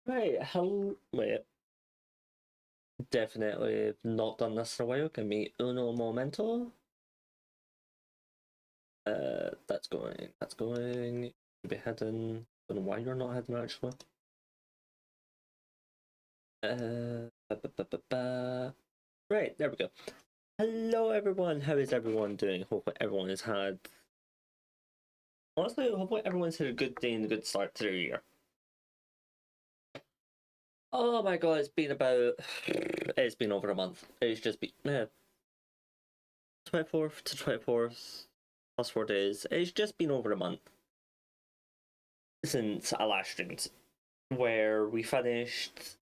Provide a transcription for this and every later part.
Right, hello. Wait, definitely not done this for a while. Give me uno momento. That's going. That's going. You'll be hidden. Don't know why you're not hidden actually. Ba, ba, ba, ba, ba. Right, there we go. Hello everyone. How is everyone doing? Hopefully everyone has had. Honestly, hopefully everyone's had a good day and a good start to their year. Oh my god, it's been about. It's been over a month. It's just been 24th to 24th plus 4 days. It's just been over a month since I last streamed, where we finished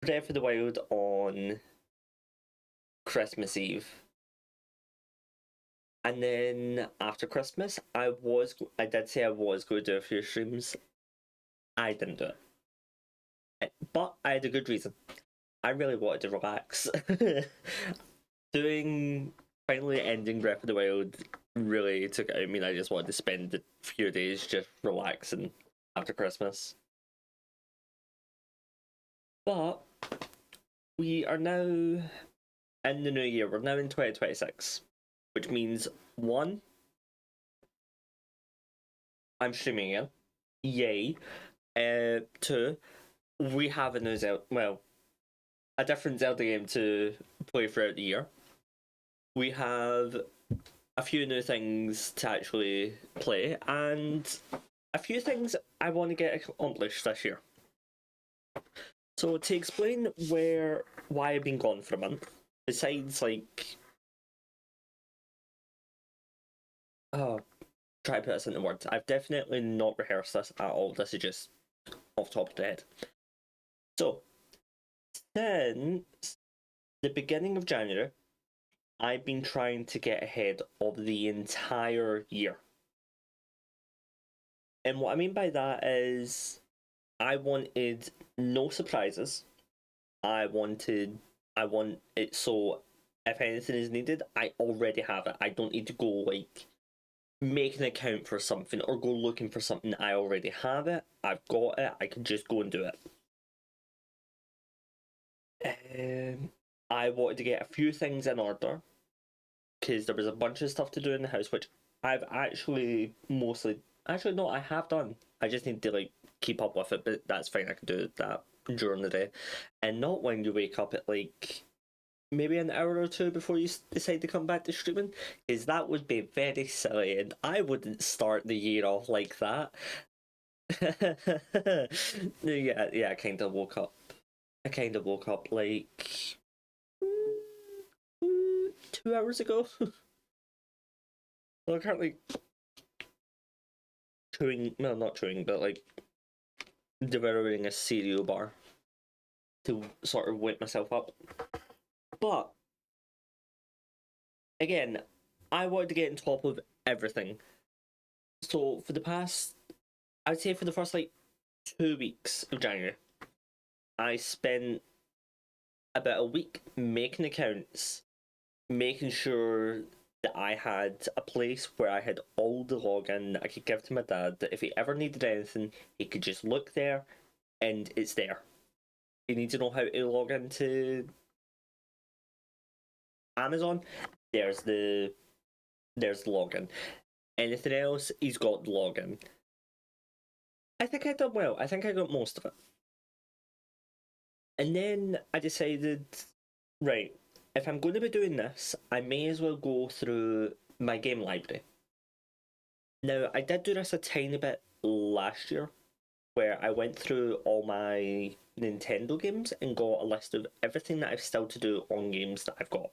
Breath of the Wild on Christmas Eve. And then after Christmas, I did say I was going to do a few streams. I didn't do it. But I had a good reason. I really wanted to relax. Doing finally ending Breath of the Wild really took it out of me. I just wanted to spend a few days just relaxing after Christmas. But we are now in the new year. We're now in 2026, which means one, I'm streaming again. Yay. Two, we have a new Zelda. Well, a different Zelda game to play throughout the year. We have a few new things to actually play, and a few things I want to get accomplished this year. So to explain why I've been gone for a month, besides like oh, try to put this into words. I've definitely not rehearsed this at all. This is just off the top of the head. So since the beginning of January, I've been trying to get ahead of the entire year. And what I mean by that is I wanted no surprises. I want it so if anything is needed, I already have it. I don't need to go like make an account for something or go looking for something. I already have it. I've got it. I can just go and do it. I wanted to get a few things in order because there was a bunch of stuff to do in the house, which I've actually mostly actually no, I have done. I just need to like keep up with it, but that's fine. I can do that during the day, and not when you wake up at like maybe an hour or two before you decide to come back to streaming, because that would be very silly, and I wouldn't start the year off like that. Yeah, I kind of woke up. I kind of woke up like 2 hours ago. So I'm currently chewing, well, not chewing, but like devouring a cereal bar to sort of wake myself up. But again, I wanted to get on top of everything. So for the past, I'd say for the first like 2 weeks of January, I spent about a week making accounts, making sure that I had a place where I had all the login that I could give to my dad, that if he ever needed anything, he could just look there and it's there. You need to know how to log into Amazon, there's the login. Anything else, he's got the login. I think I done well. I think I got most of it. And then I decided, right, if I'm going to be doing this, I may as well go through my game library. Now, I did do this a tiny bit last year, where I went through all my Nintendo games and got a list of everything that I've still to do on games that I've got.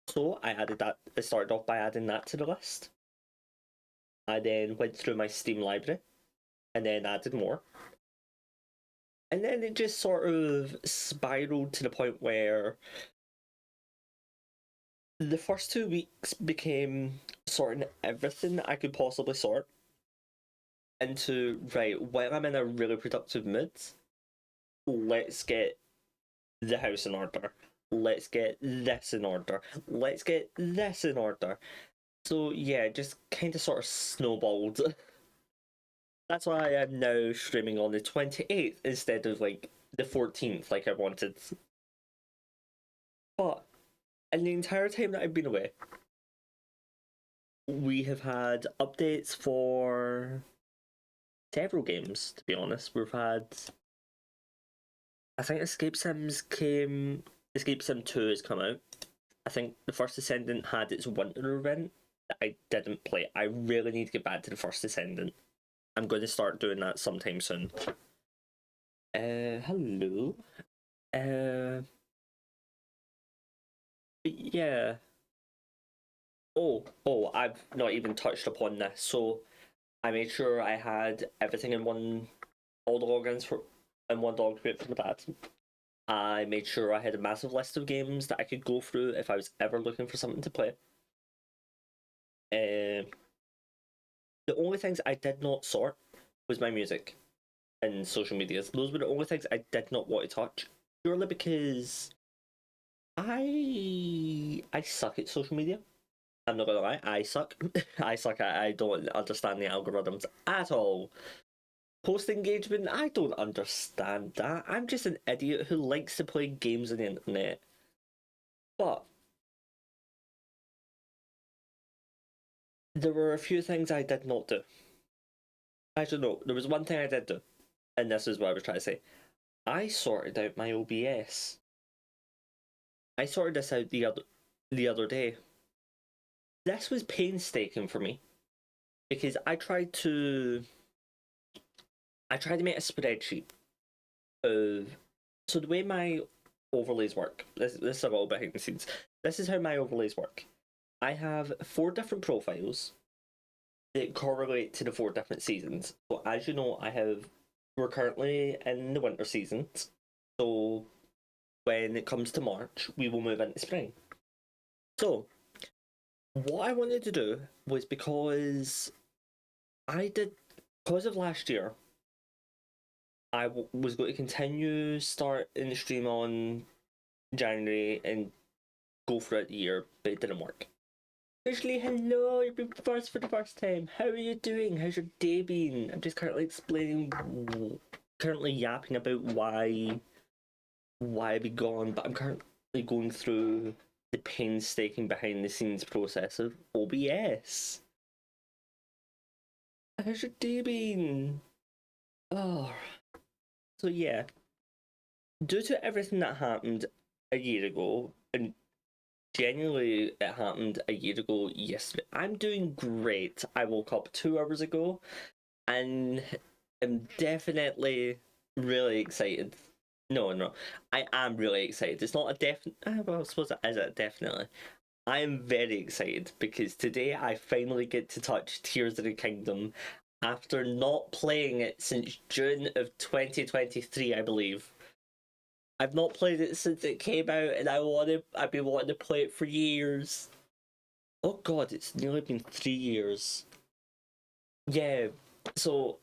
So I added that. I started off by adding that to the list. I then went through my Steam library and then added more. And then it just sort of spiraled to the point where the first 2 weeks became sorting everything that I could possibly sort into, right, while I'm in a really productive mood, let's get the house in order. Let's get this in order. Let's get this in order. So yeah, just kind of sort of snowballed. That's why I'm now streaming on the 28th instead of like the 14th, like I wanted. But in the entire time that I've been away, we have had updates for several games, to be honest. We've had, I think Escape Sim 2 has come out. I think the First Descendant had its winter event that I didn't play. I really need to get back to the First Descendant. I'm going to start doing that sometime soon. Hello. Yeah. I've not even touched upon this. So I made sure I had everything in all the logins in one document for my dad. I made sure I had a massive list of games that I could go through if I was ever looking for something to play. Um, the only things I did not sort was my music and social medias. Those were the only things I did not want to touch, purely because I suck at social media. I'm not gonna lie, I suck. I suck. I don't understand the algorithms at all. Post engagement, I don't understand that. I'm just an idiot who likes to play games on the internet. But there were a few things I did not do. Actually, no, there was one thing I did do, and this is what I was trying to say. I sorted out my OBS. I sorted this out the other day. This was painstaking for me because I tried to make a spreadsheet of, so the way my overlays work. This is a little behind the scenes. This is how my overlays work. I have 4 different profiles that correlate to the 4 different seasons. So as you know, we're currently in the winter seasons. So when it comes to March, we will move into spring. So what I wanted to do was, because of last year, was going to start starting the stream on January and go throughout the year, but it didn't work. Usually, hello, you're being first for the first time. How are you doing? How's your day been? I'm just currently yapping about why I be gone, but I'm currently going through the painstaking behind the scenes process of OBS. How's your day been? Oh, so yeah, due to everything that happened a year ago, and genuinely it happened a year ago yesterday, I'm doing great. I woke up 2 hours ago and am definitely really excited. No, I am really excited. It's not a definite. Well, I suppose it is a definitely. I am very excited because today I finally get to touch Tears of the Kingdom after not playing it since June of 2023, I believe. I've not played it since it came out, and I've been wanting to play it for years. Oh god, it's nearly been 3 years. Yeah, so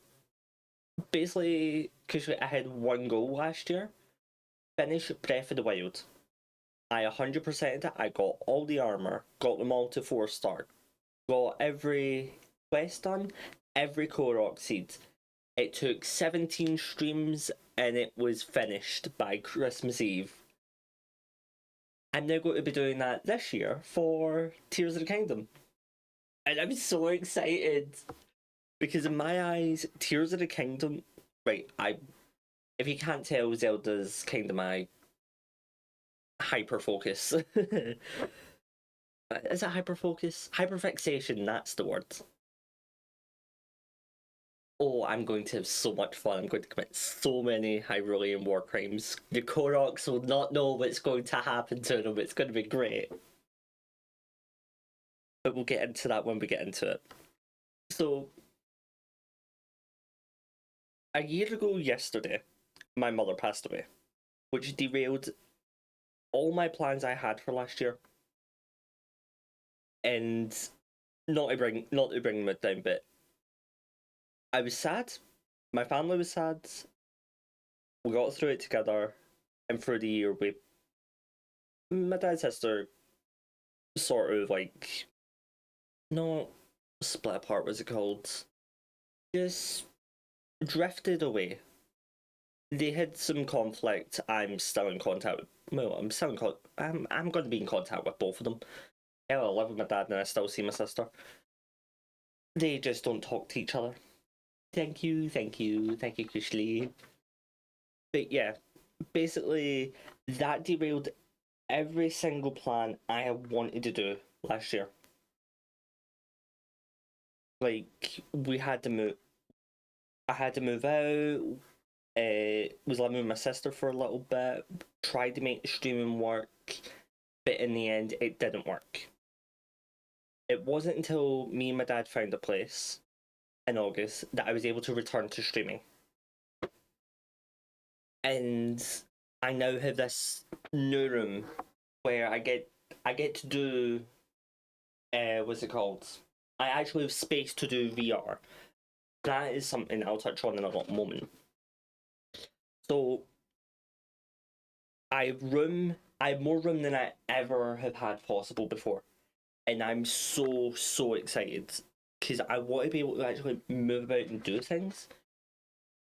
basically, because I had one goal last year, finish Breath of the Wild. I 100%ed it. I got all the armor, got them all to 4-star, got every quest done, every Korok seed. It took 17 streams and it was finished by Christmas Eve. I'm now going to be doing that this year for Tears of the Kingdom. And I'm so excited because in my eyes, Tears of the Kingdom, right, if you can't tell, Zelda's kind of my hyper focus. Is it hyper focus? Hyperfixation, that's the word. Oh, I'm going to have so much fun. I'm going to commit so many Hyrulean war crimes. The Koroks will not know what's going to happen to them. It's going to be great. But we'll get into that when we get into it. So, a year ago yesterday, my mother passed away, which derailed all my plans I had for last year. And not to bring them down, but I was sad. My family was sad. We got through it together, and through the year, my dad's sister sort of like, no, split apart. Was it called? Just drifted away. They had some conflict. I'm still in contact with, well, I'm still in I'm going to be in contact with both of them. Hell, I live with my dad and I still see my sister. They just don't talk to each other. Thank you, Kishley. But yeah, basically, that derailed every single plan I had wanted to do last year. Like, we had to move. I had to move out. Was living with my sister for a little bit. Tried to make the streaming work, but in the end, it didn't work. It wasn't until me and my dad found a place in August that I was able to return to streaming. And I now have this new room where I get to do what's it called? I actually have space to do VR. That is something I'll touch on in a moment. So I have more room than I ever have had possible before. And I'm so excited because I want to be able to actually move about and do things.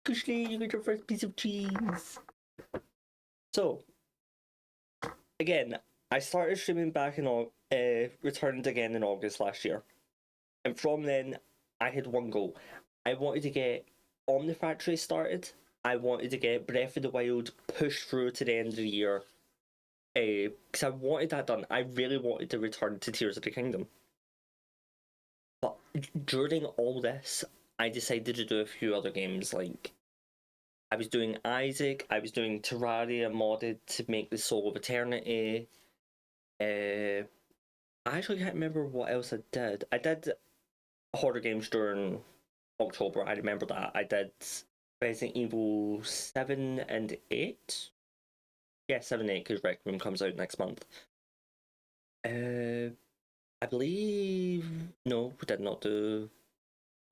Kushli, you got your first piece of cheese. So, again, I started streaming back in returned again in August last year. And from then, I had one goal. I wanted to get Omnifactory started. I wanted to get Breath of the Wild pushed through to the end of the year. Because I wanted that done. I really wanted to return to Tears of the Kingdom. But during all this, I decided to do a few other games. Like, I was doing Isaac, I was doing Terraria modded to make the Soul of Eternity. I actually can't remember what else I did. I did horror games during October, I remember that. I did Resident Evil 7 and 8. Yeah, 7 and 8, because Rec Room comes out next month. I believe... No, we did not do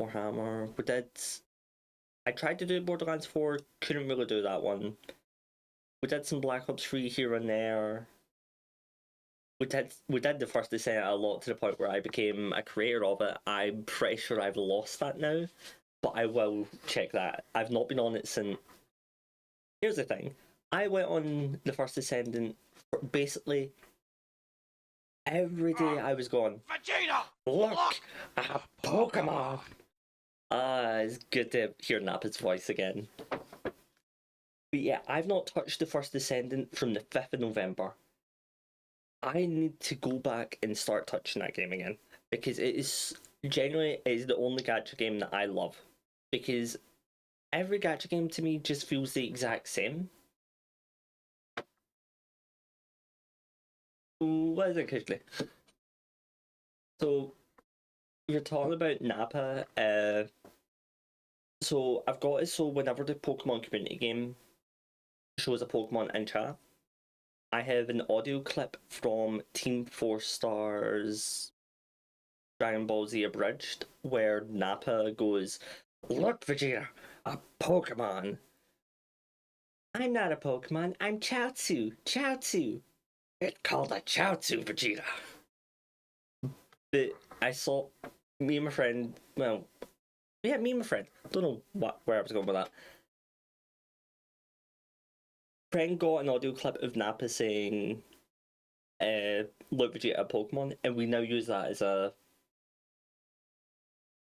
Warhammer. We did... I tried to do Borderlands 4, couldn't really do that one. We did some Black Ops 3 here and there. We did the First Descent a lot, to the point where I became a creator of it. I'm pretty sure I've lost that now, but I will check that. I've not been on it since... Here's the thing. I went on the First Descendant for basically every day I was going, Vegeta! Look! A Pokemon! It's good to hear Nappa's voice again. But yeah, I've not touched the First Descendant from the 5th of November. I need to go back and start touching that game again, because it is genuinely the only gacha game that I love. Because every gacha game to me just feels the exact same. What is it, Kishley? So, you're talking about Nappa. So, I've got it so whenever the Pokemon community game shows a Pokemon in chat, I have an audio clip from Team 4 Star's Dragon Ball Z Abridged, where Nappa goes, Look, Vegeta, a Pokemon. I'm not a Pokemon, I'm Chaozu. Chaozu. It's called a Chaozu, Vegeta. But I saw me and my friend, well, yeah, me and my friend, don't know where I was going with that. Friend got an audio clip of Nappa saying, Look, Vegeta, a Pokemon, and we now use that as a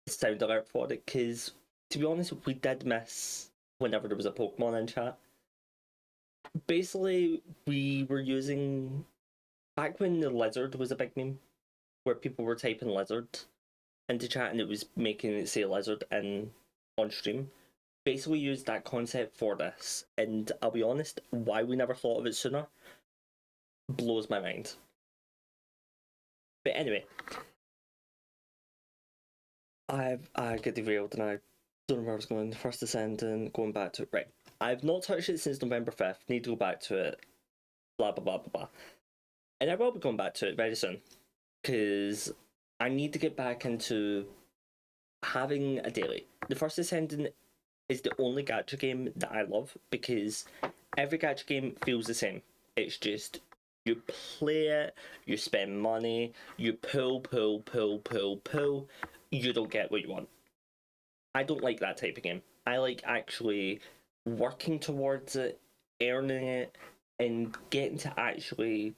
sound alert for it, because to be honest, we did miss whenever there was a Pokemon in chat. Basically, we were using, back when the lizard was a big meme, where people were typing lizard into chat and it was making it say lizard on stream. Basically used that concept for this, and I'll be honest, why we never thought of it sooner blows my mind. But anyway, I get derailed and I don't know where I was going. First Descendant, going back to it. Right. I've not touched it since November 5th. Need to go back to it. Blah, blah, blah, blah, blah. And I will be going back to it very soon. Because I need to get back into having a daily. The First Descendant is the only gacha game that I love, because every gacha game feels the same. It's just, you play it, you spend money, you pull, you don't get what you want. I don't like that type of game. I like actually working towards it, earning it, and getting to actually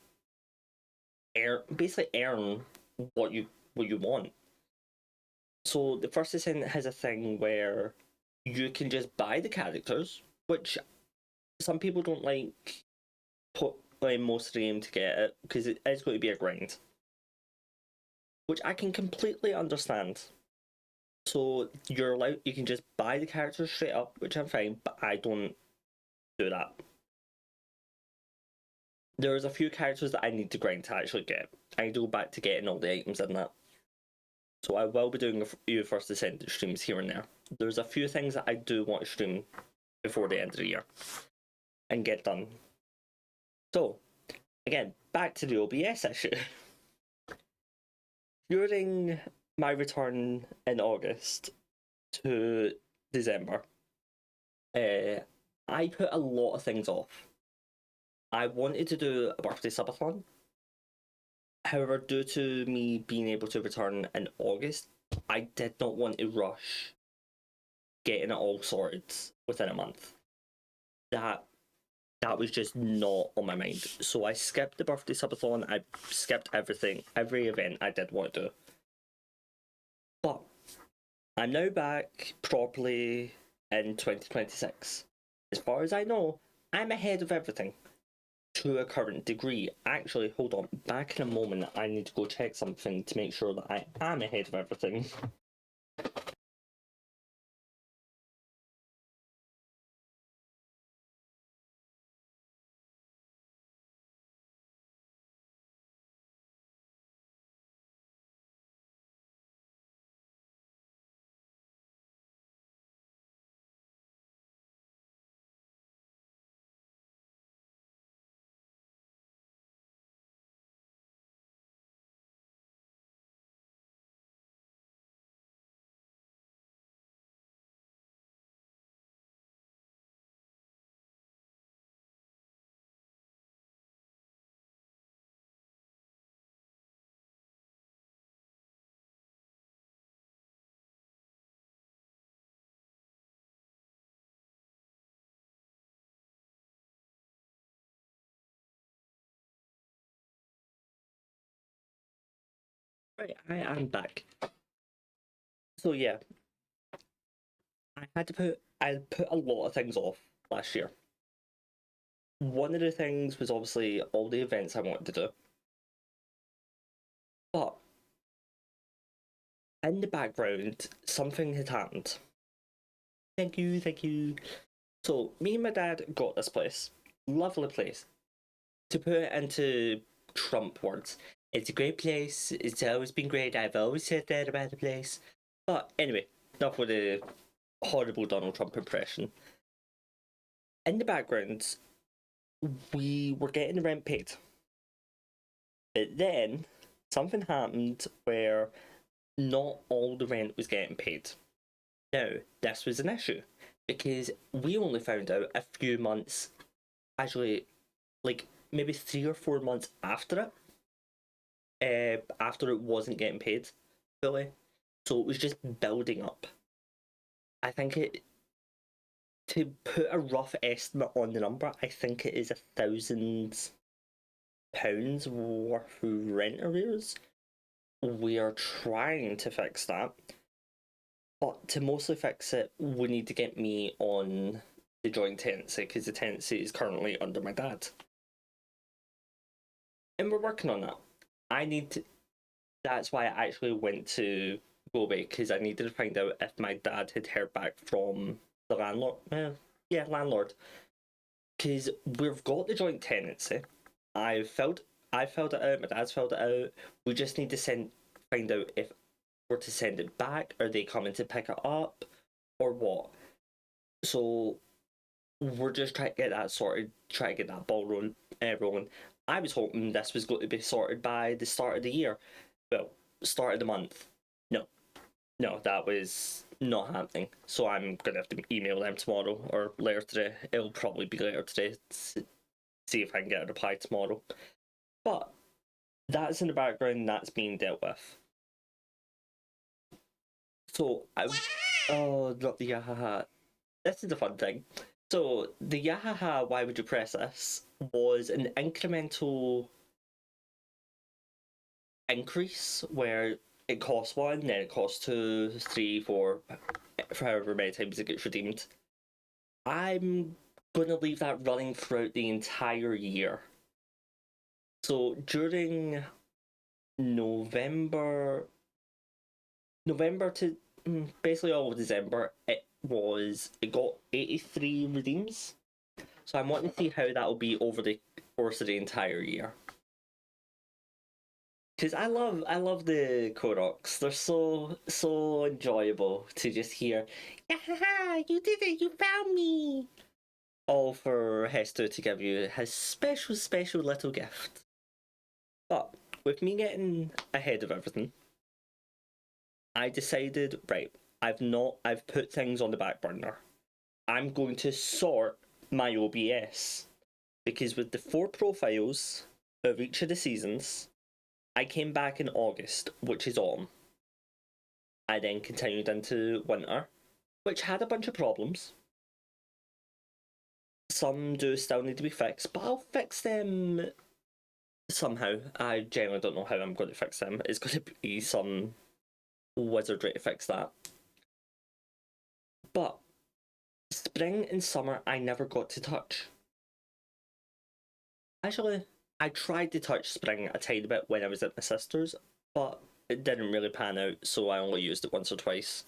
earn what you want. So the first Ascent has a thing where you can just buy the characters, which some people don't like put like most of the game to get it because it is going to be a grind, which I can completely understand. So you're allowed, you can just buy the characters straight up, which I'm fine, but I don't do that. There's a few characters that I need to grind to actually get. I need to go back to getting all the items in that. So I will be doing a few First Ascent streams here and there. There's a few things that I do want to stream before the end of the year and get done. So, again, back to the OBS issue. During my return in August to December, I put a lot of things off. I wanted to do a birthday subathon. However, due to me being able to return in August, I did not want to rush getting it all sorted within a month. That was just not on my mind. So I skipped the birthday subathon. I skipped everything, every event I did want to do. But I'm now back properly in 2026. As far as I know, I'm ahead of everything to a current degree. Actually, hold on. Back in a moment, I need to go check something to make sure that I am ahead of everything. Right, I am back. So yeah, I put a lot of things off last year. One of the things was obviously all the events I wanted to do. But in the background, something had happened. Thank you, thank you. So me and my dad got this place. Lovely place. To put it into Trump words, it's a great place. It's always been great. I've always said that about the place. But anyway, enough with the horrible Donald Trump impression. In the background, we were getting the rent paid. But then something happened where not all the rent was getting paid. Now, this was an issue because we only found out a few months, actually, like maybe 3 or 4 months after it wasn't getting paid fully. So it was just building up. I think it, to put a rough estimate on the number, I think it is £1,000 worth of rent arrears. We are trying to fix that. But to mostly fix it, we need to get me on the joint tenancy because the tenancy is currently under my dad. And we're working on that. I need to. That's why I actually went to Gobe because I needed to find out if my dad had heard back from the landlord. Yeah, landlord. Because we've got the joint tenancy. I filled it out. My dad's filled it out. We just need to find out if we're to send it back. Are they coming to pick it up, or what? So we're just trying to get that sorted. Try to get that ball rolling. I was hoping this was going to be sorted by the start of the year. Well, start of the month. No, no, that was not happening. So I'm gonna have to email them tomorrow or later today. It'll probably be later today. See if I can get a reply tomorrow. But that's in the background. That's being dealt with. So I oh not the yahaha. this is the fun thing. So the Yahaha, why would you press this? Was an incremental increase where it costs one, then it costs two, three, four, for however many times it gets redeemed. I'm gonna leave that running throughout the entire year. So during November, November to basically all of December, it got 83 redeems. So I'm wanting to see how that'll be over the course of the entire year. Because I love the Koroks. They're so enjoyable to just hear. Yeah, you did it! You found me! All for Hester to give you his special little gift. But with me getting ahead of everything, I decided, right, I've put things on the back burner. I'm going to sort my OBS. Because with the 4 profiles of each of the seasons, I came back in August, which is autumn. I then continued into winter, which had a bunch of problems. Some do still need to be fixed, but I'll fix them somehow. I generally don't know how I'm going to fix them. It's going to be some wizardry to fix that. But spring and summer, I never got to touch. Actually, I tried to touch spring a tiny bit when I was at my sister's, but it didn't really pan out, so I only used it once or twice.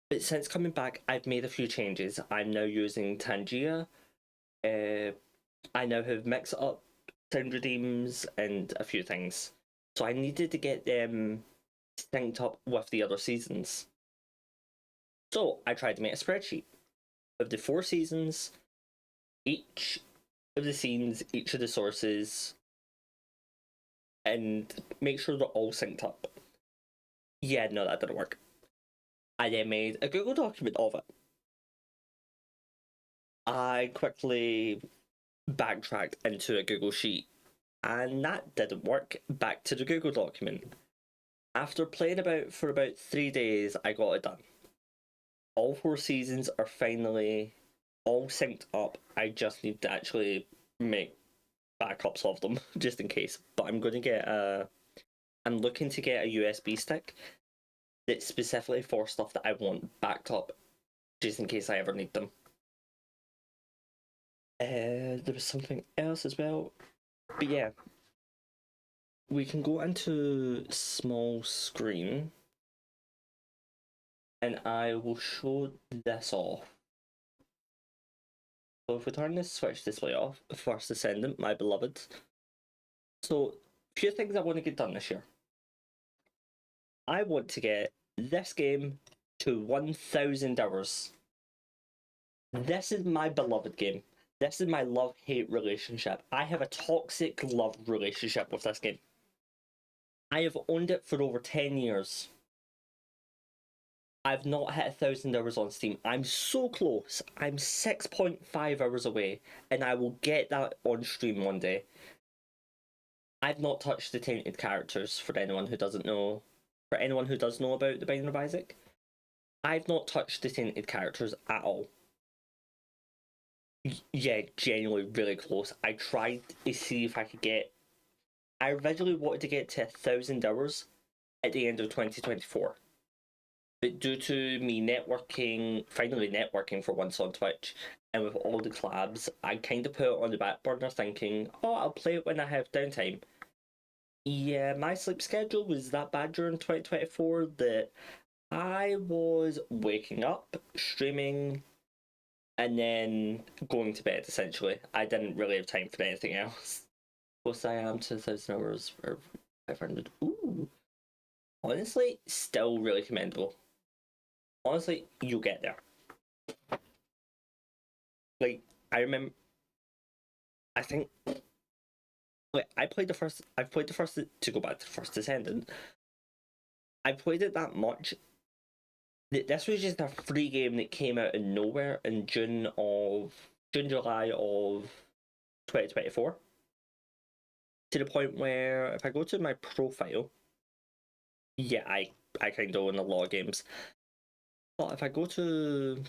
But since coming back, I've made a few changes. I'm now using Tangia. I now have mix up sound redeems and a few things. So I needed to get them synced up with the other seasons. So I tried to make a spreadsheet of the 4 seasons, each of the scenes, each of the sources, and make sure they're all synced up. Yeah, no, that didn't work. I then made a Google document of it. I quickly backtracked into a Google Sheet, and that didn't work. Back to the Google document. After playing about for about 3 days, I got it done. All 4 seasons are finally all synced up. I just need to actually make backups of them just in case. But I'm going to get a. I'm looking to get a USB stick that's specifically for stuff that I want backed up, just in case I ever need them. There was something else as well, but yeah, we can go into small screen, and I will show this off. So if we turn this switch display off, first Ascendant, my beloved. So, a few things I want to get done this year. I want to get this game to 1,000 hours. This is my beloved game. This is my love-hate relationship. I have a toxic love relationship with this game. I have owned it for over 10 years. I've not hit 1,000 hours on Steam. I'm so close. I'm 6.5 hours away, and I will get that on stream one day. I've not touched the tainted characters for anyone who doesn't know. For anyone who does know about the Binding of Isaac, I've not touched the tainted characters at all. Yeah, genuinely really close. I tried to see if I could get. I originally wanted to get to 1,000 hours at the end of 2024. But due to me finally networking for once on Twitch, and with all the collabs, I kind of put it on the back burner thinking, oh, I'll play it when I have downtime. Yeah, my sleep schedule was that bad during 2024 that I was waking up, streaming, and then going to bed, essentially. I didn't really have time for anything else. Close I am to 1,000 hours or 500. Ooh. Honestly, still really commendable. Honestly, you'll get there. Like, I remember, I think, like, I've played the first, to go back to the first Descendant, I played it that much that this was just a free game that came out of nowhere in July of 2024. To the point where if I go to my profile, yeah, I kind of own a lot of games. But if I go to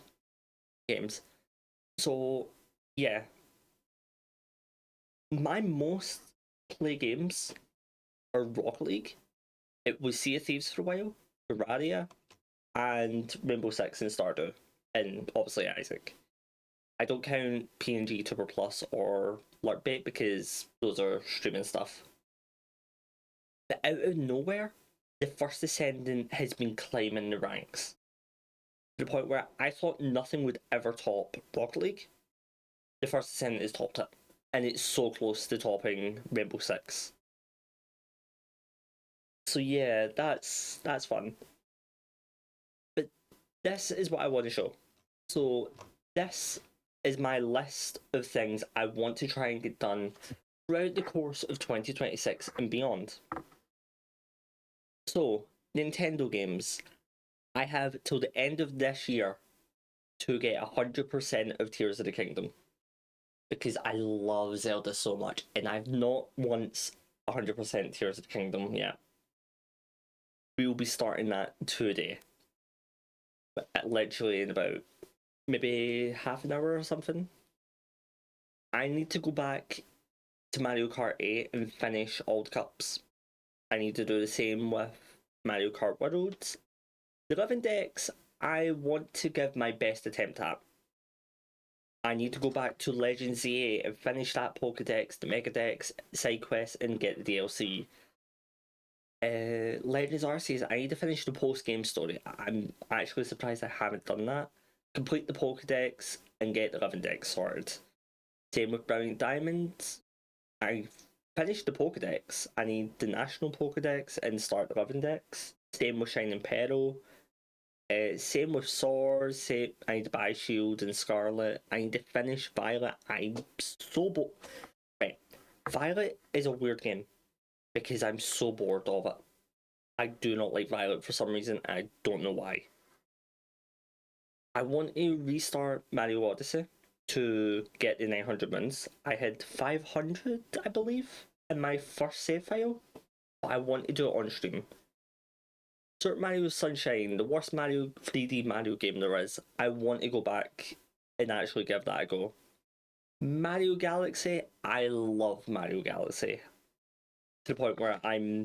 games. So yeah, my most play games are Rocket League. It was Sea of Thieves for a while, Terraria, and Rainbow Six and Stardew, and obviously Isaac. I don't count PNG, Tuber Plus, or Lurkbait because those are streaming stuff. But out of nowhere, the First Descendant has been climbing the ranks to the point where I thought nothing would ever top Rocket League. The First Descendant has topped it, and it's so close to topping Rainbow Six. So yeah, that's fun. But this is what I want to show. So this is my list of things I want to try and get done throughout the course of 2026 and beyond. So, Nintendo games. I have till the end of this year to get 100% of Tears of the Kingdom. Because I love Zelda so much, and I've not once 100% Tears of the Kingdom yet. We will be starting that today. Literally in about maybe half an hour or something. I need to go back to Mario Kart 8 and finish all the cups. I need to do the same with Mario Kart Worlds. The 11 decks, I want to give my best attempt at. I need to go back to Legends Z8 and finish that Pokedex, the Mega Dex, side quests, and get the DLC. Legends Arceus, I need to finish the post-game story. I'm actually surprised I haven't done that. Complete the Pokedex and get the 11 decks sorted. Same with Brilliant Diamonds. I finished the Pokedex. I need the National Pokedex and start the 11 decks. Same with Shining Pearl. Same with Swords. I need to buy Shield and Scarlet. I need to finish Violet. I'm so bored. Right. Violet is a weird game because I'm so bored of it. I do not like Violet for some reason. I don't know why. I want to restart Mario Odyssey to get the 900 wins. I had 500, I believe, in my first save file. But I want to do it on stream. Super Mario Sunshine, the worst Mario 3D Mario game there is. I want to go back and actually give that a go. Mario Galaxy, I love Mario Galaxy. To the point where I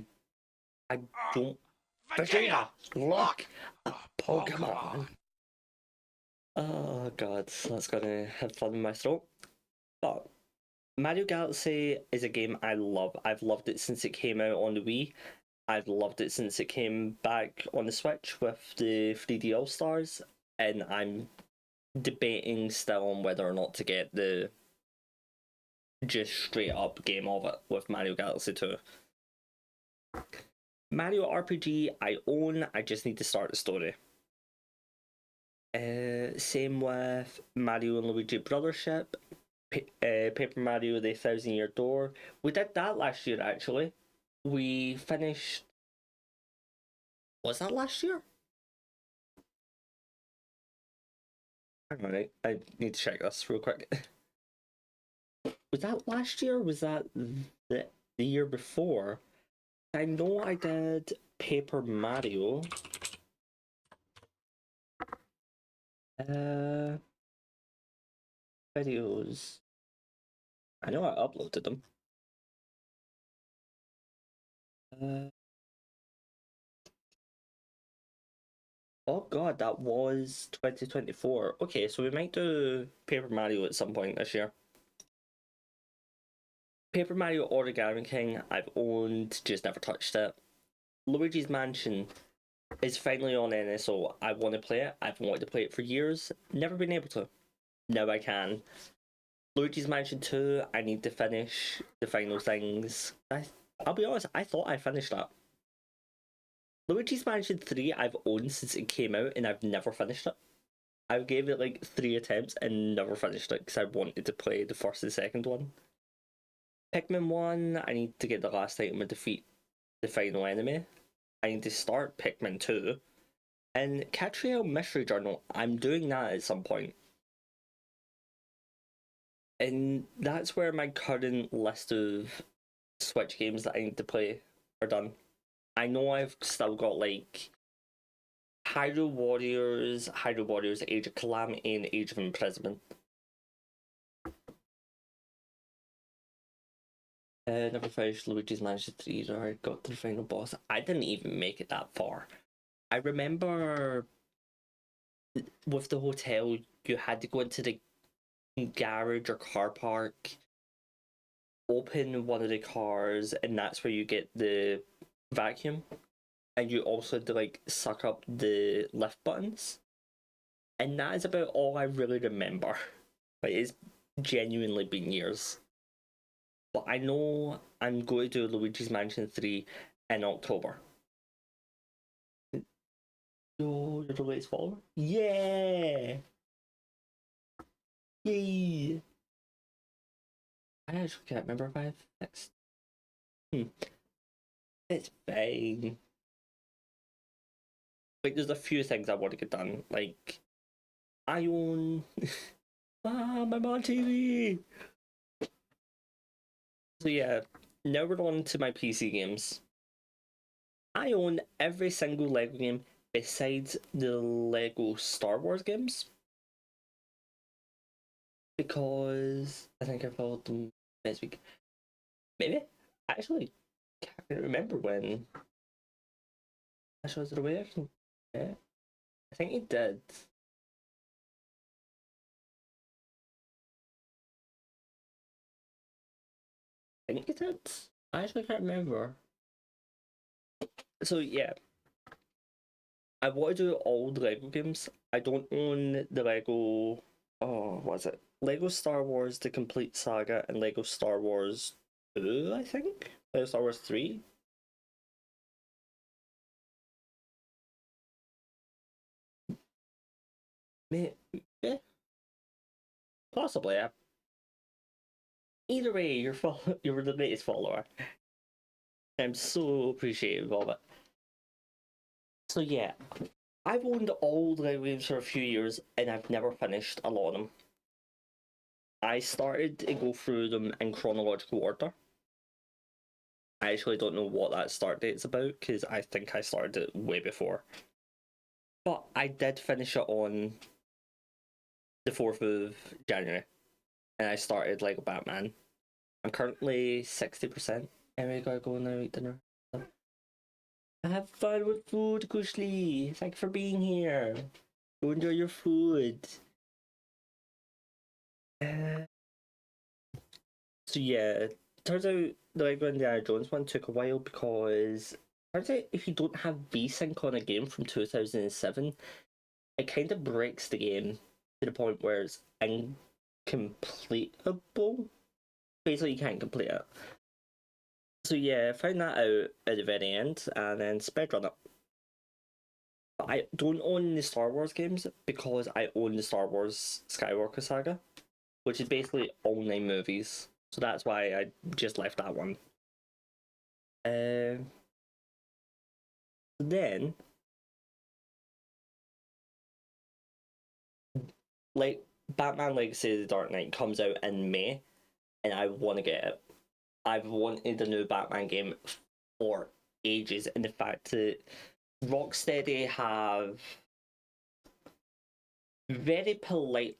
don't... Vegeta! Look! A Pokemon! Oh god, that's gonna have fun in my throat. But Mario Galaxy is a game I love. I've loved it since it came out on the Wii. I've loved it since it came back on the Switch with the 3D All Stars, and I'm debating still on whether or not to get the just straight up game of it with Mario Galaxy 2. Mario RPG I own, I just need to start the story. Same with Mario and Luigi Brothership, Paper Mario The Thousand Year Door. We did that last year actually. We finished. Was that last year? Hang on, I need to check this real quick. Was that last year? Or was that the year before? I know I did Paper Mario. Videos. I know I uploaded them. Oh god, that was 2024. Okay, so we might do Paper Mario at some point this year. Paper Mario Origami King, I've owned, just never touched it. Luigi's Mansion is finally on NSO. I want to play it. I've wanted to play it for years. Never been able to. Now I can. Luigi's Mansion 2, I need to finish the final things. I'll be honest, I thought I finished that. Luigi's Mansion 3 I've owned since it came out and I've never finished it. I gave it like 3 attempts and never finished it because I wanted to play the first and second one. Pikmin 1, I need to get the last item and defeat the final enemy. I need to start Pikmin 2. And Catriel Mystery Journal, I'm doing that at some point. And that's where my current list of Switch games that I need to play are done. I know I've still got like Hyrule Warriors, Age of Calamity, and Age of Imprisonment. Never finished Luigi's Mansion 3 or I got to the final boss. I didn't even make it that far. I remember with the hotel, you had to go into the garage or car park, open one of the cars, and that's where you get the vacuum. And you also had to like suck up the lift buttons. And that is about all I really remember. Like, it's genuinely been years. But I know I'm going to do Luigi's Mansion 3 in October. Oh, you're the latest follower? Yeah! Yay! I actually can't remember if I have next. It's fine. Like, there's a few things I want to get done. Like, I own. I'm on TV! So, yeah, now we're on to my PC games. I own every single Lego game besides the Lego Star Wars games. Because I think I followed them this week. Maybe? I actually can't remember when. Was it away? Yeah. I think it did. I think it did. I actually can't remember. So yeah. I want to do all the Lego games. I don't own the Lego. Oh, what is it? Lego Star Wars: The Complete Saga and Lego Star Wars 2, I think. Lego Star Wars 3. Maybe. Possibly, yeah. Either way, you're the latest follower. I'm so appreciative of it. So yeah, I've owned all the Lego games for a few years and I've never finished a lot of them. I started to go through them in chronological order. I actually don't know what that start date's about because I think I started it way before. But I did finish it on the 4th of January and I started Lego Batman. I'm currently 60%. Anyway, gotta go now eat dinner. Have fun with food, Kushli. Thank you for being here. Go enjoy your food. Uh, so yeah, turns out the Lego Indiana Jones one took a while because turns out if you don't have VSync on a game from 2007, it kind of breaks the game to the point where it's incompletable. Basically, you can't complete it. So yeah, I found that out at the very end and then speedrun it. I don't own the Star Wars games because I own the Star Wars Skywalker Saga, which is basically all 9 movies. So that's why I just left that one. Then, like, Batman Legacy of the Dark Knight comes out in May, and I want to get it. I've wanted a new Batman game for ages, and the fact that Rocksteady have very politely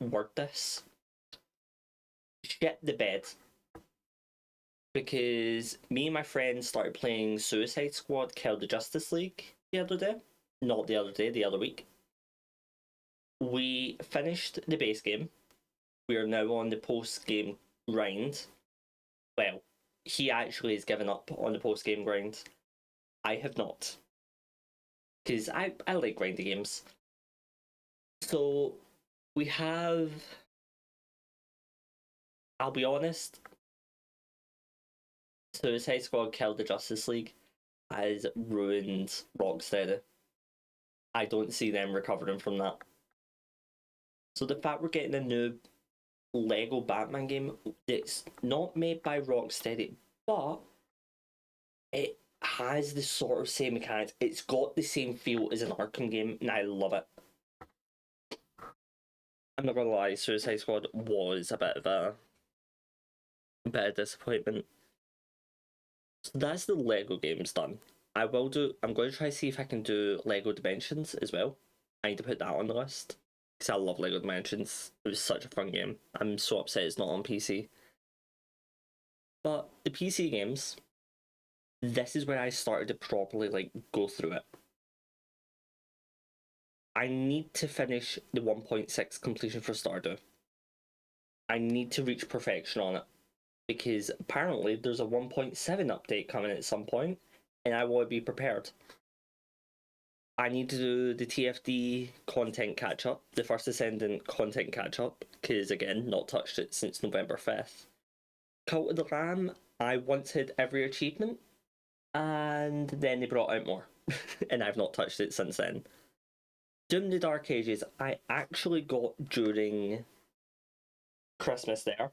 word this, shit the bed. Because me and my friends started playing Suicide Squad Kill the Justice League the other day. Not the other day, the other week. We finished the base game. We are now on the post game grind. Well, he actually has given up on the post game grind. I have not. Because I like grinding games. So we have. I'll be honest. Suicide Squad Kill the Justice League has ruined Rocksteady. I don't see them recovering from that. So the fact we're getting a new Lego Batman game that's not made by Rocksteady, but it has the sort of same mechanics. It's got the same feel as an Arkham game, and I love it. I'm not gonna lie, Suicide Squad was a bit of disappointment. So that's the Lego games done. I'm going to try to see if I can do Lego Dimensions as well. I need to put that on the list because I love Lego Dimensions. It was such a fun game. I'm so upset it's not on PC. But the PC games, this is where I started to properly like go through it. I need to finish the 1.6 completion for Stardew. I need to reach perfection on it because apparently there's a 1.7 update coming at some point, and I want to be prepared. I need to do the TFD content catch up, the First Ascendant content catch up, because again, not touched it since November 5th. Cult of the Lamb, I once hit every achievement, and then they brought out more, and I've not touched it since then. Doom the Dark Ages, I actually got during Christmas there,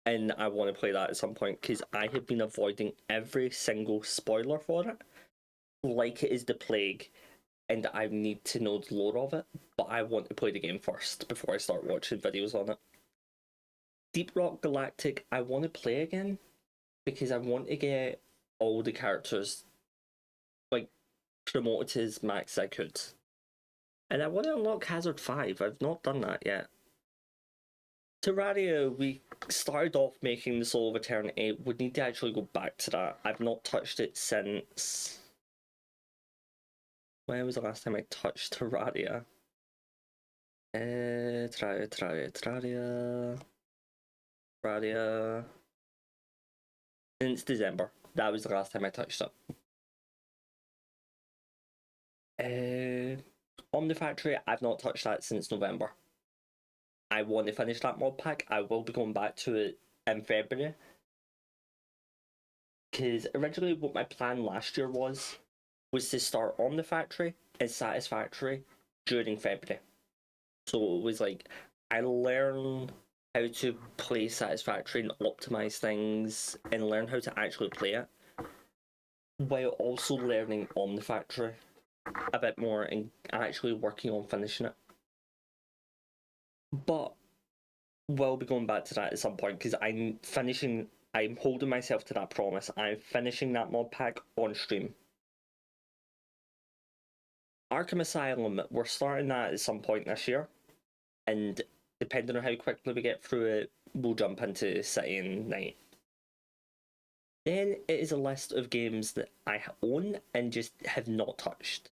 and I want to play that at some point because I have been avoiding every single spoiler for it, like it is the plague, and I need to know the lore of it, but I want to play the game first before I start watching videos on it. Deep Rock Galactic, I want to play again because I want to get all the characters like promoted to as max I could. And I want to unlock Hazard 5. I've not done that yet. Terraria, we started off making the Soul of Eternity. We need to actually go back to that. I've not touched it since... When was the last time I touched Terraria? Terraria. Since December. That was the last time I touched it. Omnifactory, I've not touched that since November. I want to finish that mod pack. I will be going back to it in February. Because originally what my plan last year was to start Omnifactory and Satisfactory during February. So it was like, I learn how to play Satisfactory and optimize things and learn how to actually play it, while also learning Omnifactory a bit more and actually working on finishing it. But we'll be going back to that at some point because I'm holding myself to that promise. I'm finishing that mod pack on stream. Arkham Asylum, we're starting that at some point this year, and depending on how quickly we get through it, we'll jump into City and Night. Then it is a list of games that I own and just have not touched.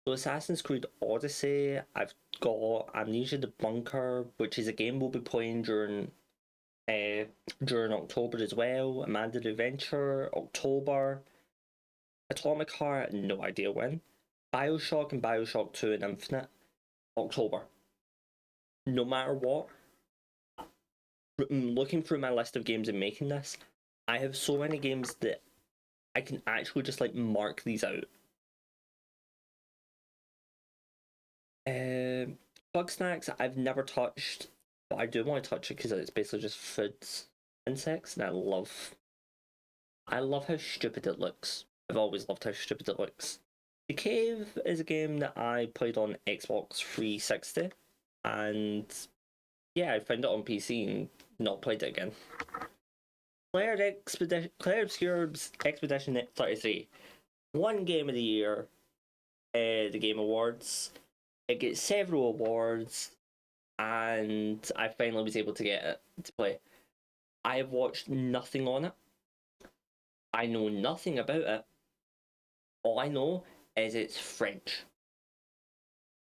So Assassin's Creed Odyssey, I've got Amnesia the Bunker, which is a game we'll be playing during October as well. Amanda the Adventure, October. Atomic Heart, no idea when. Bioshock and Bioshock 2 and Infinite, October. No matter what, looking through my list of games and making this, I have so many games that I can actually just like mark these out. Bug Snacks, I've never touched, but I do want to touch it because it's basically just food insects, and I love how stupid it looks. I've always loved how stupid it looks. The Cave is a game that I played on Xbox 360, and yeah, I found it on PC and not played it again. Claire Obscure's Expedition 33. One game of the year, the Game Awards. It gets several awards, and I finally was able to get it to play. I have watched nothing on it. I know nothing about it. All I know is it's French.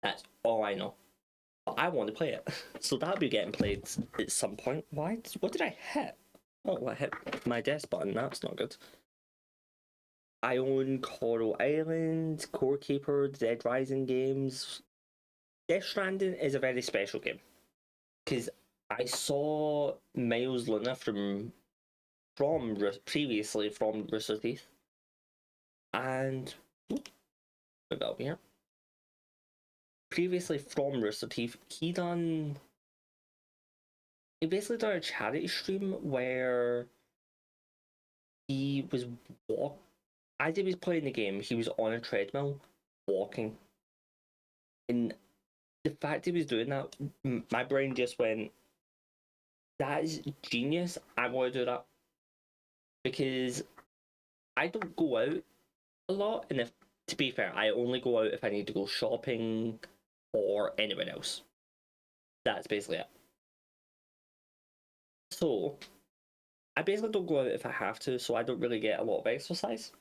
That's all I know. But I want to play it. So that'll be getting played at some point. What did I hit? Oh, I hit my desk button. That's not good. I own Coral Island, Core Keeper, Dead Rising games. Death Stranding is a very special game because I saw Miles Luna from previously from Rooster Teeth, and maybe I'll be here. Previously from Rooster Teeth, he basically done a charity stream where he was as he was playing the game, he was on a treadmill walking, and the fact he was doing that, my brain just went, that is genius. I want to do that because I don't go out a lot, and if to be fair, I only go out if I need to go shopping or anywhere else. That's basically it. So I basically don't go out if I have to, so I don't really get a lot of exercise.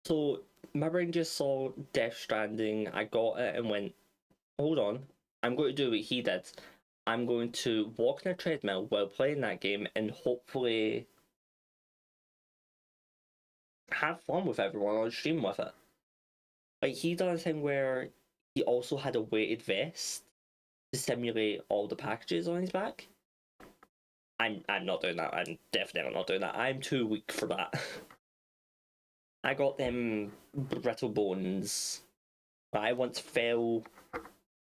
So my brain just saw Death Stranding, I got it and went, hold on, I'm going to do what he did. I'm going to walk on a treadmill while playing that game and hopefully have fun with everyone on stream with it. Like, he done a thing where he also had a weighted vest to simulate all the packages on his back. I'm not doing that. I'm definitely not doing that. I'm too weak for that. I got them brittle bones. I once fell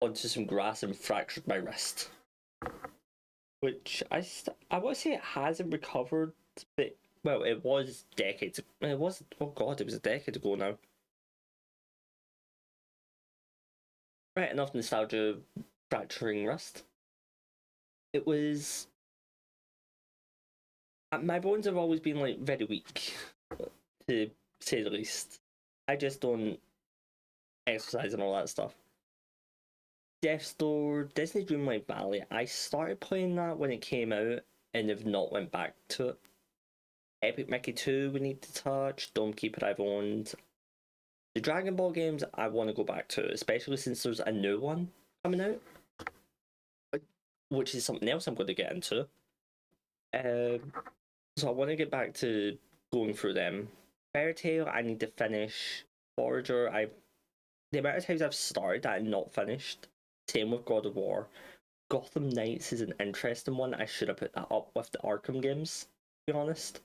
onto some grass and fractured my wrist, which I want to say it hasn't recovered, but well, it was decades. It was, oh god, it was a decade ago now. Right, enough nostalgia fracturing wrist. It was. My bones have always been like very weak, to say the least. I just don't exercise and all that stuff. Death's Door, Disney Dreamlight Valley. I started playing that when it came out and have not went back to it. Epic Mickey 2 we need to touch. Dome Keeper I've owned. The Dragon Ball games I want to go back to, especially since there's a new one coming out, which is something else I'm going to get into. So I want to get back to going through them. Fairy Tail I need to finish. Forager the amount of times I've started that and not finished. Same with God of War. Gotham Knights is an interesting one. I should have put that up with the Arkham games, to be honest.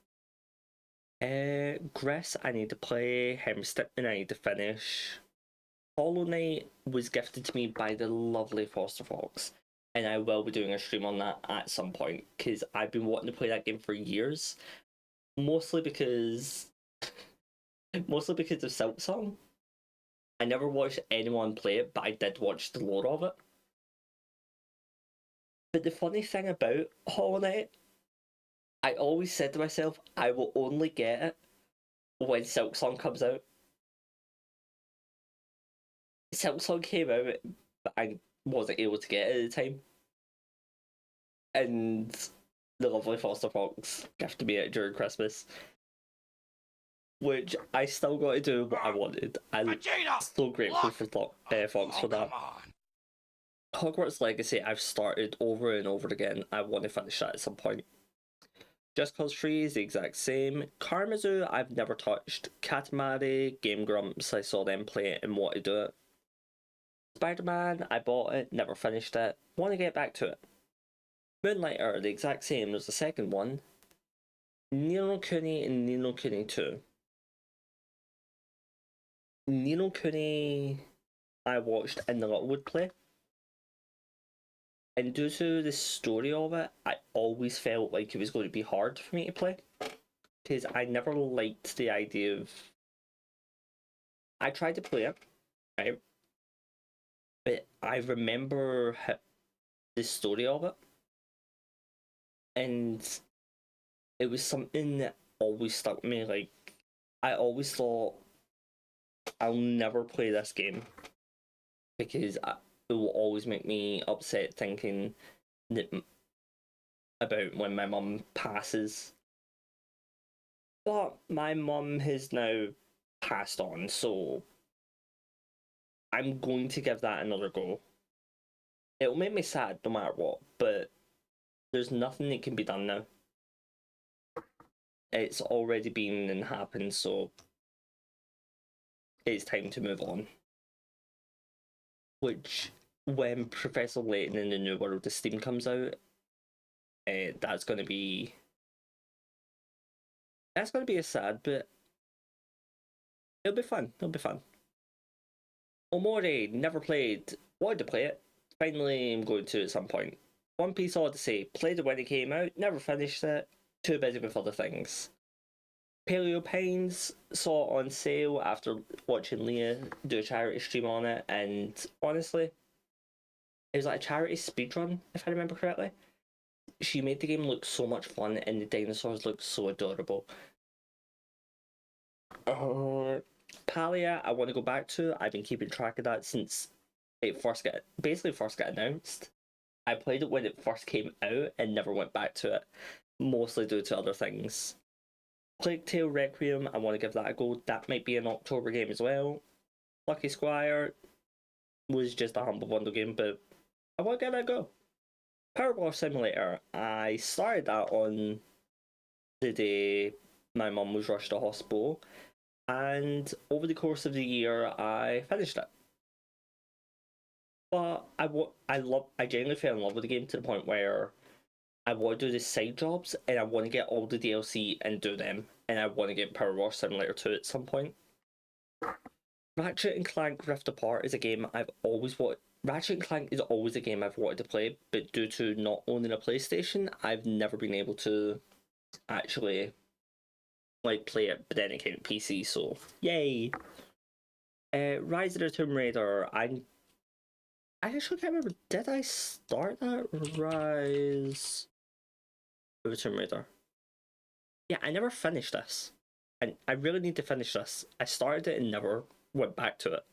Gris, I need to play. Hemstickman, I need to finish. Hollow Knight was gifted to me by the lovely Foster Fox, and I will be doing a stream on that at some point because I've been wanting to play that game for years. Mostly because of Silksong. I never watched anyone play it, but I did watch the lore of it. But the funny thing about Hollow Knight, I always said to myself, I will only get it when Silksong comes out. Silksong came out, but I wasn't able to get it at the time. And the lovely Foster Fox gifted me it during Christmas. Which I still got to do what I wanted. I'm so grateful for Fox for that. Hogwarts Legacy, I've started over and over again. I want to finish that at some point. Just Cause 3 is the exact same. Karmazu, I've never touched. Katamari, Game Grumps, I saw them play it and want to do it. Spider-Man, I bought it, never finished it. Want to get back to it. Moonlighter, the exact same. There's a second one. Ni no Kuni and Ni no Kuni 2. Ni no Kuni, I watched in the Littlewood play. And due to the story of it, I always felt like it was going to be hard for me to play. Because I never liked the idea of. I tried to play it, right? But I remember the story of it. And it was something that always stuck with me. Like, I always thought, I'll never play this game. Because it will always make me upset thinking that about when my mum passes. But my mum has now passed on, so I'm going to give that another go. It'll make me sad no matter what, but there's nothing that can be done now. It's already been and happened, so it's time to move on. Which, when Professor Layton in the New World of Steam comes out, that's going to be a sad, but it'll be fun. It'll be fun. Omori, never played. Wanted to play it. Finally, I'm going to at some point. One Piece Odyssey, played it when it came out, never finished it. Too busy with other things. Paleo Pines, saw it on sale after watching Leah do a charity stream on it, and honestly, it was like a charity speedrun, if I remember correctly. She made the game look so much fun, and the dinosaurs look so adorable. Palia, I want to go back to. I've been keeping track of that since it first got announced. I played it when it first came out and never went back to it, mostly due to other things. Plague Tale Requiem, I want to give that a go. That might be an October game as well. Lucky Squire was just a humble bundle game, but I want to give that a go. Powerball Simulator, I started that on the day my mum was rushed to hospital, and over the course of the year, I finished it. But I genuinely fell in love with the game to the point where I want to do the side jobs and I want to get all the DLC and do them, and I want to get Powerball Simulator 2 at some point. Ratchet and Clank Rift Apart is a game I've always wanted. Ratchet and Clank is always a game I've wanted to play, but due to not owning a PlayStation, I've never been able to actually play it. But then it came to PC, so yay! Rise of the Tomb Raider. I actually can't remember. Did I start that? Rise of the Tomb Raider. Yeah, I never finished this, and I really need to finish this. I started it and never went back to it.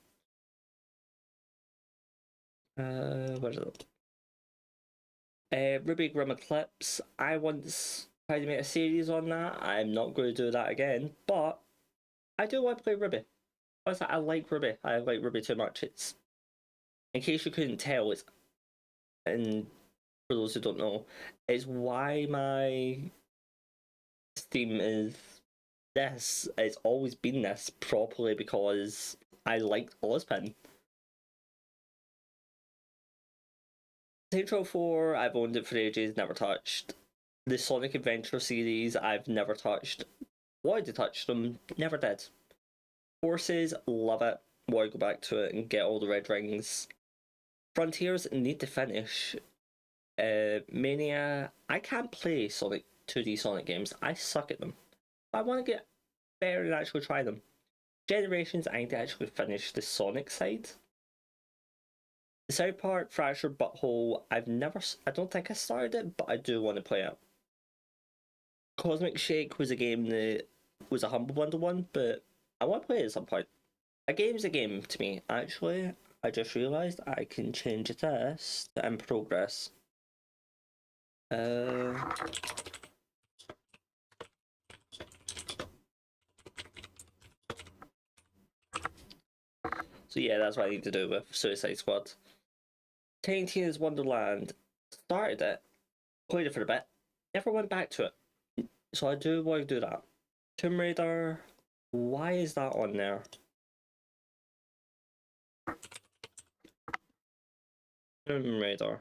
What is it? Ruby Grim Eclipse. I once tried to make a series on that. I'm not going to do that again, but I do want to play Ruby. Honestly, I like Ruby. I like Ruby too much. It's, in case you couldn't tell, it's, and for those who don't know, it's why my Steam is this. It's always been this properly because I liked Ozpin. Saints Row 4, I've owned it for ages, never touched. The Sonic Adventure series, I've never touched. Wanted to touch them, never did. Forces, love it. Want to go back to it and get all the red rings. Frontiers, need to finish. Mania, I can't play Sonic 2D Sonic games. I suck at them. I want to get better and actually try them. Generations, I need to actually finish the Sonic side. The South Park Fractured Butthole, I don't think I started it, but I do want to play it. Cosmic Shake was a game that was a Humble Bundle one, but I want to play it at some point. A game's a game to me. Actually, I just realised I can change this to in progress. So yeah, that's what I need to do with Suicide Squad. Tiny Tina's Wonderland. Started it, played it for a bit, never went back to it. So I do want to do that. Tomb Raider. Why is that on there? Tomb Raider.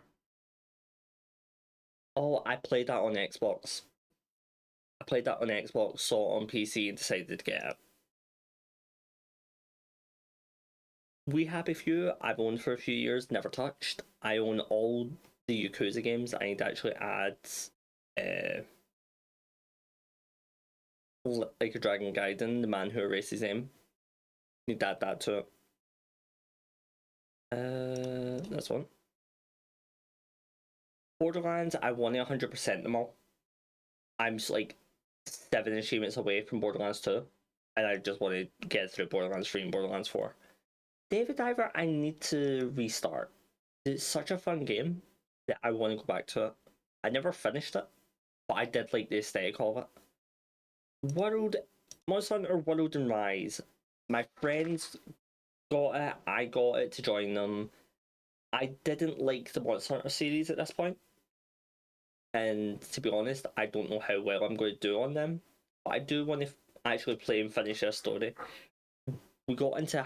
Oh, I played that on Xbox. I played that on Xbox, saw it on PC, and decided to get it. We Happy Few, I've owned for a few years, never touched. I own all the Yakuza games. I need to actually add like a Dragon Gaiden, the man who erased his name. Need to add that to it. This one. Borderlands, I want to 100% them all. I'm just like 7 achievements away from Borderlands 2, and I just want to get through Borderlands 3 and Borderlands 4. David Diver, I need to restart. It's such a fun game that I want to go back to it. I never finished it, but I did like the aesthetic of it. Monster Hunter World and Rise. My friends got it, I got it to join them. I didn't like the Monster Hunter series at this point. And to be honest, I don't know how well I'm going to do on them. But I do want to actually play and finish their story. I got into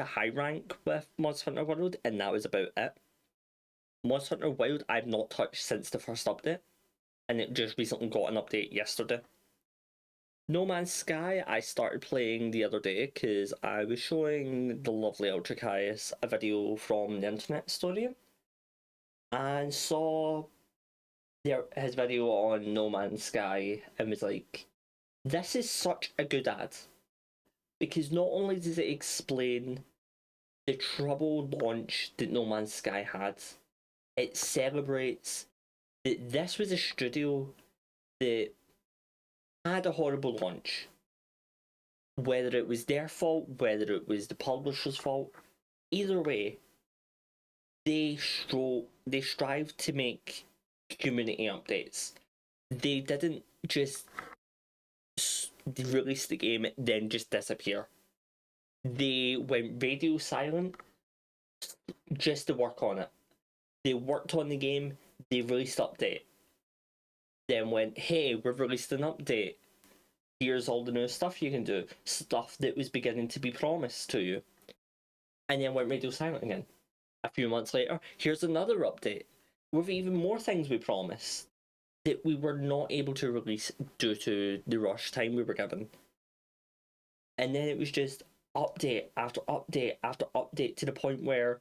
high rank with Monster Hunter World, and that was about it. Monster Hunter Wild, I've not touched since the first update, and it just recently got an update yesterday. No Man's Sky, I started playing the other day because I was showing the lovely Ultra Caius a video from the internet historian and saw his video on No Man's Sky and was like, this is such a good ad. Because not only does it explain the troubled launch that No Man's Sky had, it celebrates that this was a studio that had a horrible launch, whether it was their fault, whether it was the publisher's fault, either way, they strive to make community updates. They didn't just release the game then just disappear. They went radio silent just to work on it. They worked on the game, they released update, then went, hey, we've released an update, here's all the new stuff you can do, stuff that was beginning to be promised to you, and then went radio silent again. A few months later, here's another update with even more things we promised that we were not able to release due to the rush time we were given. And then it was just update after update after update to the point where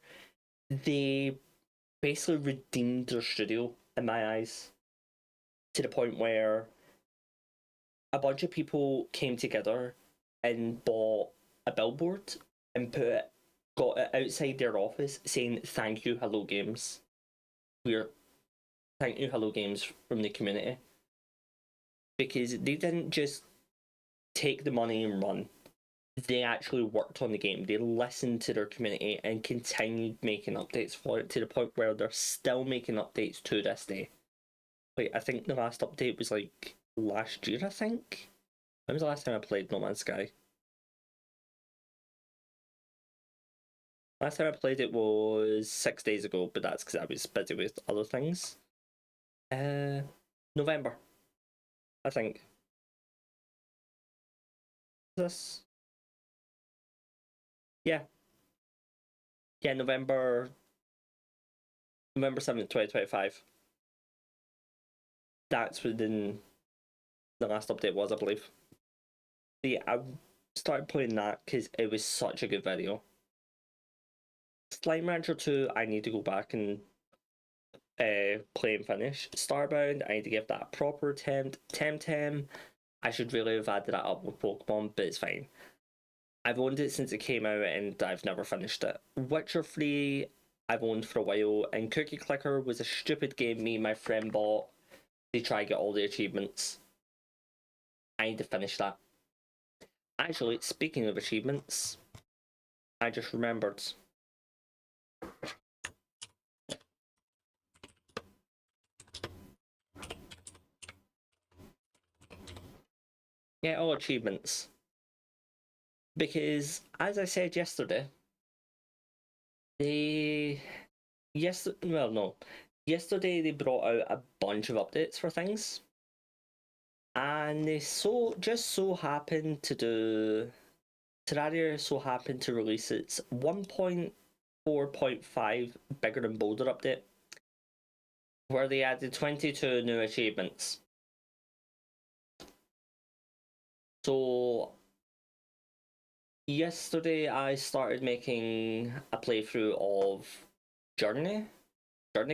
they basically redeemed their studio in my eyes, to the point where a bunch of people came together and bought a billboard and got it outside their office saying thank you Hello Games. Thank you Hello Games from the community. Because they didn't just take the money and run. They actually worked on the game. They listened to their community and continued making updates for it, to the point where they're still making updates to this day. Like, I think the last update was like last year, I think. When was the last time I played No Man's Sky? Last time I played it was 6 days ago, but that's because I was busy with other things. November, I think. This? Yeah. Yeah, November 7th, 2025. That's when the last update was, I believe. So yeah, I started playing that because it was such a good video. Slime Rancher 2, I need to go back and play and finish. Starbound, I need to give that a proper attempt. Temtem, I should really have added that up with Pokemon, but it's fine. I've owned it since it came out and I've never finished it. Witcher 3, I've owned for a while, and Cookie Clicker was a stupid game me and my friend bought to try and get all the achievements. I need to finish that. Actually, speaking of achievements, I just remembered. Yeah, all achievements. Because, as I said yesterday, yesterday they brought out a bunch of updates for things. And they just so happened to do... Terraria so happened to release its 1.4.5 Bigger and Bolder update, where they added 22 new achievements. So yesterday I started making a playthrough of Journey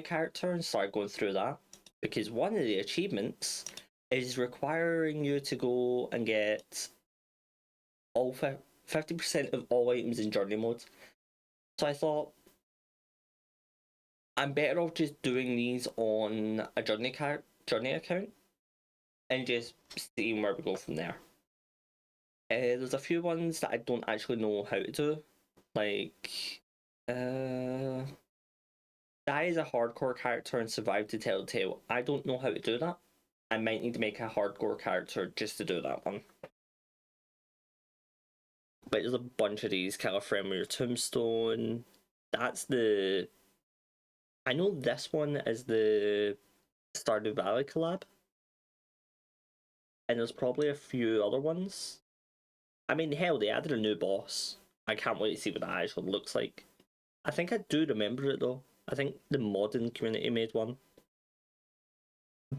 character and started going through that, because one of the achievements is requiring you to go and get all 50% of all items in Journey mode. So I thought, I'm better off just doing these on a Journey account and just seeing where we go from there. There's a few ones that I don't actually know how to do, like die as a hardcore character and survive to tell the tale. I don't know how to do that. I might need to make a hardcore character just to do that one. But there's a bunch of these. Kill a friend with your tombstone. That's the... I know this one is the Stardew Valley collab. And there's probably a few other ones. I mean, hell, they added a new boss. I can't wait to see what that actually looks like. I think I do remember it though. I think the modding community made one.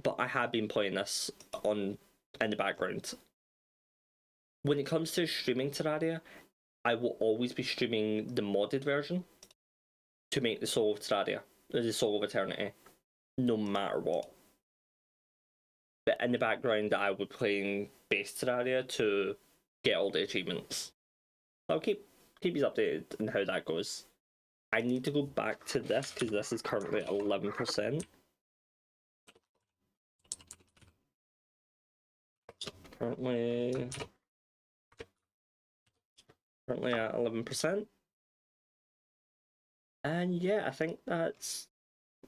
But I have been playing this in the background. When it comes to streaming Terraria, I will always be streaming the modded version to make the Soul of Terraria, the Soul of Eternity, no matter what. But in the background, I would be playing base Terraria to get all the achievements. I'll keep you updated on how that goes. I need to go back to this because this is currently at 11%. Currently Currently at 11%. And yeah, I think that's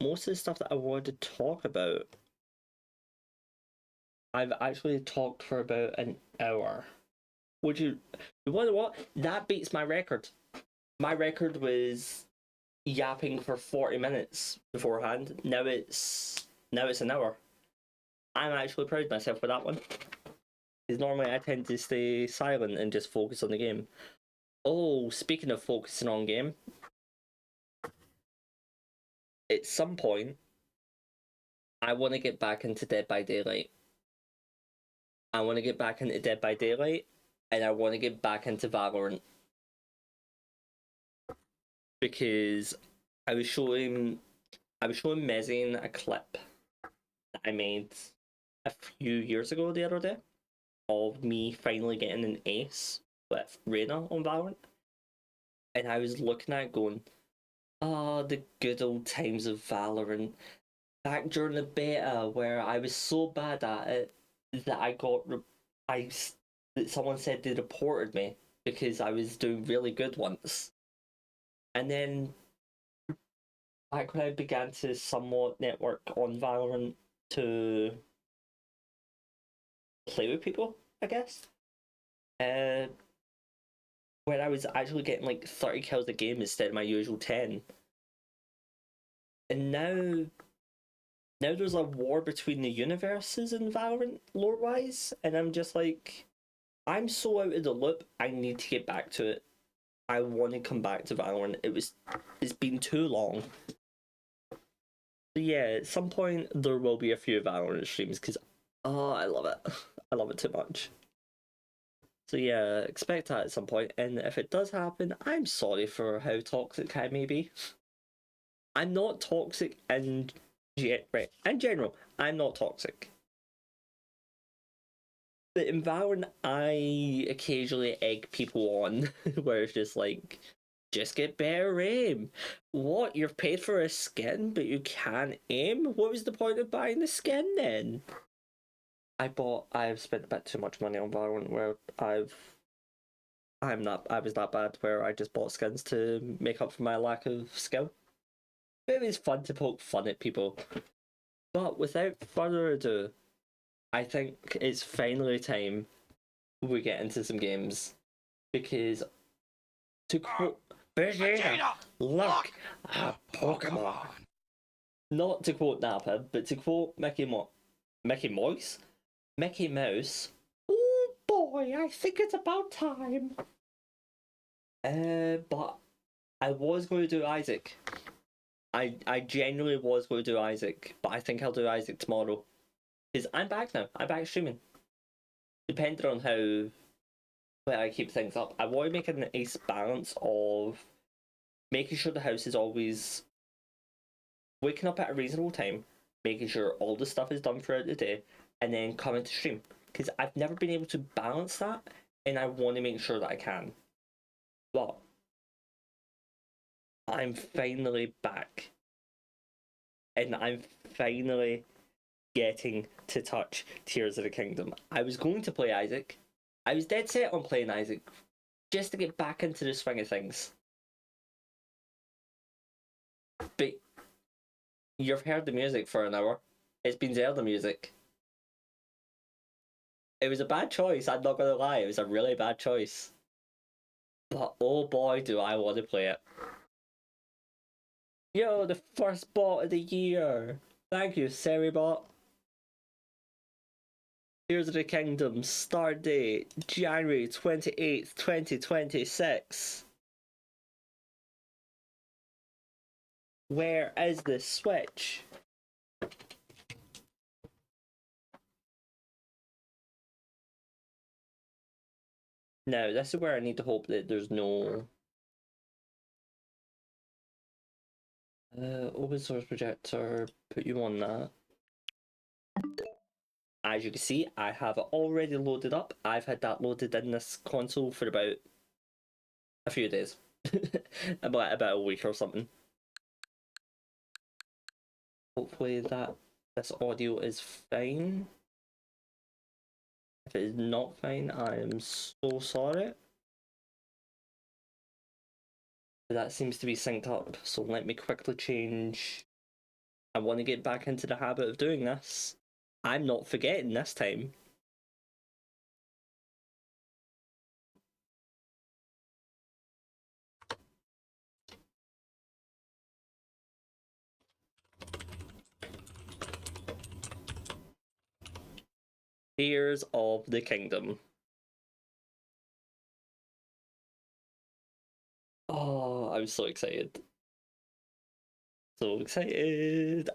most of the stuff that I wanted to talk about. I've actually talked for about an hour. Would you want to what? That beats my record. My record was yapping for 40 minutes beforehand. Now it's an hour. I'm actually proud of myself for that one. Because normally I tend to stay silent and just focus on the game. Oh, speaking of focusing on game, at some point I want to get back into Dead by Daylight. I want to get back into Dead by Daylight, and I want to get back into Valorant. Because I was showing Mezzine a clip that I made a few years ago the other day of me finally getting an ace with Reyna on Valorant. And I was looking at it going, the good old times of Valorant. Back during the beta where I was so bad at it that that someone said they reported me because I was doing really good once. And then back when I began to somewhat network on Valorant to play with people, I guess. Where I was actually getting like 30 kills a game instead of my usual 10. And now there's a war between the universes in Valorant lore wise, and I'm just like, I'm so out of the loop, I need to get back to it. I want to come back to Valorant. It's been too long. But yeah, at some point there will be a few Valorant streams because I love it. I love it too much. So yeah, expect that at some point, and if it does happen, I'm sorry for how toxic I may be. I'm not toxic in general. I'm not toxic. But in Valorant, I occasionally egg people on, where it's just like, just get better aim. What? You've paid for a skin, but you can't aim? What was the point of buying the skin then? I've spent a bit too much money on Valorant where I was that bad where I just bought skins to make up for my lack of skill. But it was fun to poke fun at people. But without further ado, I think it's finally time we get into some games. Because to quote Vegeta, look, a Pokemon. Not to quote Nappa, but to quote Mickey Mouse? Mickey Mouse. Oh boy, I think it's about time. But I was going to do Isaac. I genuinely was going to do Isaac, but I think I'll do Isaac tomorrow. Because I'm back now. I'm back streaming. Depending on how well I keep things up, I want to make an nice balance of making sure the house is always waking up at a reasonable time, making sure all the stuff is done throughout the day, and then coming to stream. Because I've never been able to balance that, and I want to make sure that I can. But I'm finally back. And I'm finally getting to touch Tears of the Kingdom. I was going to play Isaac. I was dead set on playing Isaac just to get back into the swing of things. But you've heard the music for an hour. It's been Zelda music. It was a bad choice, I'm not gonna lie. It was a really bad choice. But oh boy, do I want to play it. Yo, the first bot of the year. Thank you, Seribot. Tears of the Kingdom, start date January 28th, 2026. Where is the Switch? Now, this is where I need to hope that there's no open source projector, put you on that. As you can see, I have it already loaded up. I've had that loaded in this console for about a few days. about a week or something. Hopefully this audio is fine. If it is not fine, I am so sorry. That seems to be synced up, so let me quickly change. I want to get back into the habit of doing this. I'm not forgetting this time. Tears of the Kingdom. Oh, I'm so excited. So excited.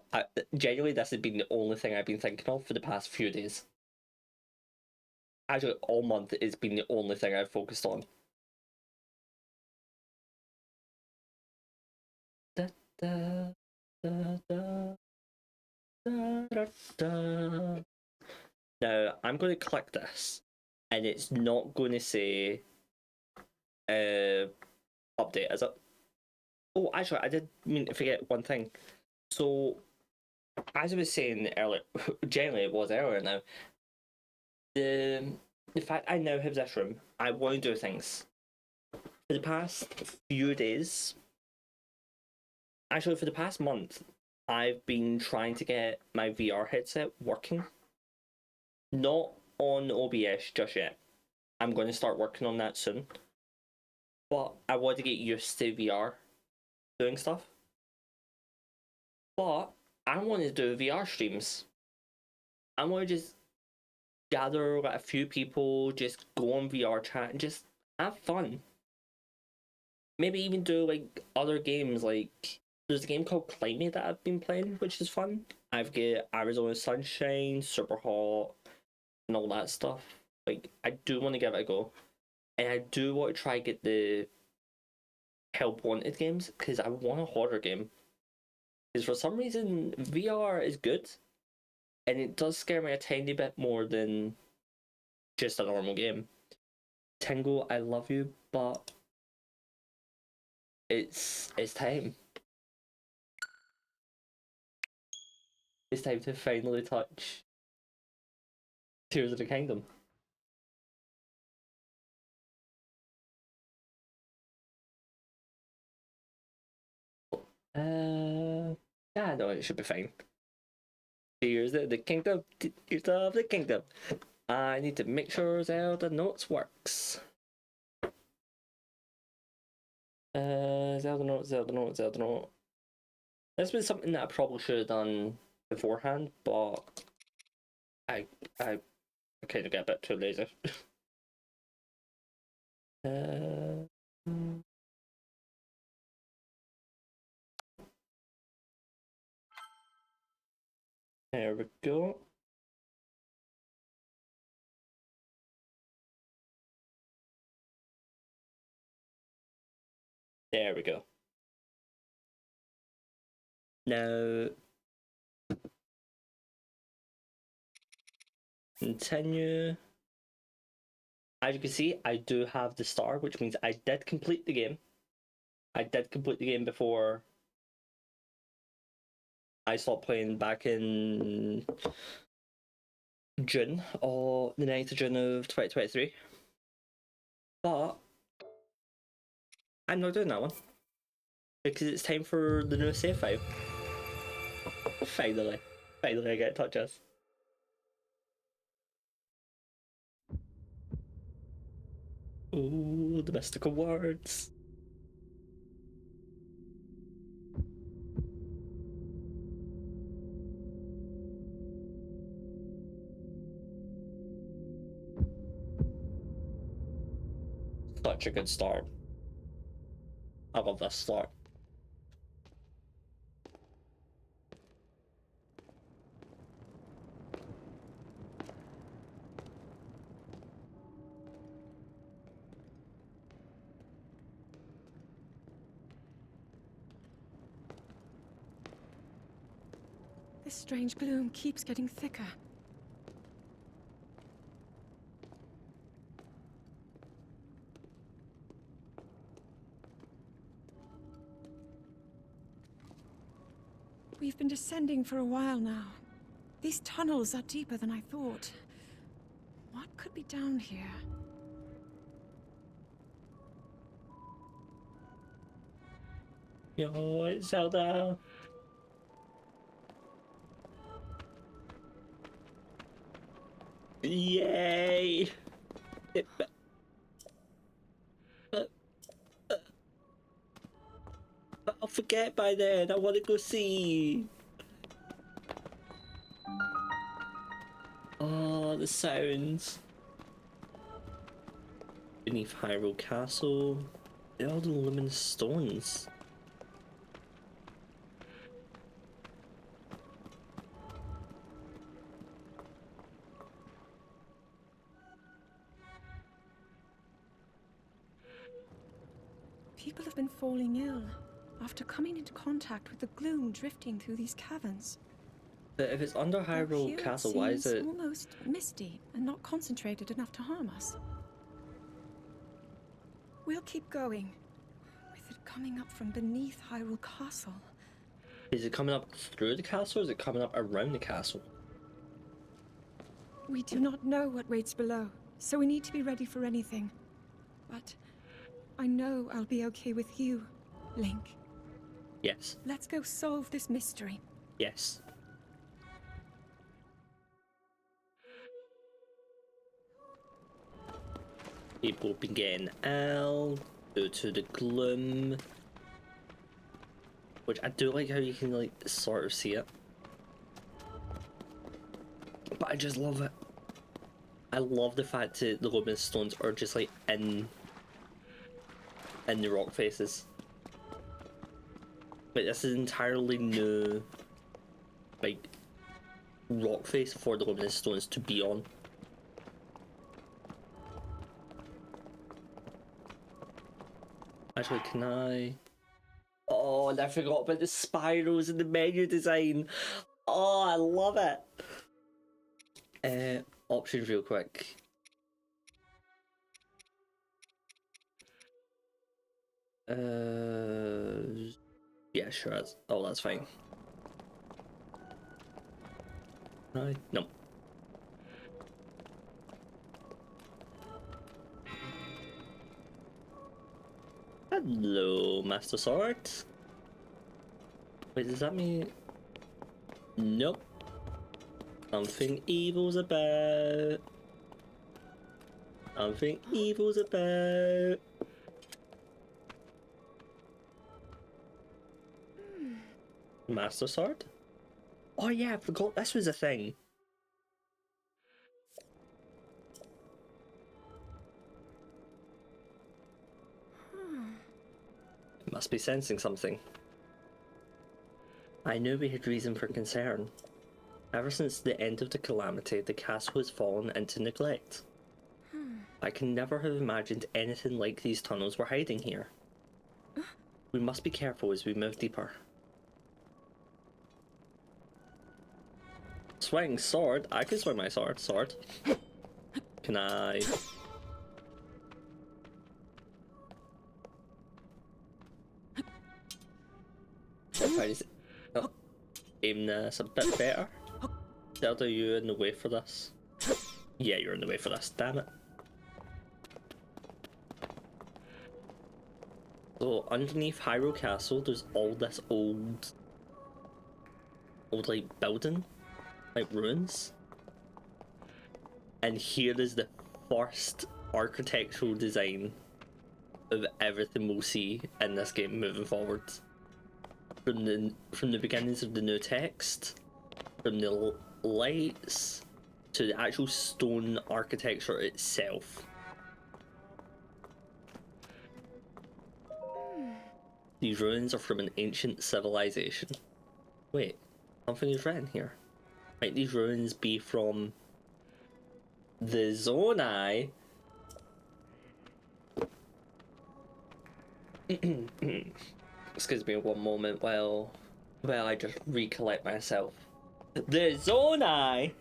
Genuinely, this has been the only thing I've been thinking of for the past few days. Actually, all month it's been the only thing I've focused on. Da, da, da, da, da, da, da. Now, I'm going to click this, and it's not going to say update, is it? Oh, actually, I did mean to forget one thing. So, as I was saying earlier, generally it was earlier now, the the fact I now have this room, I want to do things. For the past few days, actually for the past month, I've been trying to get my VR headset working. Not on OBS just yet. I'm going to start working on that soon. But I want to get used to VR doing stuff. But I want to do VR streams. I want to just gather like a few people, just go on VR chat and just have fun. Maybe even do like other games. Like there's a game called Climate that I've been playing, which is fun. I've got Arizona Sunshine, Super Hot, and all that stuff. Like I do want to give it a go, and I do want to try get the Help Wanted games because I want a horror game. Because for some reason VR is good, and it does scare me a tiny bit more than just a normal game. Tingle, I love you, but it's time. It's time to finally touch Tears of the Kingdom. Yeah, no, it should be fine. Tears of the Kingdom, Tears of the Kingdom. I need to make sure Zelda Notes works. Zelda Note, Zelda Note, Zelda Note. This was something that I probably should have done beforehand, but I kind of get a bit too lazy. uh, there we go. There we go. Now, continue. As you can see, I do have the star, which means I did complete the game. I did complete the game before I stopped playing back in June, or the 9th of June of 2023. But I'm not doing that one because it's time for the new save file. Finally, finally, I get to touch this. Ooh, the mystical words. Such a good start. I love this start. This strange gloom keeps getting thicker. We've been descending for a while now. These tunnels are deeper than I thought. What could be down here? What could be down here? Yo, it's Zelda. Yay! It, but, but I'll forget by then. I want to go see. Oh, the sounds. Beneath Hyrule Castle. All the luminous stones. People have been falling ill after coming into contact with the gloom drifting through these caverns. But if it's under Though Hyrule here Castle, it why is seems it? almost misty and not concentrated enough to harm us. We'll keep going, with it coming up from beneath Hyrule Castle. Is it coming up through the castle or is it coming up around the castle? We do not know what waits below, so we need to be ready for anything. But I know I'll be okay with you, Link. Yes. Let's go solve this mystery. Yes. People been getting ill due to the gloom. Which I do like how you can like sort of see it. But I just love it. I love the fact that the luminous stones are just like in the rock faces. Like this is entirely new like rock face for the luminous stones to be on. Actually, can I? Oh, and I forgot about the spirals in the menu design. Oh, I love it. Options real quick. Yeah, sure. That's fine. Right? No. Hello, Master Sword. Wait, does that mean? Nope. Something evil's about. Something evil's about. Master Sword? Oh yeah, I forgot this was a thing. It must be sensing something. I knew we had reason for concern. Ever since the end of the calamity, the castle has fallen into neglect. I can never have imagined anything like these tunnels were hiding here. We must be careful as we move deeper. Swing sword? I can swing my sword. Sword. Can I? Try to aim this a bit better. Zelda, you in the way for this? Yeah, you're in the way for this. Damn it. So underneath Hyrule Castle, there's all this old like building, like ruins. And here is the first architectural design of everything we'll see in this game moving forward. From the beginnings of the new text, from the lights, to the actual stone architecture itself. These ruins are from an ancient civilization. Wait, something is written here. Might these ruins be from the Zonai? Excuse me one moment while I just recollect myself. The Zonai!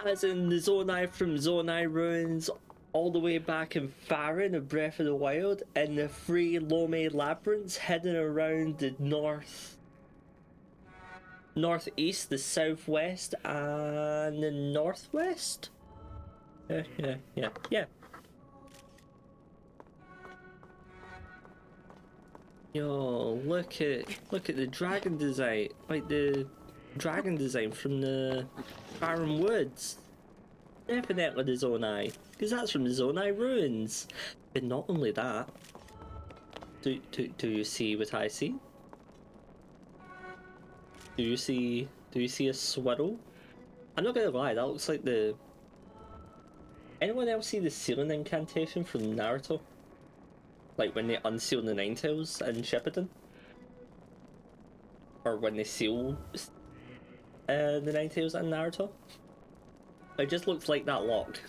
As in the Zonai from Zonai ruins all the way back in Faron of Breath of the Wild, and the three Lome labyrinths hidden around the northeast, the southwest, and the northwest? Yeah. Yo, look at the dragon design, like the dragon design from the Barren Woods. Definitely the Zonai, because that's from the Zonai ruins. But not only that, do you see what I see? Do you see a swirl? I'm not gonna lie, that looks like the. Anyone else see the sealing incantation from Naruto? Like when they unseal the Ninetales in Shippuden? Or when they seal the Ninetales in Naruto? It just looks like that lock.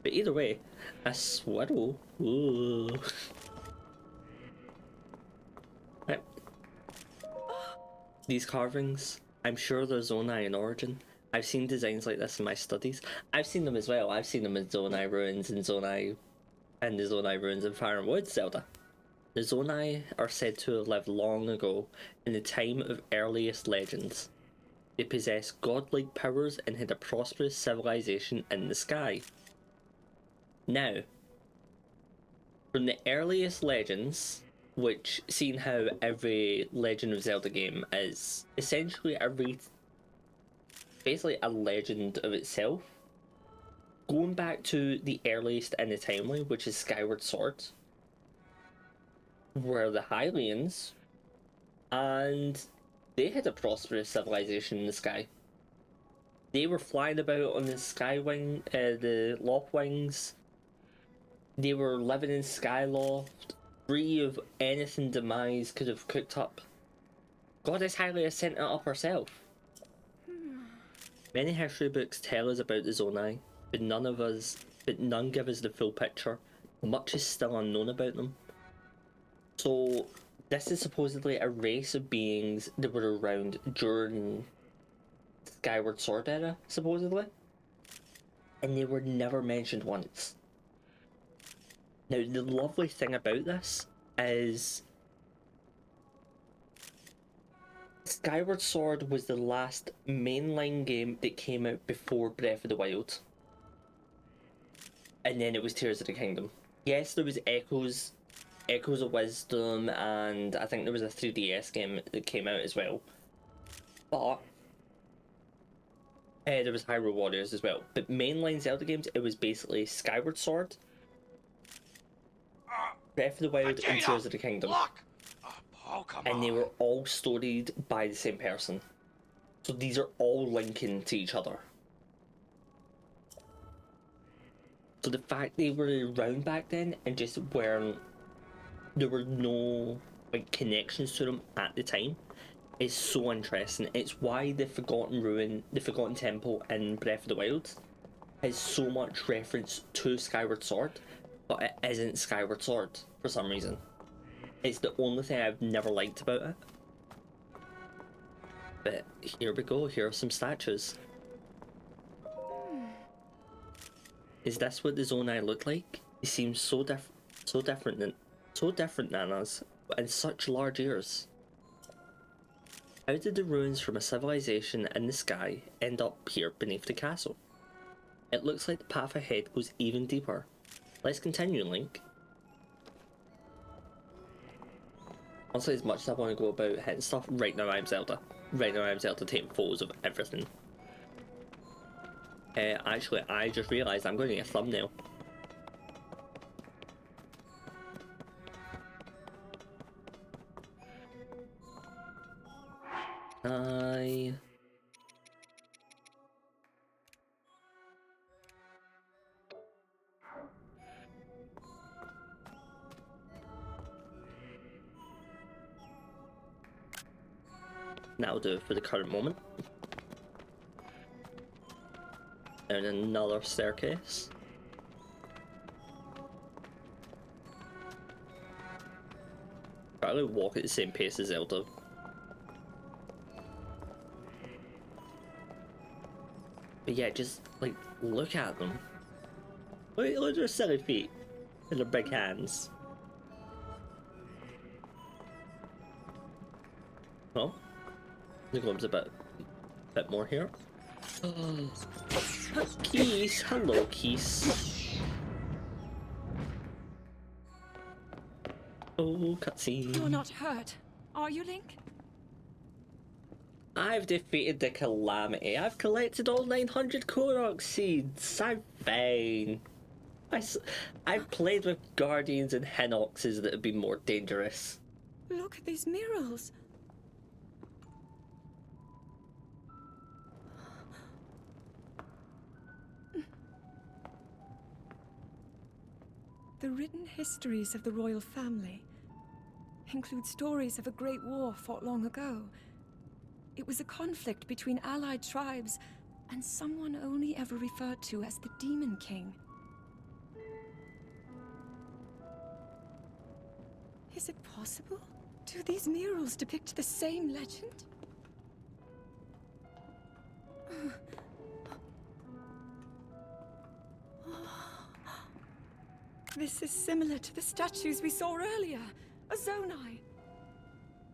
But either way, a swirl. Ooh. Right. These carvings, I'm sure they're Zonai in origin. I've seen designs like this in my studies. I've seen them as well. I've seen them in Zonai ruins and the Zonai ruins in Fire and Wood Zelda. The Zonai are said to have lived long ago, in the time of earliest legends. They possess godlike powers and had a prosperous civilization in the sky. Now, from the earliest legends, which, seeing how every Legend of Zelda game is essentially basically a legend of itself, going back to the earliest in the timeline, which is Skyward Sword, were the Hylians, and they had a prosperous civilization in the sky. They were flying about on the the loft wings. They were living in Skyloft, free of anything Demise could have cooked up. Goddess Hylia sent it up herself. Many history books tell us about the Zonai, but none give us the full picture. Much is still unknown about them. So, this is supposedly a race of beings that were around during Skyward Sword era, supposedly. And they were never mentioned once. Now, the lovely thing about this is Skyward Sword was the last mainline game that came out before Breath of the Wild. And then it was Tears of the Kingdom. Yes, there was Echoes of Wisdom, and I think there was a 3DS game that came out as well. But there was Hyrule Warriors as well. But mainline Zelda games, it was basically Skyward Sword, Breath of the Wild, and Tears of the Kingdom. And they were all storied by the same person. So these are all linking to each other. So the fact they were around back then and just weren't, there were no like connections to them at the time, is so interesting. It's why the Forgotten Temple in Breath of the Wild has so much reference to Skyward Sword, but it isn't Skyward Sword for some reason. It's the only thing I've never liked about it. But here we go, here are some statues. Is this what the Zonai look like? They seem so different than us, and such large ears. How did the ruins from a civilization in the sky end up here beneath the castle? It looks like the path ahead goes even deeper. Let's continue, Link. Honestly, as much as I want to go about hitting stuff, right now I'm Zelda. Right now I'm Zelda taking photos of everything. Actually, I just realised I'm going to get a thumbnail. That'll do it for the current moment. And another staircase. Probably walk at the same pace as Zelda. But yeah, just like look at them. Look at their silly feet and their big hands. Oh, there comes a bit more here. Keys, hello Keys. Oh, cutscene. You're not hurt, are you, Link? I've defeated the Calamity. I've collected all 900 Korok seeds. I'm fine. I've played with Guardians and Hinoxes that have been more dangerous. Look at these murals. The written histories of the royal family include stories of a great war fought long ago. It was a conflict between allied tribes and someone only ever referred to as the Demon King. Is it possible? Do these murals depict the same legend? This is similar to the statues we saw earlier, a Zonai.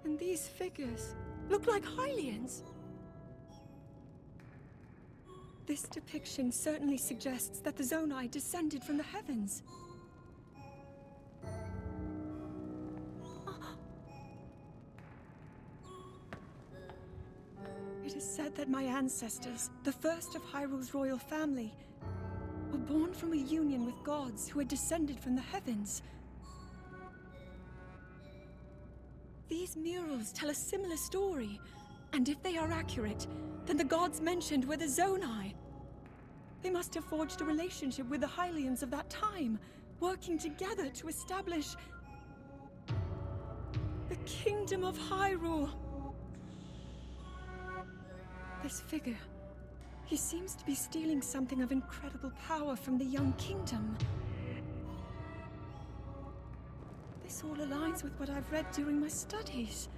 And these figures look like Hylians. This depiction certainly suggests that the Zonai descended from the heavens. It is said that my ancestors, the first of Hyrule's royal family, were born from a union with gods who had descended from the heavens. These murals tell a similar story, and if they are accurate, then the gods mentioned were the Zonai. They must have forged a relationship with the Hylians of that time, working together to establish the Kingdom of Hyrule. This figure, he seems to be stealing something of incredible power from the young kingdom. This all aligns with what I've read during my studies.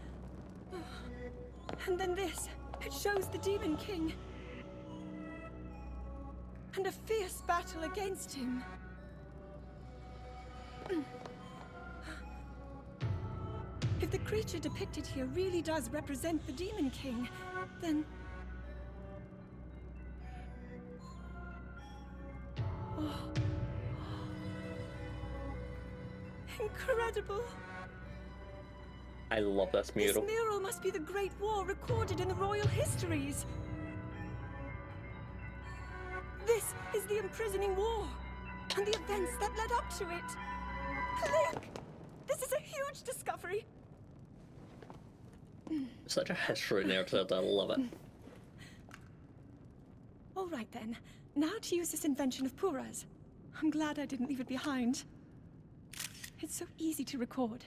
And then this, it shows the Demon King. And a fierce battle against him. If the creature depicted here really does represent the Demon King, then... Oh. Incredible! I love this mural. This mural must be the Great War recorded in the royal histories. This is the imprisoning war, and the events that led up to it. Link! This is a huge discovery! Such a history narrative, I love it. All right then, now to use this invention of Pura's. I'm glad I didn't leave it behind. It's so easy to record.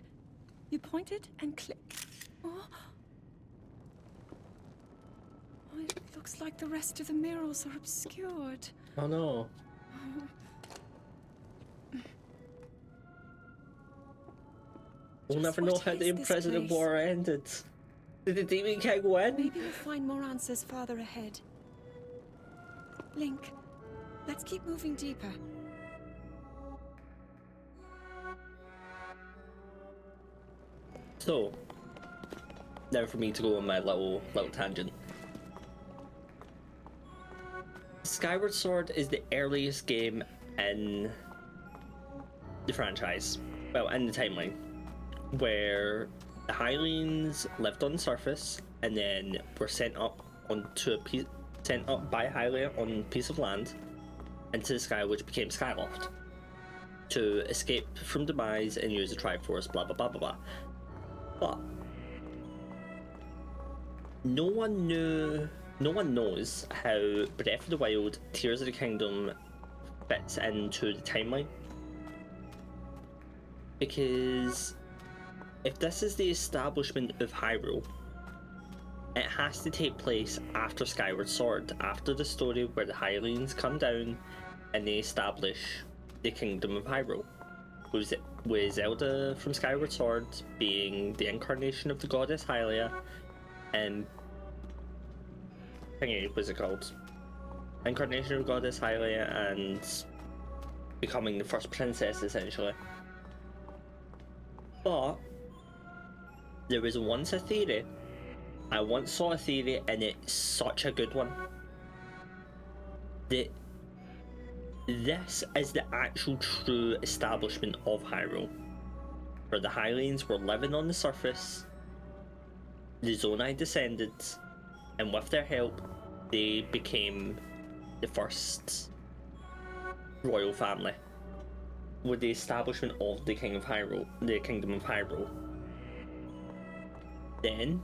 You point it and click. Oh. Oh, it looks like the rest of the murals are obscured. Oh no. We'll never know how the Imprisoned War ended. Did the Demon King win? Maybe we'll find more answers farther ahead. Link, let's keep moving deeper. So, now for me to go on my little tangent. Skyward Sword is the earliest game in the franchise, well, in the timeline, where the Hylians lived on the surface and then were sent up by Hylia on a piece of land into the sky, which became Skyloft, to escape from demise and use the Triforce, blah blah blah blah blah. But no one knows how Breath of the Wild, Tears of the Kingdom fits into the timeline. Because if this is the establishment of Hyrule, it has to take place after Skyward Sword, after the story where the Hylians come down and they establish the Kingdom of Hyrule. With Zelda from Skyward Sword being the incarnation of the goddess Hylia, and what's it called? Incarnation of goddess Hylia and becoming the first princess, essentially. But there was once a theory. I once saw a theory, and it's such a good one, that this is the actual true establishment of Hyrule. where the Hylians were living on the surface. The Zonai descended, and with their help, they became the first royal family, with the establishment of the Kingdom of Hyrule. Then,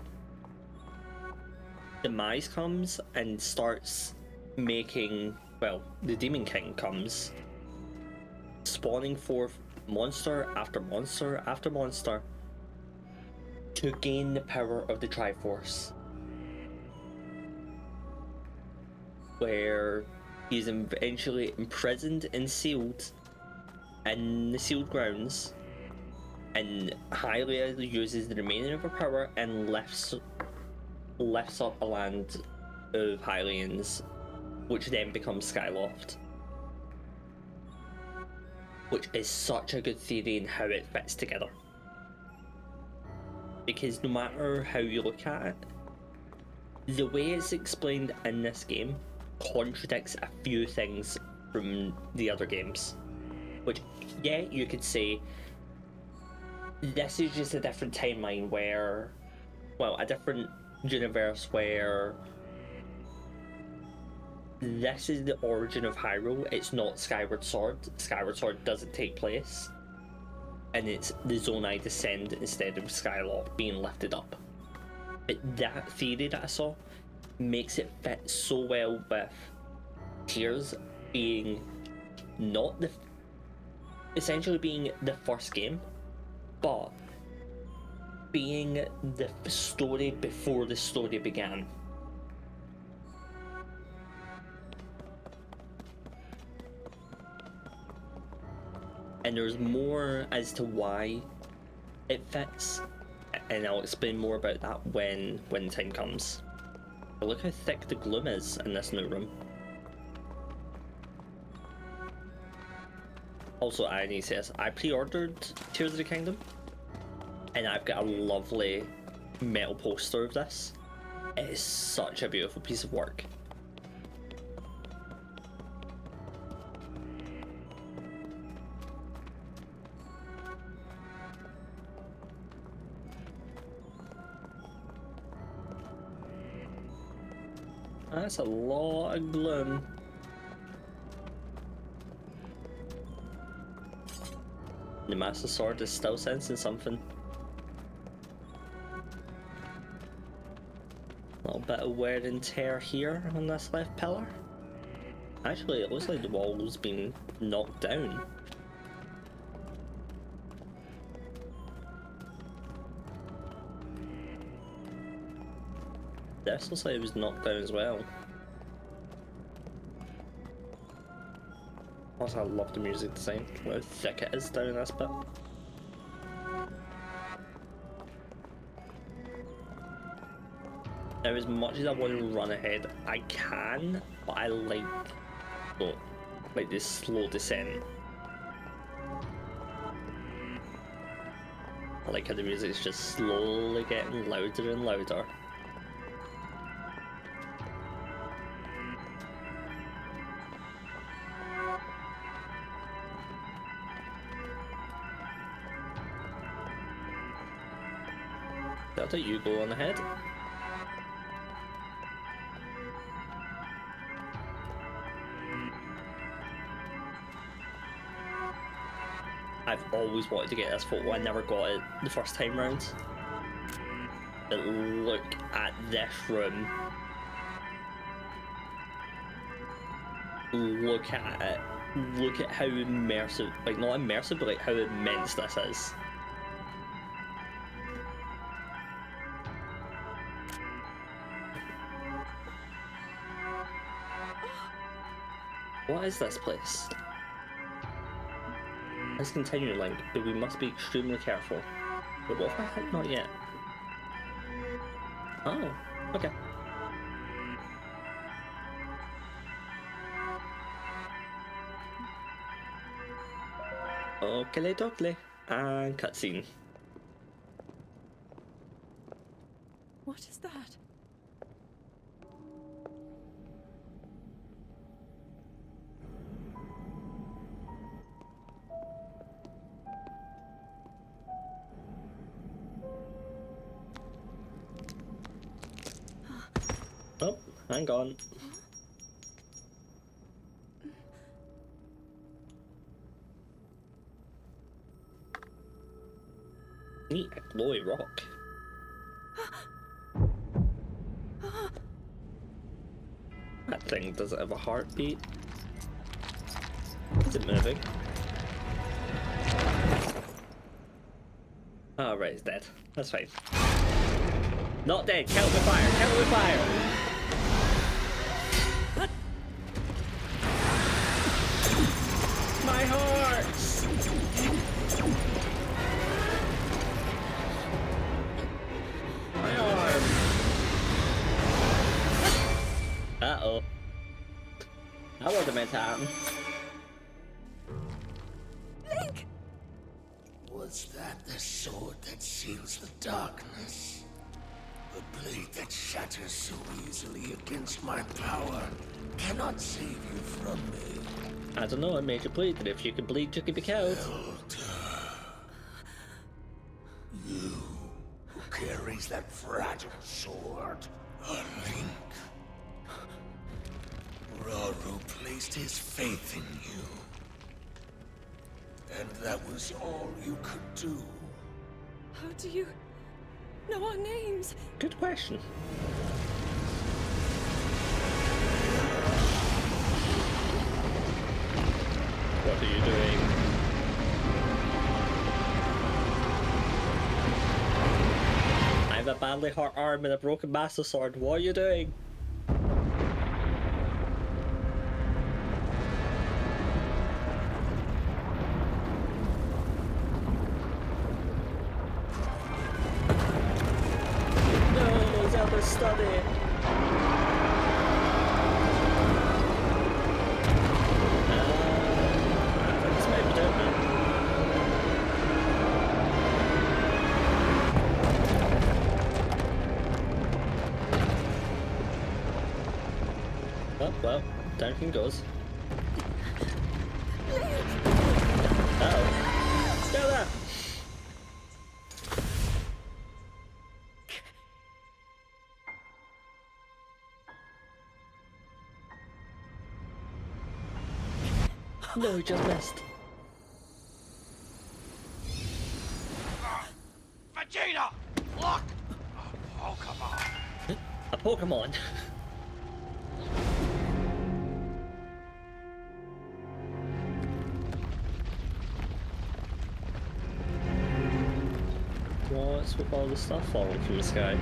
Demise comes and starts making, well, the Demon King comes, spawning forth monster after monster after monster to gain the power of the Triforce, where he's eventually imprisoned and sealed in the sealed grounds, and Hylia uses the remaining of her power and lifts up a land of Hylians, which then becomes Skyloft. Which is such a good theory in how it fits together. Because no matter how you look at it, the way it's explained in this game contradicts a few things from the other games. Which, yeah, you could say this is just a different timeline where, well, a different universe where this is the origin of Hyrule. It's not Skyward Sword. Skyward Sword doesn't take place, and it's the Zonai descend instead of Skyloft being lifted up. But that theory that I saw makes it fit so well with Tears being not the essentially being the first game, but being the story before the story began. And there's more as to why it fits, and I'll explain more about that when the time comes. But look how thick the gloom is in this new room. Also, I need to say this, I pre-ordered Tears of the Kingdom, and I've got a lovely metal poster of this. It is such a beautiful piece of work. That's a lot of gloom. The Master Sword is still sensing something. A little bit of wear and tear here on this left pillar. Actually, it looks like the wall's been knocked down. This looks like it was knocked down as well. Also, I love the music design. Look how thick it is down in this bit. Now, as much as I want to run ahead, I can, but I like this slow descent. I like how the music's just slowly getting louder and louder. I'll let you go on ahead. I've always wanted to get this photo. I never got it the first time round. But look at this room. Look at it. Look at how immersive, like not immersive, but like how immense this is. What is this place? Let's continue, Link, but we must be extremely careful. But what if I hit not yet? Oh, okay. Okay, dokey. And cutscene. What is that? Hang on. Neat, a glowy rock. That thing doesn't have a heartbeat. Is it moving? Oh, right, it's dead. That's fine. Not dead. Kill it with fire. Kill it with fire. My hearts! My arm! Uh-oh. That wasn't meant to happen. Link! Was that the sword that seals the darkness? The blade that shatters so easily against my power cannot save you from me. I don't know, I made you bleed, and if you can bleed, you can be killed. Zelda. You, who carries that fragile sword, a Link. Rauru placed his faith in you. And that was all you could do. How do you know our names? Good question. What are you doing? I have a badly hurt arm and a broken master sword. What are you doing? No, Zelda's studying. I think this might be doing it. Oh, well, down he goes. Uh-oh. Still there! No, he just missed. Vegeta! Look! Oh, come on. A Pokemon. What's with all the stuff falling from the sky?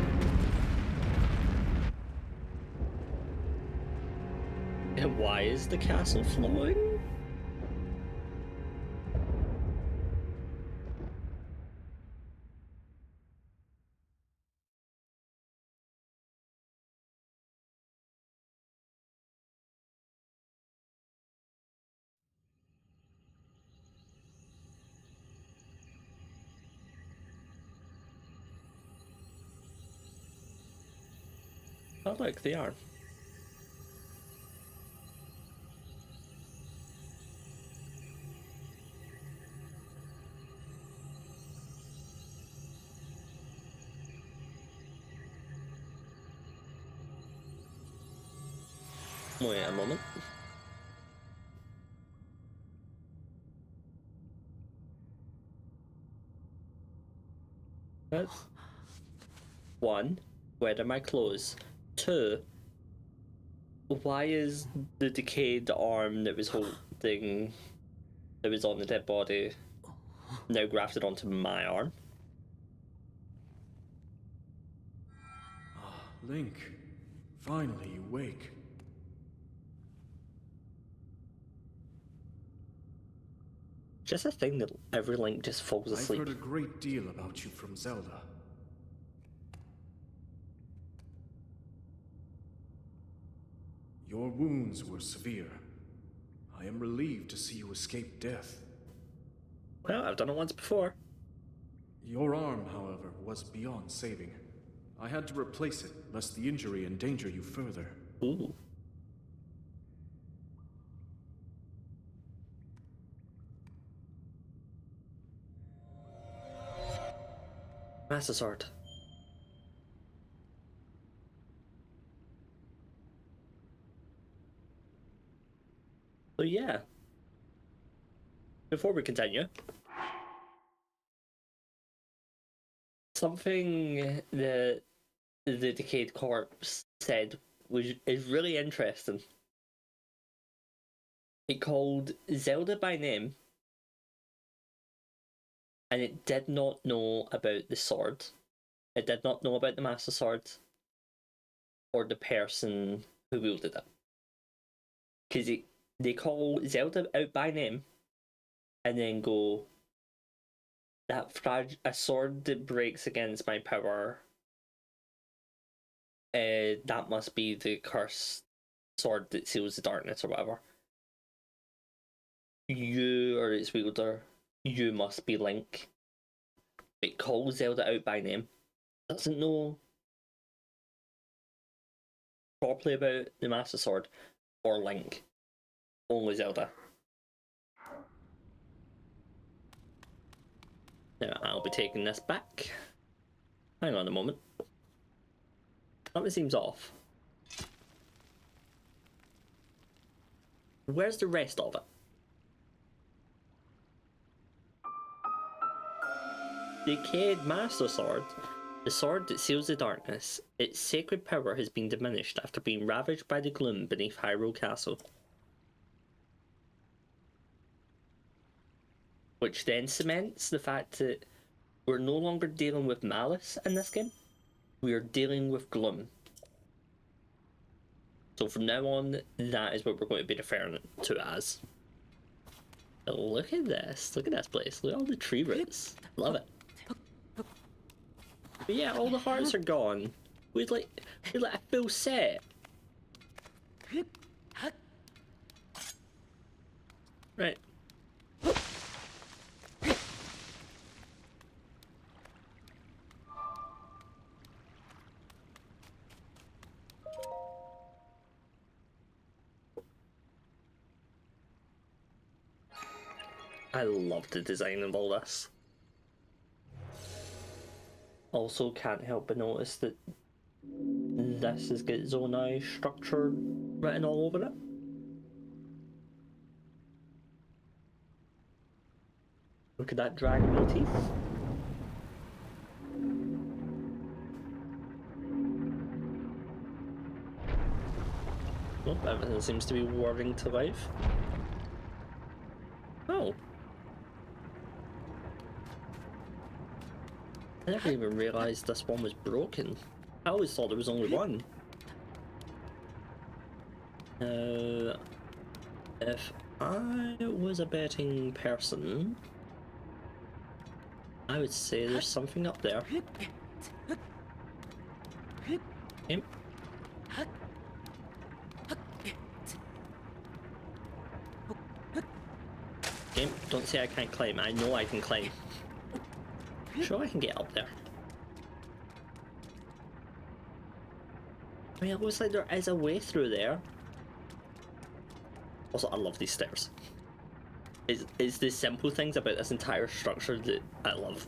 And why is the castle flowing? Oh look, they are. Wait a moment. That's one, where are my clothes? Two, why is the decayed arm that was holding, that was on the dead body, now grafted onto my arm? Ah, Link. Finally you wake. Just a thing that every Link just falls I've asleep. heard a great deal about you from Zelda. Your wounds were severe. I am relieved to see you escape death. Well, I've done it once before. Your arm, however, was beyond saving. I had to replace it, lest the injury endanger you further. Ooh. Master Sword. So yeah, before we continue, something that the Decayed Corpse said is really interesting. It called Zelda by name, and it did not know about the sword. It did not know about the Master Sword or the person who wielded it. Because they call Zelda out by name and then go, a sword that breaks against my power, that must be the cursed sword that seals the darkness or whatever. You are its wielder, you must be Link. It calls Zelda out by name, doesn't know properly about the Master Sword or Link, only Zelda. Now I'll be taking this back. Hang on a moment. Something seems off. Where's the rest of it? Decayed Master Sword, the sword that seals the darkness, its sacred power has been diminished after being ravaged by the gloom beneath Hyrule Castle. Which then cements the fact that we're no longer dealing with malice in this game, we are dealing with gloom. So from now on, that is what we're going to be referring to it as. Look at this place, look at all the tree roots, love it. But yeah, all the hearts are gone. We'd like a full set. Right. I love the design of all this. Also, can't help but notice that this has got Zonai structure written all over it. Look at that dragon motif. Oh, everything seems to be whirring to life. Oh. I never even realised this one was broken. I always thought there was only one. If I was a betting person, I would say there's something up there. Okay. Okay, don't say I can't climb. I know I can climb. Sure, I can get up there. I mean, it looks like there is a way through there. Also, I love these stairs. It's the simple things about this entire structure that I love.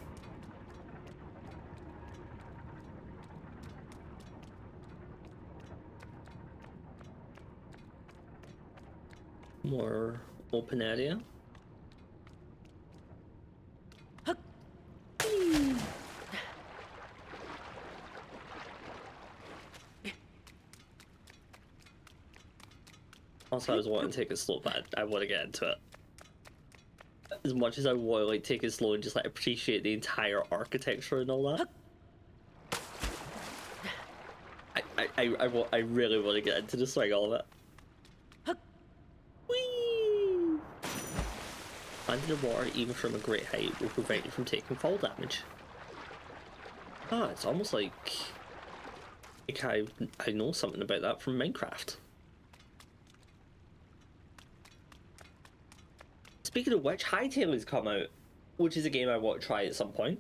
More open area. Also, I was wanting to take it slow, but I want to get into it. As much as I want to like take it slow and just like appreciate the entire architecture and all that. I really want to get into the swing of it. Whee! Landing in the water, even from a great height, will prevent you from taking fall damage. Ah, it's almost like I know something about that from Minecraft. Speaking of which, Hytale has come out, which is a game I want to try at some point.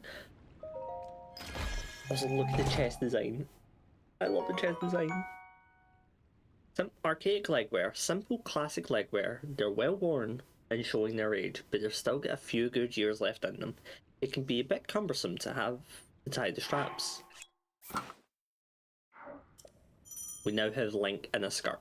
Also, look at the chest design. I love the chest design. Some archaic legwear, simple classic legwear. They're well worn and showing their age, but they've still got a few good years left in them. It can be a bit cumbersome to have to tie the straps. We now have Link in a skirt.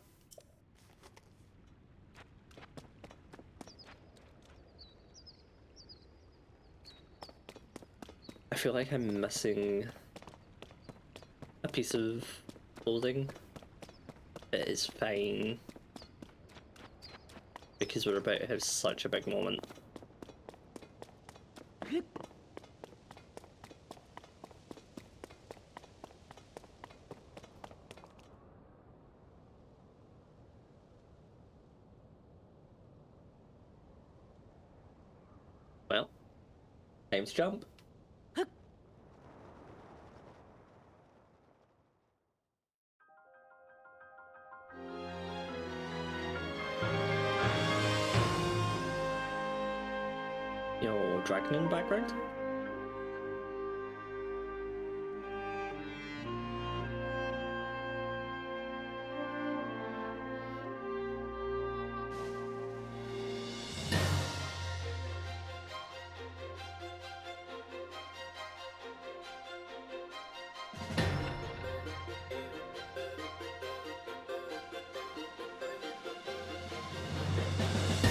feel like I'm missing a piece of clothing. It is fine. Because we're about to have such a big moment. Well, time to jump. Yo, dragon in the background?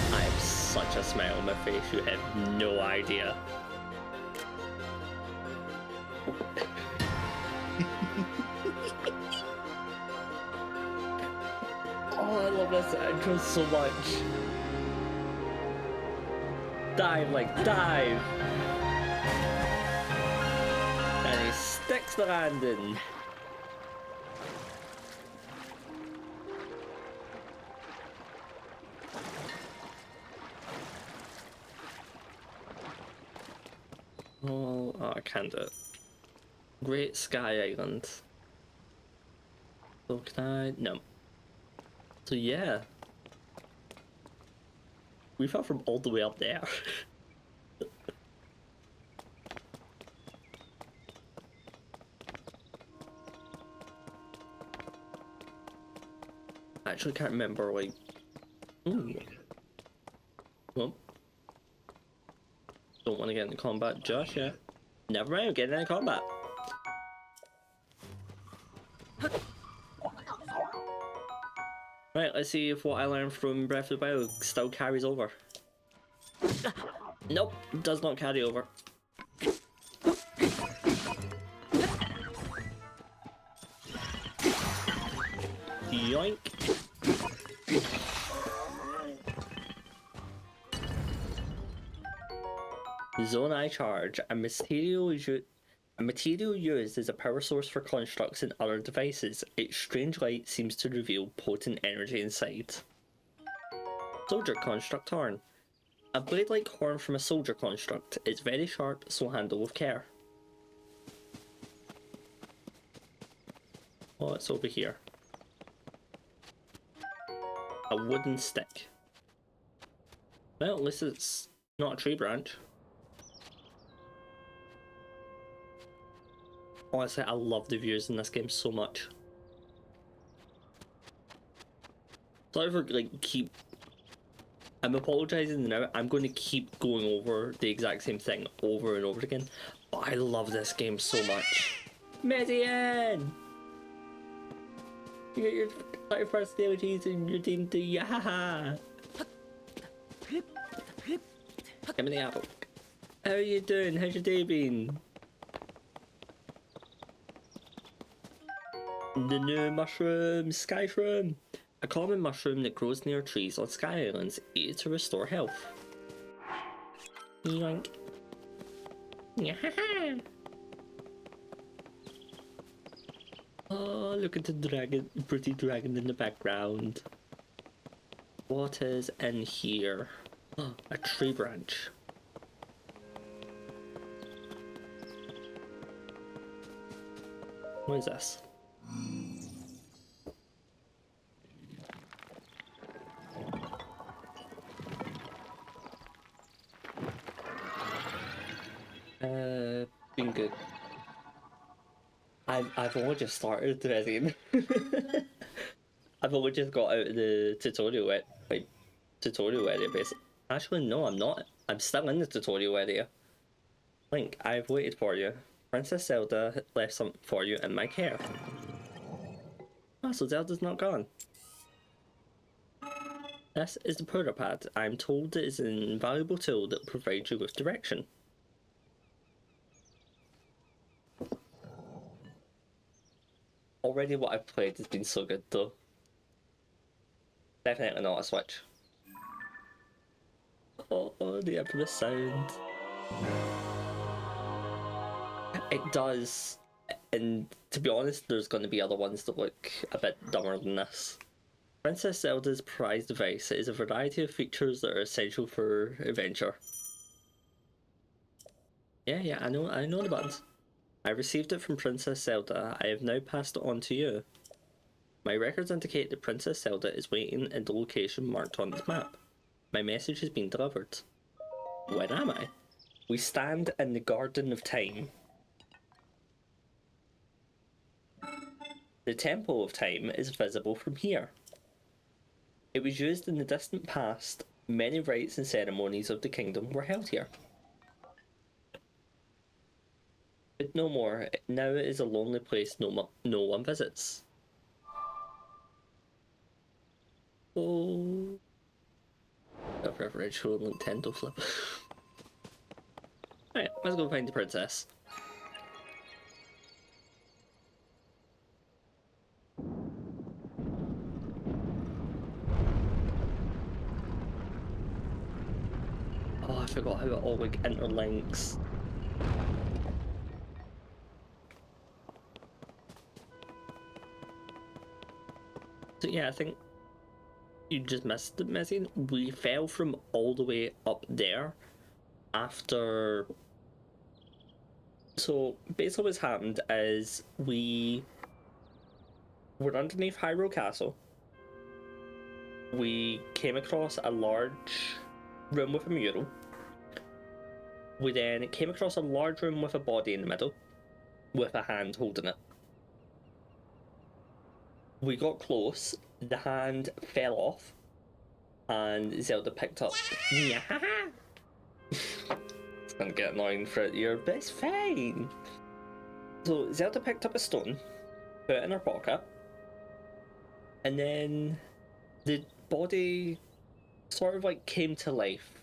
I have such a smile on my face, you have no idea. Oh, I love this intro so much. Dive, like, dive! And he sticks the landing. Oh, I can't do it. Great Sky Island. So can I? No. So yeah. We fell from all the way up there. I actually can't remember, like... Ooh. Well. Don't want to get into combat just yet. Never mind, I'm getting into combat. Right, let's see if what I learned from Breath of the Wild still carries over. Nope, does not carry over. Yoink. Zonai charge, a material used as a power source for constructs and other devices. Its strange light seems to reveal potent energy inside. Soldier construct horn. A blade-like horn from a soldier construct. It's very sharp, so handle with care. Oh, it's over here. A wooden stick. Well, at least it's not a tree branch. Honestly, I love the views in this game so much. Sorry for I'm apologising now, I'm going to keep going over the exact same thing over and over again, but I love this game so much. Median! You got your 31st abilities and your team to yahaha! Give me the apple. How are you doing? How's your day been? The new mushroom, Sky Shroom. A common mushroom that grows near trees on Sky Islands, eat to restore health. Yoink. Yahaha. Oh, look at the dragon, pretty dragon in the background. What is in here? Oh, a tree branch. What is this? Been good. I've only just started the game. I've only just got out of the tutorial area basically. Actually no, I'm not. I'm still in the tutorial area. Link, I've waited for you. Princess Zelda left something for you in my care. Ah, so Zelda's not gone. This is the Pura Pad. I'm told it is an invaluable tool that will provide you with direction. already what I've played has been so good though. Definitely not a Switch. Oh, the infamous sound. It does, and to be honest, there's going to be other ones that look a bit dumber than this. Princess Zelda's prized device is a variety of features that are essential for adventure. Yeah, I know the buttons. I received it from Princess Zelda. I have now passed it on to you. My records indicate that Princess Zelda is waiting in the location marked on this map. My message has been delivered. Where am I? We stand in the Garden of Time. The Temple of Time is visible from here. It was used in the distant past. Many rites and ceremonies of the kingdom were held here. But no more. Now it is a lonely place no one visits. Oh. A reverential Nintendo flip. Alright, let's go find the princess. Oh, I forgot how it all like interlinks. So yeah, I think you just missed it, Missy. We fell from all the way up there after. So basically what's happened is we were underneath Hyrule Castle. We came across a large room with a mural. We then came across a large room with a body in the middle, with a hand holding it. We got close, the hand fell off, and Zelda picked up. It's gonna get annoying for your best fine. So Zelda picked up a stone, put it in her pocket, and then the body sort of like came to life.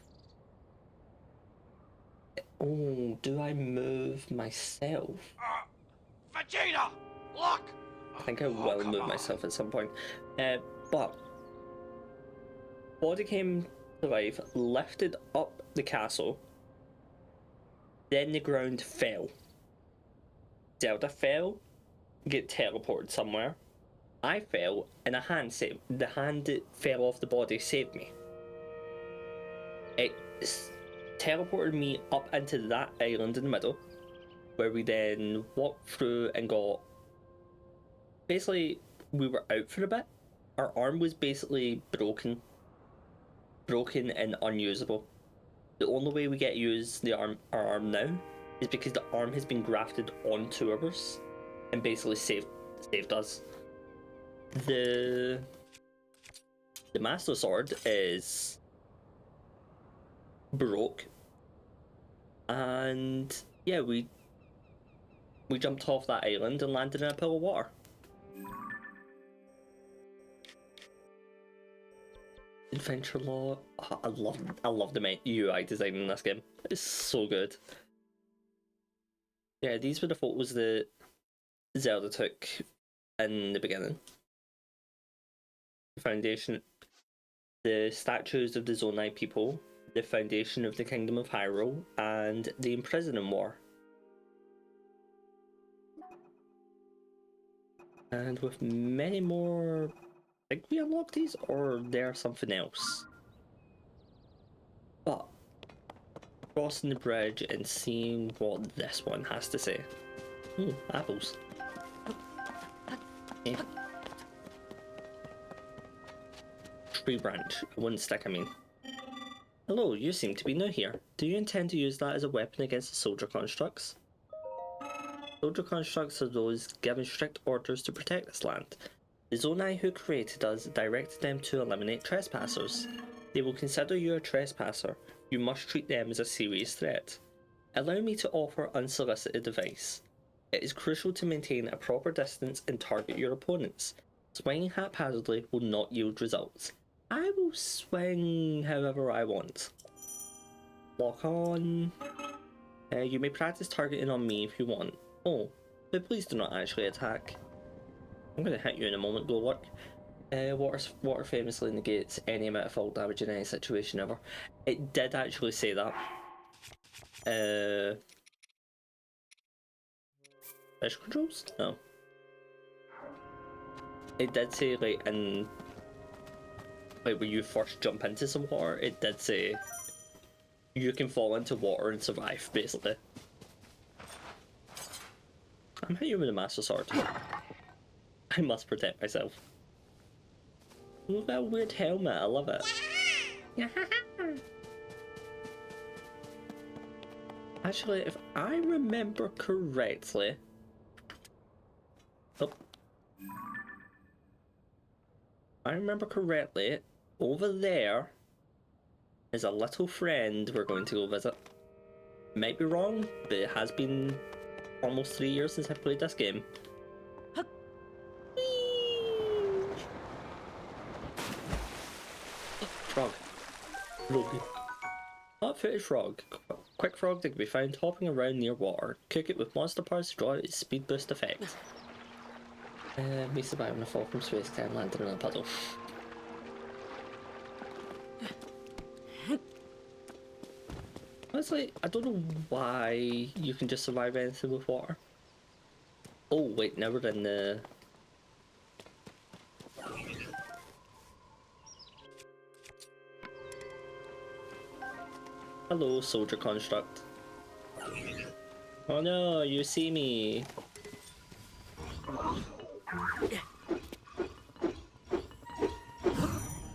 Oh, do I move myself? Vegeta! Look! I think I will move myself at some point. But body came to life, lifted up the castle, then the ground fell. Zelda fell, get teleported somewhere. I fell, and a hand saved. The hand that fell off the body saved me. It teleported me up into that island in the middle, where we then walked through and got. Basically, we were out for a bit. Our arm was basically broken and unusable. The only way we get to use our arm now is because the arm has been grafted onto ours and basically saved us. The Master Sword is broke, and yeah, we jumped off that island and landed in a pool of water. Adventure Law. Oh, I love the UI design in this game. It's so good. Yeah, these were the photos that Zelda took in the beginning. The foundation, the statues of the Zonai people, the foundation of the Kingdom of Hyrule, and the Imprisoning War. And with many more. I think we unlocked these, or there's something else. But crossing the bridge and seeing what this one has to say. Ooh, apples. Yeah. Tree branch. One stick, I mean. Hello, you seem to be new here. Do you intend to use that as a weapon against the soldier constructs? Soldier constructs are those given strict orders to protect this land. The Zonai who created us directed them to eliminate trespassers. They will consider you a trespasser. You must treat them as a serious threat. Allow me to offer unsolicited advice. It is crucial to maintain a proper distance and target your opponents. Swinging haphazardly will not yield results. I will swing however I want. Lock on. You may practice targeting on me if you want. Oh, but please do not actually attack. I'm gonna hit you in a moment, Glowwork. Water famously negates any amount of fall damage in any situation ever. It did actually say that. Special controls? No. It did say, like, in... like, when you first jump into some water, it did say you can fall into water and survive, basically. I'm hitting you with a Master Sword. I must protect myself. Look at that weird helmet, I love it. Actually, if I remember correctly... Oh. I remember correctly, over there is a little friend we're going to go visit. Might be wrong, but it has been almost 3 years since I played this game. Frog. Frog. Hot footed frog. Quick frog that can be found hopping around near water. Cook it with monster parts to draw out its speed boost effect. Me surviving a fall from space can landed in a puddle. Honestly, I don't know why you can just survive anything with water. Oh wait, now we're in the... Hello, soldier construct. Oh no, you see me.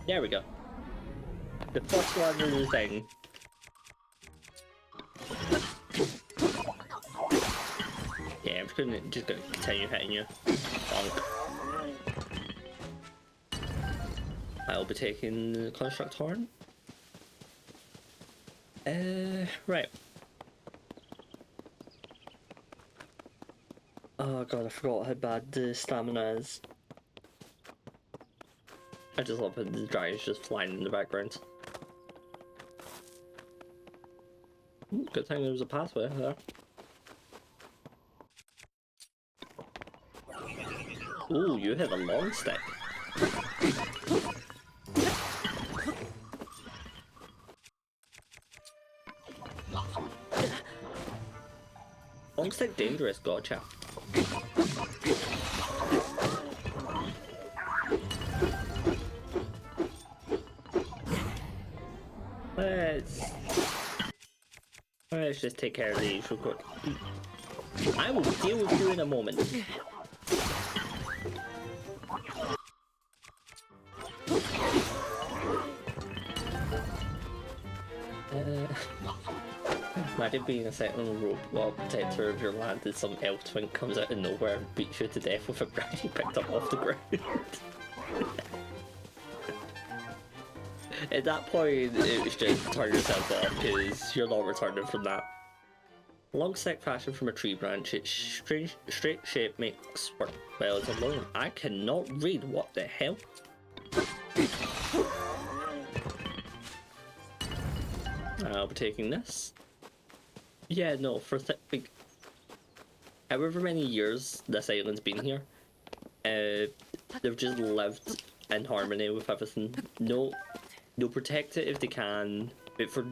There we go. The first one of the thing. Yeah, I'm just gonna continue hitting you. Bonk. I'll be taking the construct horn. Right. Oh god, I forgot how bad the stamina is. I just love it, the dragon's just flying in the background. Ooh, good thing there was a pathway there. Ooh, you have a long stick. Long stick dangerous, gotcha. Let's just take care of these real quick. I will deal with you in a moment. Imagine being a sentinel robot protector of your land and some elf twink comes out of nowhere and beats you to death with a brand you picked up off the ground. At that point, it was just turn yourself off because you're not returning from that. Long stick fashioned from a tree branch, its strange straight shape makes work well as alone. I cannot read, what the hell? I'll be taking this. Yeah, no, for like, however many years this island's been here, they've just lived in harmony with everything. No, they'll protect it if they can, but for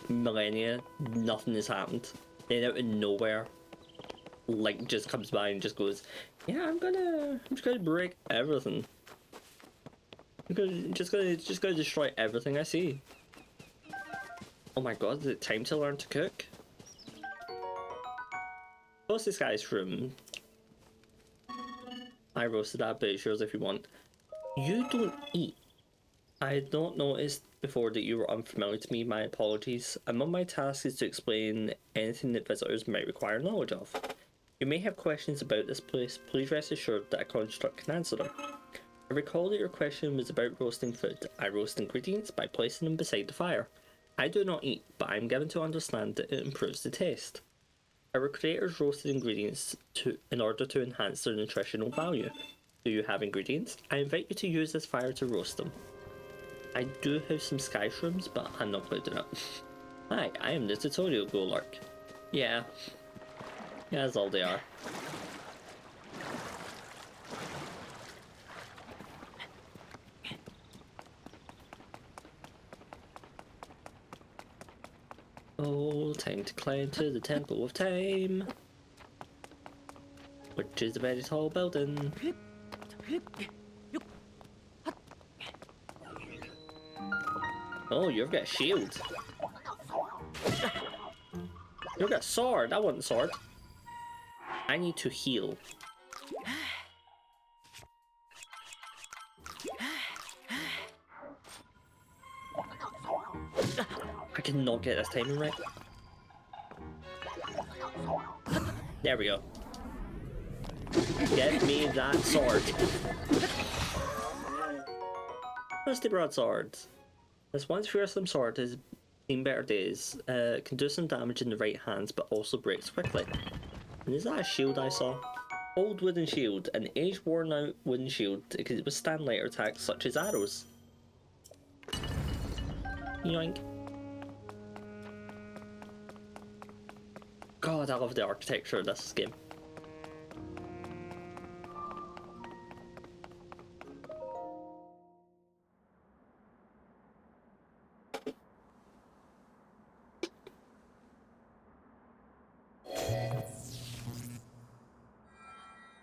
millennia, nothing has happened. Then out of nowhere, like, just comes by and just goes, yeah, I'm just gonna break everything. I'm just gonna destroy everything I see. Oh my god, is it time to learn to cook? What's this guy's room? I roasted that, but it's yours if you want. You don't eat. I had not noticed before that you were unfamiliar to me, my apologies. Among my tasks is to explain anything that visitors might require knowledge of. You may have questions about this place, please rest assured that a construct can answer them. I recall that your question was about roasting food. I roast ingredients by placing them beside the fire. I do not eat, but I am given to understand that it improves the taste. Our creators roasted ingredients in order to enhance their nutritional value. Do you have ingredients? I invite you to use this fire to roast them. I do have some sky shrooms, but I'm not going to do it. Hi, I am the tutorial Golurk. Yeah, that's all they are. Oh, time to climb to the Temple of Time, which is a very tall building. Oh, you've got a shield. You've got a sword. I want a sword. I need to heal. I cannot get this timing right. There we go. Get me that sword. Rusty broadsword. This once fearsome sword has seen better days. Can do some damage in the right hands, but also breaks quickly. And is that a shield I saw? Old wooden shield, an age worn out wooden shield that could withstand lighter attacks such as arrows. Yoink. God, I love the architecture of this game.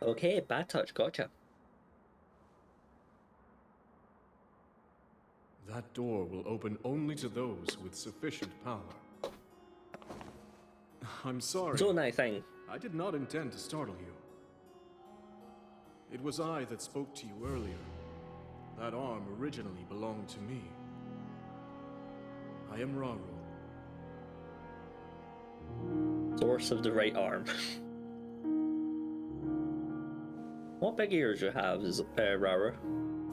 Okay, bad touch, gotcha. That door will open only to those with sufficient power. I'm sorry. Zonai thing. I did not intend to startle you. It was I that spoke to you earlier. That arm originally belonged to me. I am Raru. Source of the right arm. What big ears you have, is Rara?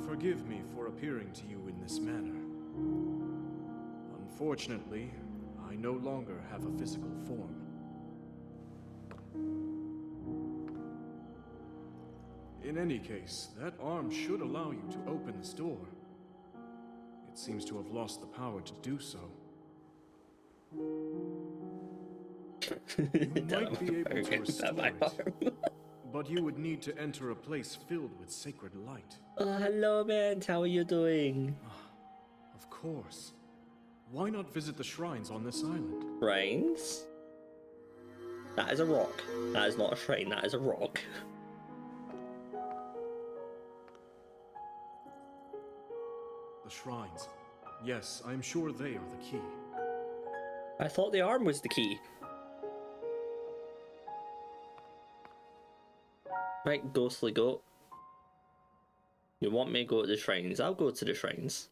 Forgive me for appearing to you in this manner. Unfortunately, I no longer have a physical form. In any case, that arm should allow you to open this door. It seems to have lost the power to do so. You might be able to restore it, but you would need to enter a place filled with sacred light. Hello, man. How are you doing? Of course. Why not visit the shrines on this island? Shrines? That is a rock. That is not a shrine, that is a rock. The shrines. Yes, I am sure they are the key. I thought the arm was the key. Right, ghostly goat. You want me to go to the shrines? I'll go to the shrines.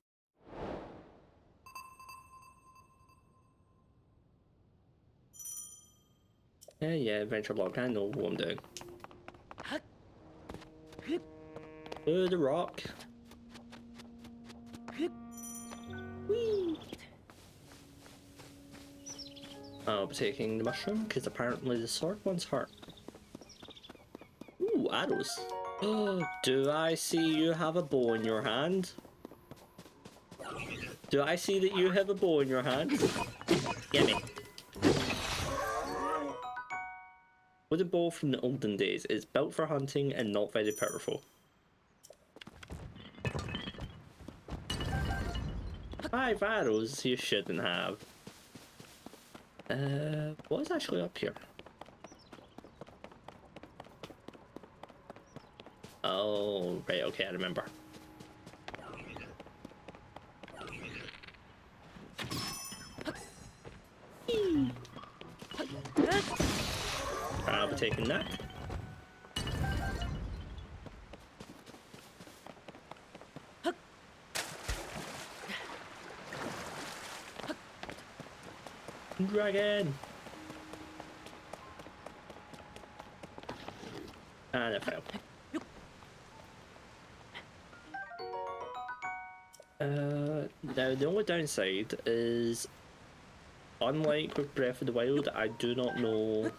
Yeah, adventure log. I know what I'm doing. To the rock. Whee! I'll be taking the mushroom because apparently the sword one's hurt. Ooh, arrows. Oh, do I see you have a bow in your hand? Do I see that you have a bow in your hand? Get me. With a bow from the olden days, it's built for hunting and not very powerful. 5 arrows you shouldn't have. What's actually up here? Oh, right, okay, I remember. I'll be taking that. Dragon! And it fell. Now the only downside is, unlike with Breath of the Wild, I do not know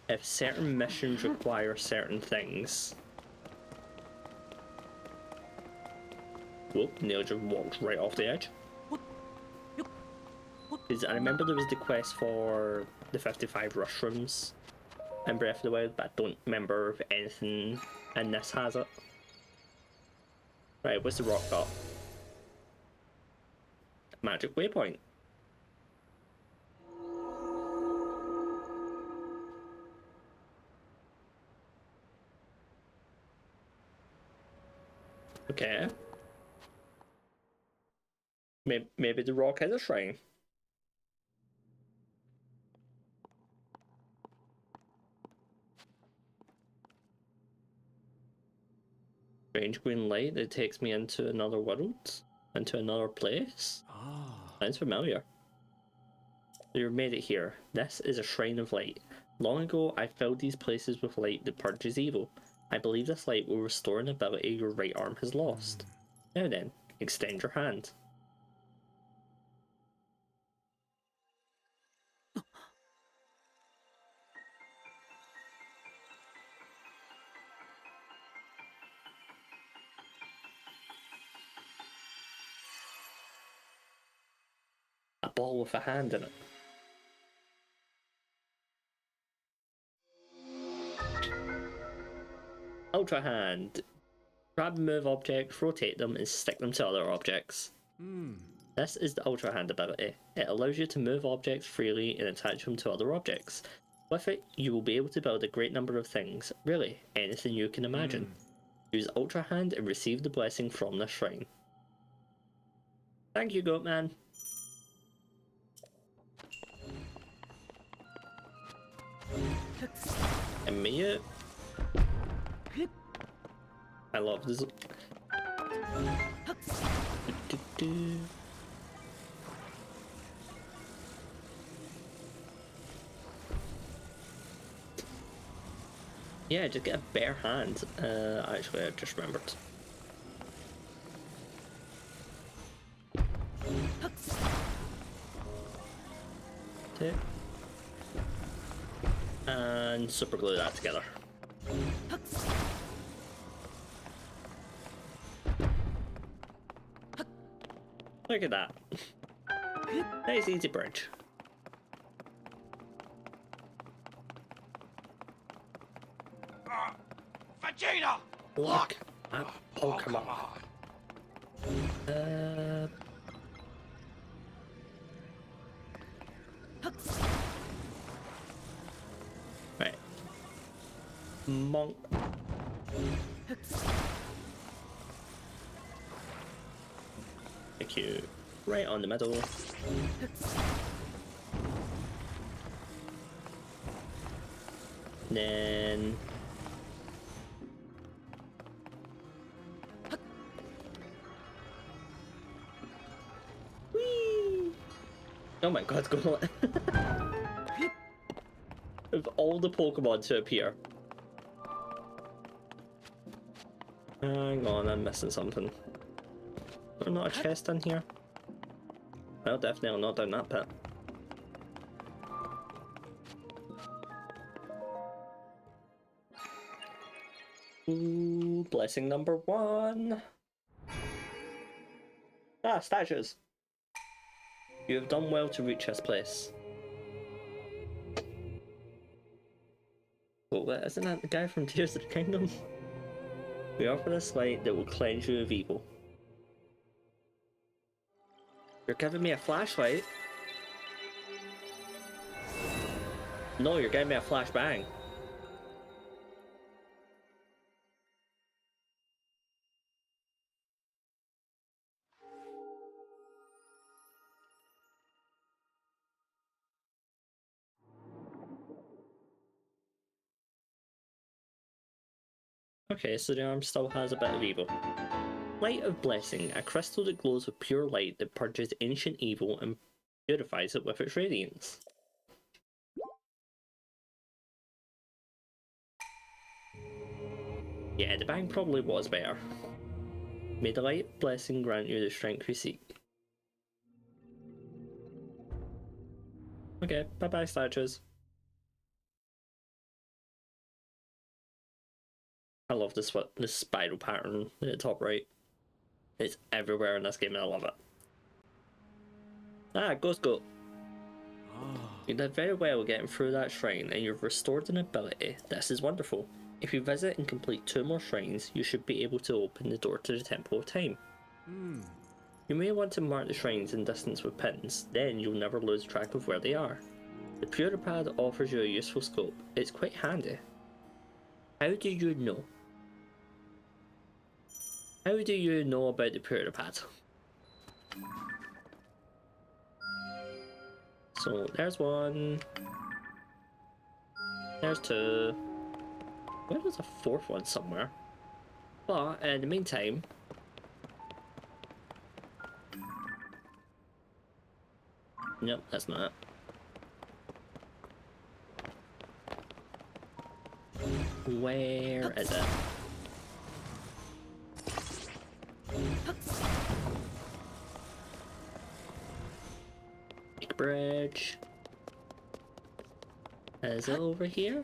if certain missions require certain things. Whoop, Neil just walked right off the edge. Because I remember there was the quest for the 55 mushrooms in Breath of the Wild, but I don't remember if anything in this has it. Right, what's the rock got? Magic waypoint. Maybe the rock is a shrine. Strange green light that takes me into another world, into another place. Sounds familiar. You've made it here. This is a shrine of light. Long ago, I filled these places with light that purges evil. I believe this light will restore an ability your right arm has lost. Now then, extend your hand. A ball with a hand in it. Ultra Hand. Grab and move objects, rotate them, and stick them to other objects. This is the Ultra Hand ability. It allows you to move objects freely and attach them to other objects. With it, you will be able to build a great number of things, really, anything you can imagine. Use Ultra Hand and receive the blessing from this shrine. Thank you, Goatman. And me. I love this. Yeah, just get a bare hand. Actually, I just remembered. Take. And super glue that together. Look at that. Nice easy bridge. Vegeta! Look at Pokemon. Right. Monk. Thank you. Right on the middle. Then whee! Oh my god, go of all the Pokemon to appear. Hang on, I'm missing something. There's not a chest in here. Well, definitely not down that pit. Ooh, blessing number 1. Ah, statues. You have done well to reach this place. Oh, wait, isn't that the guy from Tears of the Kingdom? We offer this light that will cleanse you of evil. You're giving me a flashlight? No, you're giving me a flashbang. Okay, so the arm still has a bit of evil. Light of Blessing, a crystal that glows with pure light that purges ancient evil and purifies it with its radiance. Yeah, the bang probably was better. May the light of blessing grant you the strength you seek. Okay, bye bye statues. I love this spiral pattern at the top right. It's everywhere in this game and I love it. Ah, Ghost Goat. You did very well getting through that shrine and you've restored an ability. This is wonderful. If you visit and complete 2 more shrines, you should be able to open the door to the Temple of Time. You may want to mark the shrines in distance with pins, then you'll never lose track of where they are. The Puripad offers you a useful scope. It's quite handy. How do you know? How do you know about the Puripad? So there's one. There's two. Where was a fourth one somewhere? But in the meantime, nope, that's not it. Where is it? Big bridge. Is it over here?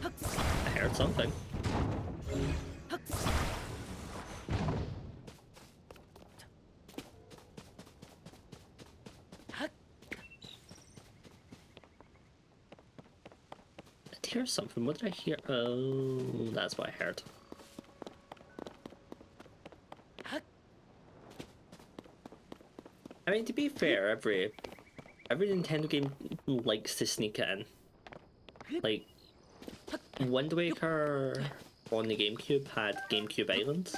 I heard something. I did hear something. What did I hear? Oh, that's what I heard. I mean, to be fair, every Nintendo game likes to sneak it in. Like, Wind Waker on the GameCube had GameCube Islands.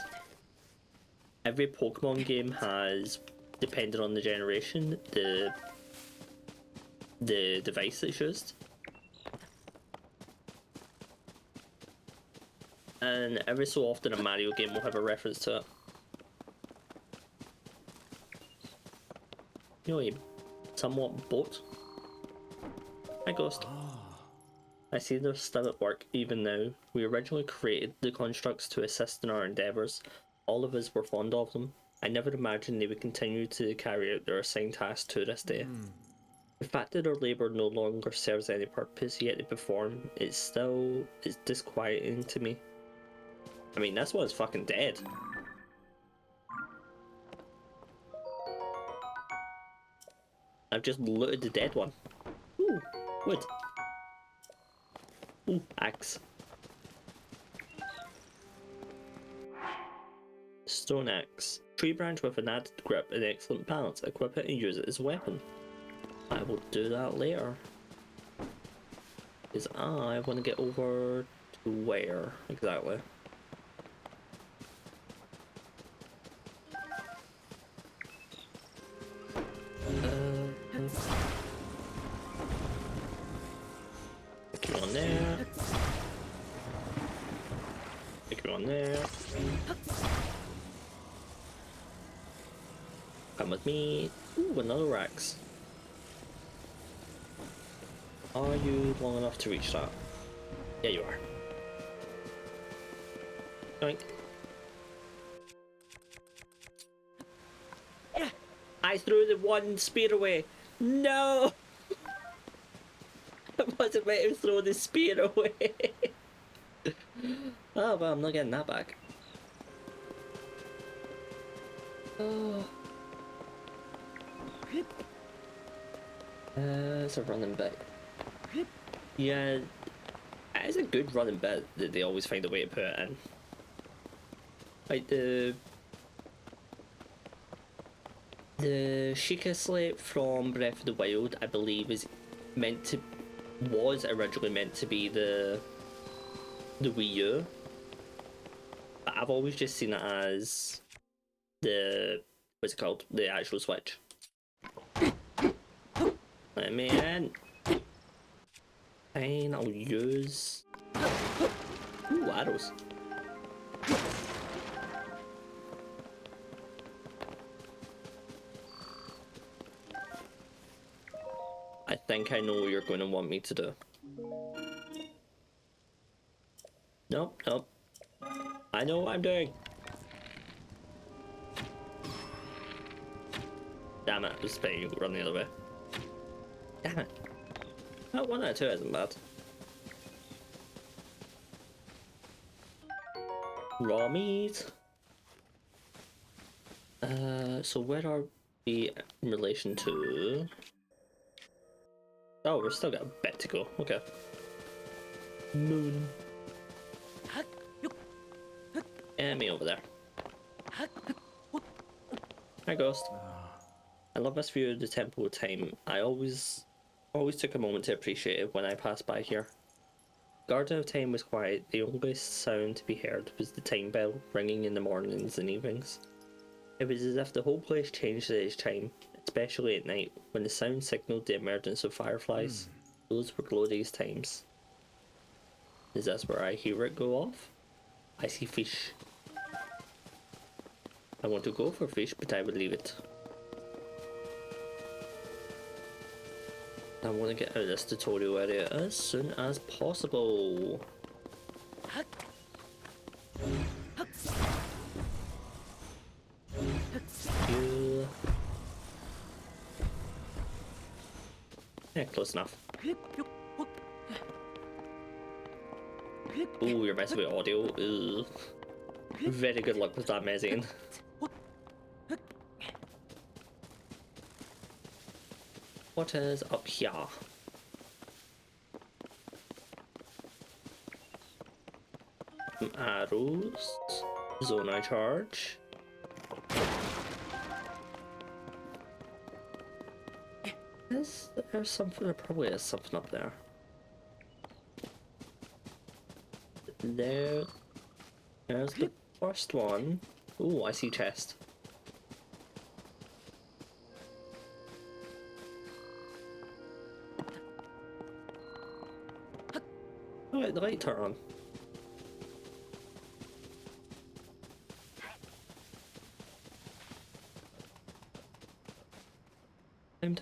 Every Pokemon game has, depending on the generation, the device that's used. And every so often a Mario game will have a reference to it. You know, a somewhat boat. Hi, Ghost. I see they're still at work even now. We originally created the constructs to assist in our endeavours. All of us were fond of them. I never imagined they would continue to carry out their assigned tasks to this day. The fact that our labour no longer serves any purpose yet they perform, it's disquieting to me. I mean, this one's fucking dead. I've just looted the dead one. Ooh, wood. Ooh, axe. Stone axe. Tree branch with an added grip and excellent balance. Equip it and use it as a weapon. I will do that later. Because I want to get over to where exactly? Pick you on there. Pick you on there. Come with me. Ooh, another axe. Are you long enough to reach that? Yeah, you are. Doink. I threw the one spear away. No! I wasn't meant to throw the spear away. Oh, well, I'm not getting that back. Oh. It's a running bit. Yeah, it's a good running bit that they always find a way to put it in. Like the Sheikah slate from Breath of the Wild, I believe, was originally meant to be the Wii U, but I've always just seen it as what's it called? The actual Switch. Let me in. Fine, I'll use. Ooh, arrows. I think I know what you're going to want me to do. Nope, nope. I know what I'm doing. Damn it, I was expecting you to run the other way. Damn it. Oh, 1 out of 2 isn't bad. Raw meat. So where are we in relation to? Oh, we've still got a bit to go. Okay. Moon. And me over there. Hi, Ghost. I love this view of the Temple of Time. I always took a moment to appreciate it when I passed by here. Garden of Time was quiet. The only sound to be heard was the time bell ringing in the mornings and evenings. It was as if the whole place changed at each time, especially at night, when the sound signaled the emergence of fireflies. Those were glorious times. Is this where I hear it go off? I see fish. I want to go for fish, but I will leave it. I want to get out of this tutorial area as soon as possible. Yeah, close enough. Ooh, you're messing with audio. Ugh. Very good luck with that mezzanine. What is up here? Some arrows. Zone I charge. Is there something? There probably is something up there. There's the first one. Ooh, I see chest. Alright, the light turned on.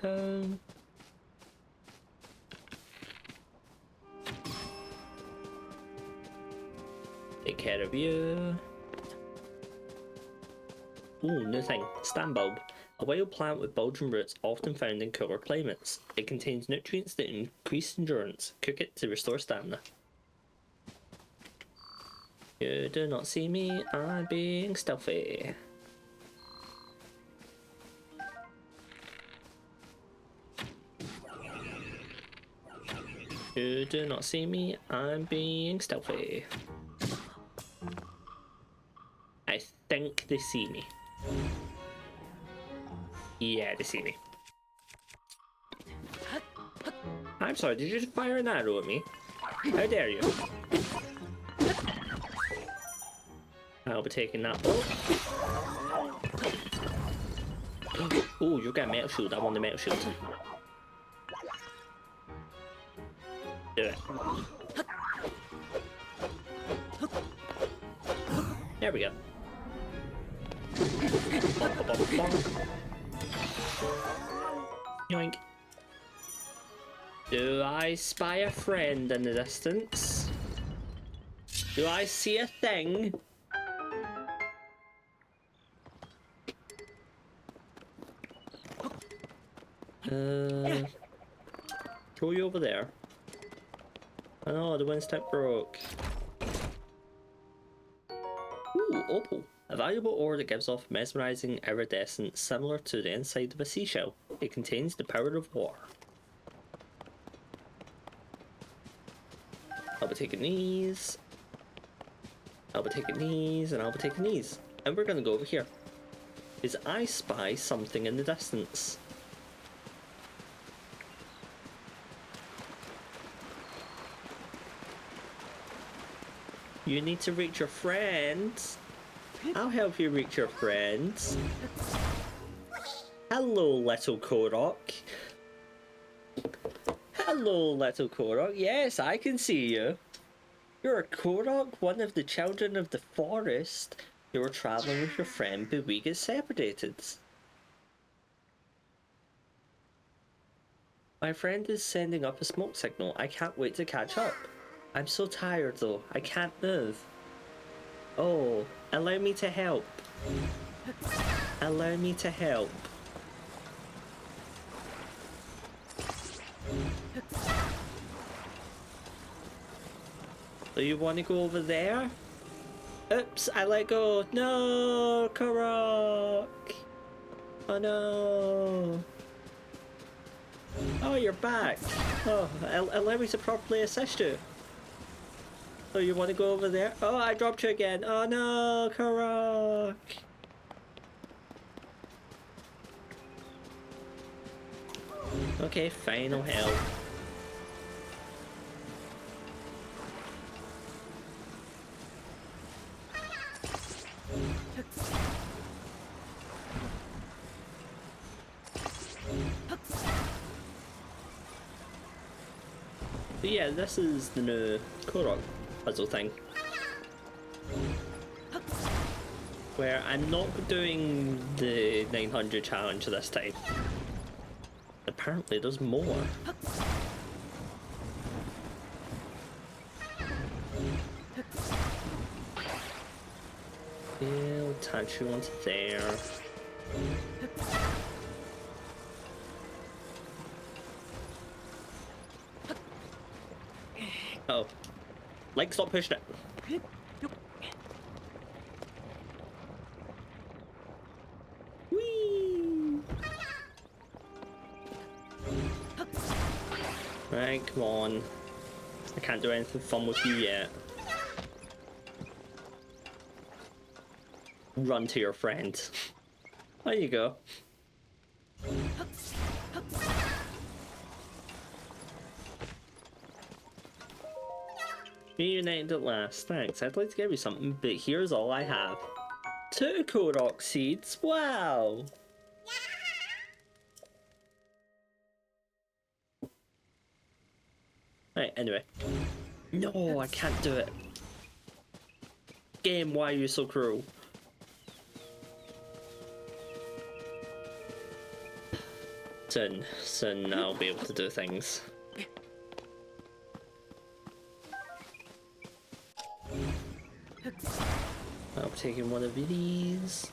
Time. Take care of you. Ooh, new thing. Stand bulb. A wild plant with bulging roots often found in cooler climates. It contains nutrients that increase endurance. Cook it to restore stamina. You do not see me. I'm being stealthy. You do not see me, I'm being stealthy. I think they see me. Yeah, they see me. I'm sorry, did you just fire an arrow at me? How dare you? I'll be taking that bullet. Oh, you got a metal shield, I want the metal shield. Do it. There we go. Yoink. Do I spy a friend in the distance? Do I see a thing? Throw you over there. I know, the wind stick broke. Ooh, opal. A valuable ore that gives off mesmerizing iridescence similar to the inside of a seashell. It contains the power of war. I'll be taking these. I'll be taking these, and I'll be taking these. And we're gonna go over here. Is I spy something in the distance. You need to reach your friends. I'll help you reach your friends. Hello, little Korok. Hello, little Korok. Yes, I can see you. You're a Korok, one of the children of the forest. You were traveling with your friend, but we get separated. My friend is sending up a smoke signal. I can't wait to catch up. I'm so tired though, I can't move. Oh, allow me to help. Allow me to help. Do you want to go over there? Oops, I let go. No, Korok. Oh no. Oh, you're back. Oh, allow me to properly assist you. Oh, you want to go over there? Oh, I dropped you again. Oh no, Korok. Okay, fine, I'll help. But yeah, this is the new Korok puzzle thing. Where I'm not doing the 900 challenge this time. Apparently there's more. Yeah, we'll attach you onto there. Oh. Like, stop pushing it. Whee! Right, come on. I can't do anything fun with you yet. Run to your friend. There you go. Reunited at last. Thanks. I'd like to give you something, but here's all I have. 2 Korok seeds. Wow. Right, anyway. No, I can't do it. Game, why are you so cruel? Soon I'll be able to do things. I'm taking one of these.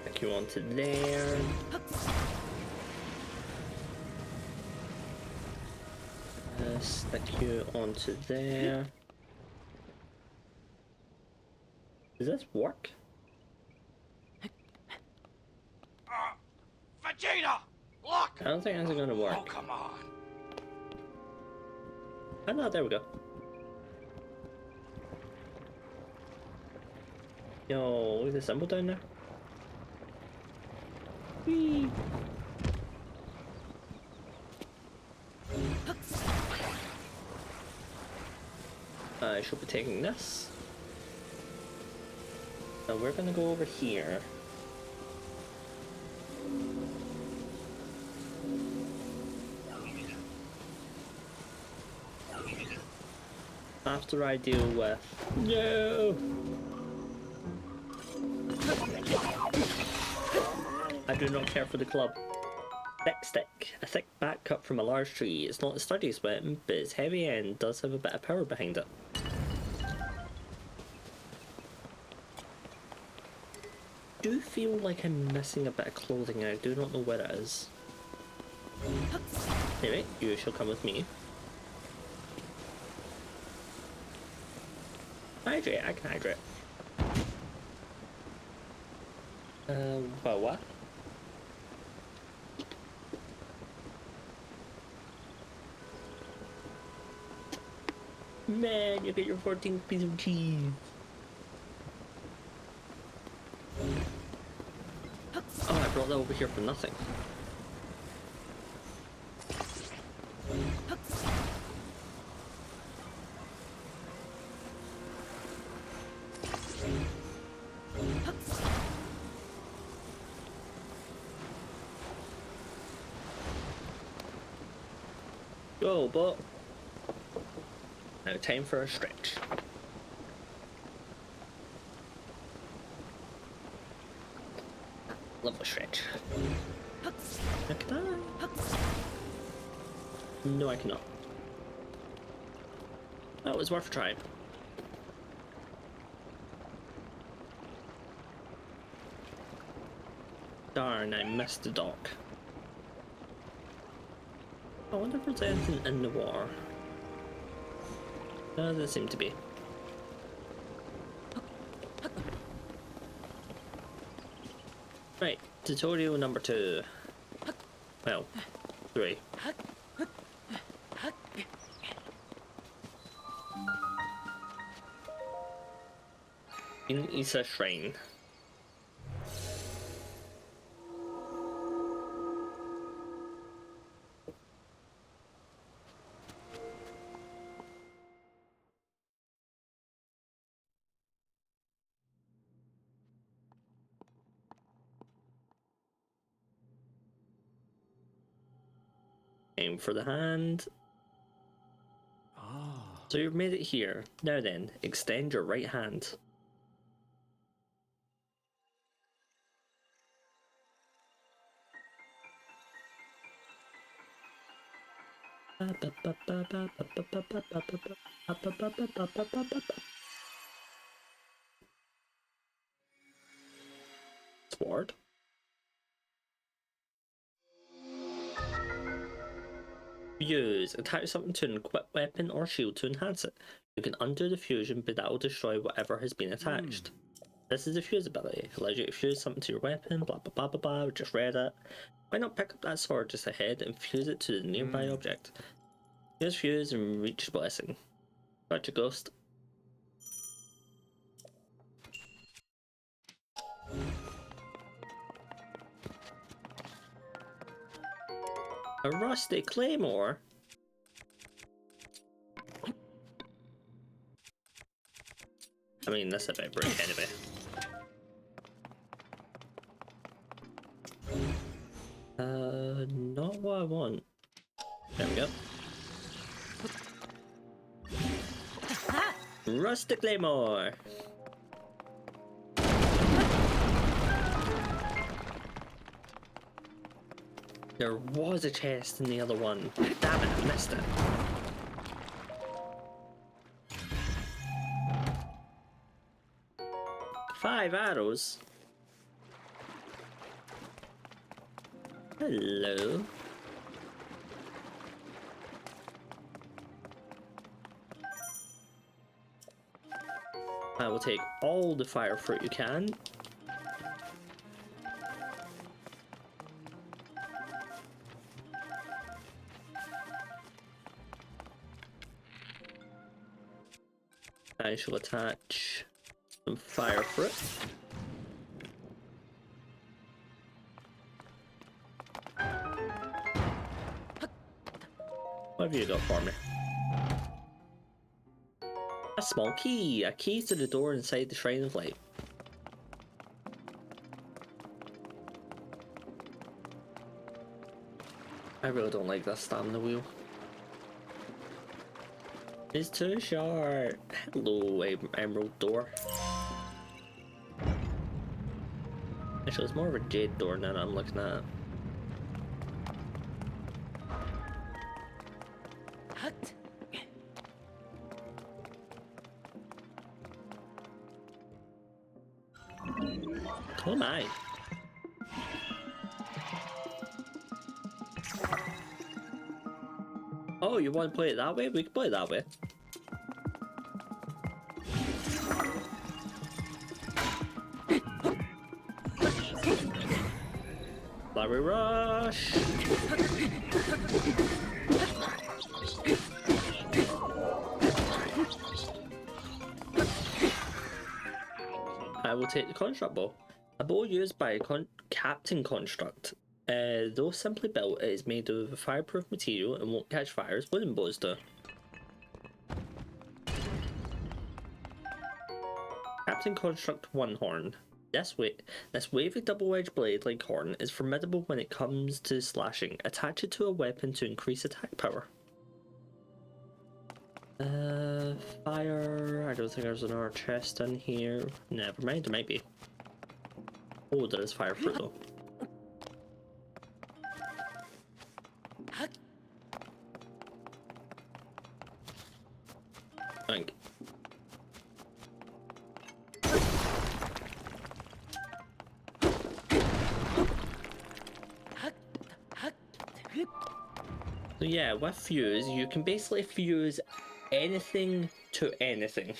Stick you onto there. Stick you onto there. Does this work? Vegeta! Look! I don't think that's gonna work. Oh, come on. Oh no, there we go. Yo, look at the symbol down there. Whee! I should be taking this. So we're gonna go over here. After I deal with... No! I do not care for the club. Thick stick. A thick back cut from a large tree. It's not the sturdiest weapon, but its heavy end does have a bit of power behind it. I do feel like I'm missing a bit of clothing and I do not know where it is. Anyway, you shall come with me. Hydrate, I can hydrate. Well, what? Man, you get your 14th piece of cheese. Oh, I brought that over here for nothing. Go, but now time for a stretch. Love a stretch. Can I? No, I cannot. That was worth a try. Darn, I missed the dock. I wonder if there's anything in the water. There seem to be. Right, tutorial number 2. Well, 3. In Isa Shrine. Aim for the hand. Ah. So you've made it here. Now then, extend your right hand. Sword. Fuse. Attach something to an equipped weapon or shield to enhance it. You can undo the fusion, but that will destroy whatever has been attached. This is the fuse ability. It allows you to fuse something to your weapon, blah blah blah blah blah. We just read it. Why not pick up that sword just ahead and fuse it to the nearby object? Use fuse and reach blessing. Gotcha, ghost. A rusty claymore? I mean, that's a bit brick anyway. Not what I want. There we go. Rusty claymore! There was a chest in the other one. Damn it, I missed it. Five arrows? Hello? I will take all the fire fruit you can. I shall attach some fire fruit. What have you got for me? A small key! A key to the door inside the Shrine of Light. I really don't like that stamina wheel. It's too short. Hello, emerald door. Actually, it's more of a jade door now that I'm looking at it. Oh my. Oh, you want to play it that way? We can play it that way. Flurry rush! I will take the construct bow. A bow used by a captain construct. Though simply built, it is made of a fireproof material and won't catch fire as wooden bows do. Captain Construct One Horn. This wavy double-edged blade-like horn is formidable when it comes to slashing. Attach it to a weapon to increase attack power. Fire. I don't think there's another chest in here. Never mind, there might be. Oh, there is fire fruit though. Thank. So yeah, with fuse, you can basically fuse anything to anything.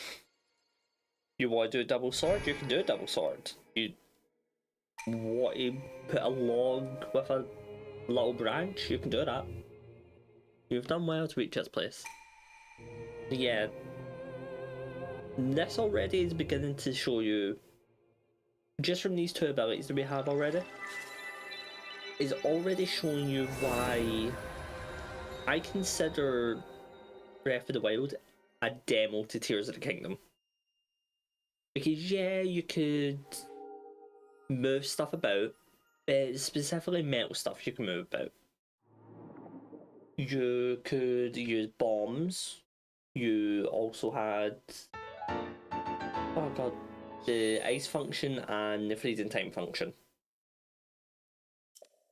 You want to do a double sword, you can do a double sword. You want to put a log with a little branch, you can do that. You've done well to reach this place. So yeah, this already is beginning to show you, just from these two abilities that we have already, is already showing you why I consider Breath of the Wild a demo to Tears of the Kingdom. Because yeah, you could move stuff about, but specifically metal stuff you can move about. You could use bombs. You also had, oh god, the ice function and the freezing time function.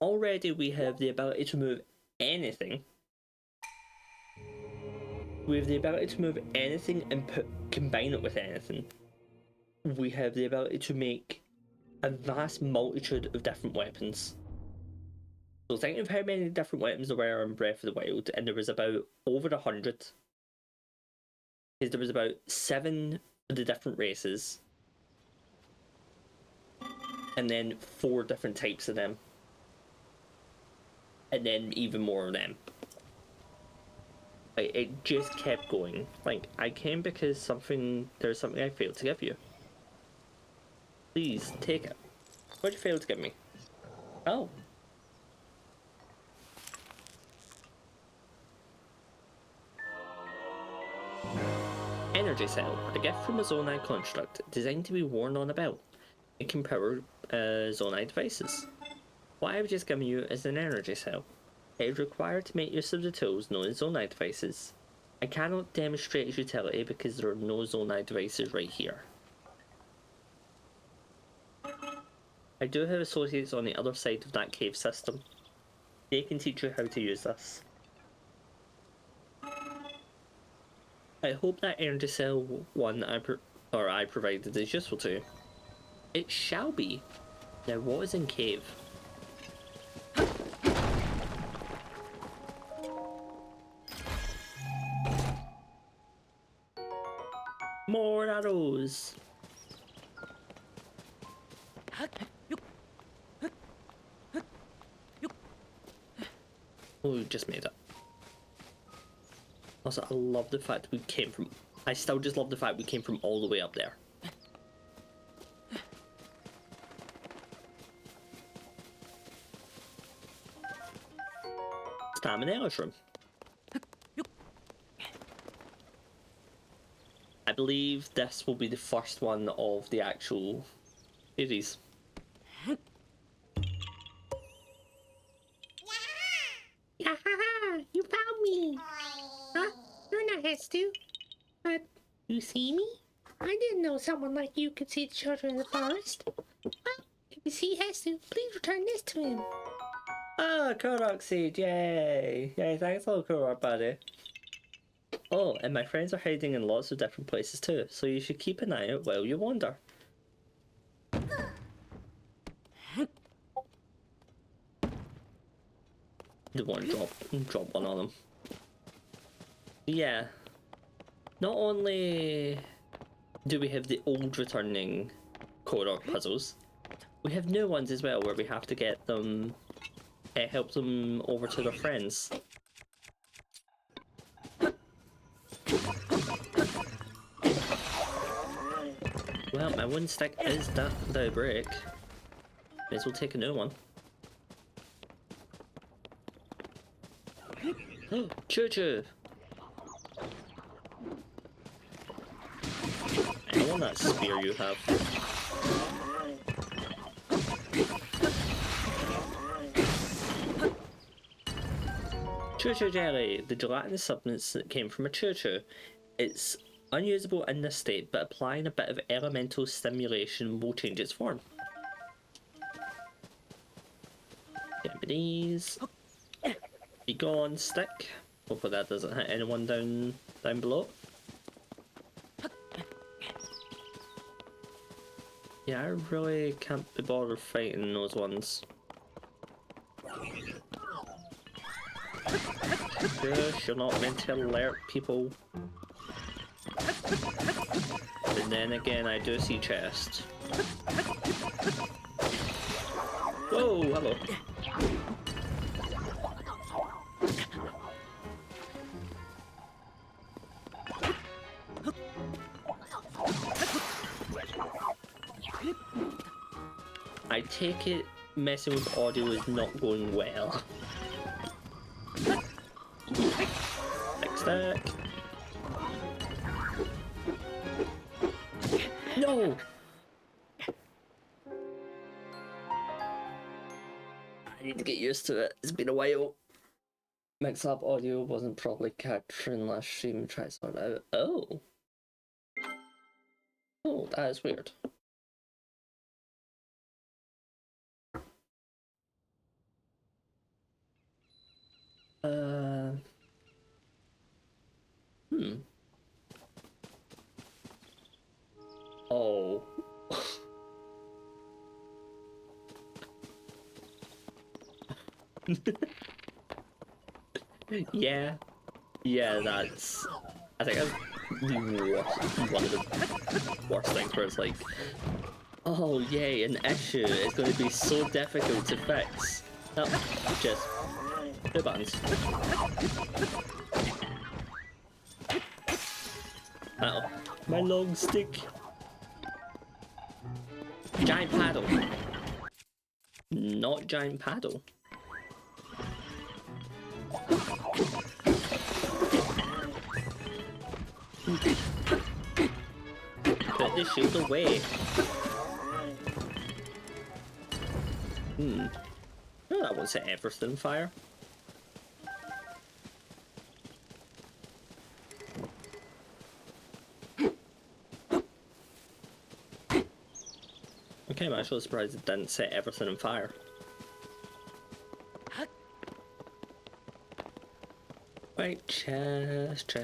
Already we have the ability to move anything. We have the ability to move anything and combine it with anything. We have the ability to make a vast multitude of different weapons. So think of how many different weapons there were in Breath of the Wild, and there was about over 100. Because there was about 7 of the different races, and then 4 different types of them, and then even more of them. Like, it just kept going. Like, I came because there's something I failed to give you. Please, take it. What'd you fail to give me? Oh. Energy Cell, a gift from a Zonai construct designed to be worn on a belt. It can power Zonai devices. What I've just given you is an Energy Cell. It is required to make use of the tools known as Zonai devices. I cannot demonstrate its utility because there are no Zonai devices right here. I do have associates on the other side of that cave system. They can teach you how to use this. I hope that Energy Cell one I provided is useful to you. It shall be. Now what is in cave? More arrows! Oh, we just made it. Also, I love the fact we came from... I still just love the fact we came from all the way up there. Stamina Mushroom. I believe this will be the first one of the actual series. You found me! Huh? You're not Hestu. But you see me? I didn't know someone like you could see the children in the forest. Well, if you see Hestu, please return this to him. Oh, Korok seed, yay! Yay, thanks a lot, Korok, buddy. Oh, and my friends are hiding in lots of different places too, so you should keep an eye out while you wander. Don't want to drop one on them. Yeah. Not only do we have the old returning Korok puzzles, we have new ones as well where we have to get them, help them over to their friends. Well, my one stick is the break. May as well take a new one. Oh, Choo-choo! I want that spear you have. Choo-choo jelly, the gelatinous substance that came from a choo-choo. It's unusable in this state, but applying a bit of elemental stimulation will change its form. Japanese. Be gone, stick. Hopefully that doesn't hit anyone down below. Yeah, I really can't be bothered fighting those ones. Shush, you're not meant to alert people. And then again, I do see chest. Whoa, hello. I take it messing with audio is not going well. Fix that. No! I need to get used to it. It's been a while. Mix up audio wasn't properly capturing last stream. Try to sort it out. Oh. Oh, that is weird. Hmm. Oh. Yeah. Yeah, that's... I think that's the worst, one of the worst things where it's like, oh yay, an issue. It's going to be so difficult to fix. No, just 2 buttons. Oh, my long stick. Giant paddle. Not giant paddle. Put the shield away. No, that won't set everything on fire. Okay, I'm actually surprised it didn't set everything on fire. Right, chest.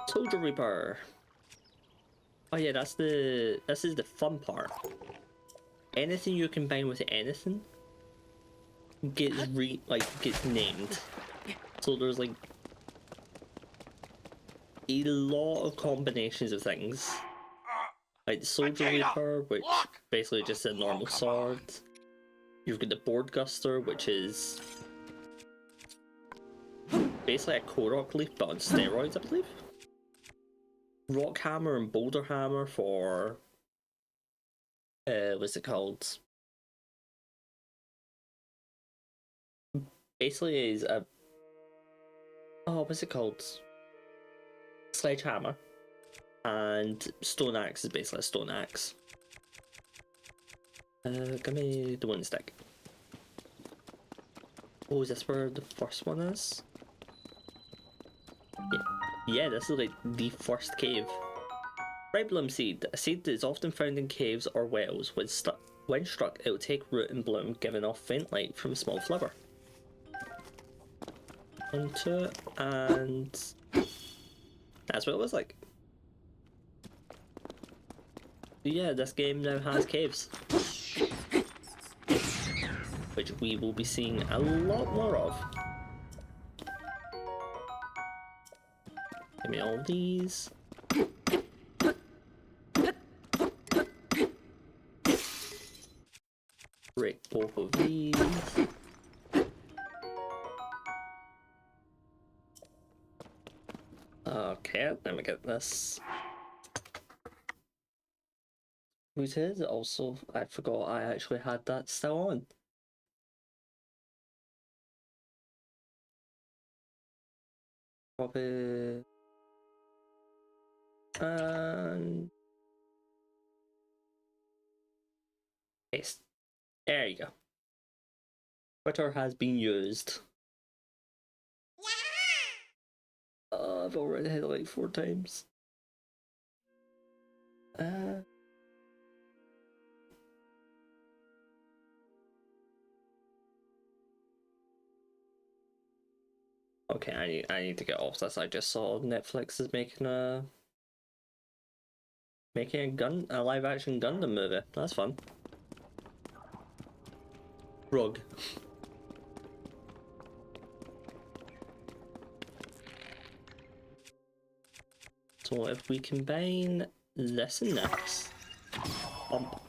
Soldier Reaper. Oh yeah, this is the fun part. Anything you combine with anything gets gets named. So there's like a lot of combinations of things. Like the Soldier Reaper, which basically just a normal sword. You've got the Board Guster, which is basically a Korok leaf but on steroids, I believe. Rock Hammer and Boulder Hammer for what's it called? Basically is a what's it called? Sledgehammer. And Stone Axe is basically a stone axe. Give me the one stick. Oh, is this where the first one is? Yeah, this is like the first cave. Red Bloom Seed. A seed that is often found in caves or wells. When struck, it will take root and bloom, giving off faint light from a small flower. Onto it, and that's what it was like. Yeah, this game now has caves, which we will be seeing a lot more of. Give me all these. Break both of these. Okay, let me get this. Who's his? Also, I forgot I actually had that still on. Probably. And. Paste. There you go. Twitter has been used. I've already hit it like 4 times. Okay, I need to get off this. I just saw Netflix is making a live action Gundam movie. That's fun. Rug. So if we combine this and this, bump.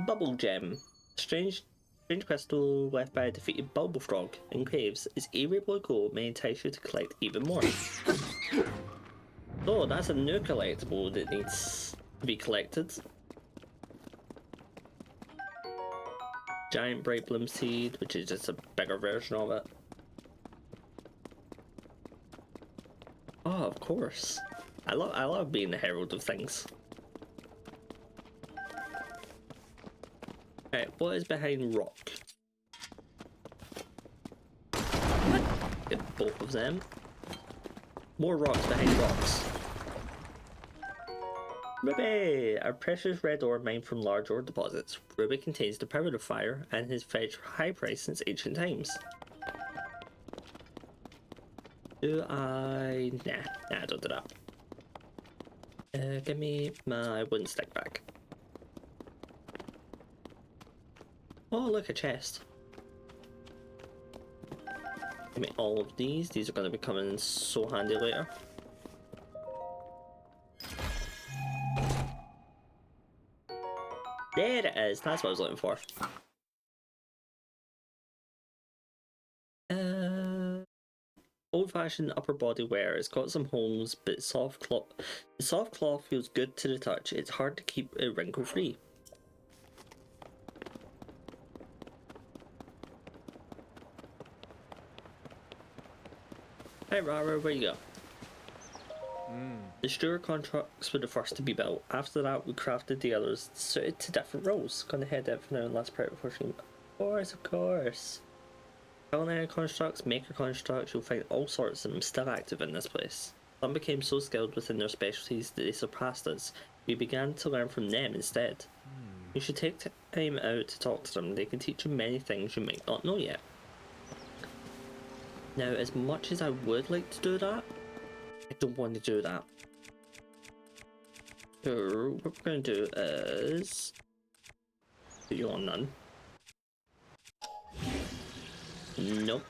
Bubble Gem. Strange crystal left by a defeated Bulba Frog in caves. Its area gold may entice you to collect even more. Oh, that's a new collectible that needs to be collected. Giant Bright Bloom Seed, which is just a bigger version of it. course. I love being the herald of things. Right, what is behind rock? Get both of them. More rocks behind rocks. Ruby! Our precious red ore mined from large ore deposits. Ruby contains the power of fire and has fetched high price since ancient times. Do I... Nah, I don't do that. Give me my wooden stick back. Oh, look, a chest. Give me all of these. These are going to be coming in so handy later. There it is. That's what I was looking for. Old-fashioned upper body wear. It's got some holes, but the soft cloth feels good to the touch. It's hard to keep it wrinkle-free. Hey Rara, where you go? The steward contracts were the first to be built. After that, we crafted the others suited to different roles. Gonna head out for now and last part before she... Of course. Culinary constructs, maker constructs, you'll find all sorts of them still active in this place. Some became so skilled within their specialties that they surpassed us. We began to learn from them instead. You should take time out to talk to them. They can teach you many things you might not know yet. Now, as much as I would like to do that, I don't want to do that. So, what we're going to do is... put you on none. Nope.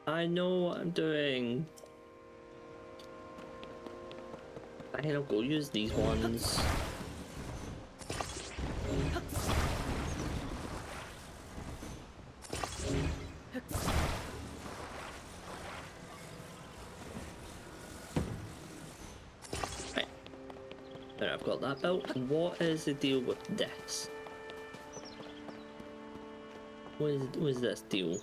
I know what I'm doing. I'll go use these ones. Right. There, I've got that built. What is the deal with this? What is this deal?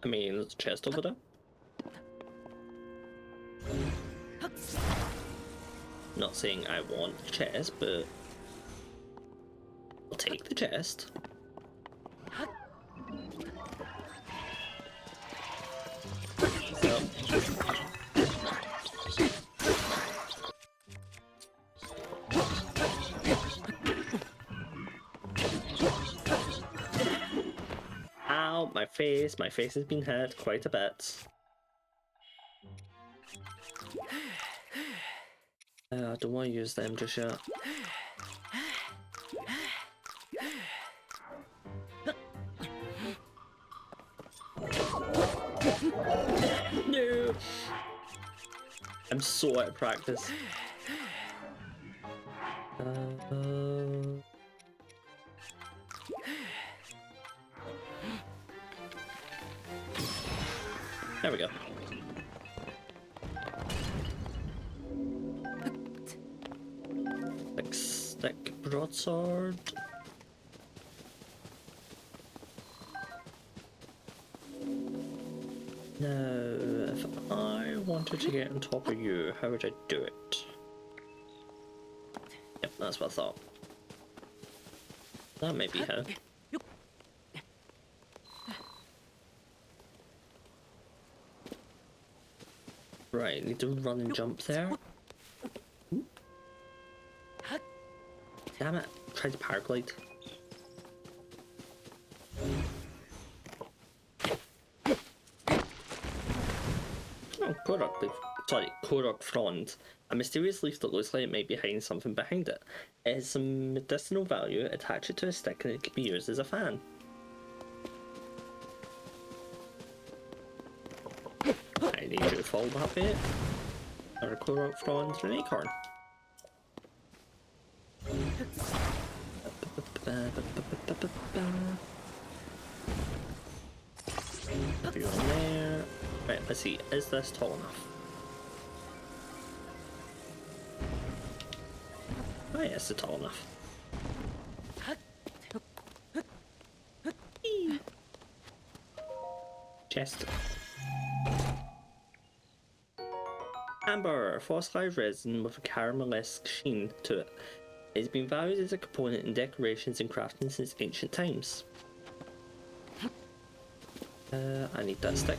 I mean, there's a chest over there. Not saying I want the chest, but I'll take the chest. Ow, my face has been hurt quite a bit. I don't want to use them just yet. No! I'm so out of practice. There we go. Stick broadsword. Now, if I wanted to get on top of you, how would I do it? Yep, that's what I thought. That may be how. Right, need to run and jump there. Damn it, tried to paraglide. Oh, Korok frond. A mysterious leaf that looks like it might be hiding something behind it. It has some medicinal value. Attach it to a stick and it can be used as a fan. I need you to follow that bit. Or a Korok frond and an acorn. Put you on there. Right, let's see. Is this tall enough? Ah, yes, it's tall enough. Chest. Amber, fossilized resin with a caramelesque sheen to it. It's been valued as a component in decorations and crafting since ancient times. I need that stick.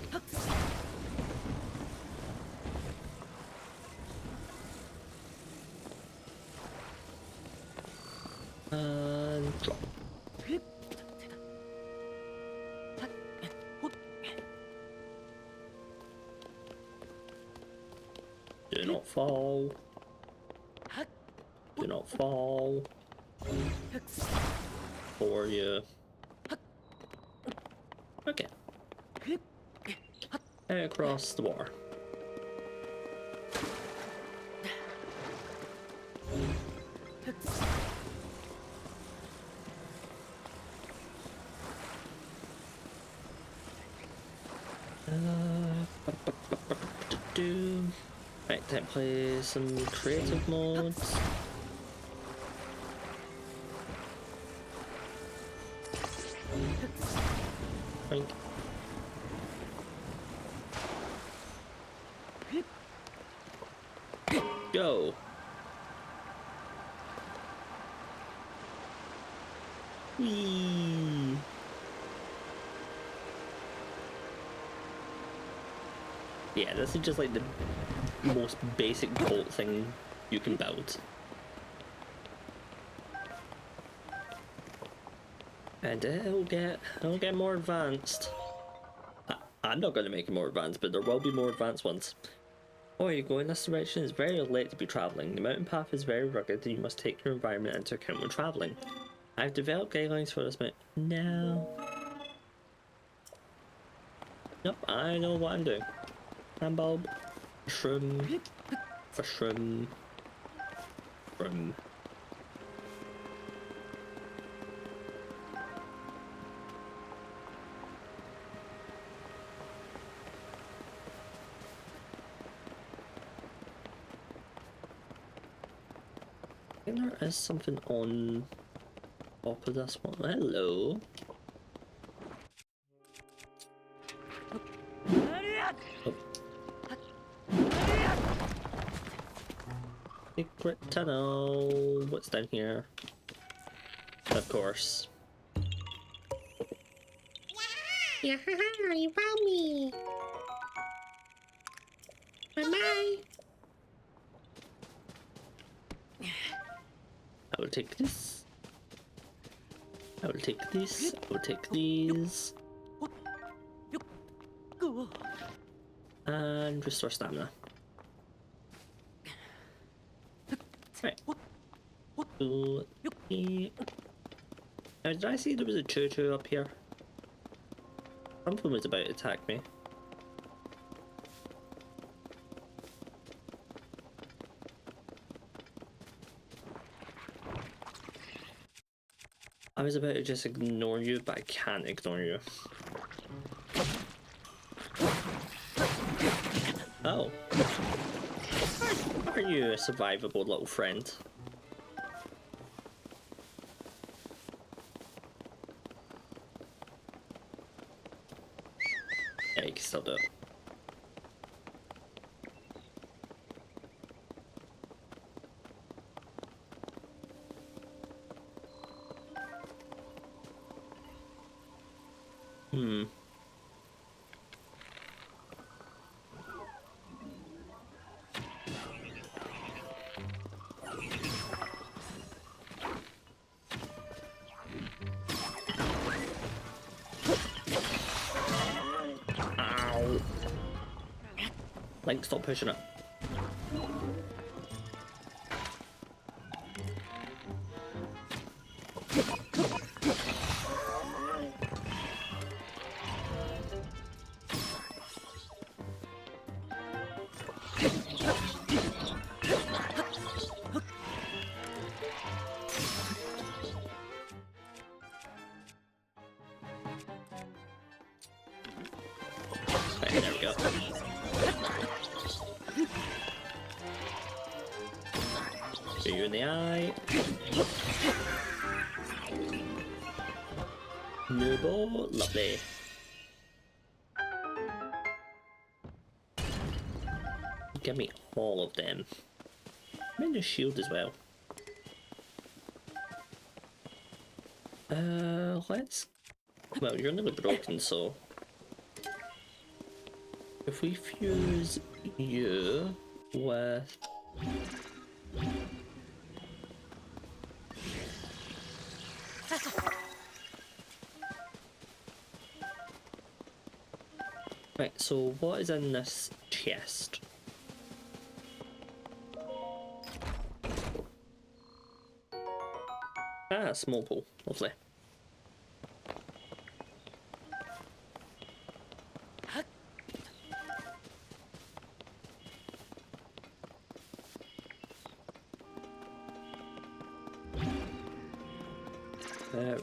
And drop. Do not fall. Do not fall. For you. Okay. Across the water. Right, time to play some creative modes. Boink. Go. Whee. Yeah, this is just like the most basic boat thing you can build. And it'll get more advanced. I'm not going to make it more advanced, but there will be more advanced ones. Oh, you go in this direction? It's very late to be travelling. The mountain path is very rugged and you must take your environment into account when travelling. I've developed guidelines for this mountain. No. Nope, I know what I'm doing. Handbulb. Shroom. For shroom. Shroom. I think there is something on top of this one. Hello. Oh. Secret tunnel. What's down here? Of course. Yeah, you found me. Bye-bye. I will take this. I will take this. I will take these. And restore stamina. Right. Now, did I see there was a choo-choo up here? Something was about to attack me. I was about to just ignore you, but I can't ignore you. Oh. Are you a survivable little friend? Yeah, you can still do it. Like, stop pushing it. Right, there we go. Get you in the eye. Noble, lovely. Give me all of them. I'm in the shield as well. Let's... Well, you're nearly broken, so... If we fuse you with... Right, so what is in this chest? Ah, small pool. Lovely.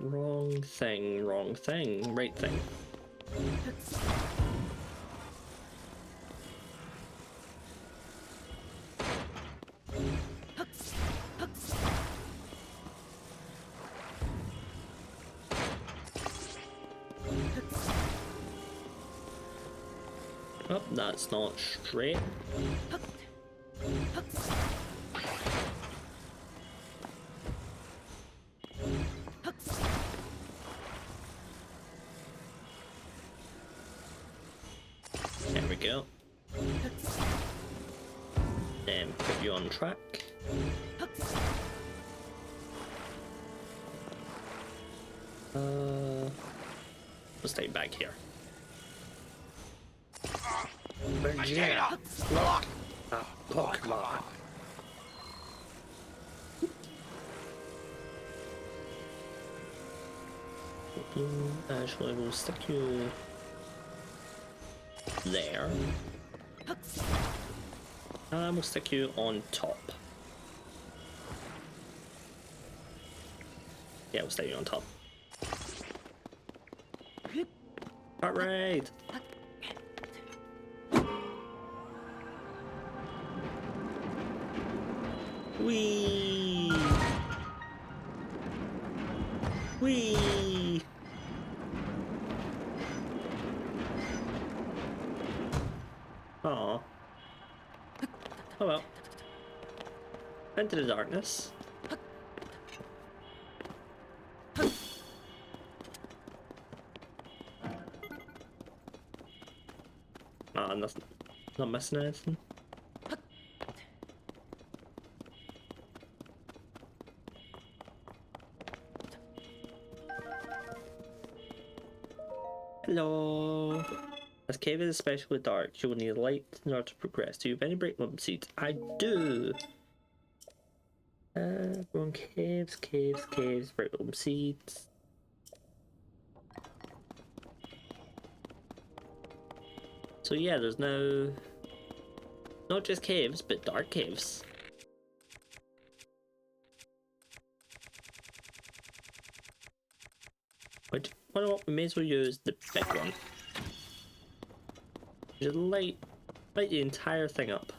Wrong thing, right thing. Oh, that's not straight. There we go. Then put you on track. We'll stay back here. Vegeta! Look! A Pokemon! Actually, we'll stick you there. And we'll stick you on top. Yeah, we'll stick you on top. Alright! Whee! Whee! Aw. Oh well. Into the darkness. Ah, nothing. Not missing anything. Hello. This cave is especially dark. You will need light in order to progress. Do you have any break limb seeds? I do. Go on caves, break limb seeds. So yeah, there's now not just caves, but dark caves. Which, you know what, we may as well use the big one. Just light the entire thing up.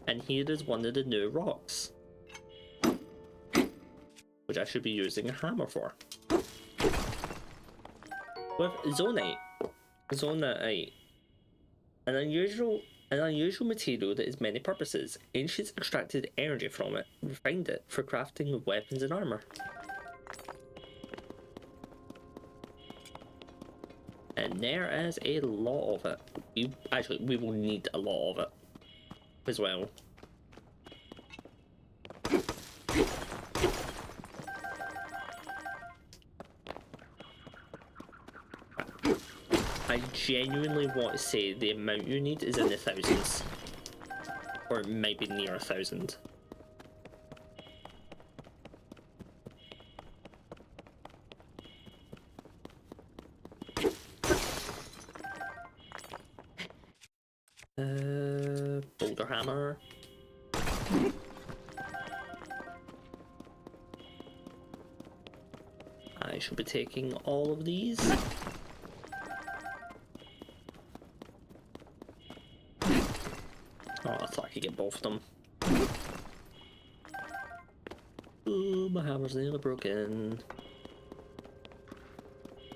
And here is one of the new rocks, which I should be using a hammer for. With Zonite, an unusual material that has many purposes. Ancients extracted energy from it, refined it for crafting of weapons and armor. And there is a lot of it. We will need a lot of it as well. I genuinely want to say the amount you need is in the thousands. Or maybe near 1,000. Boulder hammer. I should be taking all of these. Oh, I thought I could get both of them. Ooh, my hammer's nearly broken.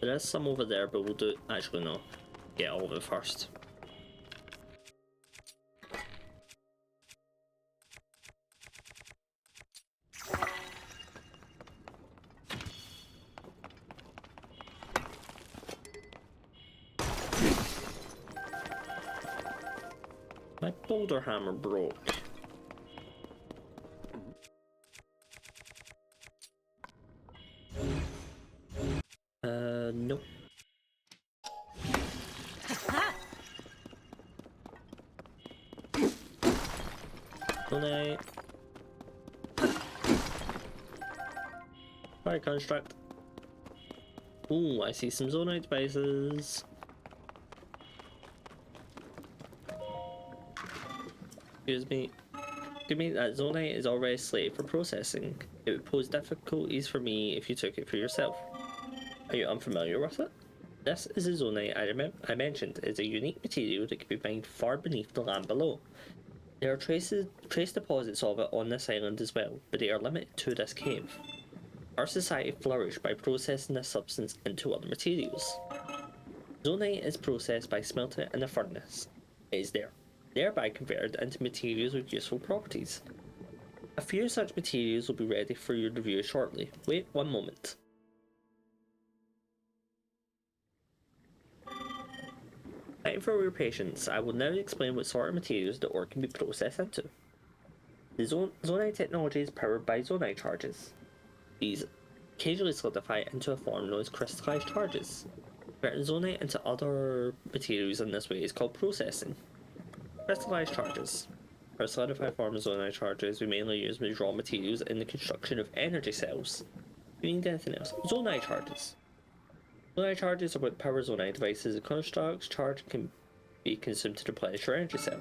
There is some over there, but we'll do... Actually, no. Get all of it first. My boulder hammer broke. Nope. Zonite. Fire construct. Ooh, I see some zonite devices. Excuse me. Give me that zonite is already slated for processing. It would pose difficulties for me if you took it for yourself. Are you unfamiliar with it? This is a zonite I mentioned. It's a unique material that can be mined far beneath the land below. There are trace deposits of it on this island as well, but they are limited to this cave. Our society flourished by processing this substance into other materials. Zonite is processed by smelting in a furnace. It is thereby converted into materials with useful properties. A few such materials will be ready for your review shortly. Wait one moment. Thank you for your patience. I will now explain what sort of materials the ore can be processed into. The zonite technology is powered by zonite charges. These occasionally solidify into a form known as crystallized charges. Converting zonite into other materials in this way is called processing. Crystallized charges. For a solidified form of zonite charges, we mainly use as raw materials in the construction of energy cells. If you need anything else, zonite charges. Zonite charges are what power zonite devices and constructs. Charge can be consumed to replenish your energy cell.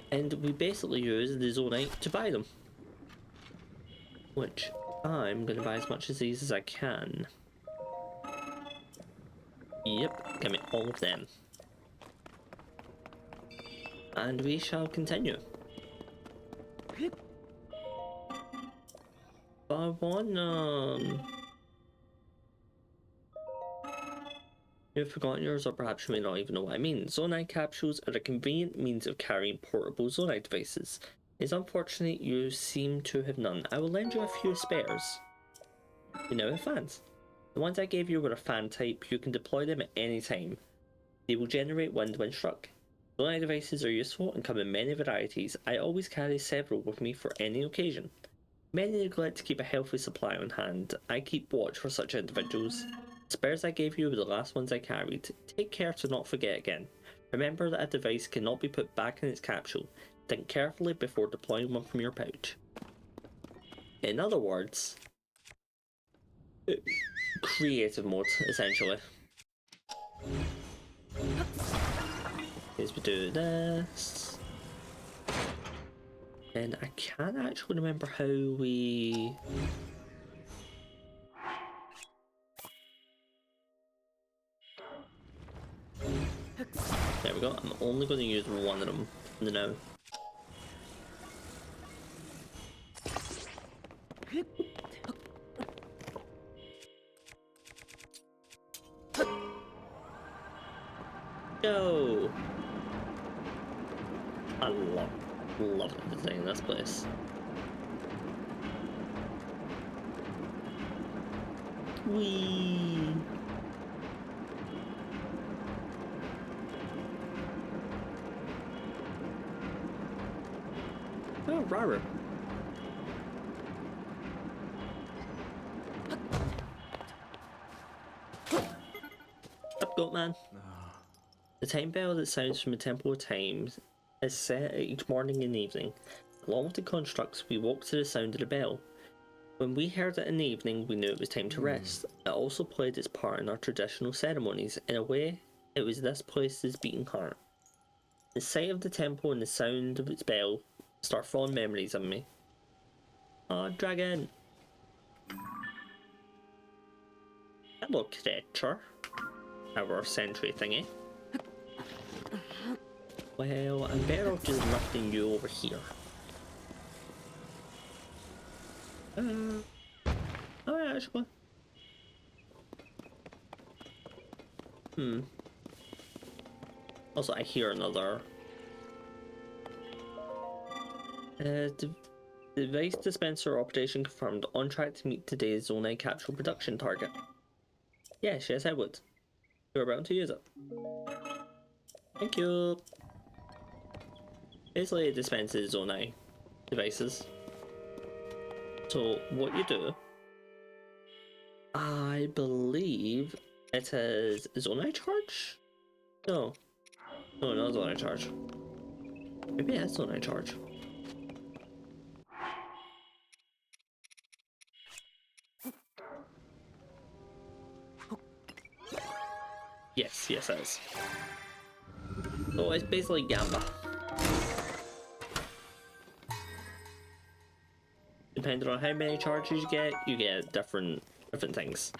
And we basically use the zonite to buy them. Which I'm going to buy as much of these as I can. Yep, give me all of them. And we shall continue. But I want, You've forgotten yours, or perhaps you may not even know what I mean. Zonite capsules are a convenient means of carrying portable zonite devices. It's unfortunate you seem to have none. I will lend you a few spares. You now have fans. The ones I gave you were a fan type. You can deploy them at any time. They will generate wind when struck. Zonite devices are useful and come in many varieties. I always carry several with me for any occasion. Many neglect to keep a healthy supply on hand. I keep watch for such individuals. The spares I gave you were the last ones I carried. Take care to not forget again. Remember that a device cannot be put back in its capsule. Think carefully before deploying one from your pouch. In other words, creative mode, essentially. As we do this. And I can't actually remember how we... There we go, I'm only going to use one of them for now. Go! I love the design in this place. Whee! Oh, rara. Up, goat man. The time bell that sounds from the Temple of Time is set each morning and evening. Along with the constructs, we walk to the sound of the bell. When we heard it in the evening, we knew it was time to rest. It also played its part in our traditional ceremonies. In a way, it was this place's beating heart. The sight of the temple and the sound of its bell start fond memories of me. Oh, dragon! Hello, creature. Our sentry thingy. Well, I'm better off just lifting you over here. Oh, actually. Also, I hear another. Device dispenser operation confirmed. On track to meet today's Zone 9 capsule production target. Yes, yes, I would. You're about to use it. Thank you. Basically, it dispenses Zone 9 devices. So, what you do, I believe it is Zone 9 charge? No. No, not Zone 9 charge. Maybe it is Zone 9 charge. Yes, yes, it is. So it's basically Gamba. Depending on how many charges you get different things.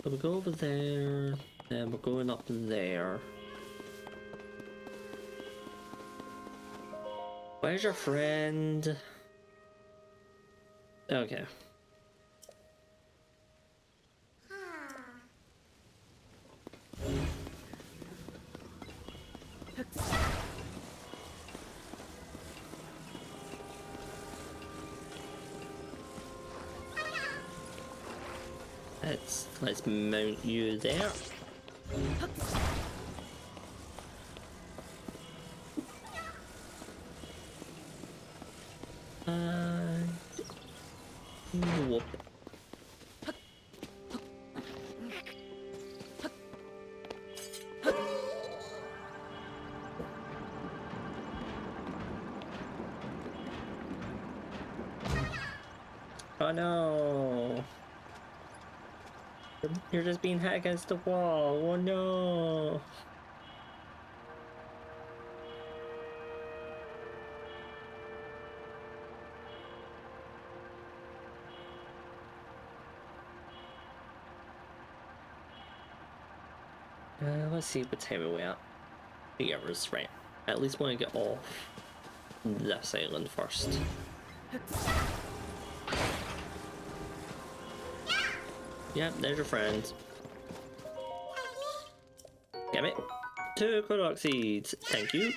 So we go over there, then we're going up there. Where's your friend? Okay. Let's mount you there. Whoop. Oh no! You're just being hit against the wall. Oh no! Let's see what time are we at. 3 hours, right. I at least want to get off this island first. Yep, there's your friend. Give it. 2 Kodok seeds. Thank you.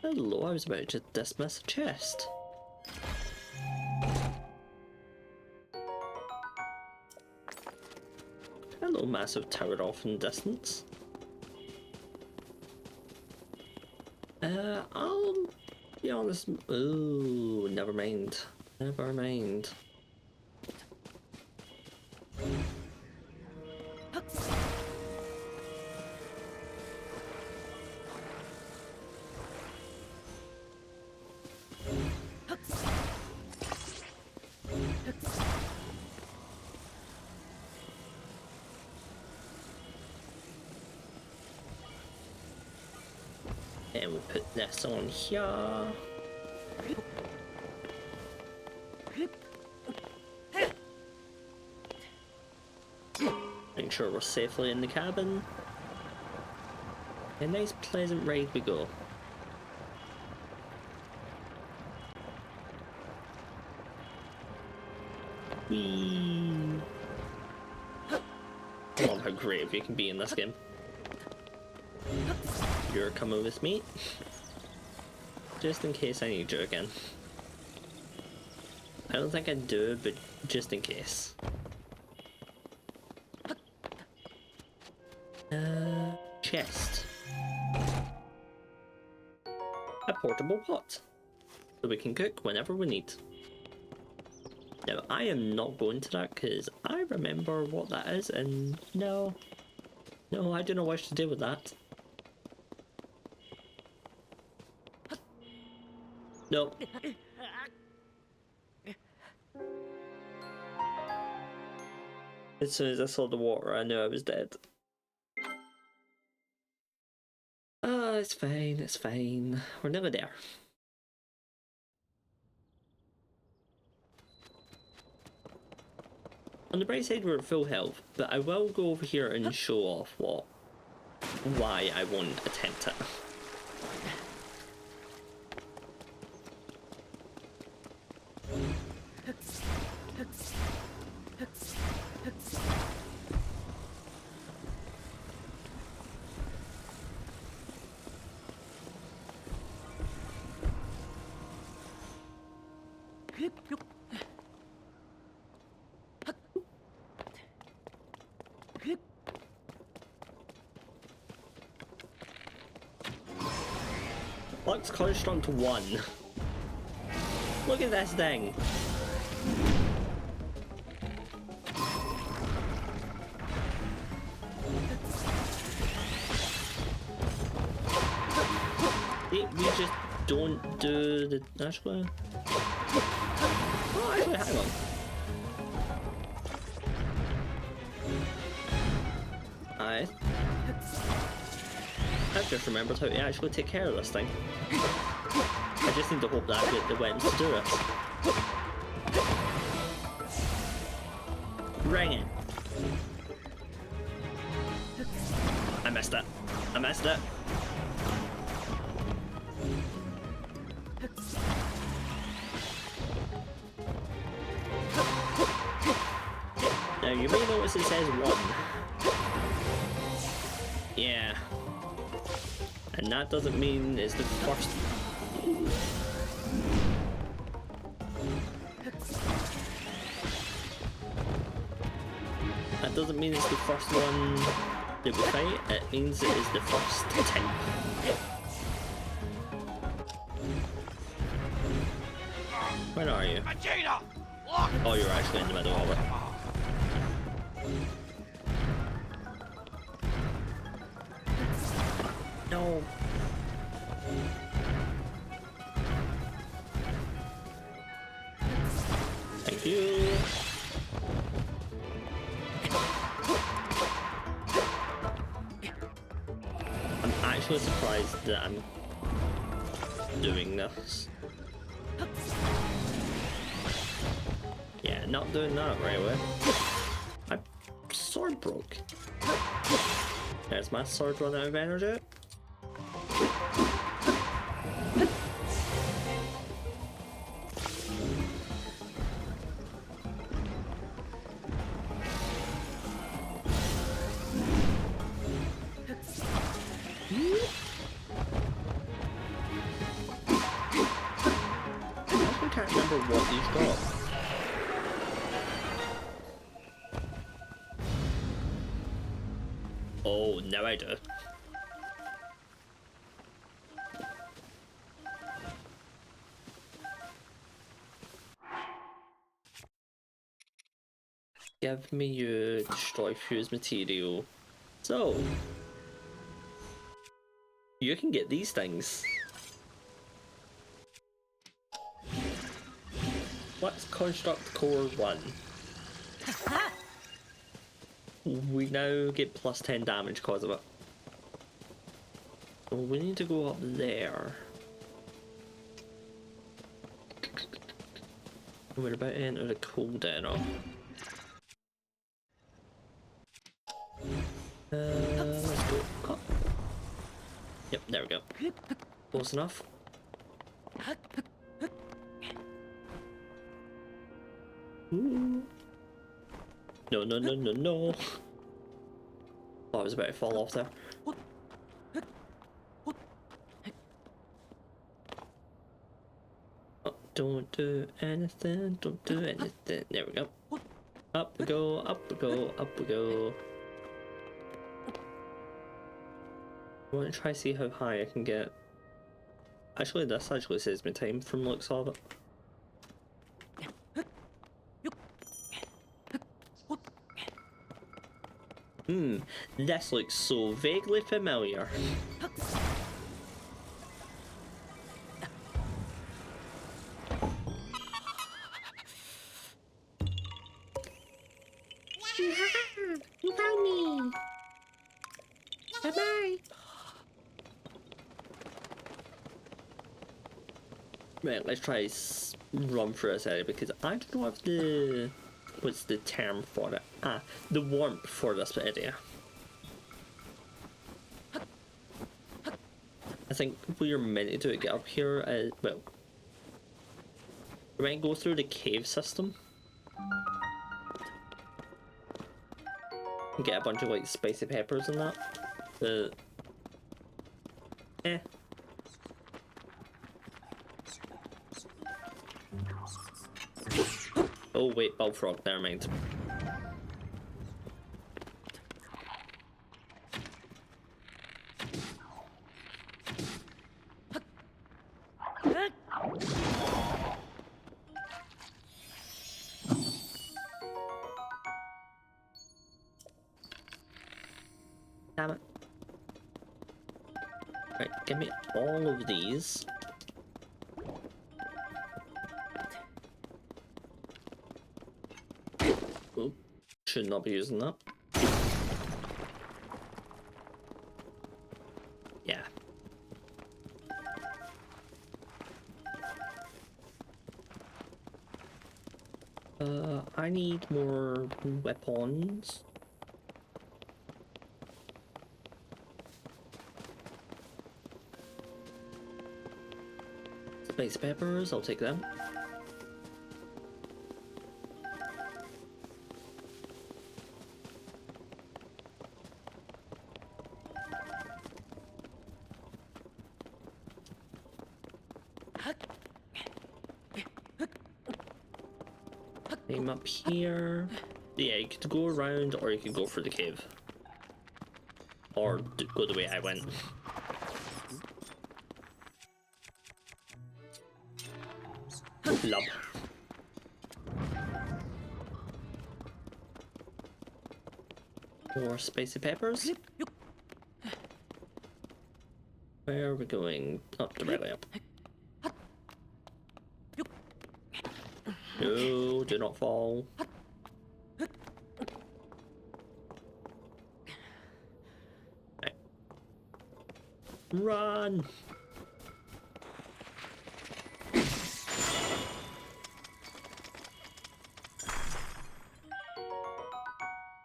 Hello, I was about to dismiss a chest. Hello, massive tower off in the distance. I'll be honest. Ooh, never mind. Never mind. And we'll put this on here. Make sure we're safely in the cabin. A nice pleasant ride we go. Whee! I love how creative you can be in this game. You're coming with me, just in case I need you again. I don't think I do, but just in case. Chest. A portable pot, so we can cook whenever we need. Now, I am not going to that because I remember what that is, and no, I do not wish to deal with that. Nope. As soon as I saw the water, I knew I was dead. Oh, it's fine, it's fine. We're nearly there. On the bright side, we're at full health, but I will go over here and show off why I won't attempt it. Flux Construct 1. Look at this thing. We just don't do the... Actually... Oh, actually, hang on. I've just remembered how to actually take care of this thing. I just need to hope that I get the wins to do it. Ring it. I missed it. I missed it. Now you may notice it says 1. Yeah. And that doesn't mean it's the first. That doesn't mean it's the first one that we fight, it means it is the first time. Where are you? Oh, you're actually in the middle of it. No. Thank you. I'm actually surprised that I'm doing this. Yeah, not doing that right away. My sword broke. There's my sword run out of energy. I can't remember what these got. Oh, now I do. Give me your destroy fuse material. So, you can get these things. Let's construct core 1. We now get plus 10 damage because of it. So we need to go up there. We're about to enter the cold era. Let's go up. Yep, there we go. Close enough. Ooh. No, no, no, no, no. Oh, I was about to fall off there. Oh, don't do anything, don't do anything. There we go. Up we go, up we go, up we go. I want to try to see how high I can get. Actually, this actually saves me time from looks of it. This looks so vaguely familiar. You found me. Bye-bye. Right, let's try run through this area because I don't know if the what's the term for it? Ah, the warmth for this area. I think we're meant to get up here. Well, we might go through the cave system and get a bunch of like spicy peppers and that. But oh wait, bullfrog. Never mind. Damn it. Right, give me all of these. Oop, should not be using that. Yeah. I need more weapons. Spice peppers, I'll take them. Aim up here. Yeah, you could go around or you could go for the cave. Or go the way I went. Love. More spicy peppers. Where are we going? Up, directly up. No, do not fall. Right. Run!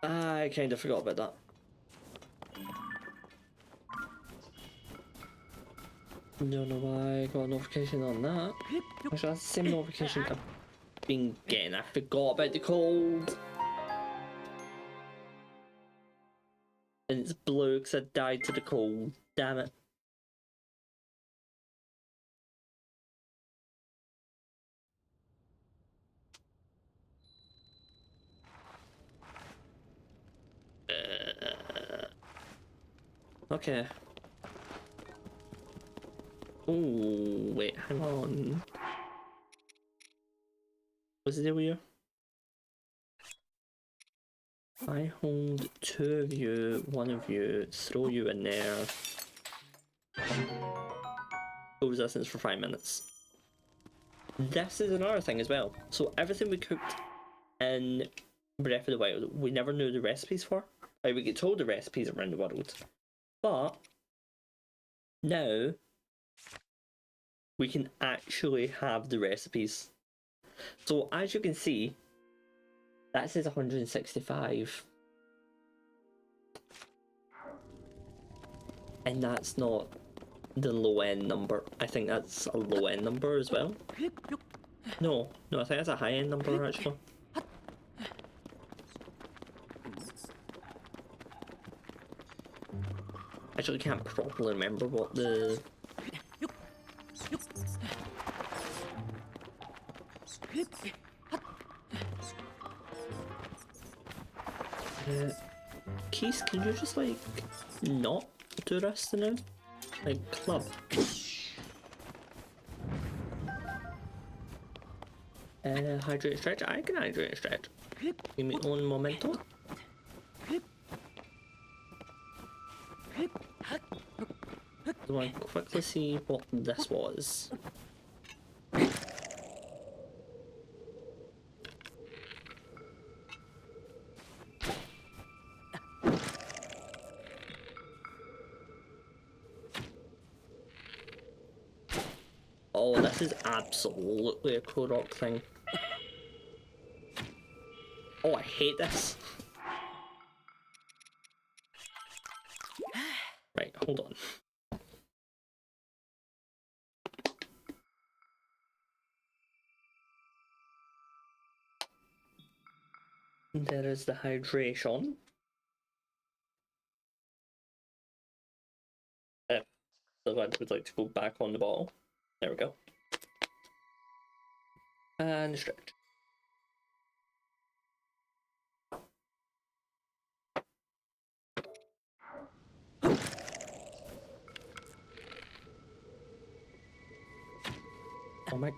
I kind of forgot about that. Don't know why I got a notification on that. Actually, that's the same notification I've been getting. I forgot about the cold. And it's blue because I died to the cold. Damn it. Okay. Oh, wait, hang on. What's the deal with you? I hold two of you, one of you, throw you in there. Full resistance for 5 minutes. This is another thing as well. So everything we cooked in Breath of the Wild, we never knew the recipes for. Like, we get told the recipes around the world. But now we can actually have the recipes. So as you can see, that says 165. And that's not the low end number. I think that's a low end number as well. No, I think that's a high end number actually. I actually can't properly remember what the... Keith, can you just like not do this now? Like club. Hydrate stretch. I can hydrate stretch. Give me one momento. I want to quickly see what this was. Oh, this is absolutely a Korok thing. Oh, I hate this. Right, hold on. There is the hydration. If the lad would like to go back on the ball. There we go. And stretch. Oh my.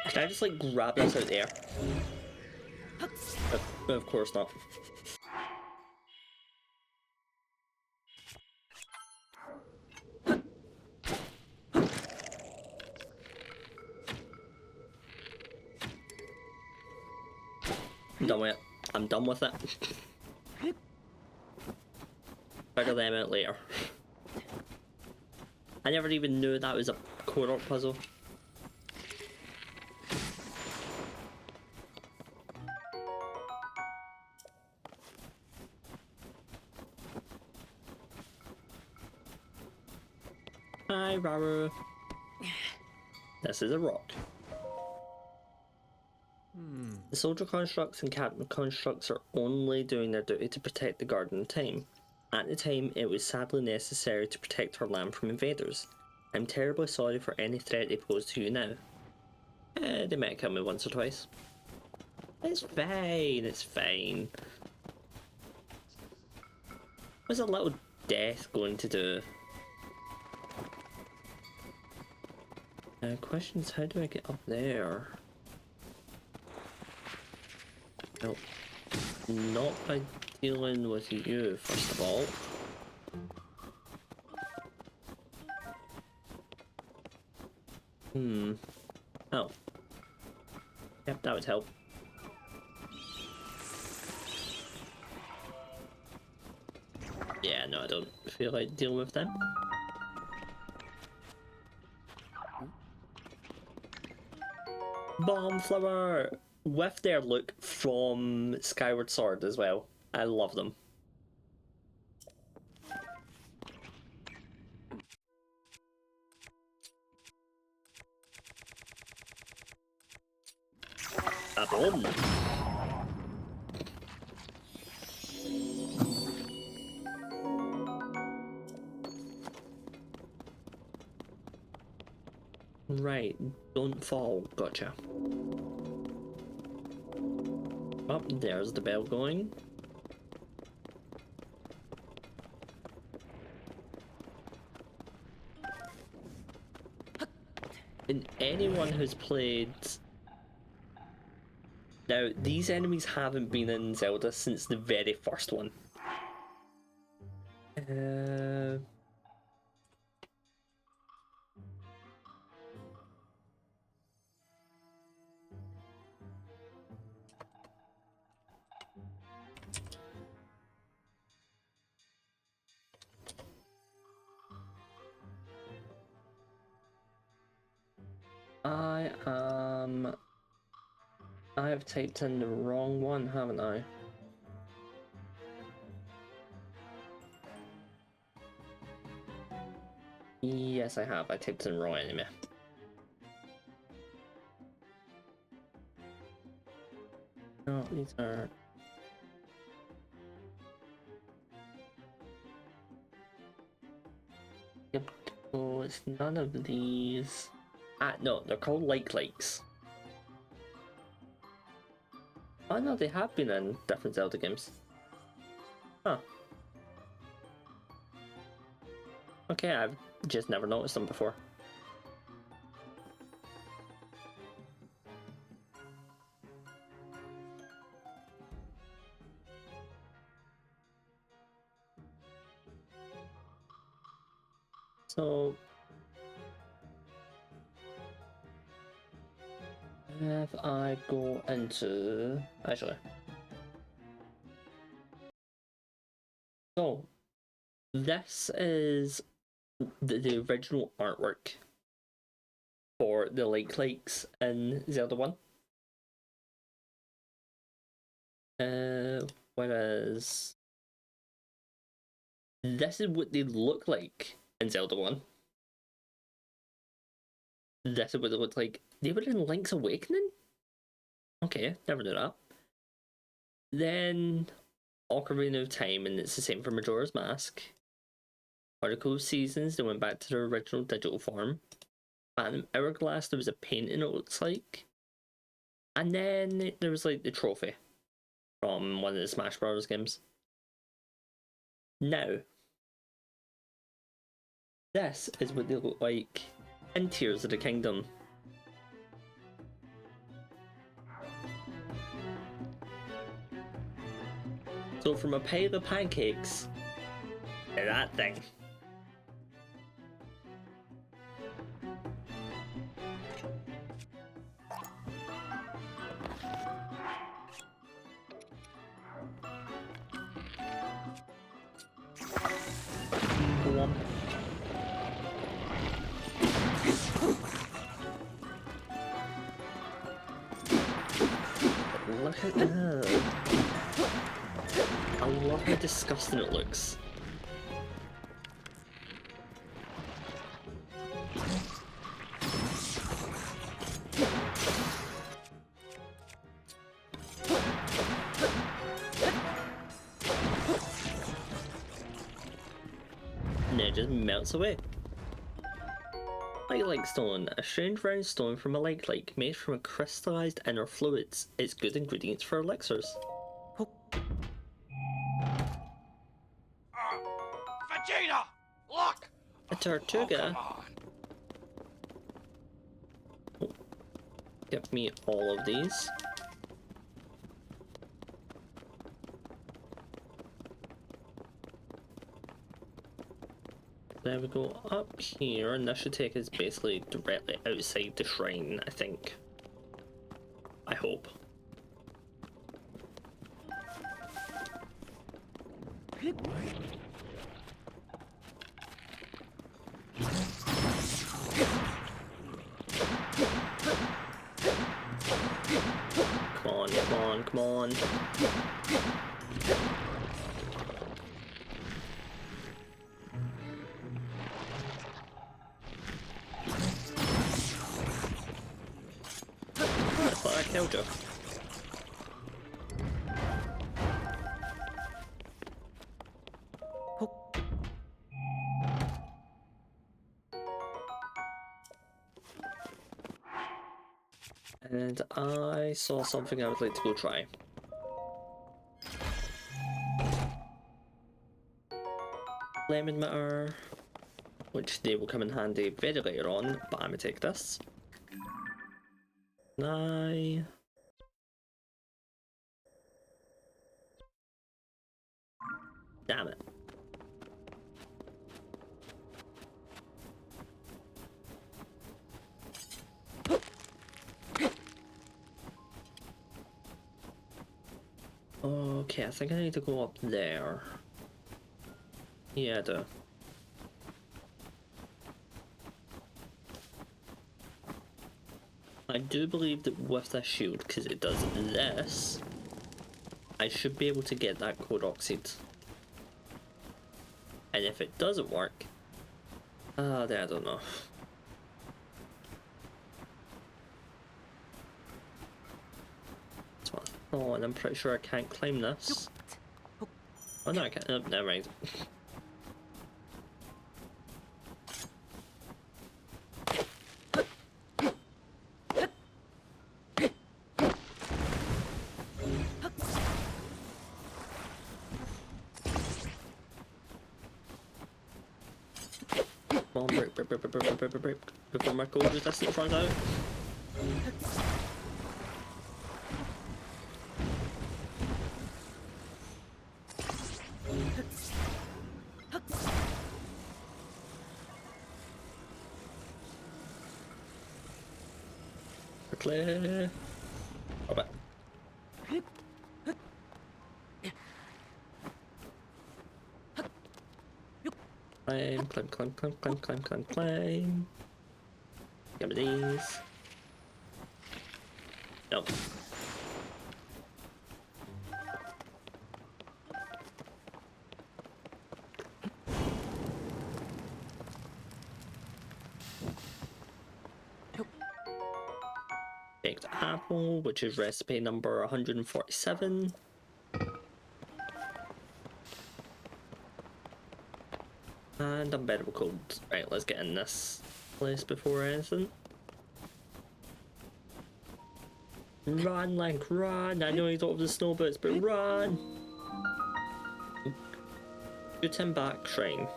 Can I just like grab this out there? Of course not. I'm done with it. I'm done with it. Figure them out later. I never even knew that was a core puzzle. Hi, Raru. This is a rock. The soldier constructs and captain constructs are only doing their duty to protect the garden of time. At the time, it was sadly necessary to protect our land from invaders. I'm terribly sorry for any threat they pose to you now. They might kill me once or twice. It's fine, it's fine. What's a little death going to do? Question is, how do I get up there? Nope. Not by dealing with you, first of all. Oh. Yep, that would help. Yeah, no, I don't feel like dealing with them. Bomb flower! With their look from Skyward Sword as well. I love them. A bomb! Right, don't fall. Gotcha. Oh, there's the bell going. And anyone who's played... Now, these enemies haven't been in Zelda since the very first one. I have typed in the wrong one, haven't I? Yes, I have. I typed in the wrong enemy. No, these are... Yep, so it's none of these. Ah, no, they're called likes. Oh no, they have been in different Zelda games. Huh. Okay, I've just never noticed them before. So... if I go into... Actually... So... this is the original artwork for the likes in Zelda 1. Whereas this is what they look like in Zelda 1. This is what they look like. They were in Link's Awakening? Okay, never knew that. Then Ocarina of Time, and it's the same for Majora's Mask. Particle Seasons, they went back to their original digital form. Phantom Hourglass, there was a painting, it looks like. And then there was like the trophy from one of the Smash Bros. Games. Now, this is what they look like in Tears of the Kingdom. So from a pile of pancakes to that thing. Go on. Look at that. I love how disgusting it looks. And it just melts away. Like stone, a strange round stone from a like made from a crystallized inner fluids. It's good ingredients for elixirs. Vegeta! Look! A Tortuga? Come on. Give me all of these. There we go, up here, and this should take us basically directly outside the shrine, I think. I hope. Come on, come on, come on. I killed you. And I saw something I would like to go try. Lemon Matter, which they will come in handy very later on, but I'm gonna take this. Damn it. Okay, I think I need to go up there. Yeah, I do. I do believe that with this shield, because it does this, I should be able to get that code oxide. And if it doesn't work, then I don't know. That's what I thought, and I'm pretty sure I can't climb this. Oh no, I can't. Oh, never mind. Come on, break, before my code resistance runs out. We're clear. Oh, back. Climb, climb, climb, climb, climb, climb, climb, climb. Give me these. Nope. Baked apple, which is recipe number 147. And unbearable cold. Right, let's get in this place before anything. Run, Link, run! I know you don't have the snow boots, but run! Shoot him back, shrine.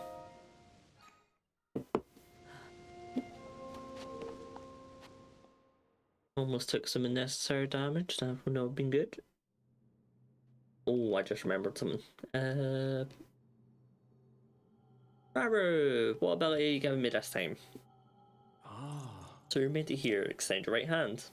Almost took some unnecessary damage, that would not have been good. Oh, I just remembered something. Raru, what ability are you giving me this time? So you're made to hear, extend your right hand.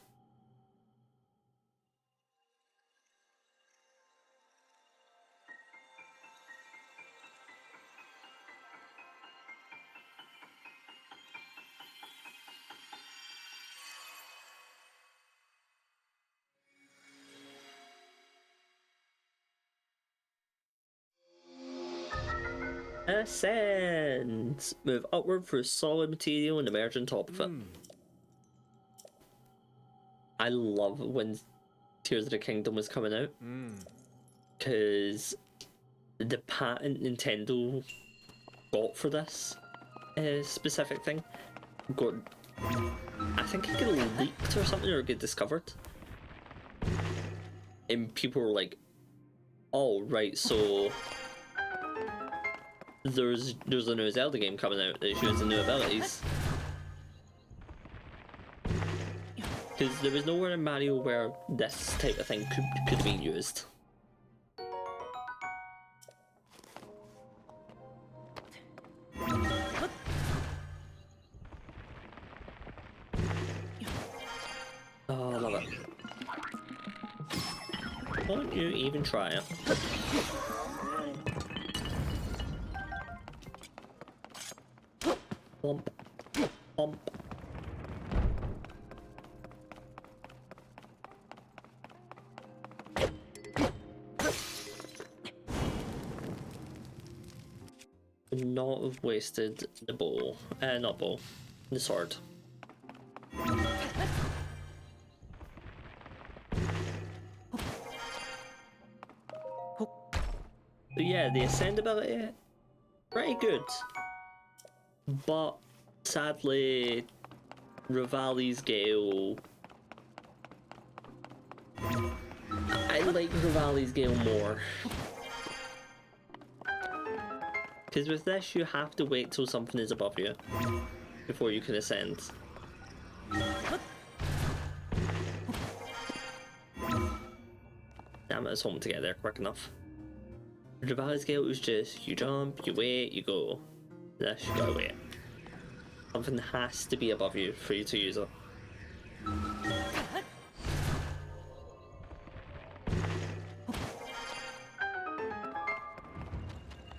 Ascend! Move upward through solid material and emerge on top of it. I love when Tears of the Kingdom was coming out. Because the patent Nintendo got for this specific thing got, I think it got leaked or something, or get discovered. And people were like, oh right, so there's a new Zelda game coming out that shows the new abilities. Because there was nowhere in Mario where this type of thing could be used. Oh, I love it. Don't you even try it. Bump. Bump. Would not have wasted the bow. Not bow. The sword. But yeah, the Ascend ability, pretty good. But sadly, Rivali's Gale. I like Rivali's Gale more. Because with this, you have to wait till something is above you before you can ascend. Damn it, it's home to get there quick enough. Rivali's Gale was just, you jump, you wait, you go. This, you gotta wait. Something has to be above you for you to use it.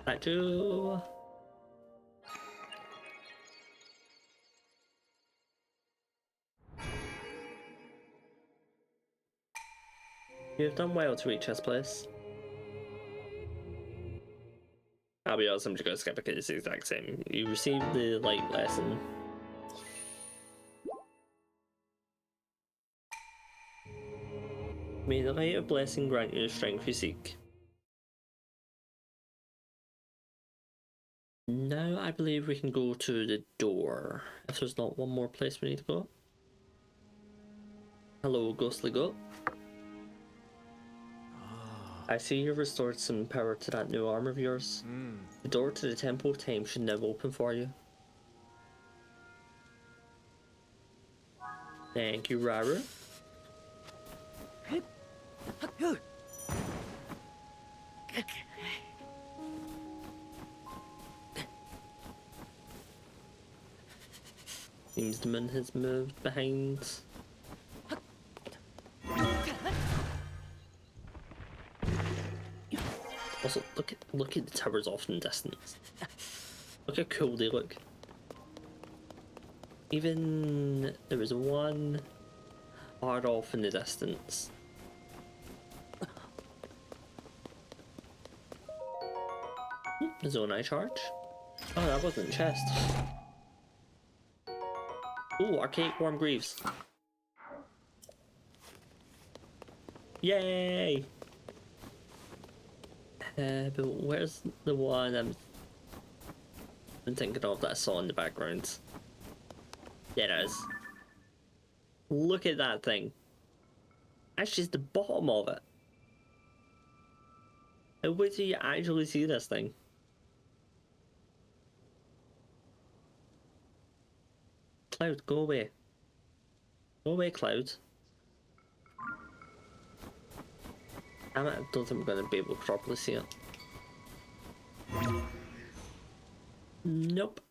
Statue. You've done well to reach this place. I'll be honest, I'm just gonna skip it because it's the exact same. You received the light lesson. May the light of blessing grant you the strength you seek. Now I believe we can go to the door. If there's not one more place we need to go. Hello, ghostly goat. I see you've restored some power to that new arm of yours. The door to the Temple of Time should now open for you. Thank you, Raru. Seems the moon has moved behind. Also, look at the towers off in the distance. Look how cool they look. Even there was one far off in the distance. Zone eye charge. Oh, that wasn't chest. Ooh, archaic warm greaves. Yay! But where's the one I'm thinking of that I saw in the background? There it is. Look at that thing. That's just the bottom of it. And wait till you actually see this thing. Cloud, go away. Go away, Cloud. Damn it, I don't think I'm going to be able to properly see it. Nope.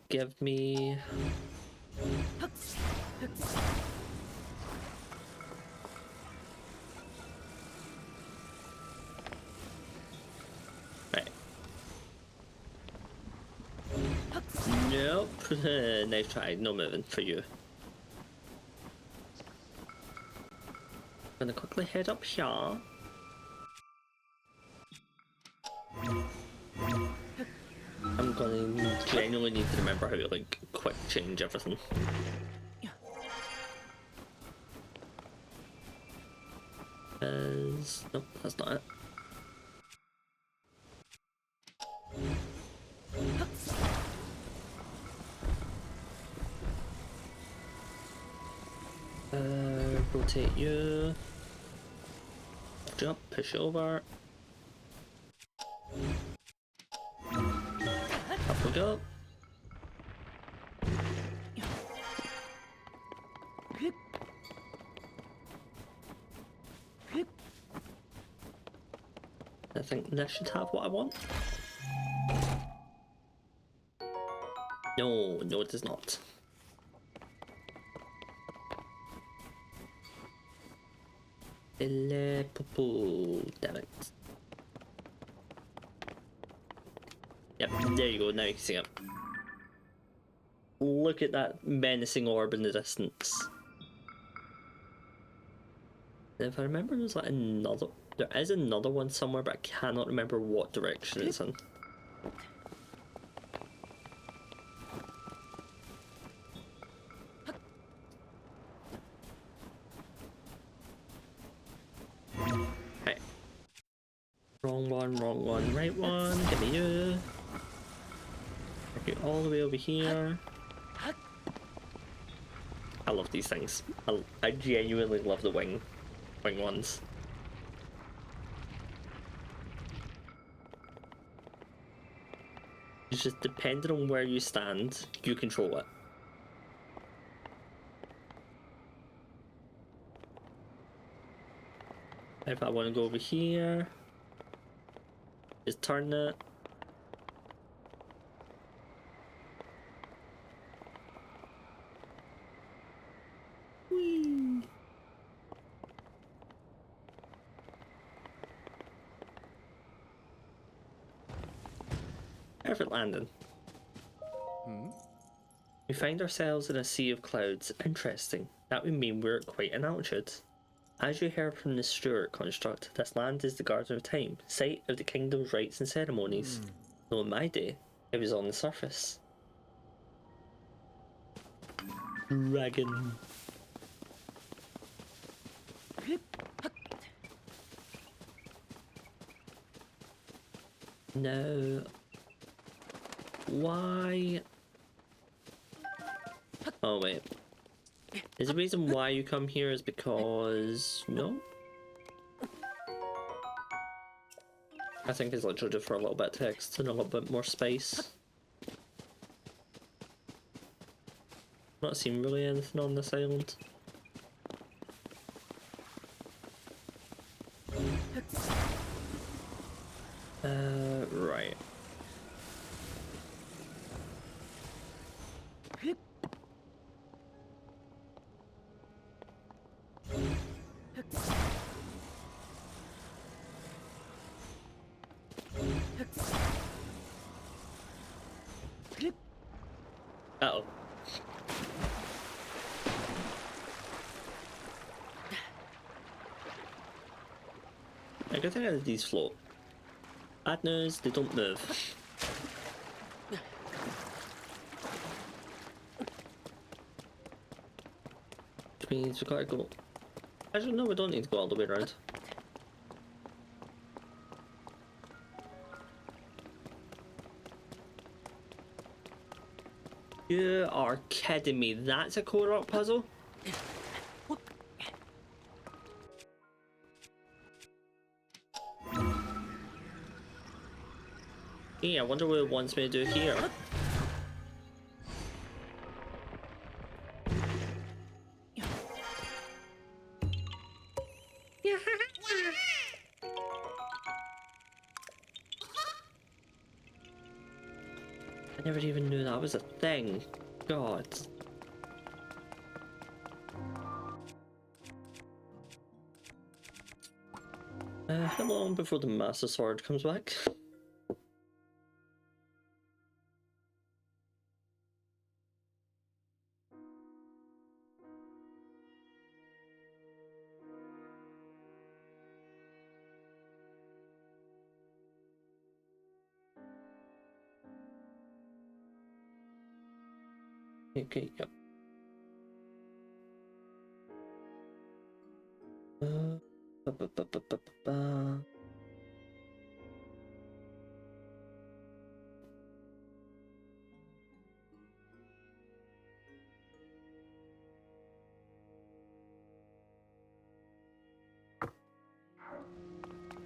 Give me... Right. Nope. Nice try. No moving for you. Gonna quickly head up here. I'm gonna genuinely need to remember how to like quick change everything. Nope, that's not it. Rotate you. Jump, push over. Up we go. I think this should have what I want. No, no it does not. Damn it. Yep, there you go, now you can see it. Look at that menacing orb in the distance. And if I remember, there's like another... There is another one somewhere, but I cannot remember what direction it's in. Okay. Wrong one, right one. Give me you. Get all the way over here. I love these things. I genuinely love the wing ones. It's just depending on where you stand, you control it. If I want to go over here, just turn it. Whee! Perfect landing. We find ourselves in a sea of clouds. Interesting. That would mean we're at quite an altitude. As you heard from the Stuart construct, this land is the Garden of Time, site of the kingdom's rites and ceremonies. Though in my day, it was on the surface. Dragon. No. Why? Oh wait. Is the reason why you come here is because... No? I think it's literally just for a little bit of text and a little bit more space. Not seen really anything on this island. Right. Uh-oh. A good thing is these float. Bad news, they don't move. Which means we gotta go... Actually, no, we don't need to go all the way around. You are kidding me, that's a Korok puzzle? Yeah, I wonder what it wants me to do here. I never even knew that was a thing. God. How long before the Master Sword comes back? Okay, yep. Ba, ba, ba, ba, ba, ba.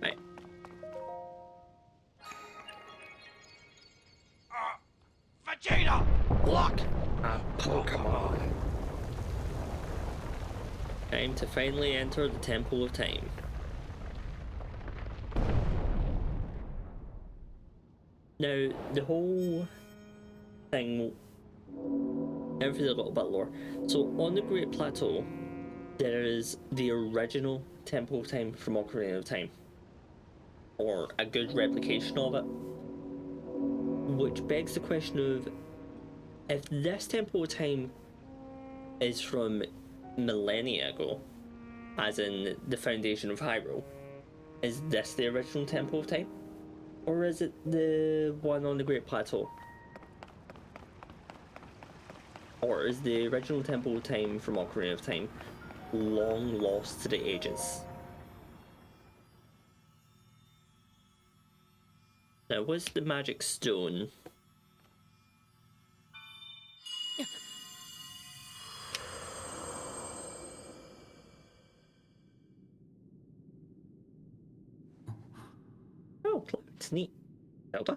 Right. Vegeta! Block! A Pokemon. Time to finally enter the Temple of Time. Now, the whole thing, everything's a little bit lore. So, on the Great Plateau, there is the original Temple of Time from Ocarina of Time. Or a good replication of it. Which begs the question of, if this Temple of Time is from millennia ago, as in the foundation of Hyrule, is this the original Temple of Time? Or is it the one on the Great Plateau? Or is the original Temple of Time from Ocarina of Time long lost to the ages? Now, what's the magic stone? Oh, it's neat. Zelda?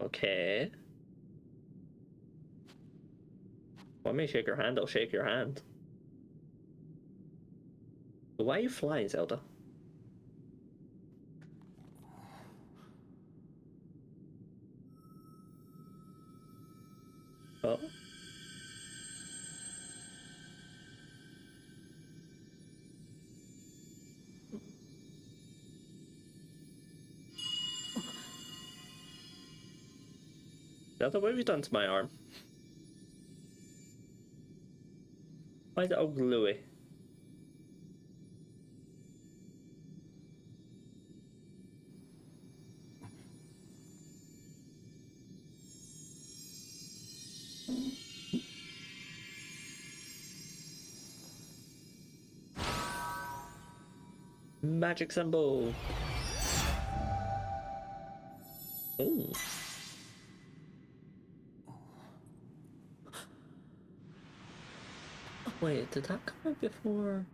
Okay. Want me to shake your hand? I'll shake your hand. Why are you flying, Zelda? Oh? Zelda, what have you done to my arm? Why is it all gluey? Magic symbol! Ooh. Wait, did that come out before?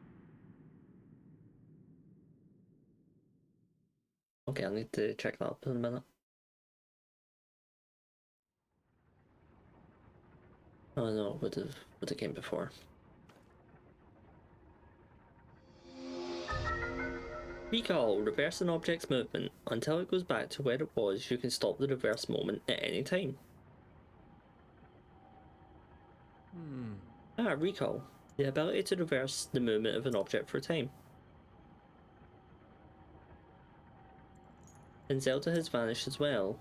Okay, I need to check that up in a minute. Oh no, would have came before. Recall, reverse an object's movement. Until it goes back to where it was, you can stop the reverse moment at any time. Recall. The ability to reverse the movement of an object for a time. And Zelda has vanished as well.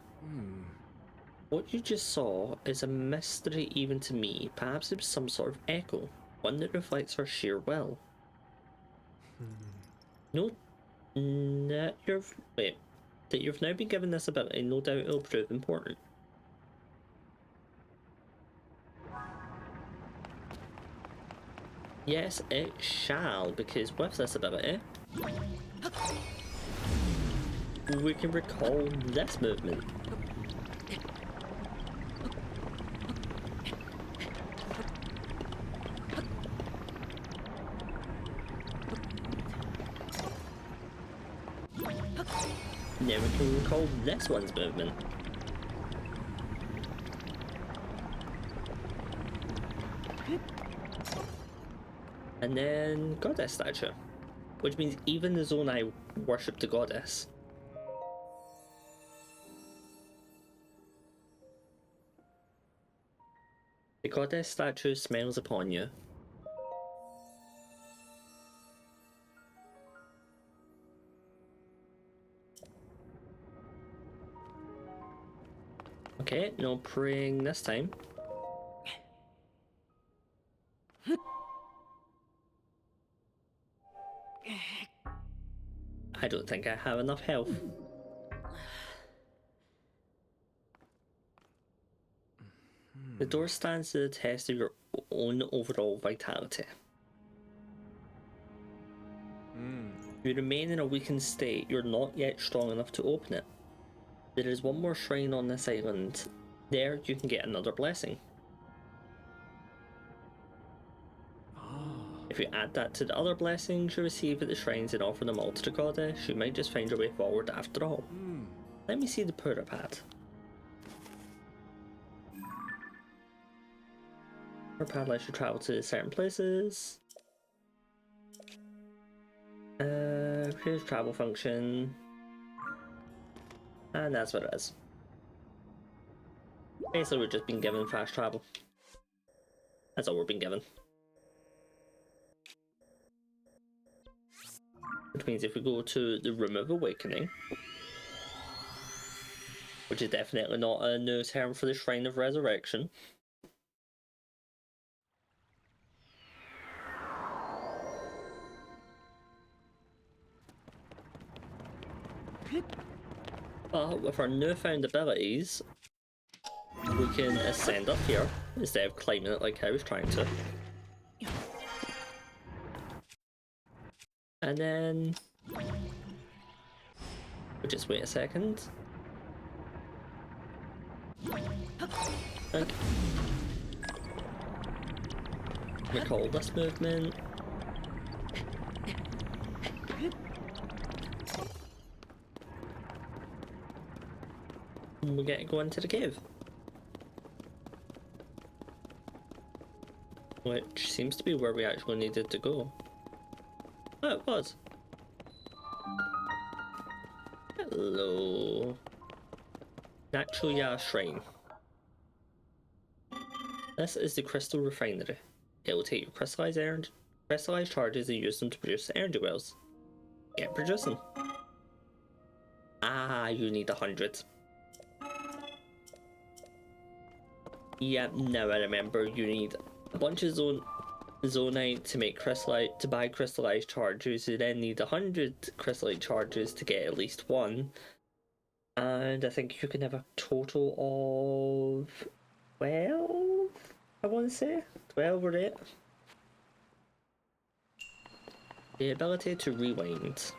What you just saw is a mystery even to me. Perhaps it was some sort of echo, one that reflects her sheer will. No, that you've now been given this ability, no doubt it'll prove important. Yes, it shall, because with this ability, we can recall this movement. Now we can recall this one's movement. And then goddess statue, which means even the Zonai worship the goddess. The goddess statue smiles upon you. Okay, no praying this time. I don't think I have enough health. The door stands to the test of your own overall vitality. You remain in a weakened state. You're not yet strong enough to open it. There is one more shrine on this island. There you can get another blessing. If you add that to the other blessings you receive at the shrines and offer them all to the goddess, you might just find your way forward after all. Let me see the Pura pad. Pura pad lets you travel to certain places. Here's travel function. And that's what it is. Basically, we've just been given fast travel. That's all we've been given. Which means if we go to the Room of Awakening, which is definitely not a new term for the Shrine of Resurrection. But with our newfound abilities, we can ascend up here instead of climbing it like I was trying to. And then we'll just wait a second. And recall this movement. And we get to go into the cave. Which seems to be where we actually needed to go. Oh, it was. Hello. Natural Shrine. This is the crystal refinery. It will take your crystallized charges and use them to produce energy wells. Get producing. Ah, you need 100. Yep, now I remember. You need a bunch of zonite to make to buy crystallized charges. You then need 100 crystallite charges to get at least one. And I think you can have a total of 12, I want to say. 12 or 8. The ability to rewind.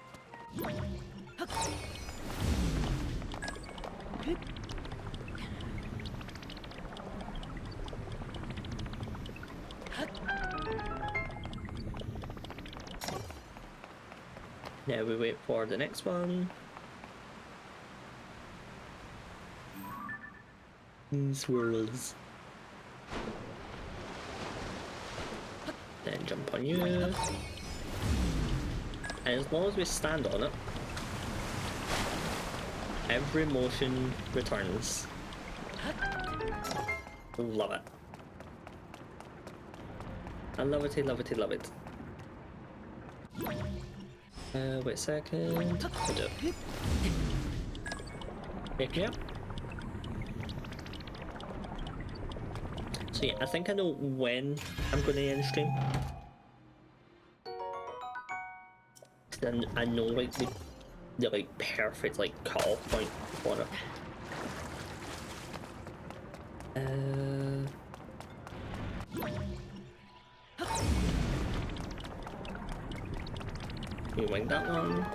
Now we wait for the next one. Swirls. Then jump on you. And as long as we stand on it, every motion returns. Love it. I love it, I love it, I love it. Wait a second. I'll do it. Pick me up. So yeah, I think I know when I'm going to end stream. Then I know like the like perfect like cutoff point for it. We wing that one.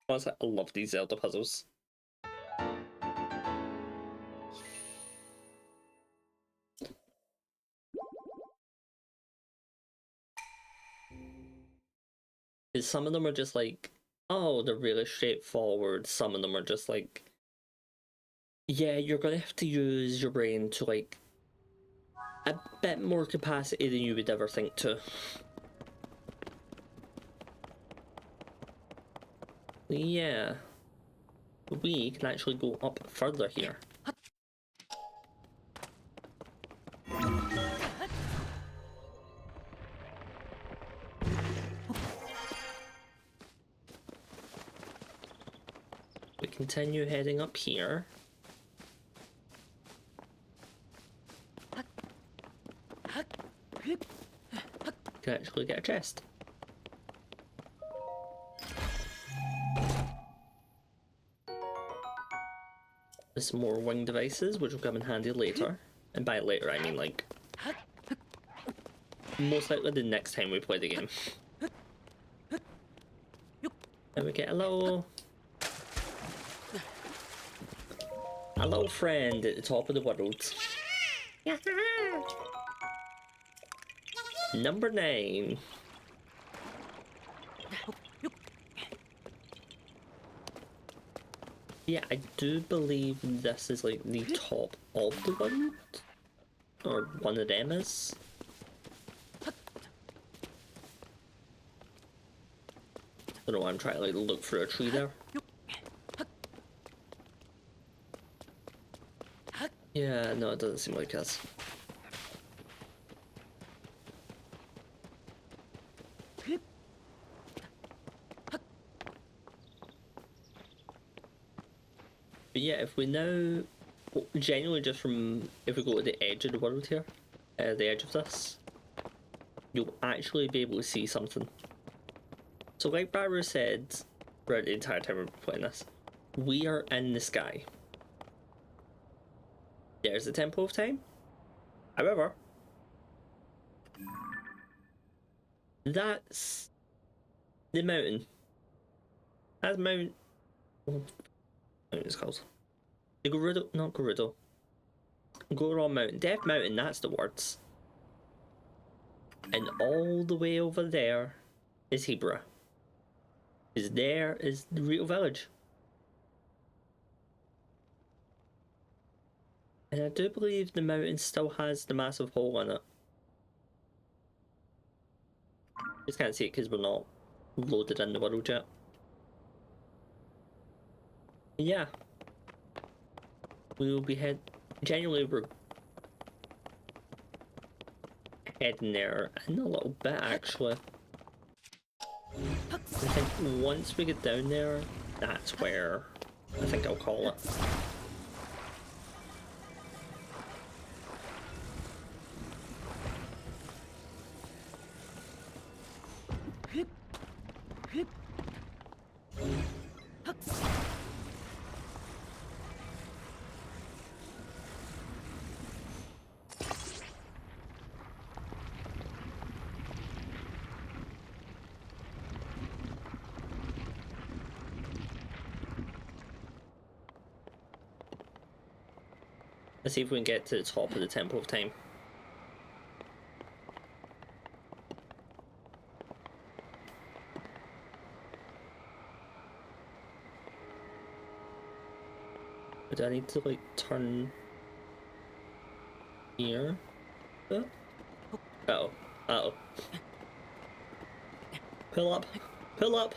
Honestly, I love these Zelda puzzles. Some of them are just like, oh, they're really straightforward. Some of them are just like, yeah, you're gonna have to use your brain to like a bit more capacity than you would ever think to. Yeah, we can actually go up further here. We continue heading up here. Can actually get a chest. There's some more wing devices, which will come in handy later. And by later, I mean like most likely the next time we play the game. And we get a little friend at the top of the world. Number 9. Yeah, I do believe this is like the top of the world. Or one of them is. I don't know why I'm trying to like look for a tree there. Yeah, no, it doesn't seem like us. But yeah, if we now, genuinely just from, if we go to the edge of the world here, the edge of this, you'll actually be able to see something. So like Barbara said, throughout the entire time we're playing this, we are in the sky. There's the Temple of Time. However, that's the mountain. That's Mount... what it's called? The Gerudo... not Gerudo. Goron Mountain. Death Mountain, that's the words. And all the way over there is Hebra. Because there is the real village. And I do believe the mountain still has the massive hole in it. Just can't see it because we're not loaded in the world yet. Yeah. We will be genuinely we're heading there in a little bit actually. I think once we get down there, that's where I think I'll call it. Let's see if we can get to the top of the Temple of Time. But I need to like turn here. Uh-oh. Uh-oh. Pull up. Pull up.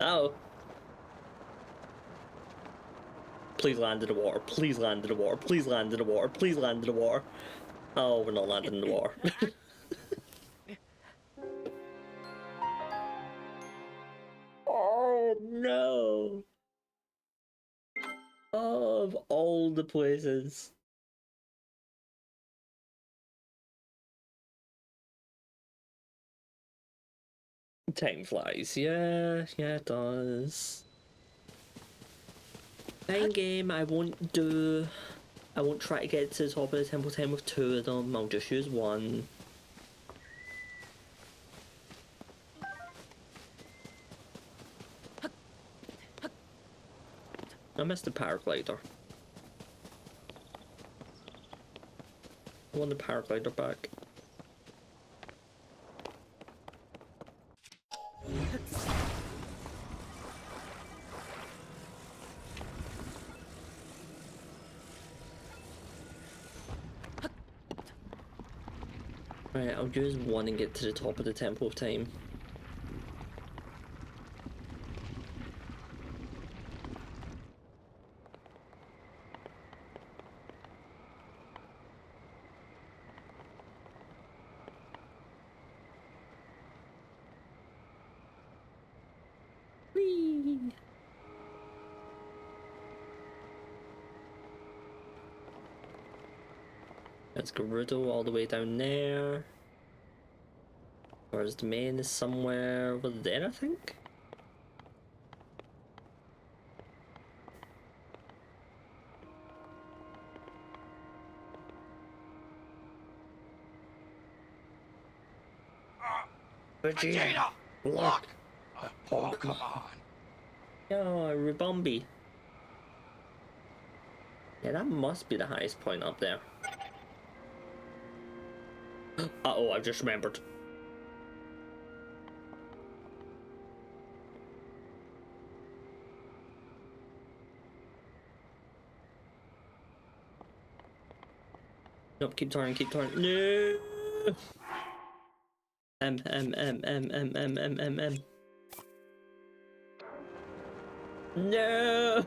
Oh. Please land in the water. Please land in the water. Please land in the water. Please land in the water. Oh, we're not landing in the water. Oh no. Of all the places. Time flies. Yeah, it does. Fine game, I won't try to get to the top of the temple 10 with 2 of them, I'll just use 1. I missed the paraglider. I want the paraglider back. Right, I'll use 1 and get to the top of the temple of time. Whee! That's Gerudo all the way down there. Whereas the main is somewhere over there, I think? Vegeta! Look! Oh, come on. Yo, Ribombi. Yeah, that must be the highest point up there. Uh-oh, I've just remembered. Nope, keep turning, keep turning. No! M. No!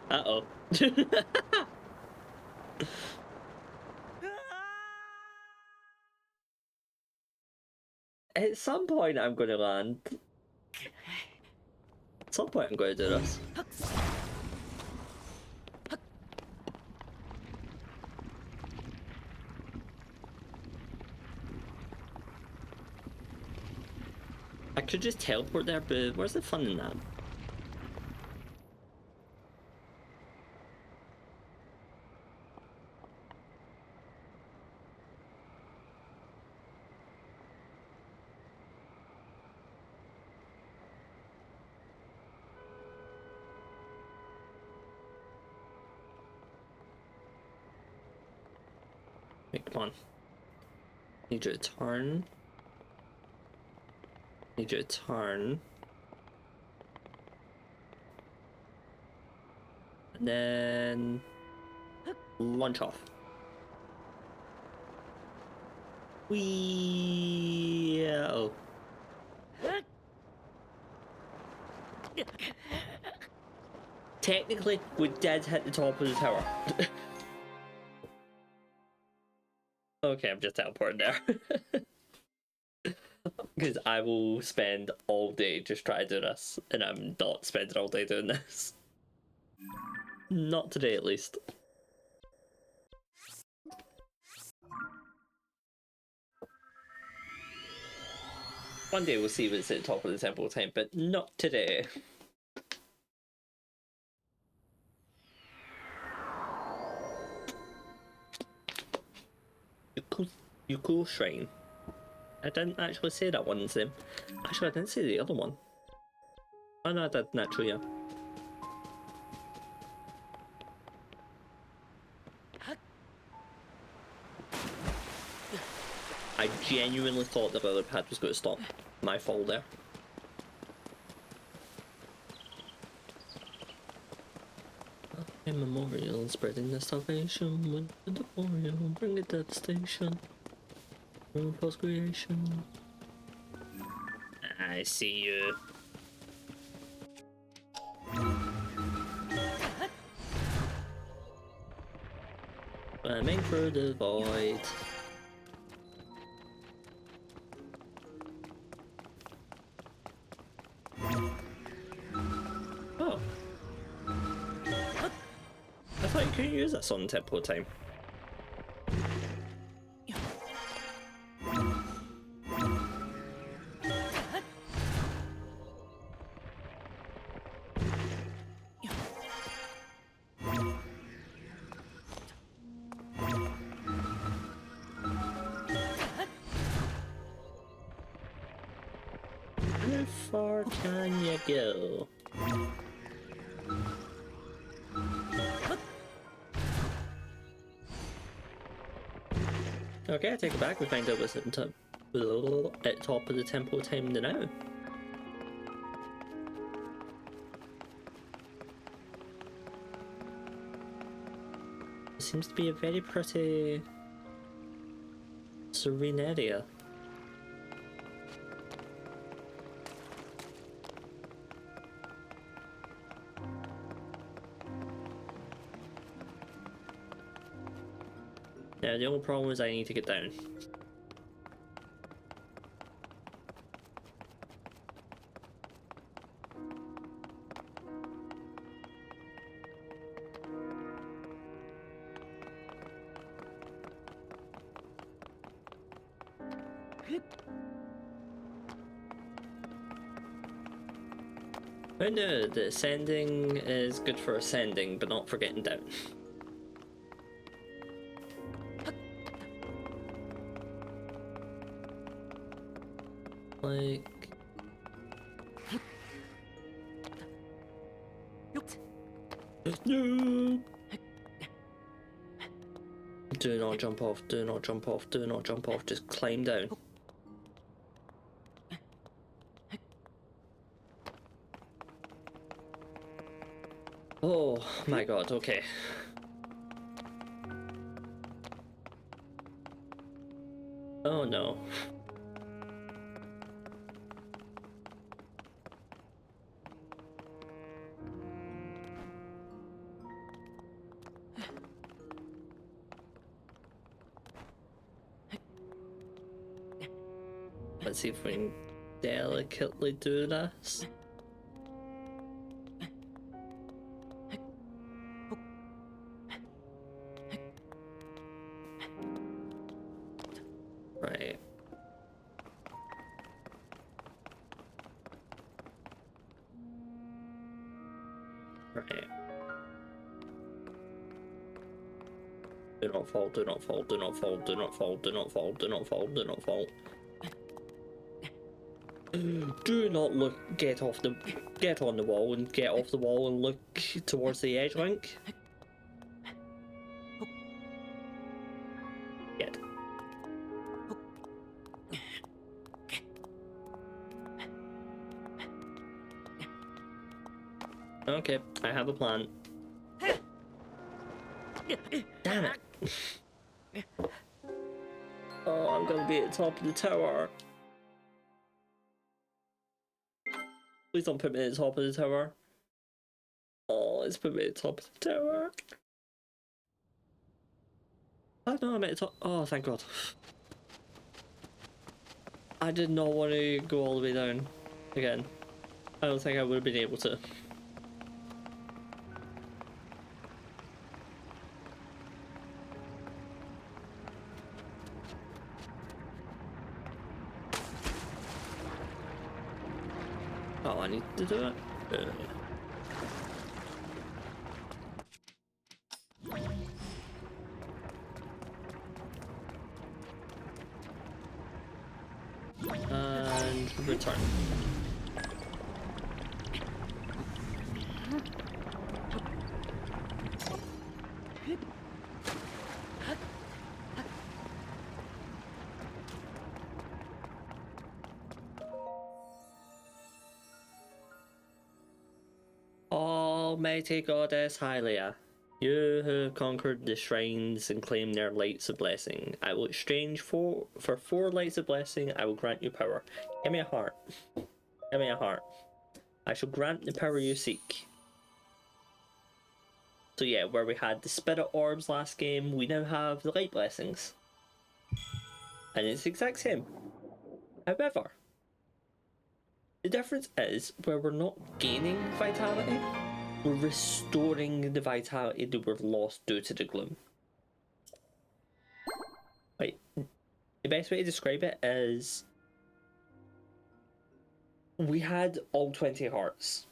Uh-oh. At some point I'm gonna land. At some point I'm gonna do this. I could just teleport there, but where's the fun in that? Wait, come on. Need you to turn. Need you to turn. And then launch off. Wee. Oh. Technically, we did hit the top of the tower. Okay, I'm just teleporting there. Because I will spend all day just trying to do this, and I'm not spending all day doing this. Not today, at least. One day we'll see if it's at the top of the temple time, but not today. Yuku Shrine. I didn't actually say that one's name. Actually, I didn't say the other one. Oh no, I did, naturally, yeah. I genuinely thought the other pad was going to stop. My fault there. A memorial spreading the salvation. When the memorial bring a devastation. Post creation. I see you. Swimming through the void. Oh. I thought you couldn't use this on tempo time. How far can you go? Okay, I take it back. We find out what's at top of the tempo time now. It seems to be a very pretty serene area. Yeah, the only problem is I need to get down. I know that ascending is good for ascending, but not for getting down. Like... No! Do not jump off, do not jump off, do not jump off, just climb down. Oh my god, okay. Oh no. Let's see if we can delicately do this. Right. Right. Do not fall, do not fall, do not fall, do not fall, do not fall, do not fall, do not fall. Do not get on the wall and get off the wall and look towards the edge, Link. Get. Okay, I have a plan. Damn it. Oh, I'm gonna be at the top of the tower. Please don't put me at the top of the tower. Oh, it's put me at the top of the tower. Oh no, I'm at the top. Oh, thank God. I did not want to go all the way down again. I don't think I would have been able to. Oh, I need to do it? And return. Almighty Goddess Hylia, You have conquered the shrines and claimed their lights of blessing. I will exchange for 4 lights of blessing. I will grant you power. Give me a heart. Give me a heart. I shall grant the power you seek. So yeah, where we had the spirit orbs last game, we now have the light blessings. And it's the exact same. However, the difference is where we're not gaining vitality, we're restoring the vitality that we've lost due to the gloom. Like, the best way to describe it is we had all 20 hearts.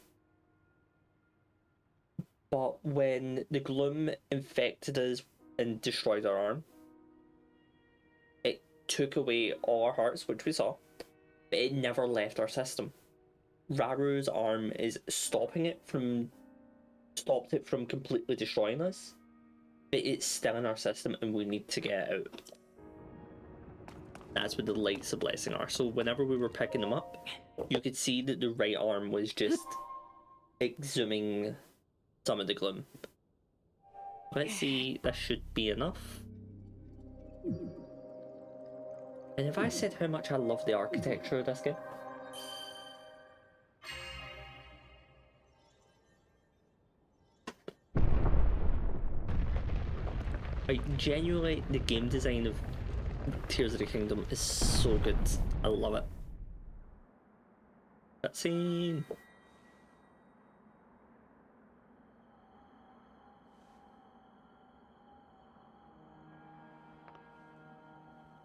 But when the gloom infected us and destroyed our arm, it took away all our hearts, which we saw, but it never left our system. Raru's arm is stopped it from completely destroying us, but it's still in our system and we need to get it out. That's what the lights of blessing are. So whenever we were picking them up, you could see that the right arm was just exhuming some of the gloom. Let's see, this should be enough. And if I said how much I love the architecture of this game? Like, genuinely, the game design of Tears of the Kingdom is so good. I love it. Cutscene.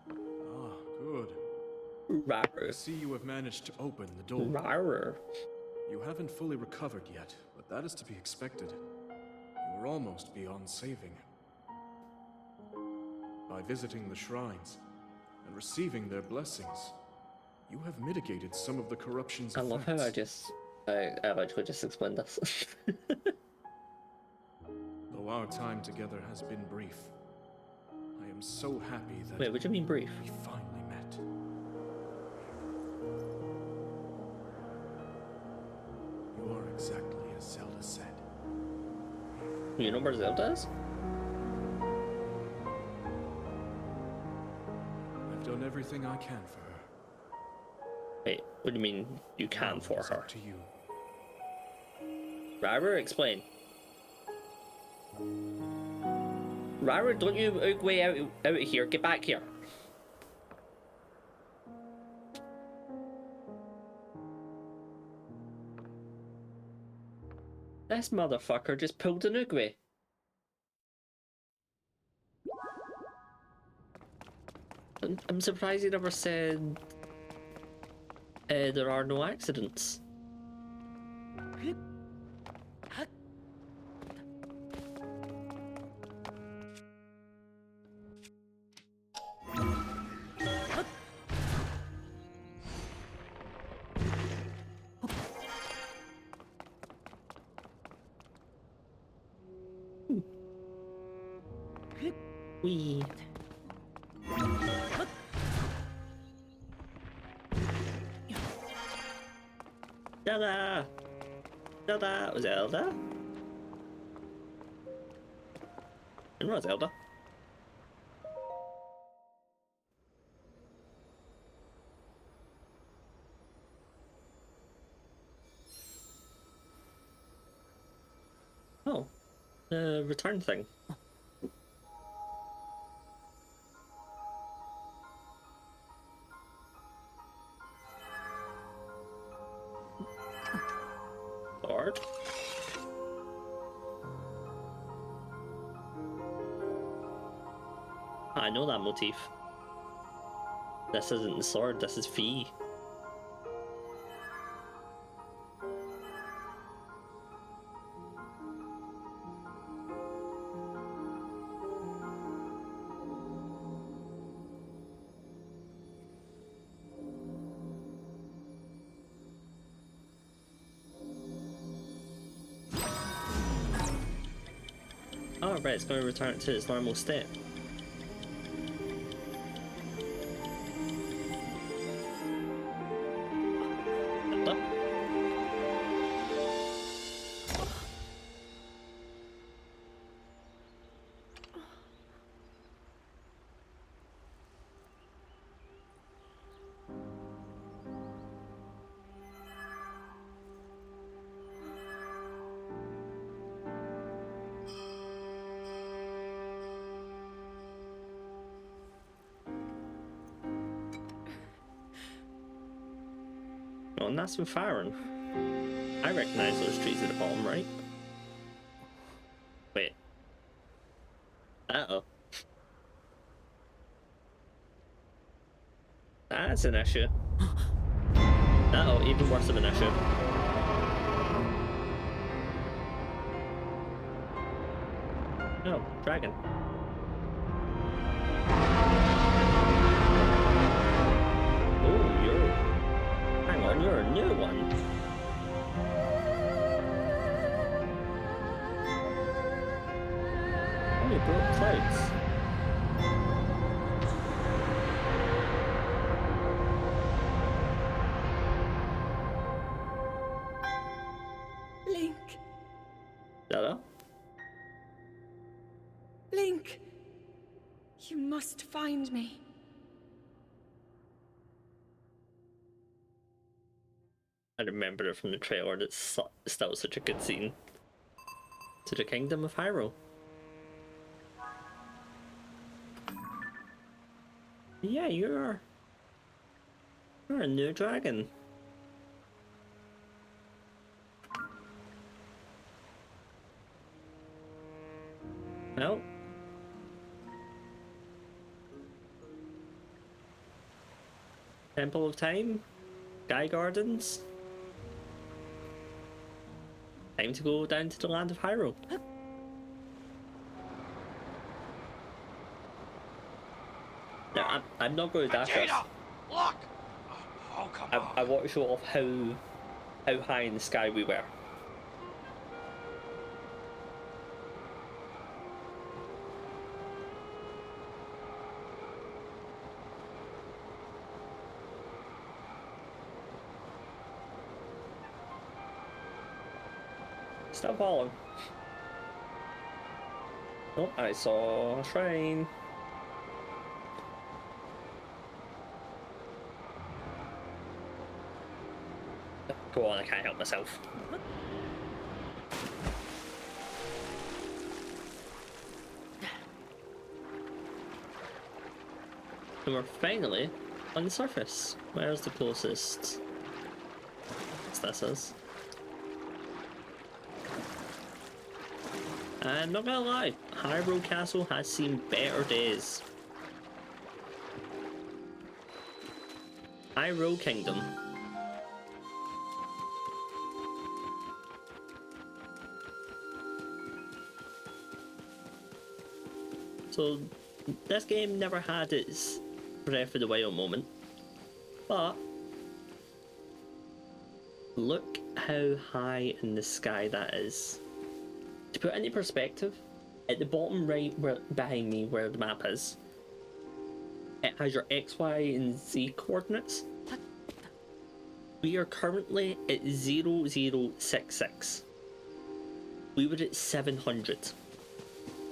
Ah, good. Rarer. I see you have managed to open the door. Rarer. You haven't fully recovered yet, but that is to be expected. You are almost beyond saving. By visiting the shrines and receiving their blessings, you have mitigated some of the corruption's I effects. love how I literally just explained this. Though our time together has been brief, I am so happy that Wait, what do you mean brief? we finally met. You are exactly as Zelda said. You know where Zelda is? I've done everything I can for her. Wait, what do you mean you can for It's her? up to you. Rarer, explain. Rarer, don't you way out of here. Get back here. This motherfucker just pulled an Oogway. I'm surprised he never said there are no accidents. Wee. Zelda! Zelda! Was it Zelda? It was Zelda. Oh, the return thing. Sword. I know that motif. This isn't the sword, this is Fee. Oh, right, it's going to return it to its normal state. Zelda? Oh, and that's with Farron. I recognize those trees at the bottom, right? Wait. Uh-oh. That's an issue. Uh-oh, even worse of an issue. Oh, dragon. Oh, you're... Hang on, you're a new one. Oh, you broke clouds. Link. Hello? Link. You must find me. I remember it from the trailer. That's still such a good scene. To the Kingdom of Hyrule. Yeah, you're a new dragon. Well, Temple of Time, Sky Gardens. Time to go down to the land of Hyrule. Now, I'm not going to dash this. Look! Oh, come on. I want to show off how high in the sky we were. Still falling. Oh, I saw a shrine. Go on, I can't help myself. And we're finally on the surface. Where's the closest? This is. I'm not gonna lie, Hyrule Castle has seen better days. Hyrule Kingdom. So, this game never had its Breath of the Wild moment, but look how high in the sky that is. To put it into perspective, at the bottom right where, behind me where the map is, it has your X, Y, and Z coordinates. We are currently at 0066. We were at 700.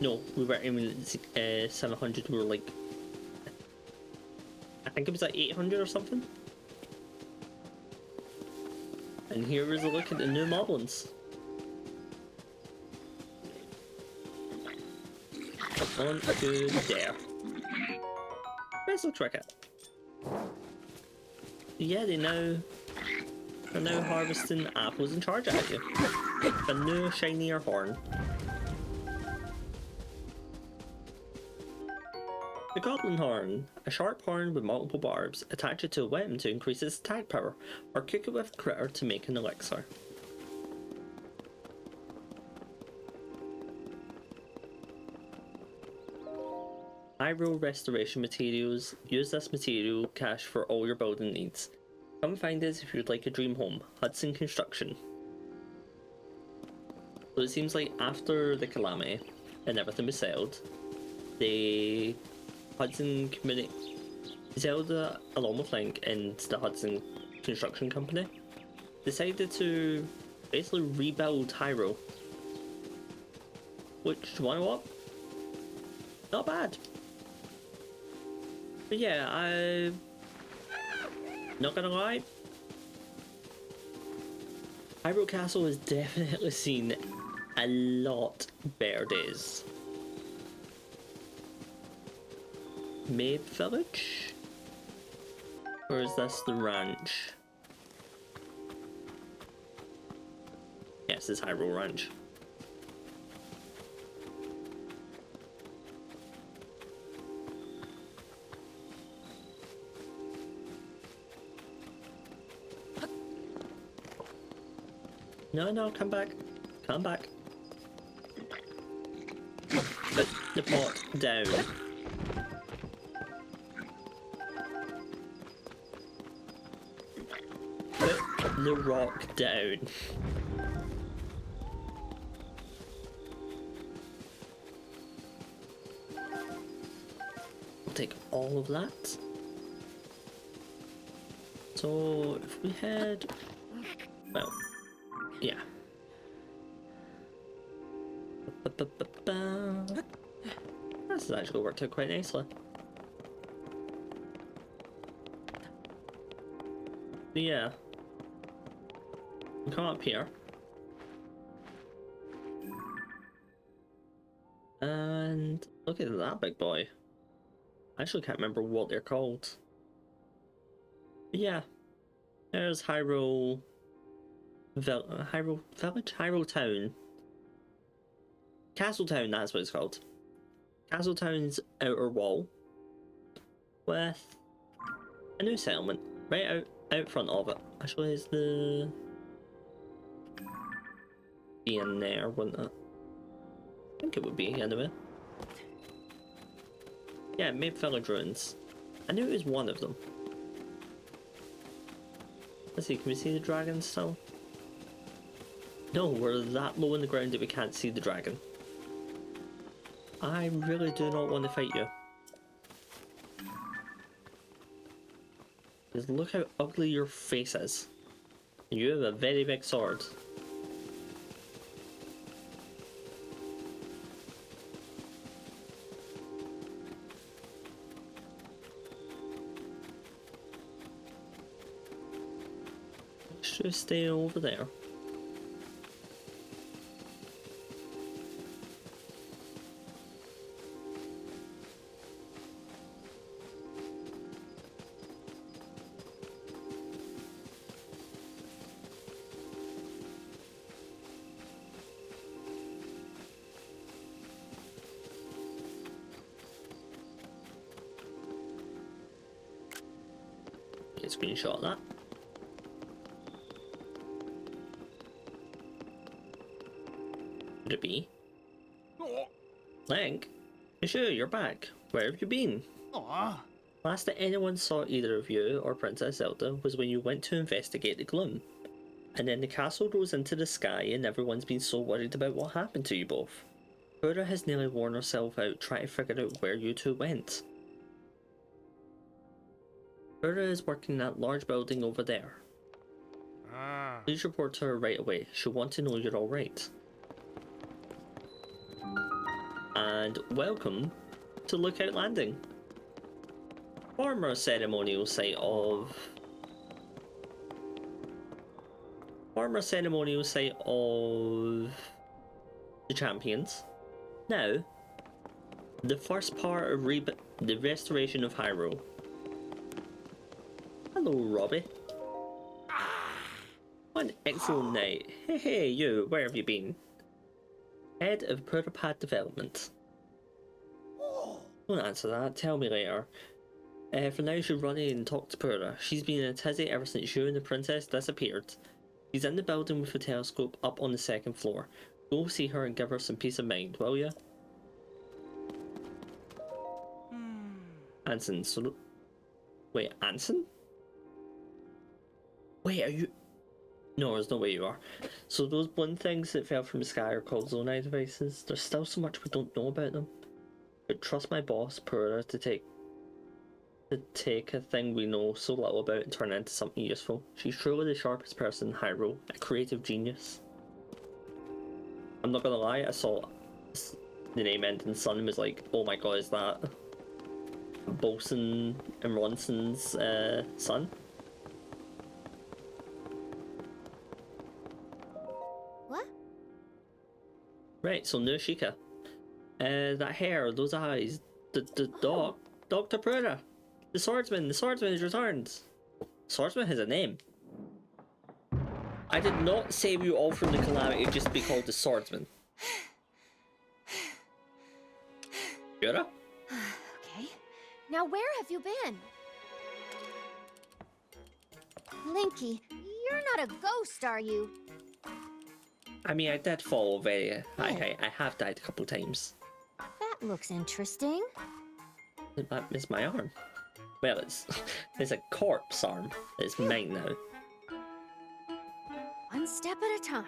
No, we weren't even at 700, we were like, I think it was like 800 or something. And here is a look at the new moblins. On a good there. Where's the cricket? Yeah, they're now harvesting apples and charge at you. A new shinier horn. The Goblin Horn. A sharp horn with multiple barbs. Attach it to a weapon to increase its attack power, or cook it with critter to make an elixir. Hyrule Restoration Materials. Use this material cache for all your building needs. Come find us if you'd like a dream home. Hudson Construction. So it seems like after the calamity and everything was settled, the Hudson Community, Zelda along with Link and the Hudson Construction Company decided to basically rebuild Hyrule. Which, you wanna what? Not bad. But yeah, I'm not gonna lie, Hyrule Castle has definitely seen a lot better days. Mabe Village? Or is this the ranch? rest is Hyrule Ranch. No, no, come back. Come back. Put the pot down. Put the rock down. I'll take all of that. So if we head, well, yeah. This has actually worked out quite nicely. Yeah. Come up here. And look at that big boy. I actually can't remember what they're called. Yeah. There's Hyrule Village? Hyrule Town. Castle Town, that's what it's called. Castle Town's outer wall. With a new settlement right out front of it. Actually, is the... be in there, wouldn't it? I think it would be, anyway. Yeah, Mape Village Ruins. I knew it was one of them. Let's see, can we see the dragon still? No, we're that low in the ground that we can't see the dragon. I really do not want to fight you. Just look how ugly your face is. You have a very big sword. Should stay over there. Get a screenshot of that. Could it be? Link? Sure, you're back. Where have you been? Last that anyone saw either of you or Princess Zelda was when you went to investigate the gloom. And then the castle rose into the sky and everyone's been so worried about what happened to you both. Pura has nearly worn herself out trying to figure out where you two went. Pura is working in that large building over there. Please report to her right away. She'll want to know you're alright. And welcome to Lookout Landing. Former ceremonial site of the champions. Now, the first part of the restoration of Hyrule. Hello, Robbie. What an excellent night. Hey, you, where have you been? Head of Purapad Development. Don't answer that, tell me later. For now, you should run in and talk to Pura. She's been in a tizzy ever since you and the princess disappeared. She's in the building with a telescope up on the second floor. Go see her and give her some peace of mind, will ya? Anson, so... Wait, Anson? Wait, are you... No, there's no way you are. So those blind things that fell from the sky are called Zonai devices. There's still so much we don't know about them. But trust my boss, Pura, to take a thing we know so little about and turn it into something useful. She's truly the sharpest person in Hyrule, a creative genius. I'm not gonna lie, I saw the name ending Sun and was like, oh my god, is that Bolson and Ronson's son? What? Right, so Nushika. That hair, those eyes, the Dr. Pura. The swordsman has returned. Swordsman has a name. I did not save you all from the calamity just to be called the swordsman. Yura? Okay. Now where have you been? Linky, you're not a ghost, are you? I mean, I did fall very high. I have died a couple times. That looks interesting. That is my arm. Well, it's a corpse arm. It's mine now. One step at a time.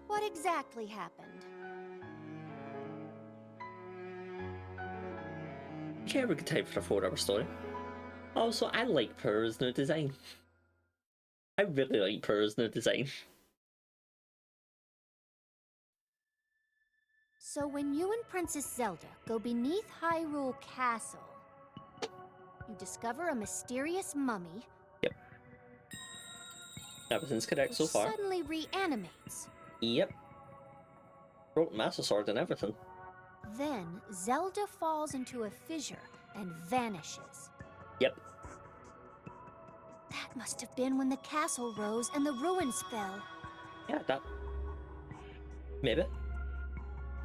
What exactly happened? Okay, we can type for a 4-hour story. Also, I like Purr's new design. I really like Purr's new design. So when you and Princess Zelda go beneath Hyrule Castle, you discover a mysterious mummy. Yep. Everything's correct Which so far. suddenly reanimates. Yep. Broke Master Sword and everything. Then Zelda falls into a fissure and vanishes. Yep. That must have been when the castle rose and the ruins fell. Yeah, that... Maybe.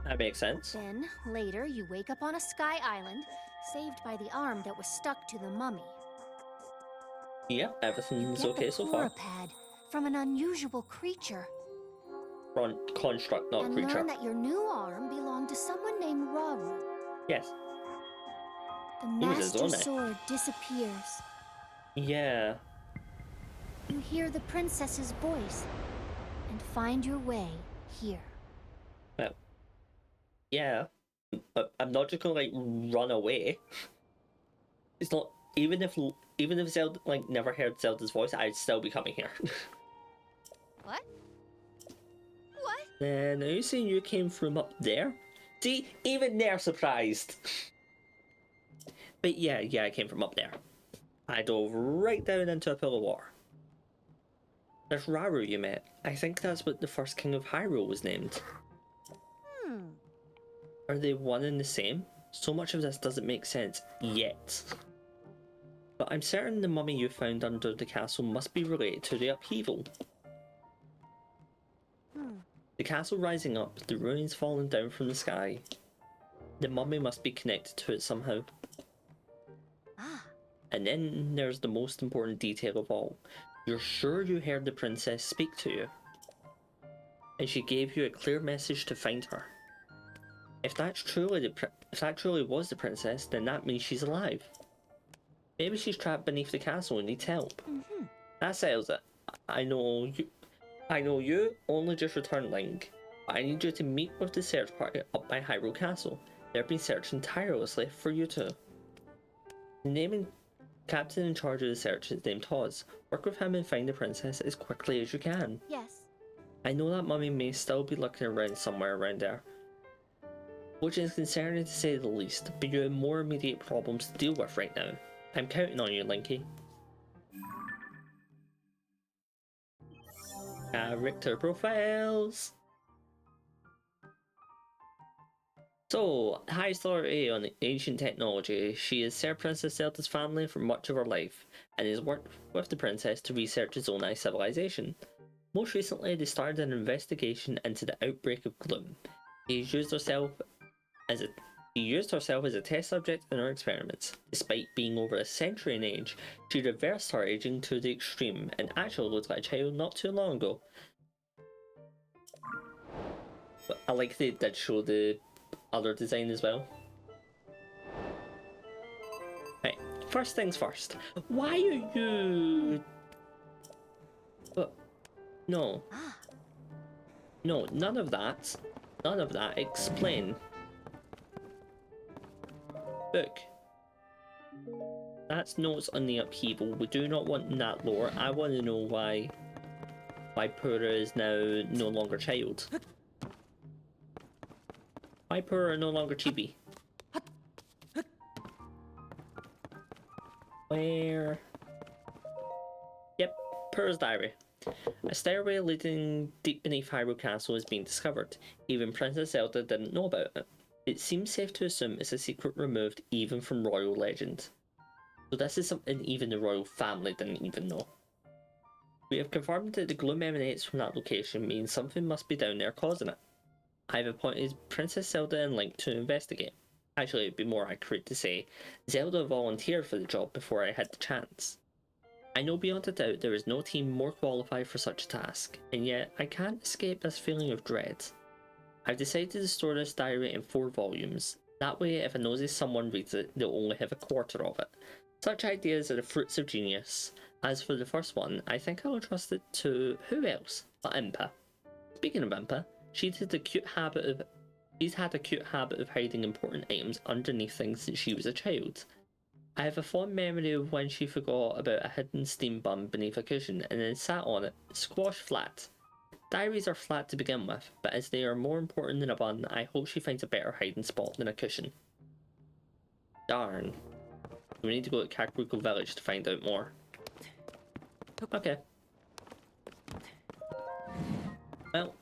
That makes sense. Then, later, you wake up on a sky island, saved by the arm that was stuck to the mummy. Yep, everything's Get okay the so far. pad from an unusual creature. Construct, not And creature. learn that your new arm belonged to someone named Rauru. Yes. The was his Master own name. Sword disappears. Yeah. You hear the princess's voice and find your way here. Well. Yeah. I'm not just gonna like run away. It's not even if Zelda like never heard Zelda's voice, I'd still be coming here. What? What? Then are you saying you came from up there? See, even they're surprised. But yeah, I came from up there. I dove right down into a pool of water. There's Rauru you met. I think that's what the first king of Hyrule was named. Are they one and the same? So much of this doesn't make sense yet. But I'm certain the mummy you found under the castle must be related to the upheaval. The castle rising up, the ruins falling down from the sky. The mummy must be connected to it somehow. Ah. And then there's the most important detail of all. You're sure you heard the princess speak to you? And she gave you a clear message to find her. If that truly was the princess, then that means she's alive. Maybe she's trapped beneath the castle and needs help. That settles it. I know you only just returned, Link, but I need you to meet with the search party up by Hyrule Castle. They've been searching tirelessly for you too. The naming captain in charge of the search is named TLoZ. Work with him and find the princess as quickly as you can. Yes. I know that mummy may still be looking around somewhere around there, which is concerning to say the least, but you have more immediate problems to deal with right now. I'm counting on you, Linky. Character profiles. So, high authority on ancient technology, she has served Princess Zelda's family for much of her life, and has worked with the princess to research the Zonai civilization. Most recently, they started an investigation into the outbreak of gloom. She used herself as a test subject in her experiments. Despite being over a century in age, she reversed her aging to the extreme and actually looked like a child not too long ago. But I like they did show the other design as well. Right, first things first. Why are you... But... No. No, none of that. None of that. Explain. Book. That's notes on the upheaval. We do not want that lore. I want to know why Purah is now no longer child. Why Purah no longer chibi? Where? Yep, Purah's diary. A stairway leading deep beneath Hyrule Castle is being discovered. Even Princess Zelda didn't know about it. It seems safe to assume it's a secret removed even from royal legend. So this is something even the royal family didn't even know. We have confirmed that the gloom emanates from that location, means something must be down there causing it. I have appointed Princess Zelda and Link to investigate. Actually, it'd be more accurate to say Zelda volunteered for the job before I had the chance. I know beyond a doubt there is no team more qualified for such a task, and yet I can't escape this feeling of dread. I've decided to store this diary in 4 volumes. That way, if a nosy someone reads it, they'll only have a quarter of it. Such ideas are the fruits of genius. As for the first one, I think I will trust it to who else but Impa. Speaking of Impa, she's had a cute habit of hiding important items underneath things since she was a child. I have a fond memory of when she forgot about a hidden steam bun beneath a cushion and then sat on it, squashed flat. Diaries are flat to begin with, but as they are more important than a bun, I hope she finds a better hiding spot than a cushion. Darn. We need to go to Kakariko Village to find out more. Okay. Well.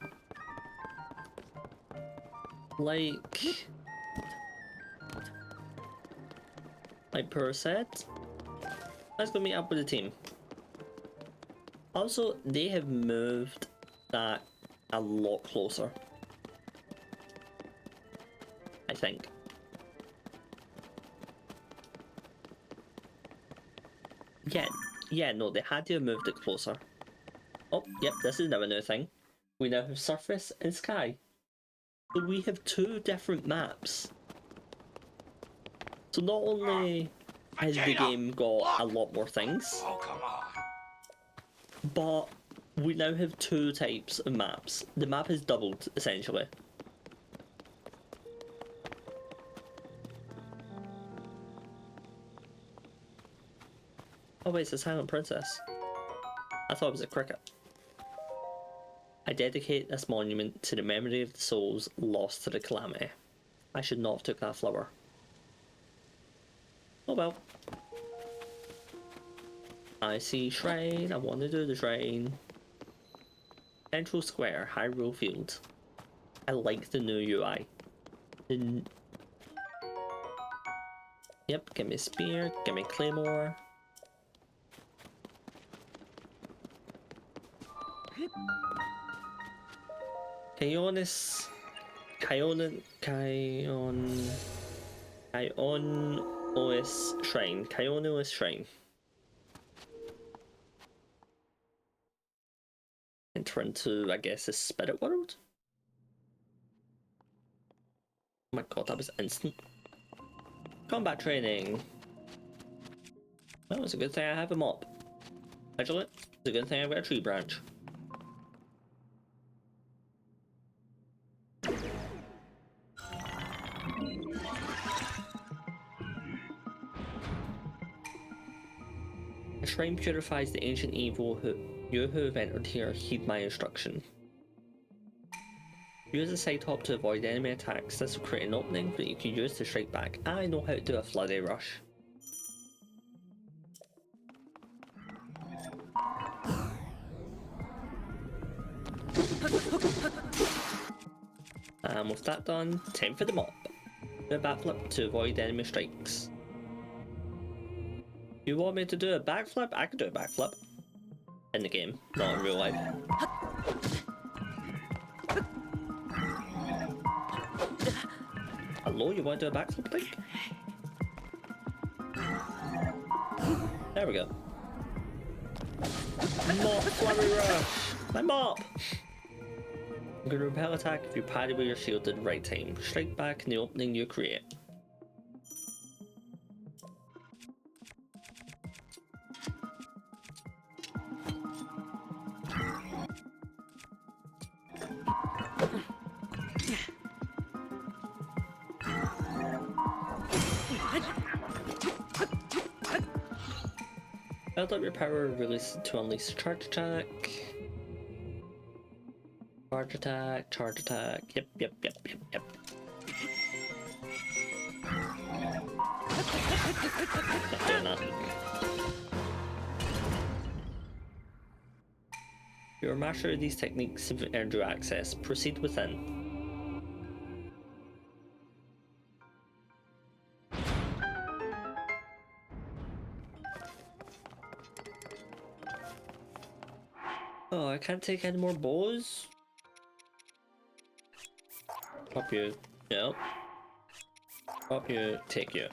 Like Pearl said, let's go meet up with the team. Also, they have moved that a lot closer, I think. Yeah, no, they had to have moved it closer. Oh, yep, this is now a new thing. We now have surface and sky. So we have 2 different maps. So not only has the game got a lot more things, but we now have 2 types of maps. The map has doubled, essentially. Oh wait, it's a Silent Princess. I thought it was a cricket. I dedicate this monument to the memory of the souls lost to the calamity. I should not have took that flower. Oh well. I see shrine, I want to do the shrine. Central Square, Hyrule Field. I like the new UI. Yep, give me spear, give me claymore. Kyonis Shrine. Kyonis Shrine. Enter into, I guess, a spirit world? Oh my god, that was instant. Combat training. Well, it's a good thing I have a mop. Actually, it's a good thing I've got a tree branch. A shrine purifies the ancient evil. You who have entered here, heed my instruction. Use the side hop to avoid enemy attacks. This will create an opening that you can use to strike back. I know how to do a flooded rush. And with that done, time for the mop. Do a backflip to avoid enemy strikes. You want me to do a backflip? I can do a backflip. In the game, not in real life. Hello, you want to do a backflip thing? There we go. Mop flurry rush! My mop! I'm gonna repel attack if you parry with your shield at the right time. Strike back in the opening you create. Build up your power, release to unleash charge attack. Charge attack, charge attack. Yep. Not doing that. Your master of these techniques have earned you access. Proceed within. Oh, I can't take any more bows. Pop you. No. Pop you. Take you.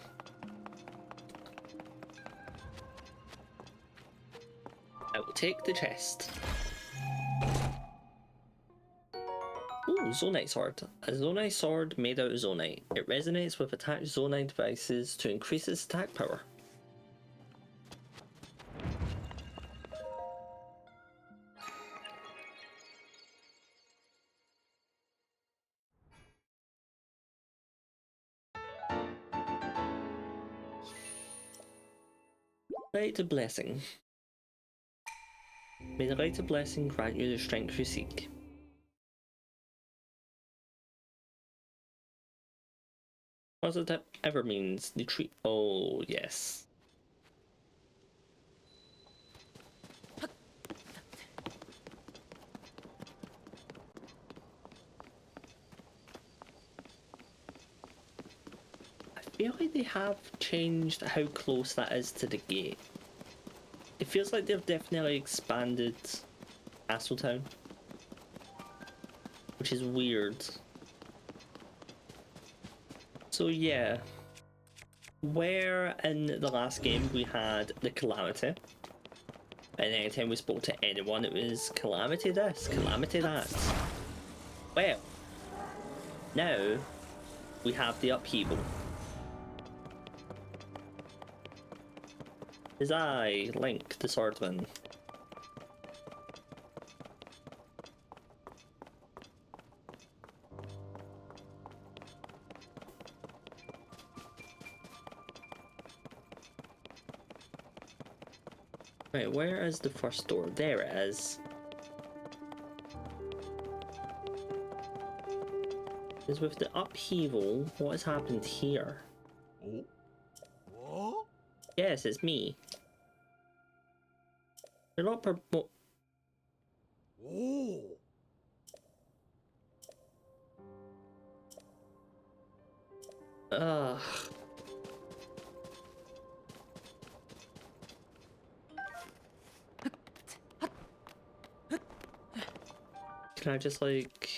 I will take the chest. Ooh, Zonite sword. A Zonite sword made out of Zonite. It resonates with attached Zonite devices to increase its attack power. Rite of Blessing. May the Rite of Blessing grant you the strength you seek. What does that ever means? The tree. Oh, yes. I feel like they have changed how close that is to the gate. It feels like they've definitely expanded Castletown, which is weird. So yeah, where in the last game we had the Calamity, and anytime we spoke to anyone it was Calamity this, Calamity that. Well, now we have the Upheaval. Is I, Link, the Swordsman. Right, where is the first door? There it is. Because with the Upheaval, what has happened here? Oh? What? Yes, it's me. You're not Oh! Ugh. Can I just like...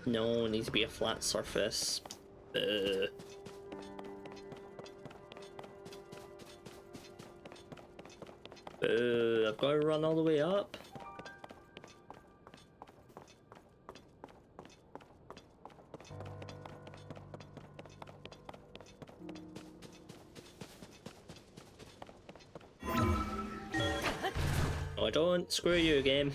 No, it needs to be a flat surface. I've got to run all the way up. No, I don't. Screw you, game.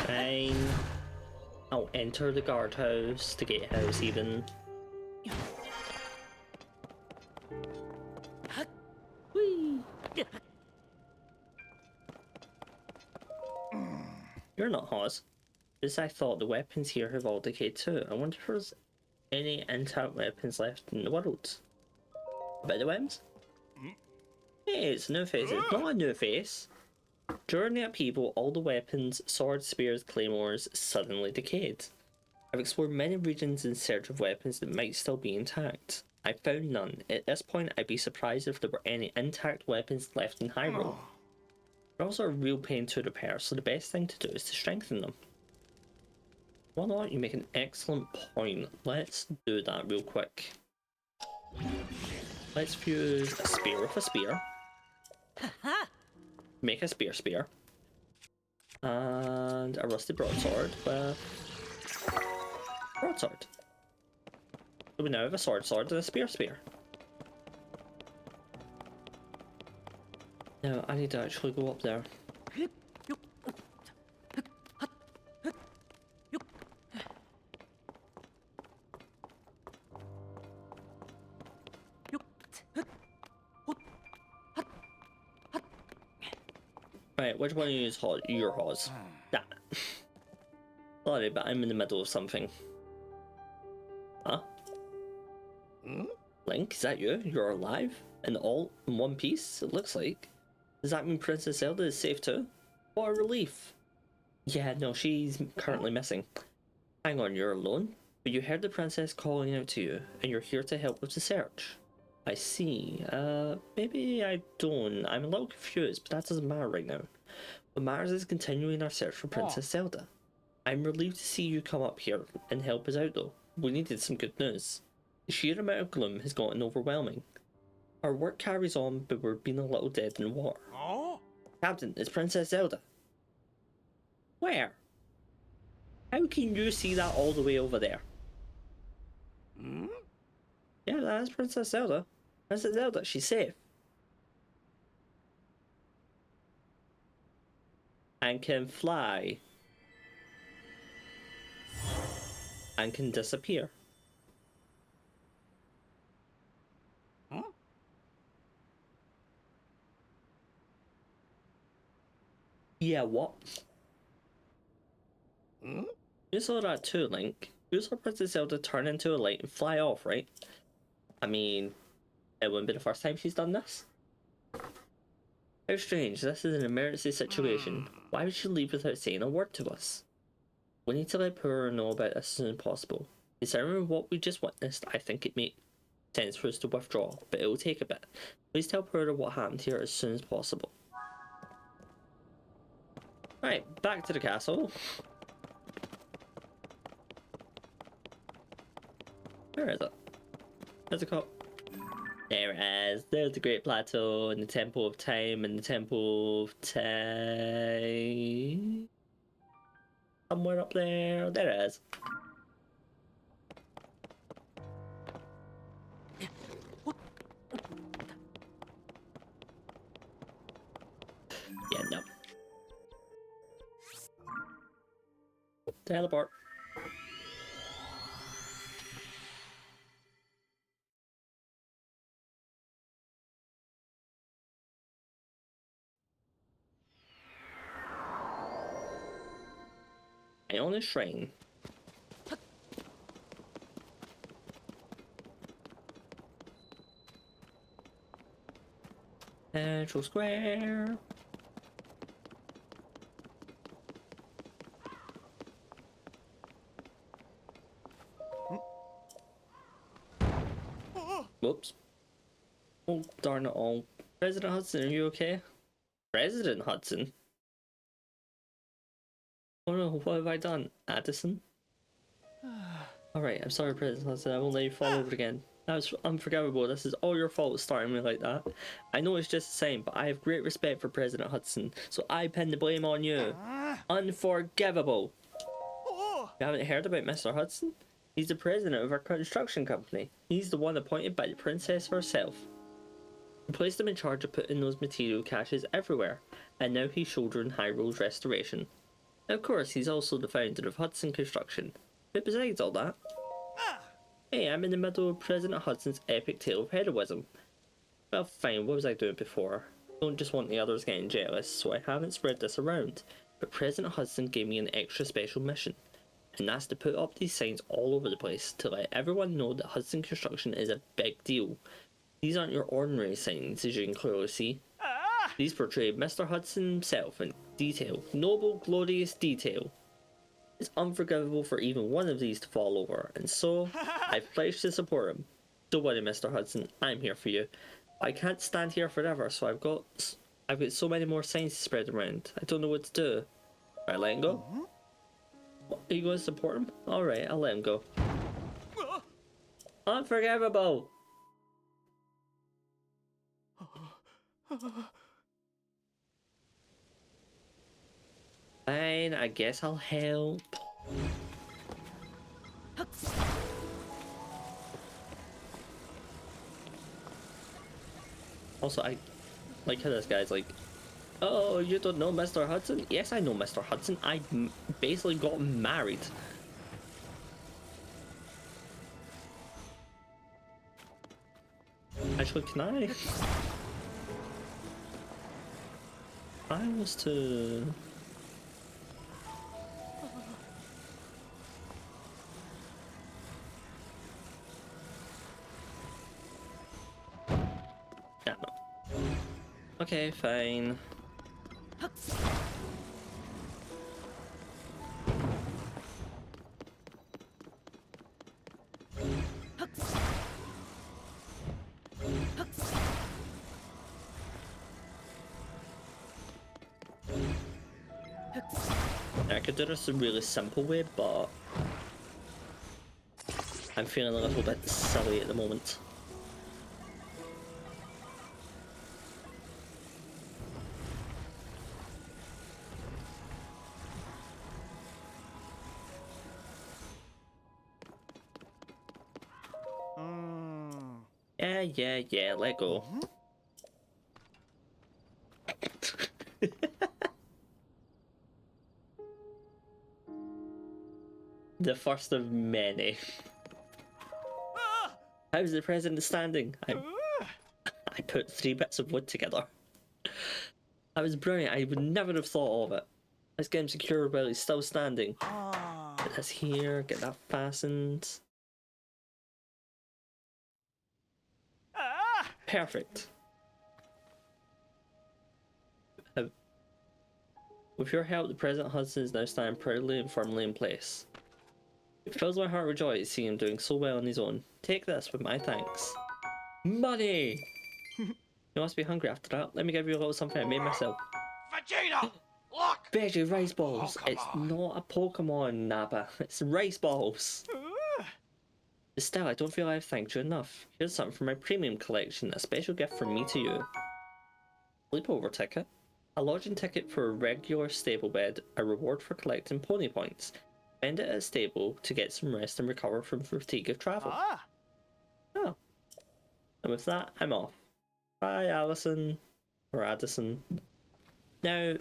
Fine. I'll enter the guardhouse, the gatehouse even. Whee! You're not Hawes. As I thought, the weapons here have all decayed too. I wonder if there's any intact weapons left in the world. About the weapons? Hey, it's a new face. It's not a new face. During the upheaval, all the weapons, swords, spears, claymores, suddenly decayed. I've explored many regions in search of weapons that might still be intact. I found none. At this point, I'd be surprised if there were any intact weapons left in Hyrule. They're also a real pain to repair, so the best thing to do is to strengthen them. Why not? You make an excellent point. Let's do that real quick. Let's fuse a spear with a spear. Make a spear. And a rusty broadsword with broadsword. So we now have a sword and a spear. Now I need to actually go up there. Right, which one of you is your Hawes? That. Sorry, but I'm in the middle of something. Huh? Link, is that you? You're alive? And all in one piece, it looks like. Does that mean Princess Zelda is safe too? What a relief. Yeah, no, she's currently missing. Hang on, you're alone? But you heard the princess calling out to you, and you're here to help with the search. I see. Maybe I don't. I'm a little confused, but that doesn't matter right now. What matters is continuing our search for Princess Zelda. I'm relieved to see you come up here and help us out though. We needed some good news. The sheer amount of gloom has gotten overwhelming. Our work carries on, but we're being a little dead in the water. Captain, it's Princess Zelda. Where? How can you see that all the way over there? Yeah, that's Princess Zelda. Princess Zelda, she's safe. And can fly. And can disappear. Yeah, what? You saw that too, Link. You saw Princess Zelda turn into a light and fly off, right? I mean, it wouldn't be the first time she's done this. How strange, this is an emergency situation. Why would she leave without saying a word to us? We need to let Pura know about this as soon as possible. Considering what we just witnessed, I think it makes sense for us to withdraw, but it will take a bit. Please tell Pura what happened here as soon as possible. Right, back to the castle. Where is it? Where's it called? There it is. There's the Great Plateau and the Temple of Time and the Temple of Time. Somewhere up there. There it is. Yeah, no. Teleport. Iona Shrine. Central Square. Whoops. Oh, darn it all. President Hudson, are you okay? President Hudson? Oh no, what have I done? Addison? Alright, I'm sorry, President Hudson. I won't let you fall over again. That was unforgivable. This is all your fault starting me like that. I know it's just the same, but I have great respect for President Hudson, so I pin the blame on you. Unforgivable. You haven't heard about Mr. Hudson? He's the president of our construction company. He's the one appointed by the princess herself. We placed him in charge of putting those material caches everywhere, and now he's shouldering Hyrule's restoration. Of course, he's also the founder of Hudson Construction. But besides all that... Hey, I'm in the middle of President Hudson's epic tale of heroism. Well, fine, what was I doing before? Don't just want the others getting jealous, so I haven't spread this around. But President Hudson gave me an extra special mission. And that's to put up these signs all over the place to let everyone know that Hudson Construction is a big deal. These aren't your ordinary signs, as you can clearly see. These portray Mr. Hudson himself in detail, noble, glorious detail. It's unforgivable for even one of these to fall over, and so I've pledged to support him. Don't worry, Mr. Hudson, I'm here for you. I can't stand here forever, so I've got so many more signs to spread around. I don't know what to do. Right, let him go. What, are you going to support him? Alright, I'll let him go. Unforgivable! Fine, I guess I'll help. Also, I like how this guy's like, oh, you don't know Mr. Hudson? Yes, I know Mr. Hudson. I basically got married. Actually, can I was to... Okay, fine. I could do this a really simple way, but I'm feeling a little bit silly at the moment. Yeah, let go. The first of many. How's the president standing? I put 3 bits of wood together. That was brilliant. I would never have thought of it. Let's get him secured while he's still standing. Put this here, get that fastened. Perfect. With your help, the President Hudson is now standing proudly and firmly in place. It fills my heart with joy to see him doing so well on his own. Take this with my thanks. Money! You must be hungry after that. Let me give you a little something I made myself. Vegeta! Look! Veggie rice balls! Oh, it's not a Pokemon, Nappa. It's rice balls. Still, I don't feel I've thanked you enough. Here's something from my premium collection, a special gift from me to you. Sleepover ticket. A lodging ticket for a regular stable bed, a reward for collecting pony points. Spend it at a stable to get some rest and recover from fatigue of travel. Oh. And with that, I'm off. Bye, Allison. Or Addison. Now,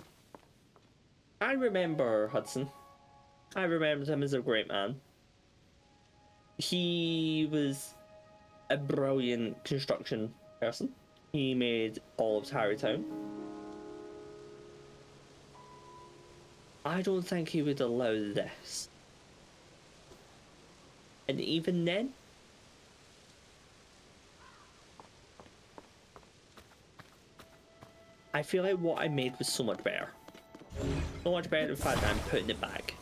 I remember Hudson. I remembered him as a great man. He was a brilliant construction person. He made all of Tarrytown. I don't think he would allow this. And even then, I feel like what I made was so much better. So much better than the fact that I'm putting it back.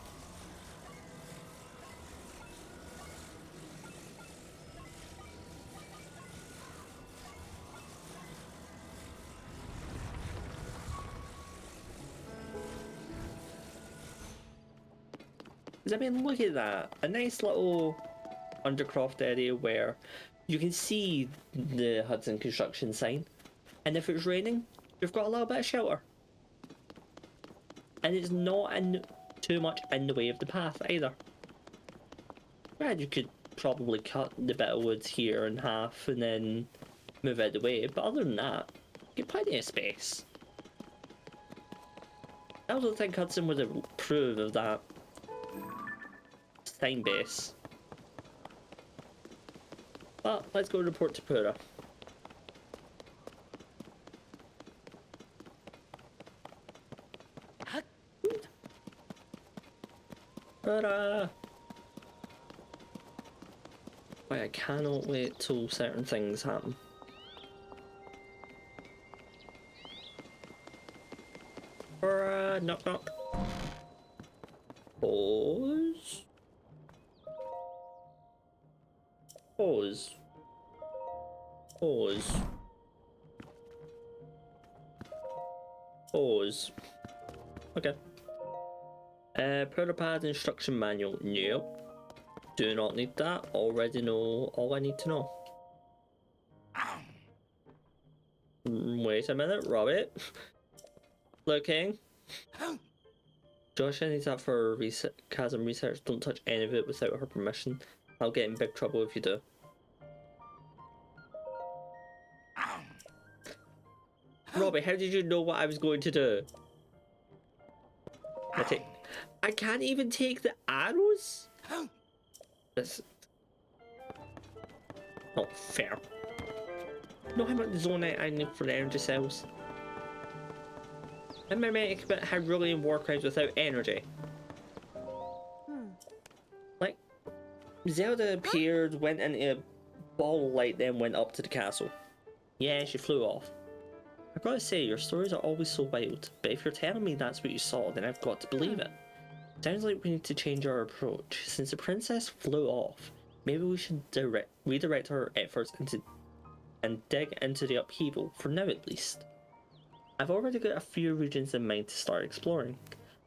I mean, look at that. A nice little undercroft area where you can see the Hudson construction sign. And if it's raining, you've got a little bit of shelter. And it's not too much in the way of the path either. Yeah, you could probably cut the bit of woods here in half and then move out of the way. But other than that, you get plenty of space. I also think Hudson would approve of that sign base. But let's go report to Pura. Pura! Wait, I cannot wait till certain things happen. Pura! Knock knock. Pause. Pause. Pause. Pause. Okay. Protopad instruction manual. Nope. Do not need that. Already know all I need to know. Wait a minute, Robert. Looking. Josh, I need that for chasm research. Don't touch any of it without her permission. I'll get in big trouble if you do. Robbie, how did you know what I was going to do? I can't even take the arrows? This... Not fair. Know how much zonite I need for the energy cells? Am I meant to commit Hyrulean war crimes without energy? Like, Zelda appeared, went into a ball of light, then went up to the castle. Yeah, she flew off. I've got to say, your stories are always so wild, but if you're telling me that's what you saw, then I've got to believe it. Sounds like we need to change our approach. Since the princess flew off, maybe we should redirect our efforts and dig into the upheaval, for now at least. I've already got a few regions in mind to start exploring.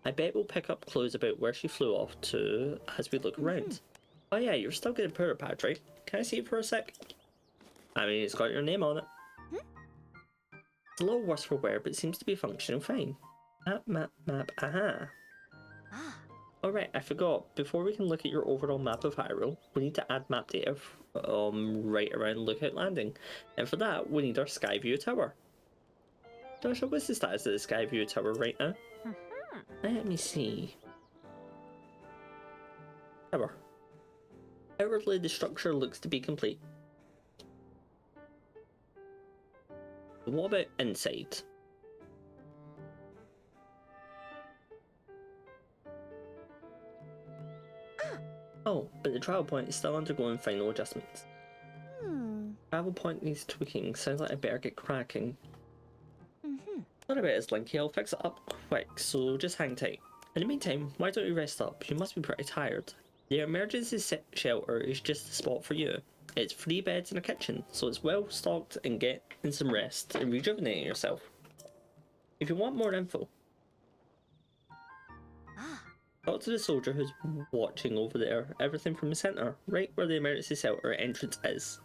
I bet we'll pick up clues about where she flew off to as we look around. Oh yeah, you're still getting Power Pad, right? Can I see it for a sec? I mean, it's got your name on it. It's a little worse for wear, but it seems to be functioning fine. Map, aha. Alright, I forgot. Before we can look at your overall map of Hyrule, we need to add map data right around Lookout Landing. And for that, we need our Skyview Tower. Joshua, what's the status of the Skyview Tower right now? Let me see. Tower. Outwardly, the structure looks to be complete. What about inside? Oh, but the travel point is still undergoing final adjustments. Travel point needs tweaking. Sounds like I better get cracking. Not about it, Linky. I'll fix it up quick, so just hang tight. In the meantime, why don't you rest up? You must be pretty tired. The emergency shelter is just the spot for you. It's 3 beds and a kitchen, so it's well stocked, and get in some rest and rejuvenate yourself. If you want more info, talk to the soldier who's watching over there. Everything from the centre, right where the emergency shelter entrance is.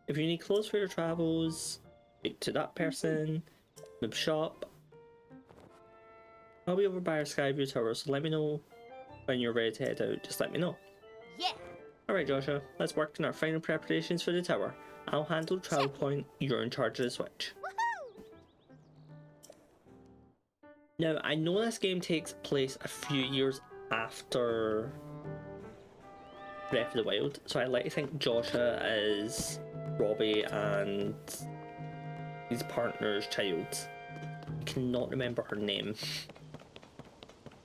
If you need clothes for your travels, speak to that person. Move shop. I'll be over by our Skyview Tower, so let me know when you're ready to head out. Just let me know. Yeah. Alright, Joshua, let's work on our final preparations for the tower. I'll handle the travel point, you're in charge of the switch. Now, I know this game takes place a few years after Breath of the Wild, so I like to think Joshua is Robbie and his partner's child. I cannot remember her name.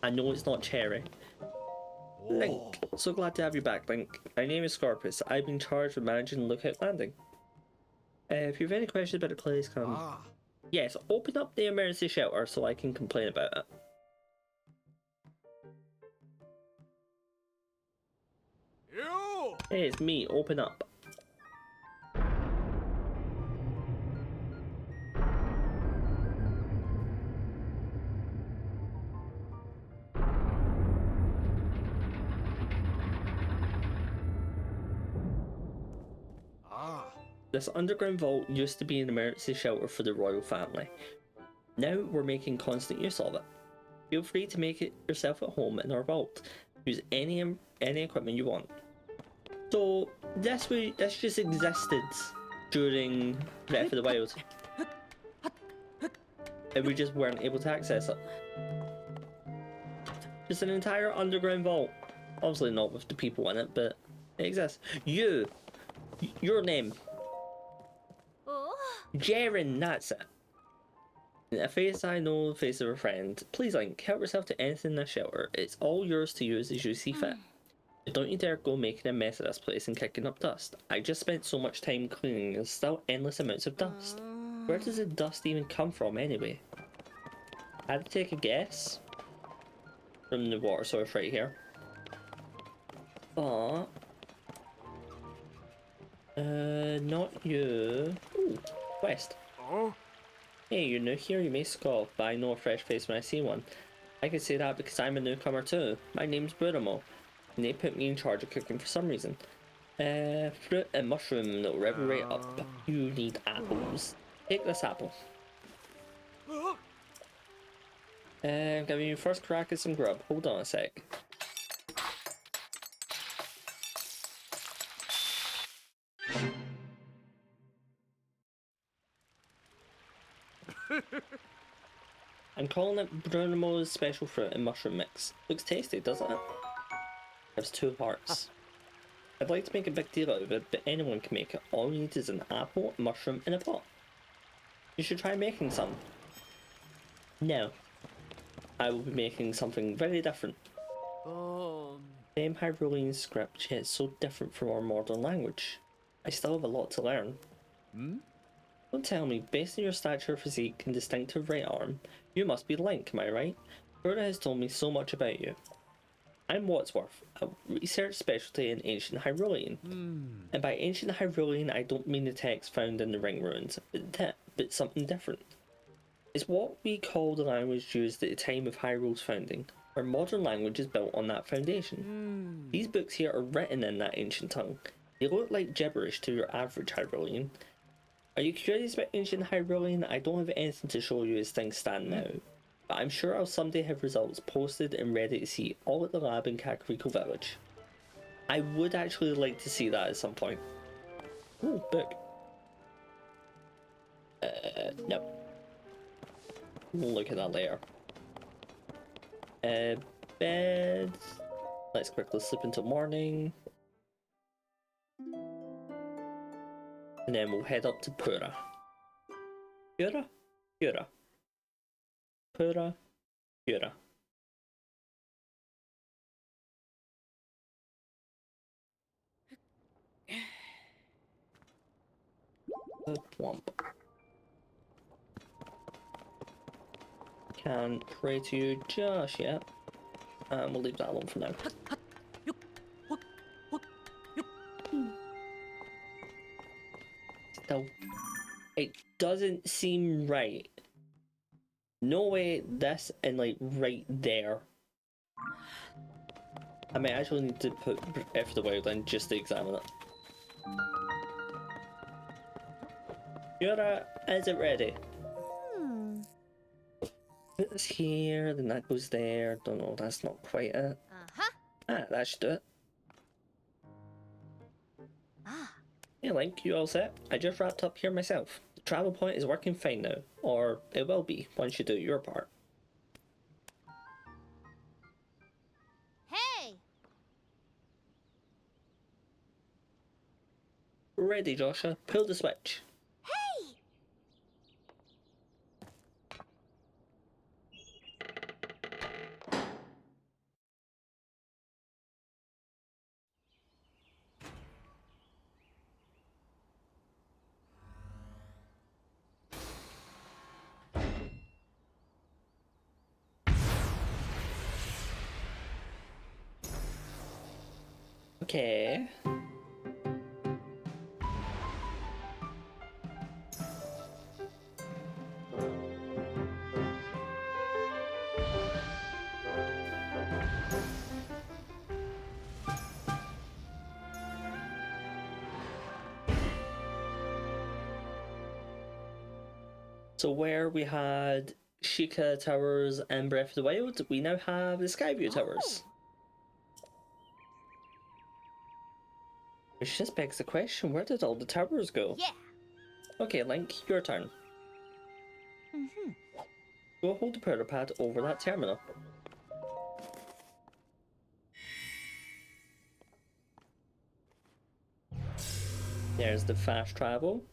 I know it's not Cherry. Link, so glad to have you back, Link. My name is Scorpus. I've been charged with managing Lookout Landing. If you have any questions about the place, come. Yes, open up the emergency shelter so I can complain about it. You! Hey, it's me, open up. This underground vault used to be an emergency shelter for the royal family. Now we're making constant use of it. Feel free to make it yourself at home in our vault. Use any equipment you want. So this just existed during Breath of the Wild, and we just weren't able to access it. Just an entire underground vault. Obviously not with the people in it, but it exists. Your name. Jaren, that's it. A face I know, the face of a friend. Please, Link, help yourself to anything in this shelter. It's all yours to use as you see fit. Don't you dare go making a mess of this place and kicking up dust. I just spent so much time cleaning, there's still endless amounts of dust. Where does the dust even come from anyway? I had to take a guess. From the water source right here. But... not you. Ooh, quest. Oh? Hey, you're new here, you may scoff, but I know a fresh face when I see one. I can say that because I'm a newcomer too. My name's Buramo, and they put me in charge of cooking for some reason. Fruit and mushroom that'll rev you right up. You need apples. Take this apple. I'm giving you first crack at some grub. Hold on a sec. I'm calling it Bruno's special fruit and mushroom mix. Looks tasty, doesn't it? There's 2 hearts. I'd like to make a big deal out of it, but anyone can make it. All you need is an apple, a mushroom, and a pot. You should try making some. No. I will be making something very different. Same Hyrulean script, yet so different from our modern language. I still have a lot to learn. Don't tell me, based on your stature, physique, and distinctive right arm, you must be Link, am I right? Pura has told me so much about you. I'm Wadsworth, a research specialty in ancient Hyrulean. And by ancient Hyrulean, I don't mean the text found in the ring ruins, but something different. It's what we call the language used at the time of Hyrule's founding. Our modern language is built on that foundation. These books here are written in that ancient tongue. They look like gibberish to your average Hyrulean. Are you curious about ancient Hyrulean? I don't have anything to show you as things stand now, but I'm sure I'll someday have results posted and ready to see all at the lab in Kakariko Village. I would actually like to see that at some point. Ooh, book. No. We'll look at that later. Bed. Let's quickly slip into morning. And then we'll head up to Pura. Pura? Pura. Pura. Pura. Womp. Can't pray to you just yet. We'll leave that alone for now. Still, it doesn't seem right. No way this and like right there. I might actually need to put F the Wild in just to examine it. Yura, is it ready? Put this here, then that goes there. Don't know, that's not quite it. Ah, that should do it. Hey Link, you all set? I just wrapped up here myself. The travel point is working fine now, or it will be once you do your part. Hey! Ready, Joshua. Pull the switch. Hey! Okay. So where we had Sheikah Towers and Breath of the Wild, we now have the Skyview Towers. Which just begs the question, where did all the towers go? Yeah! Okay, Link, your turn. Go hold the power pad over that terminal. There's the fast travel.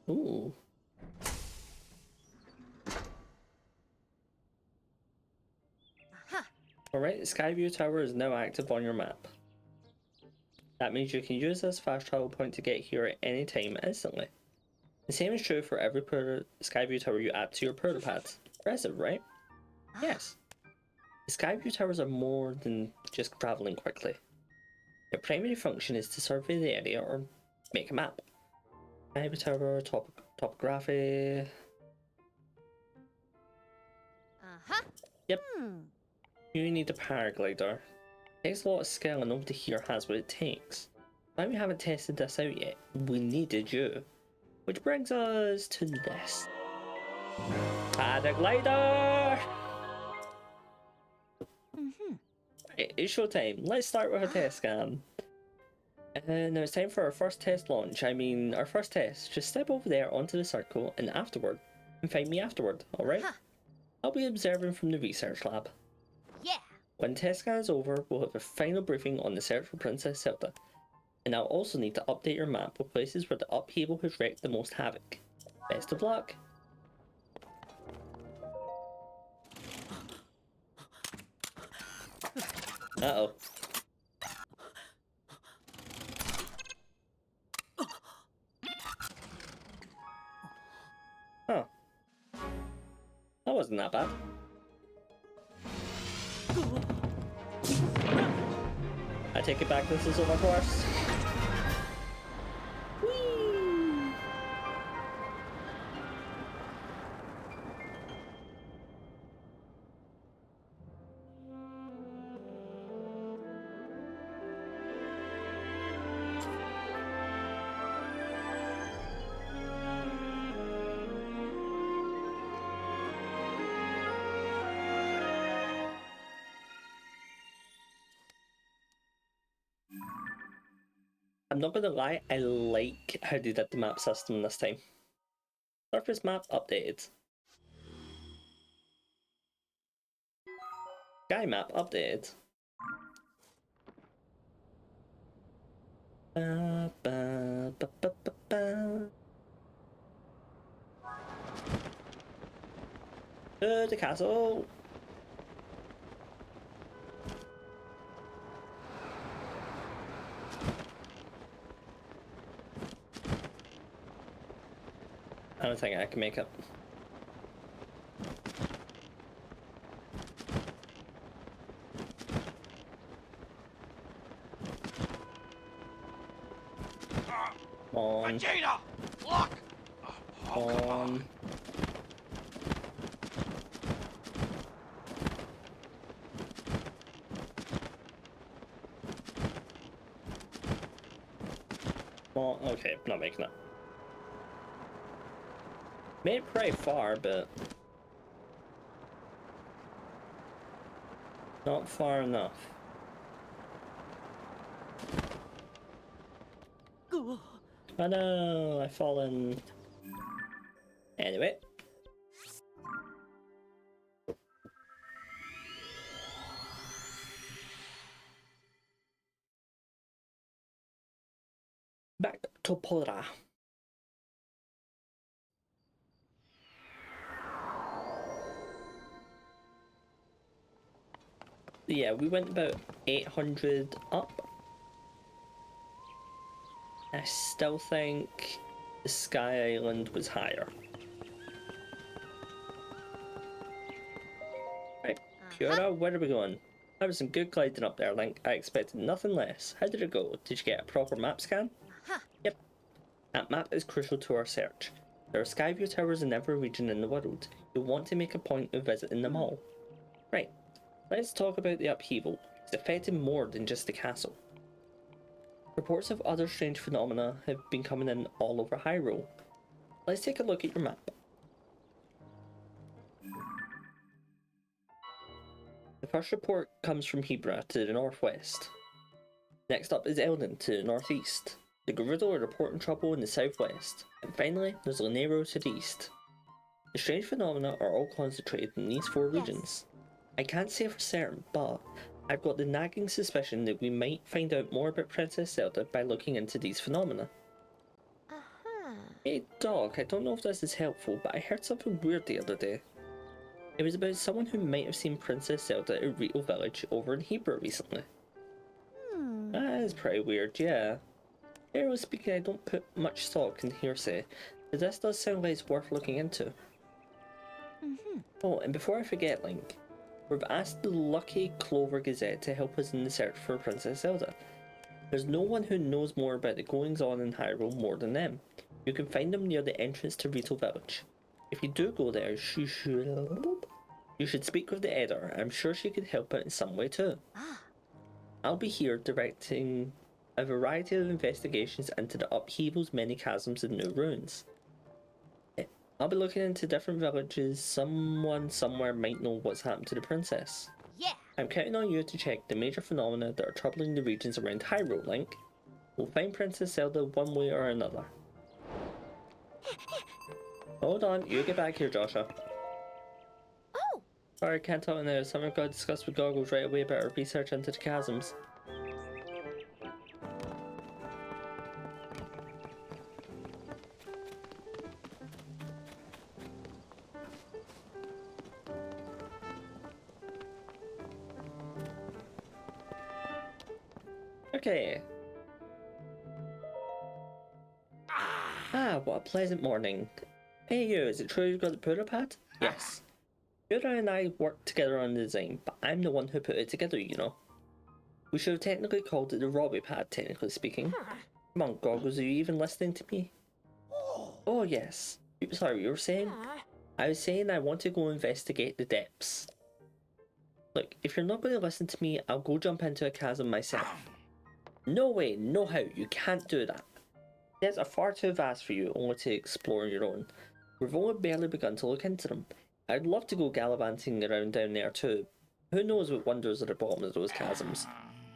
Ooh. Alright, the Skyview Tower is now active on your map. That means you can use this fast travel point to get here at any time instantly. The same is true for every Skyview Tower you add to your power pad. Impressive, right? Yes. The Skyview Towers are more than just travelling quickly. Their primary function is to survey the area or make a map. Skyview Tower, topography. Yep. You need a paraglider. It takes a lot of skill and nobody here has what it takes. Why we haven't tested this out yet? We needed you. Which brings us to this. Paraglider! Right, it's showtime. Let's start with a test scan. Now it's time for our first test launch. I mean, our first test. Just step over there onto the circle and find me afterward, alright? I'll be observing from the research lab. Yeah! When the test scan is over, we'll have a final briefing on the search for Princess Zelda. And I'll also need to update your map with places where the upheaval has wreaked the most havoc. Best of luck! Uh-oh. wasn't that bad. I take it back, this is over course. Whee! I'm not gonna lie, I like how they did the map system this time. Surface map updated. Sky map updated. Ba, ba, ba, ba, ba, ba. To the castle. I don't think I can make it. Come on. Vegeta! Look! Come on. Well, okay, not making it. Made it pretty far, but not far enough. Oh no, I've fallen. Anyway. Back to Polra. Yeah, we went about 800 up. I still think the Sky Island was higher. Right, Pura, where are we going? That was some good gliding up there, Link. I expected nothing less. How did it go? Did you get a proper map scan? Yep. That map is crucial to our search. There are Skyview towers in every region in the world. You'll want to make a point of visiting them all. Right, let's talk about the upheaval. It's affected more than just the castle. Reports of other strange phenomena have been coming in all over Hyrule. Let's take a look at your map. The first report comes from Hebra to the northwest. Next up is Eldon to the northeast. The Gerudo are reporting trouble in the southwest. And finally, there's Lanero to the east. The strange phenomena are all concentrated in these four regions. I can't say for certain, but I've got the nagging suspicion that we might find out more about Princess Zelda by looking into these phenomena. Hey dog, I don't know if this is helpful, but I heard something weird the other day. It was about someone who might have seen Princess Zelda at Rito Village over in Hebra recently. That is pretty weird, yeah. Generally speaking, I don't put much stock in hearsay, but this does sound like it's worth looking into. Oh, and before I forget, Link, we've asked the Lucky Clover Gazette to help us in the search for Princess Zelda. There's no one who knows more about the goings-on in Hyrule more than them. You can find them near the entrance to Rito Village. If you do go there, you should speak with the editor. I'm sure she could help out in some way too. I'll be here directing a variety of investigations into the upheaval's many chasms and new ruins. I'll be looking into different villages. Someone somewhere might know what's happened to the princess. Yeah. I'm counting on you to check the major phenomena that are troubling the regions around Hyrule, Link. We'll find Princess Zelda one way or another. Hold on, you get back here, Joshua. Oh. Sorry, can't talk now. Something I've got to discuss with Goggles right away about our research into the chasms. Okay. Ah, what a pleasant morning. Hey you, is it true you've got the Pura pad? Yes. Yura and I worked together on the design, but I'm the one who put it together, you know. We should have technically called it the Robbie Pad, technically speaking. Come on, Goggles, are you even listening to me? Oh, yes. Sorry, you were saying? I was saying I want to go investigate the depths. Look, if you're not going to listen to me, I'll go jump into a chasm myself. No way, no how, you can't do that. Depths are far too vast for you only to explore on your own. We've only barely begun to look into them. I'd love to go gallivanting around down there too. Who knows what wonders are at the bottom of those chasms.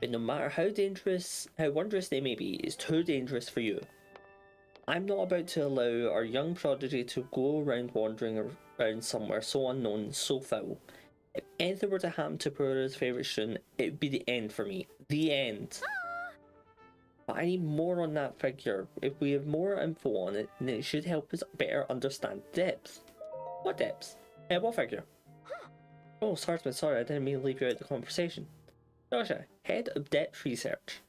But no matter how wondrous they may be, it's too dangerous for you. I'm not about to allow our young prodigy to go around wandering around somewhere so unknown and so foul. If anything were to happen to Pearl's favourite student, it would be the end for me. The end. But I need more on that figure. If we have more info on it, then it should help us better understand depth. What depths? What figure? Oh, Swordsman, sorry, I didn't mean to leave you out of the conversation. Joshua, head of depth research.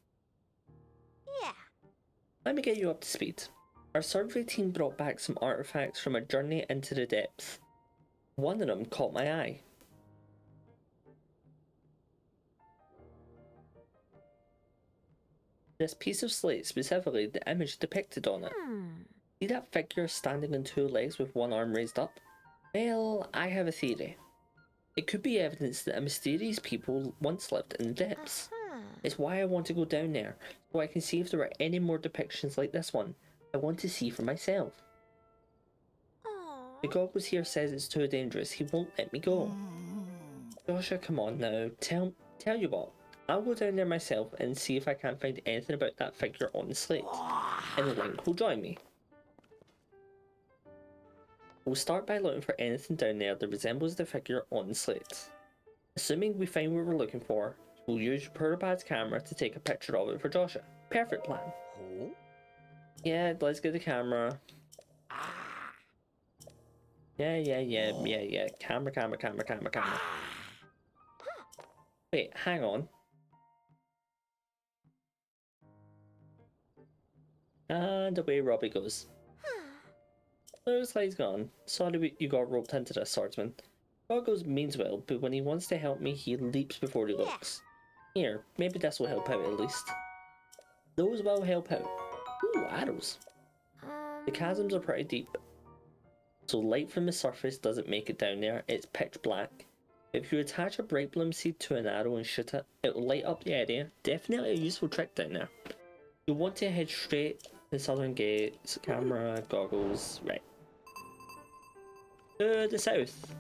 Yeah. Let me get you up to speed. Our survey team brought back some artifacts from a journey into the depths. One of them caught my eye. This piece of slate, specifically the image depicted on it. See that figure standing on two legs with one arm raised up? Well, I have a theory. It could be evidence that a mysterious people once lived in the depths. It's why I want to go down there, so I can see if there are any more depictions like this one. I want to see for myself. The Goggles here says it's too dangerous, he won't let me go. Joshua, come on now, tell you what, I'll go down there myself and see if I can't find anything about that figure on the slate. And Link will join me. We'll start by looking for anything down there that resembles the figure on the slate. Assuming we find what we're looking for, we'll use Purpad's camera to take a picture of it for Joshua. Perfect plan. Yeah, let's get the camera. Yeah. Camera. Wait, hang on. And away Robbie goes. Looks like he's gone. Sorry you got roped into this, Swordsman. Goggles means well, but when he wants to help me, he leaps before he looks. Here, maybe this will help out at least. Those will help out. Ooh, arrows. The chasms are pretty deep, so light from the surface doesn't make it down there, it's pitch black. If you attach a bright bloom seed to an arrow and shoot it, it will light up the area. Definitely a useful trick down there. You'll want to head straight to the southern gates, camera, goggles, right. To the south.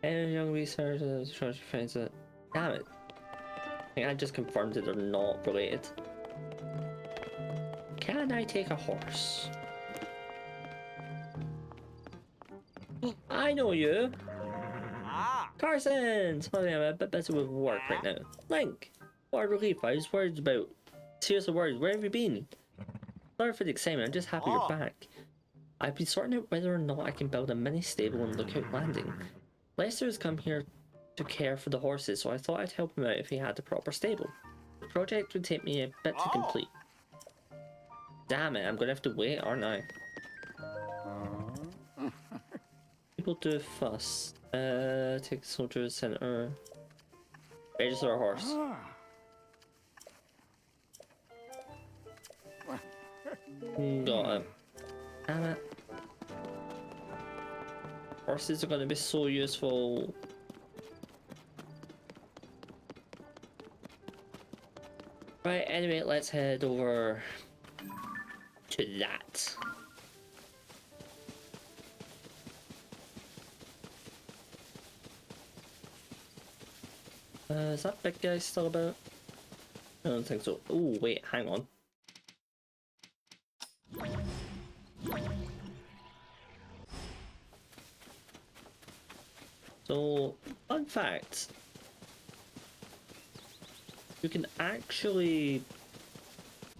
And young researchers trying to find it. Damn it. I think I just confirmed that they're not related. Can I take a horse? I know you! Carson! Sorry, I'm a bit busy with work right now. Link! What a relief, I was worried about. Seriously worried, where have you been? Sorry for the excitement, I'm just happy you're back. I've been sorting out whether or not I can build a mini stable in Lookout Landing. Lester has come here to care for the horses, so I thought I'd help him out if he had the proper stable. The project would take me a bit to complete. Damn it, I'm gonna have to wait, aren't I? People do fuss. Take the soldier to the center. Register a horse. Got it. Damn it. Horses are gonna be so useful. Right, anyway, let's head over to that. Is that big guy still about? I don't think so. Oh, wait, hang on. So, fun fact. You can actually,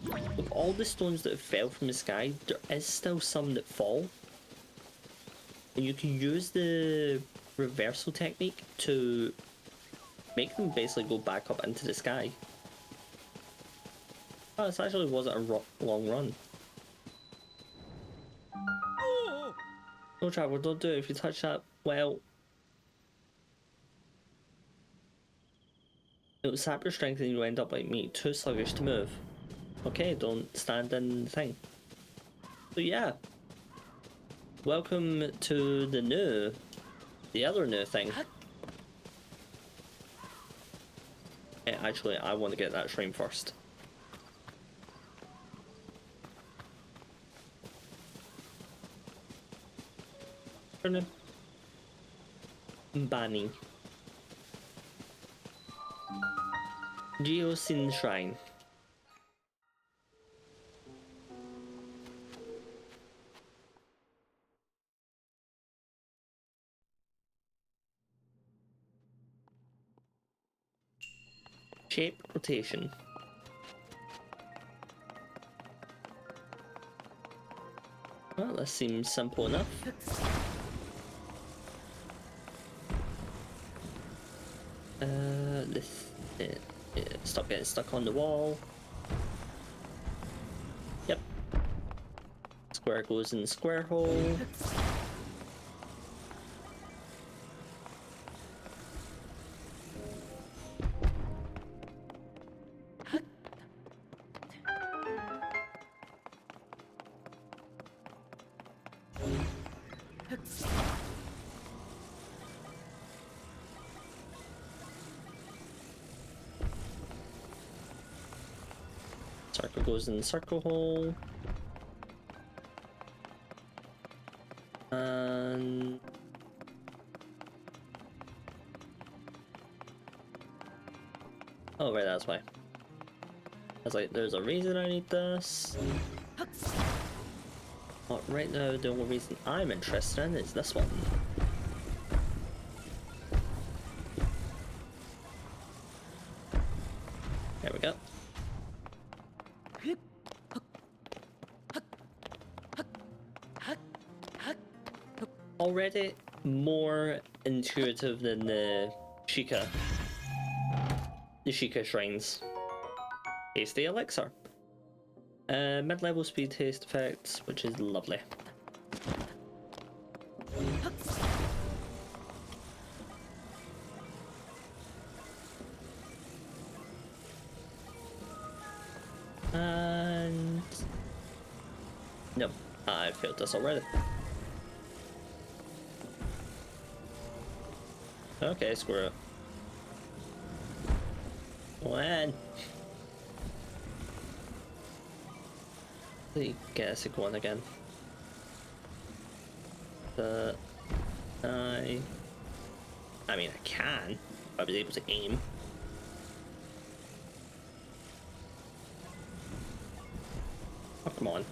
with all the stones that fell from the sky, there is still some that fall. And you can use the reversal technique to make them basically go back up into the sky. Oh, this actually wasn't a long run. No, Trevor, don't do it. If you touch that, well, it will sap your strength and you end up like me, too sluggish to move. Okay, don't stand in the thing. So yeah. Welcome to the other new thing. Actually, I want to get that shrine first. Banning. Geosin Shrine. Shape rotation. Well, this seems simple enough. Stop getting stuck on the wall. Yep. Square goes in the square hole. Circle goes in the circle hole. And oh right, that's why. I was like, there's a reason I need this. But right now the only reason I'm interested in is this one. There we go. Already more intuitive than the Sheikah shrines. Tasty elixir. Mid-level speed haste effects, which is lovely. And no, I failed this already. Okay, screw it. When? Let me get a sick one again. I mean, I can. I was able to aim. Oh, come on.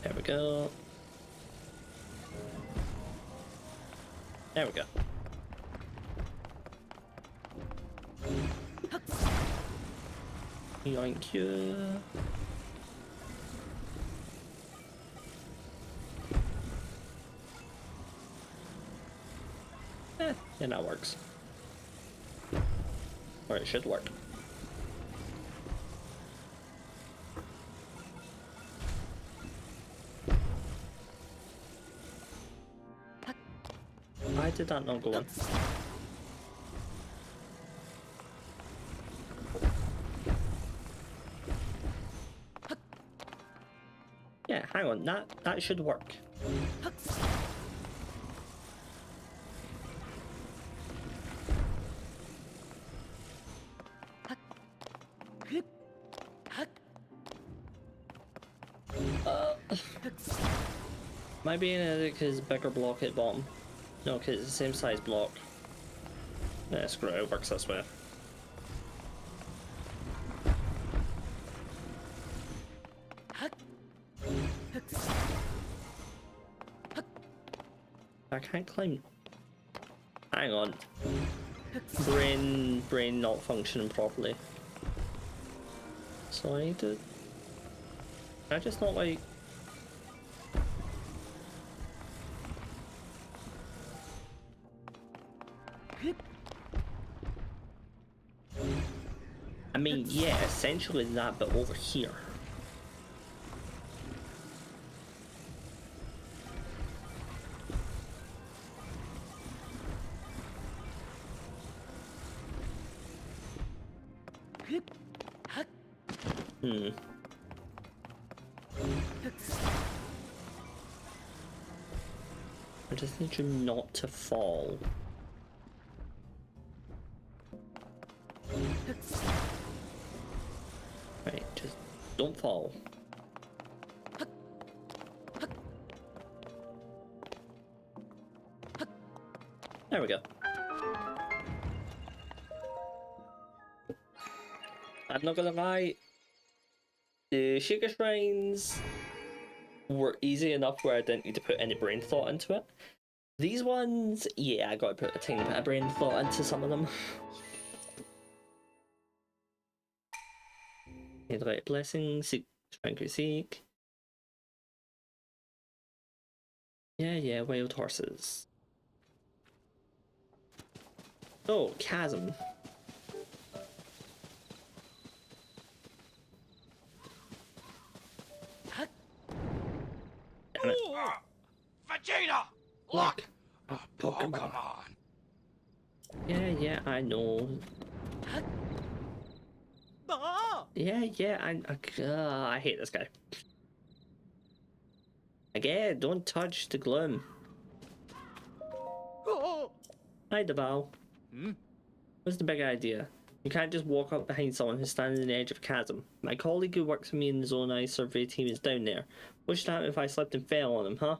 There we go. There we go. Yoink you. Yeah, that works. Or it should work. Why did that not go in? Yeah, hang on, that should work. Might be an edit because bigger block at bottom. No, because it's the same size block. Yeah, screw it, it works this way. I can't climb. Hang on. Brain not functioning properly. So I need to... I just not like... mean, yeah, essentially that, but over here. Hmm. I just need you not to fall. Right, just don't fall. There we go. I'm not gonna lie, the Sheikah Shrines were easy enough where I didn't need to put any brain thought into it. These ones, yeah, I gotta put a tiny bit of brain thought into some of them. Right, blessing, seek, strength, seek. Yeah, wild horses. Oh, chasm. Damn it. Vegeta! Look! A Pokemon. Pokemon! Yeah, I know. Yeah, I hate this guy. Again, don't touch the gloom. Hi, Deval. What's the big idea? You can't just walk up behind someone who's standing on the edge of a chasm. My colleague who works with me in the Zone Eye survey team is down there. What should happen if I slipped and fell on him, huh?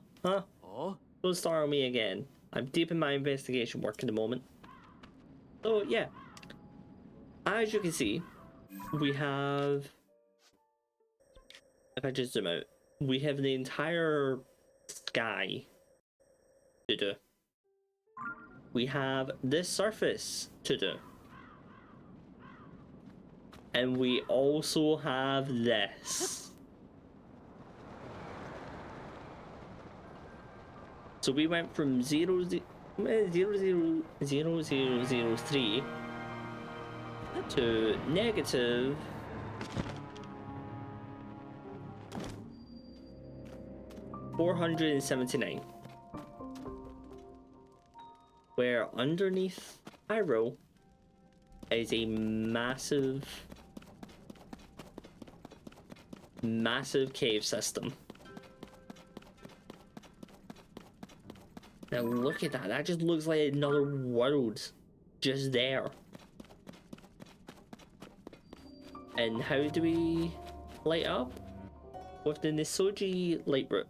Don't start on me again. I'm deep in my investigation work at the moment. So, yeah. As you can see, we have... If I just zoom out, we have the entire sky to do. We have this surface to do. And we also have this. So we went from 0.00003 to negative 479. Where underneath Hyrule is a massive cave system. Now look at that, that just looks like another world just there. And how do we light up? With the Nisoji light route.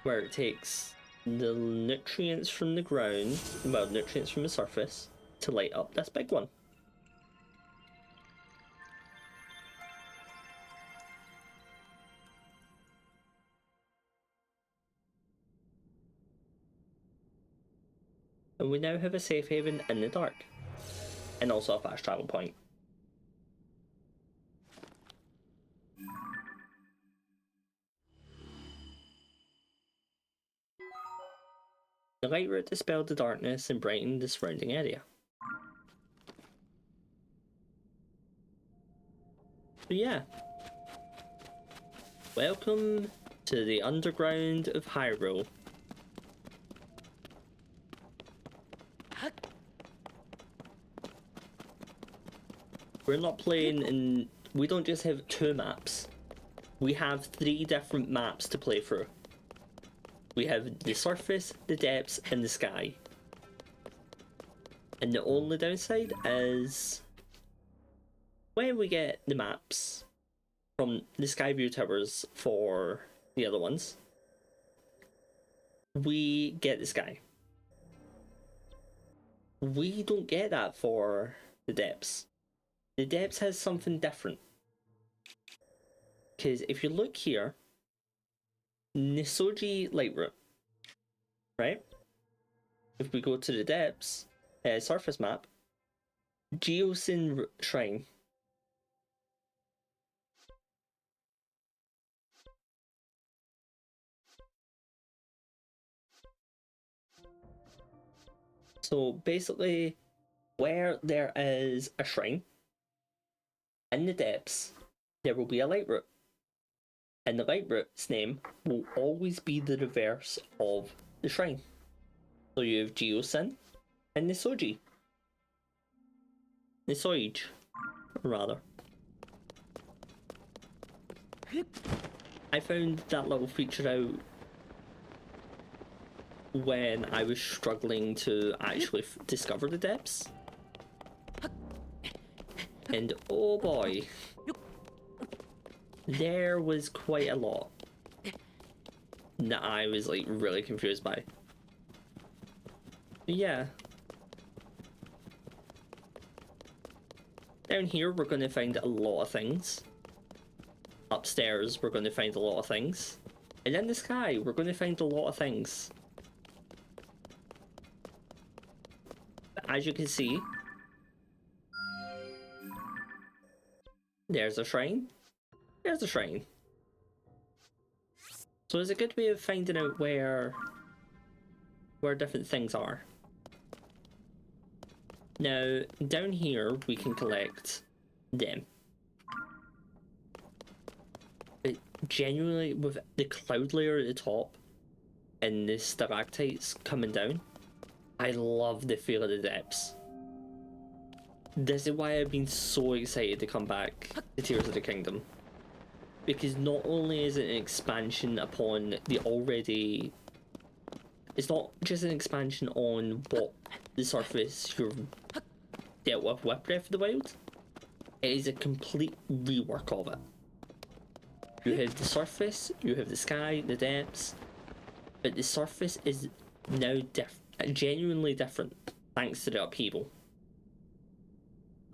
Where it takes the nutrients from the ground, well, nutrients from the surface, to light up this big one. And we now have a safe haven in the dark. And also a fast travel point. The light route dispelled the darkness and brightened the surrounding area. So yeah. Welcome to the underground of Hyrule. We're not playing in... We don't just have 2 maps. We have 3 different maps to play through. We have the surface, the depths, and the sky. And the only downside is... when we get the maps from the Skyview Towers for the other ones, we get the sky. We don't get that for the depths. The depths has something different. Because if you look here, Nisoji light route, right? If we go to the depths, surface map, Geosin Shrine. So basically, where there is a shrine, in the depths, there will be a light root. And the light root's name will always be the reverse of the shrine. So you have Geosin and Nisoji. Nisoij, rather. I found that little feature out when I was struggling to actually discover the depths. And oh boy, there was quite a lot that I was like really confused by. Yeah. Down here we're going to find a lot of things. Upstairs we're going to find a lot of things. And in the sky we're going to find a lot of things. But as you can see, there's a shrine. There's a shrine. So it's a good way of finding out where different things are. Now, down here we can collect them. But genuinely, with the cloud layer at the top and the stalactites coming down, I love the feel of the depths. This is why I've been so excited to come back to Tears of the Kingdom. Because not only is it an expansion upon the already... It's not just an expansion on what the surface you've dealt with Breath of the Wild. It is a complete rework of it. You have the surface, you have the sky, the depths, but the surface is now genuinely different thanks to the upheaval.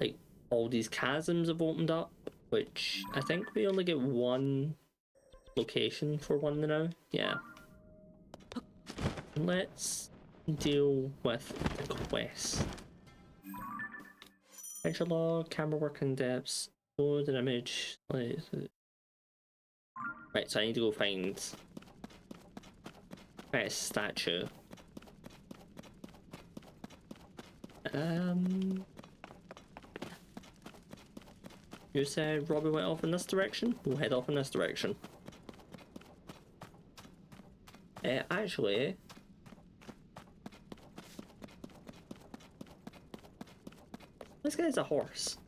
Like, all these chasms have opened up, which I think we only get one location for one now. Yeah. Let's deal with the quest. Picture log, camera work in depths, load an image. Right, so I need to go find a statue. You said Robbie went off in this direction? We'll head off in this direction. Actually... This guy's a horse.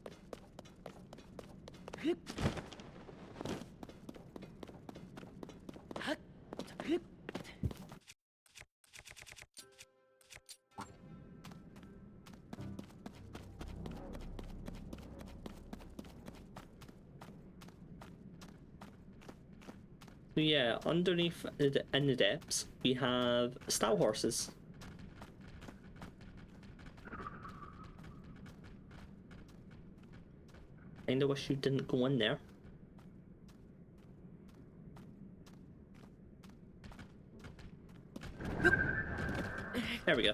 So yeah, underneath in the depths, we have stall horses. Kinda wish you didn't go in there. There we go.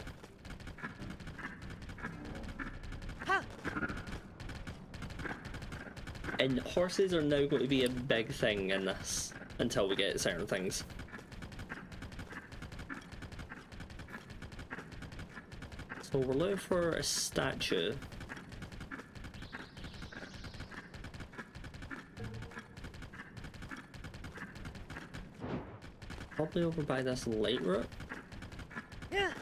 And horses are now going to be a big thing in this until we get certain things. So we're looking for a statue. Probably over by this light route. Yeah.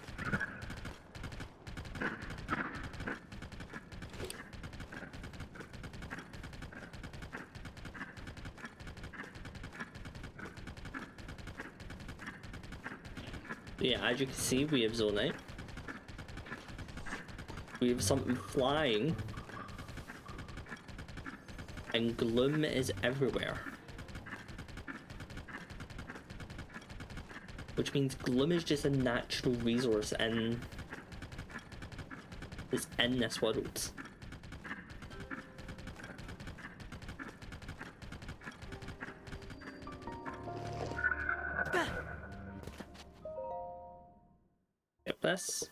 Yeah, as you can see, we have Zonite. We have something flying. And gloom is everywhere. Which means gloom is just a natural resource in this world. Get this.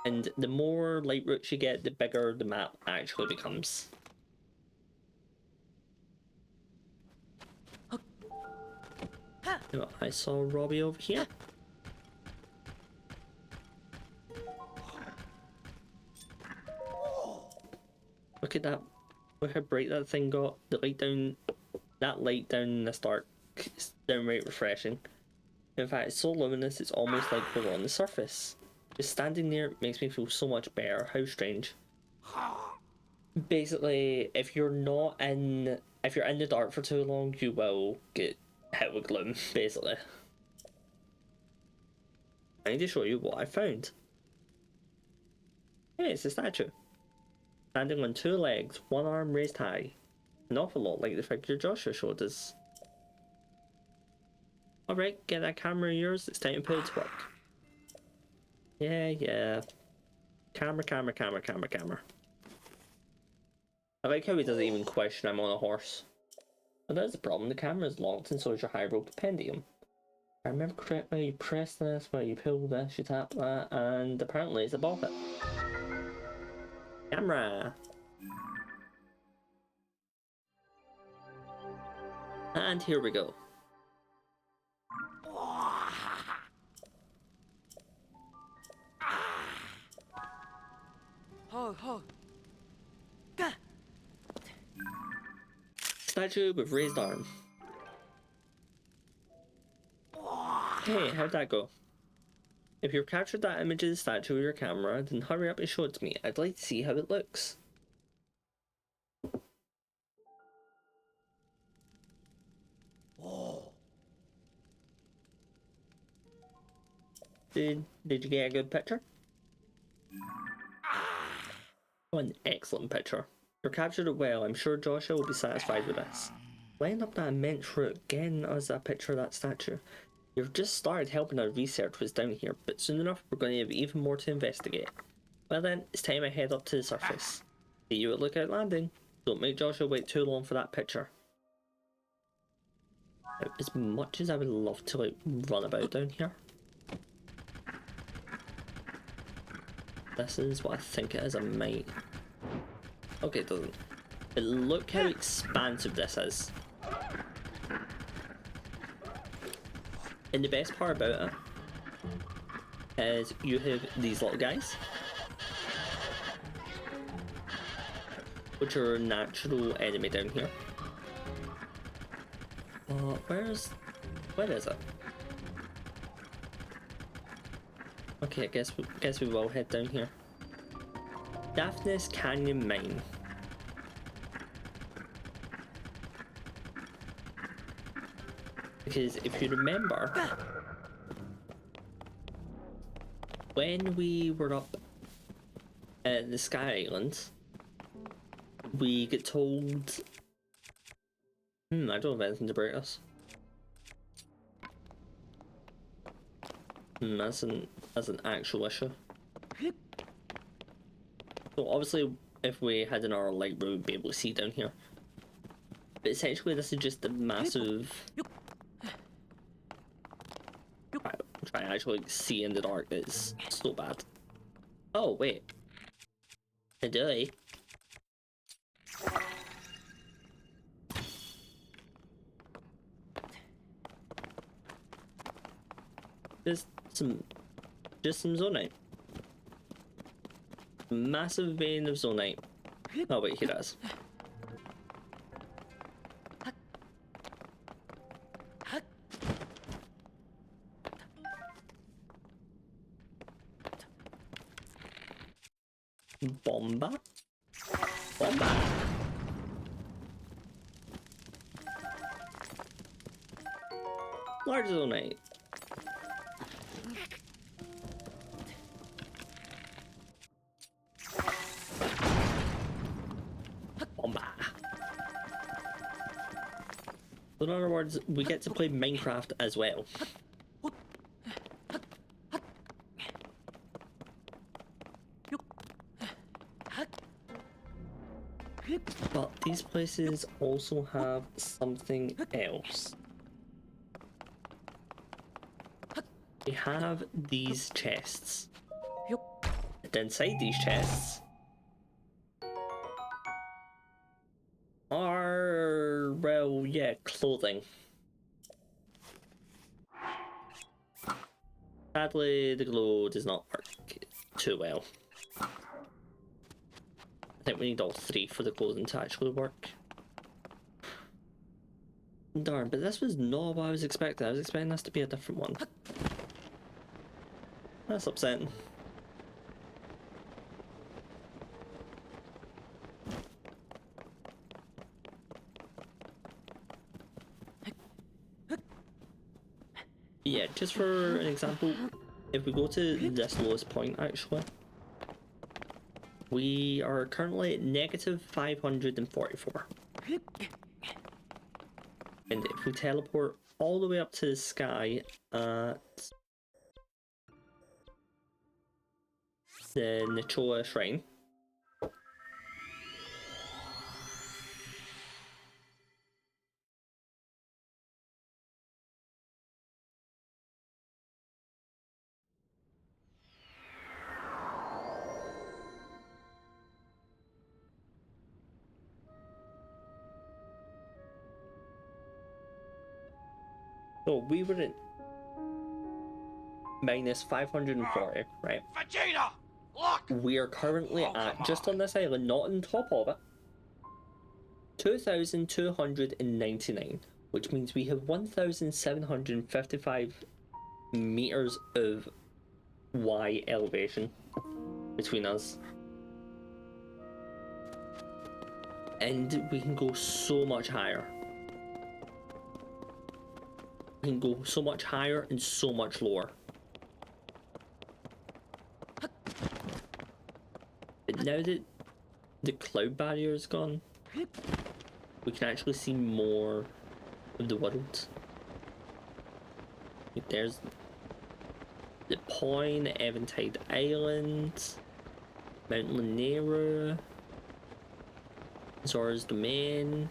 And the more light routes you get, the bigger the map actually becomes. You know, I saw Robbie over here. Look at that. Look how bright that thing got. The light down, that light down in this dark is downright refreshing. In fact, it's so luminous it's almost like we're on the surface. Just standing there makes me feel so much better. How strange. Basically, if you're in the dark for too long, you will get hit with gloom, basically. I need to show you what I found. Hey, it's a statue. Standing on two legs, one arm raised high. An awful lot like the figure Joshua showed us. Alright, get that camera of yours, it's time to put it to work. Yeah. Camera. I like how he doesn't even question I'm on a horse. But there's the problem, the camera is locked and so is your Hyrule Compendium. I remember correctly, you press this, where you pull this, you tap that, and apparently it's above it. Camera! And here we go. Ho. Statue with raised arm. Hey, how'd that go? If you've captured that image of the statue with your camera, then hurry up and show it to me. I'd like to see how it looks. Did you get a good picture? Oh, an excellent picture. You captured it well. I'm sure Joshua will be satisfied with this. Line up that immense route, getting us a picture of that statue. You've just started helping our research was down here, but soon enough we're going to have even more to investigate. Well then, it's time I head up to the surface. See you at Lookout Landing. Don't make Joshua wait too long for that picture. Now, as much as I would love to run about down here, this is what I think it is. I might. Okay, it doesn't. But look how expansive this is. And the best part about it is you have these little guys, which are a natural enemy down here. Where is it? Okay, I guess we will head down here. Daphnis Canyon Mine. Because if you remember, when we were up at the Sky Islands, we get told... I don't have anything to break us. That's an actual issue. So obviously, if we had an hour light, we would be able to see down here. But essentially, this is just a massive... Try to actually see in the dark. It's so bad. Oh wait. Today. Just some zonite. Massive vein of zonite. Oh wait, here it is. Bomba. Large zonite. Bomba. So in other words, we get to play Minecraft as well. But these places also have something else. They have these chests. And inside these chests are, well, yeah, clothing. Sadly, the glow does not work too well. I think we need all three for the clothing to actually work. Darn, but this was not what I was expecting. I was expecting this to be a different one. That's upsetting. Yeah, just for an example, if we go to this lowest point actually, we are currently at negative 544. And if we teleport all the way up to the sky at the Nichola Shrine, so we were at minus 540, right? Vegeta! Look! We are currently at, just on this island, not on top of it, 2,299, which means we have 1,755 meters of Y elevation between us. And we can go so much higher. We can go so much higher and so much lower. But now that the cloud barrier is gone, we can actually see more of the world. Like there's the Point, Eventide Island, Mount Lanera, Zora's Domain.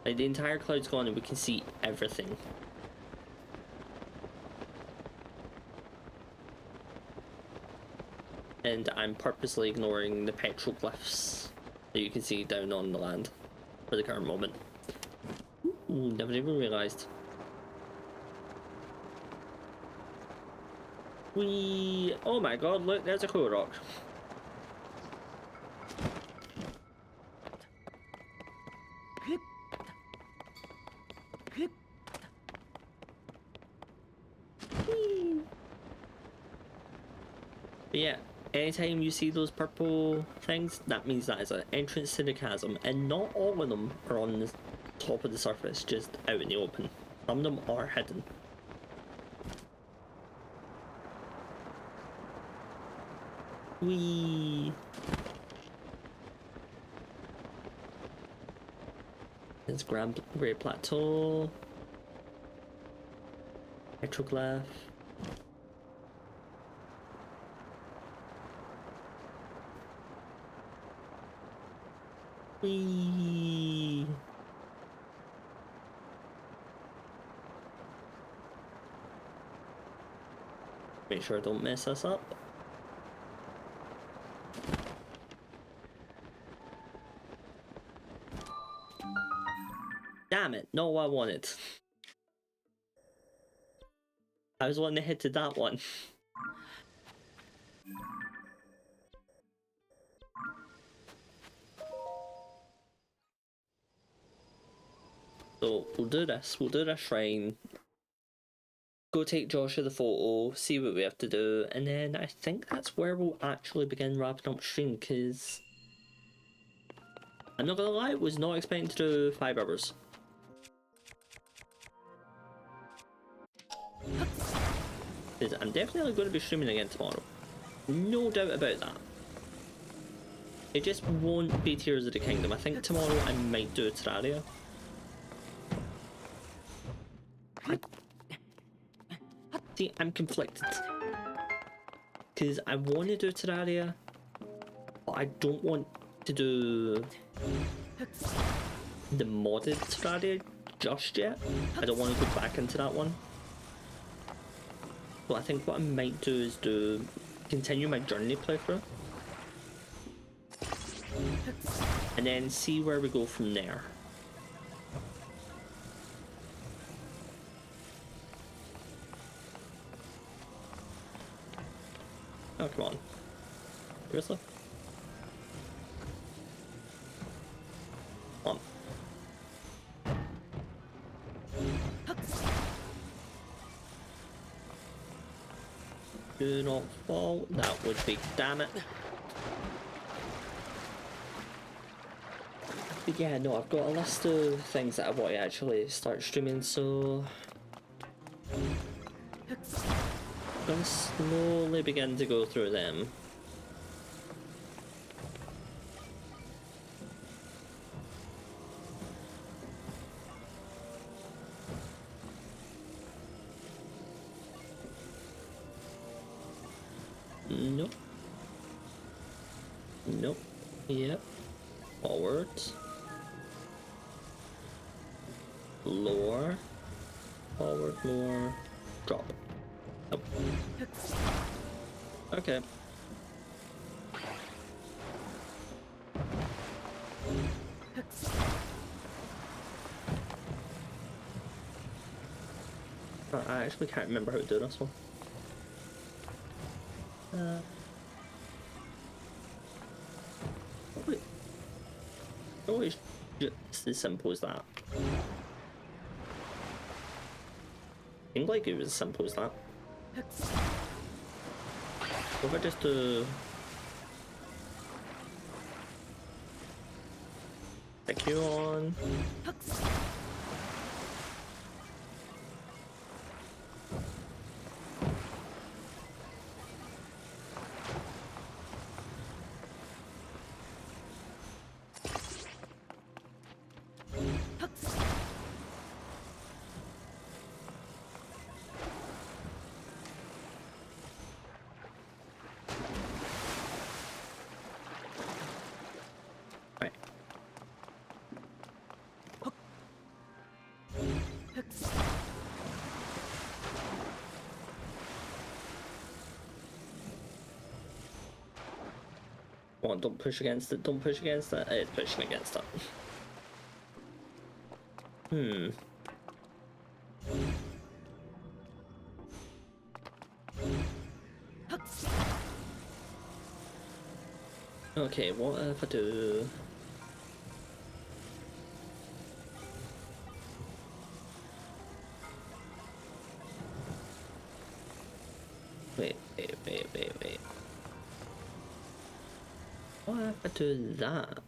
Like the entire cloud's gone and we can see everything. And I'm purposely ignoring the petroglyphs that you can see down on the land for the current moment. Ooh, never even realised. Oh my god, look, there's a cool rock. But yeah, anytime you see those purple things, that means that is an entrance to the chasm, and not all of them are on the top of the surface, just out in the open. Some of them are hidden. Whee! There's Great Plateau, Petroglyph. Whee! Make sure I don't mess us up. Damn it, not what I wanted. I was wanting to head to that one. So we'll do this shrine, go take Joshua the photo, see what we have to do, and then I think that's where we'll actually begin wrapping up stream, because I'm not gonna lie, I was not expecting to do 5 hours. Because I'm definitely going to be streaming again tomorrow. No doubt about that. It just won't be Tears of the Kingdom. I think tomorrow I might do Terraria. See, I'm conflicted. Because I want to do Terraria, but I don't want to do the modded Terraria just yet. I don't want to go back into that one. But I think what I might do is continue my journey playthrough. And then see where we go from there. Oh, come on. Seriously? Come on. Do not fall. That would be, damn it. But yeah, no, I've got a list of things that I want to actually start streaming, so I'm gonna slowly begin to go through them. Nope. Nope. Yep. Forwards. Lower. Forward, lower. Drop. Nope. Okay. I actually can't remember how to do this one. Wait. Oh, it's just as simple as that. Seemed like it was as simple as that. What if I just do... Stick you on. Right. Come on, don't push against it, don't push against it. It's pushing against it. Hmm. Okay, what if I do... Wait. What if I do that?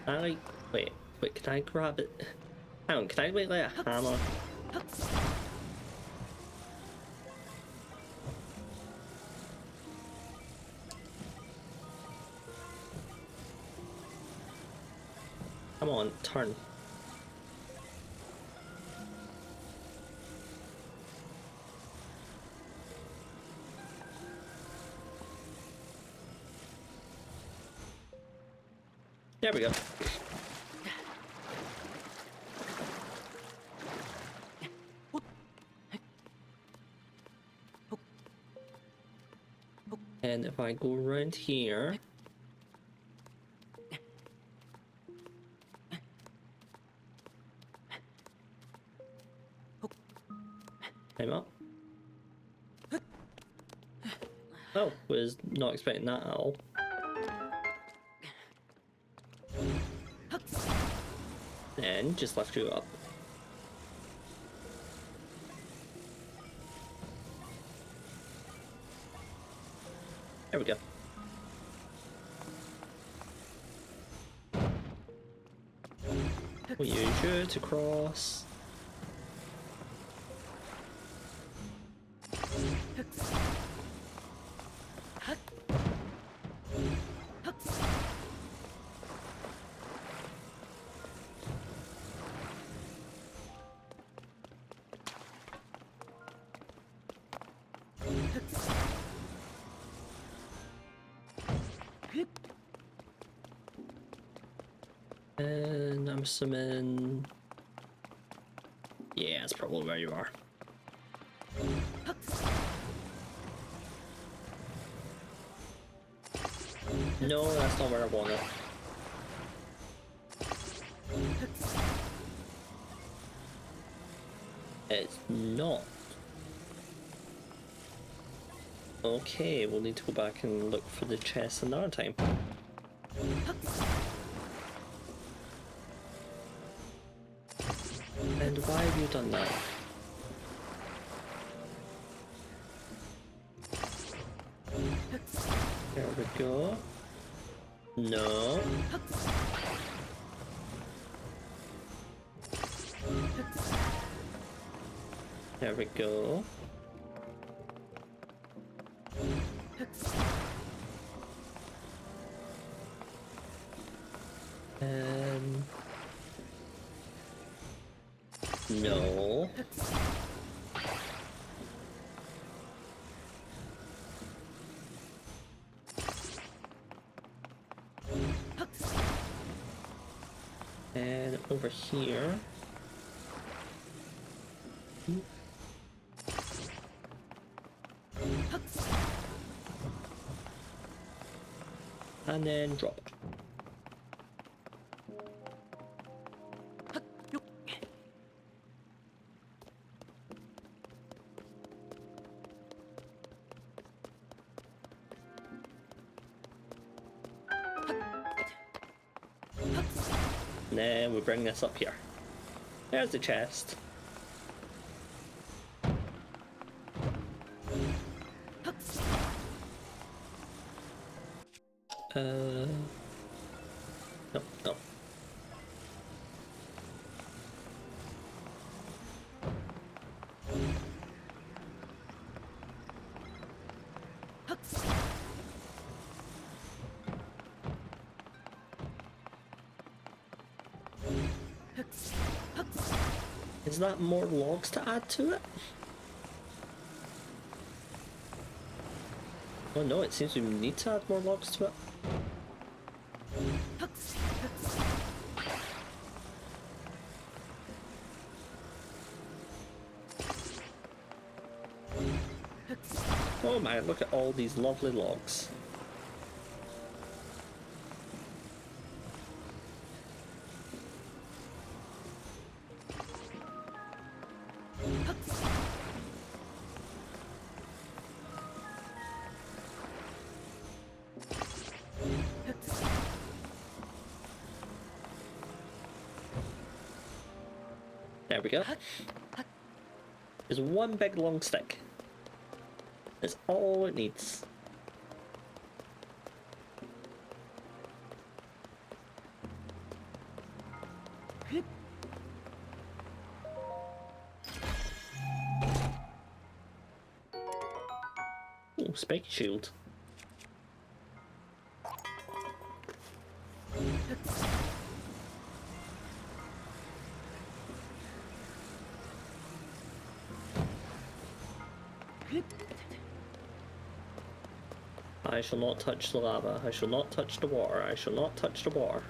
Can I like... Wait, can I grab it? Hang on, can I make like a hammer? Come on, turn. There we go. And if I go around here... Time up. Oh, was not expecting that at all. And just left you up. There we go. We'll use you to cross. And I'm assuming... Yeah, that's probably where you are. No, that's not where I want it. It's not. Okay, we'll need to go back and look for the chest another time. And why have you done that? There we go. No. There we go. No. And over here. And then drop. And then we bring this up here. There's the chest. No, no. Is that more logs to add to it? Oh no, it seems we need to add more logs to it. Oh my, look at all these lovely logs. There we go. There's one big long stick. That's all it needs. Oh, spiky shield. I shall not touch the lava. I shall not touch the water. I shall not touch the water.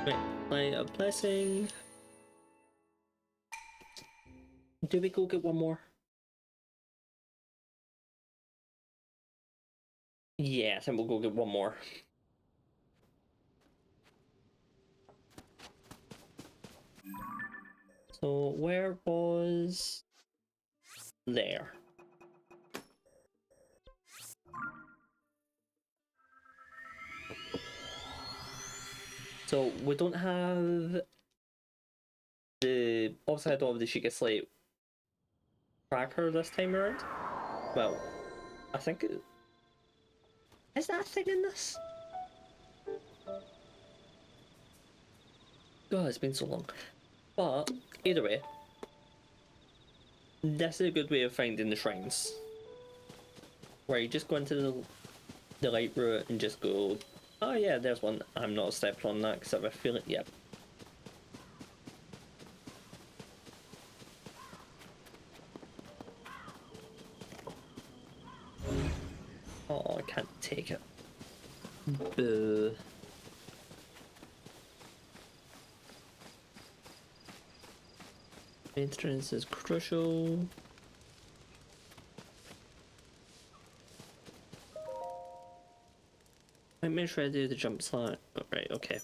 Wait, play a blessing. Do we go get one more? Yeah, I think we'll go get one more. So where was there? So we don't have the obviously I don't have the Sheikah Slate tracker this time around. Well, I think is that a thing in this? God, it's been so long. But either way, this is a good way of finding the shrines. Where you just go into the light route and just go, oh yeah, there's one. I'm not stepping on that because I have a feeling, yep. Oh, I can't take it. Boo. Maintenance is crucial. Make sure I do the jump slide. Oh, right, okay.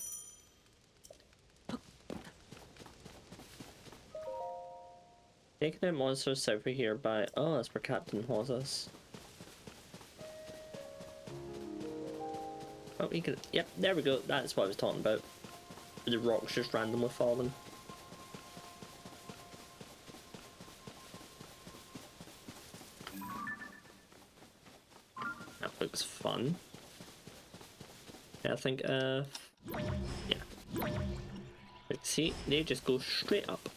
Taking out monsters over here by... Oh, that's where Captain was us. Oh, we can... Yep, there we go. That's what I was talking about. The rocks just randomly falling. That looks fun. Yeah, I think, yeah. Let's see, they just go straight up.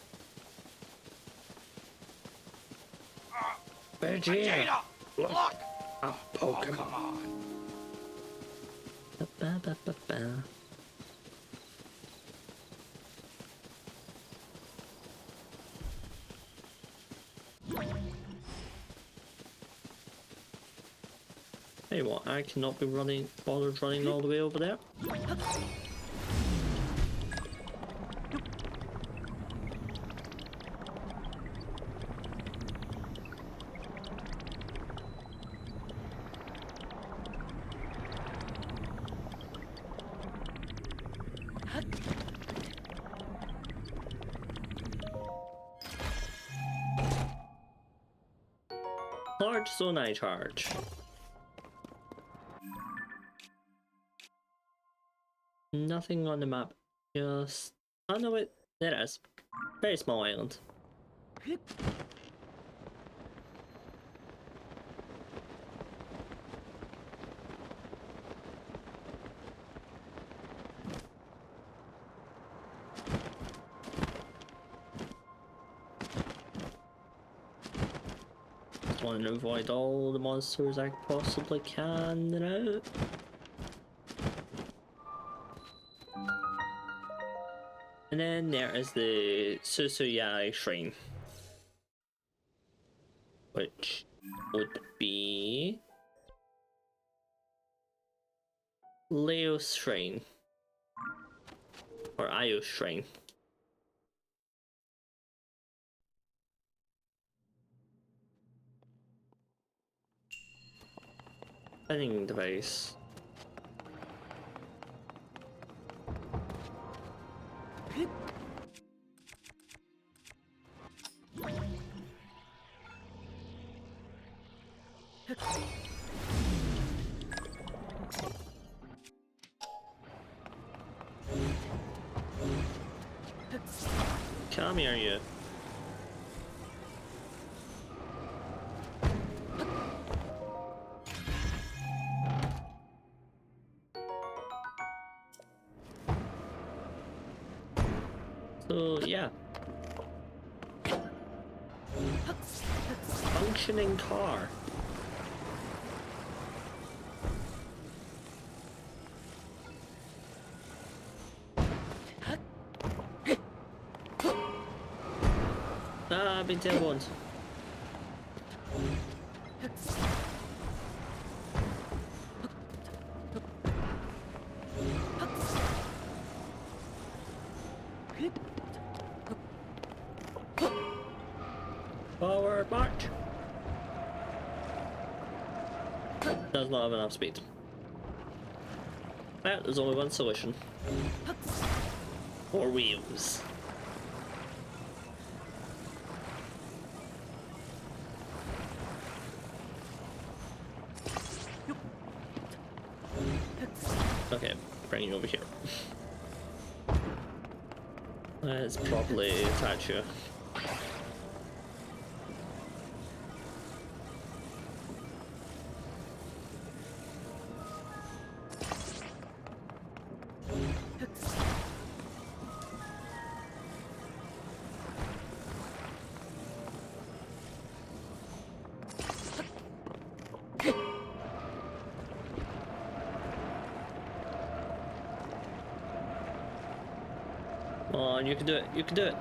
Vegeta! Look! A Pokemon! Ba, ba, ba, ba. Tell you what, I cannot be bothered running all the way over there. Large Zonai charge. Nothing on the map. Just... Oh no, wait. There it is. Very small island. Just want to avoid all the monsters I possibly can now. And then there is the Susuyai Shrine, which would be Leo's Shrine, or Io's Shrine. Spinning device. Come here, you. So, yeah. Functioning car. Ah, I've been tailboned. Forward march. Does not have enough speed. Well, there's only one solution. More wheels. Okay, bring you over here. Let's probably attach you. on, you can do it. You can do it.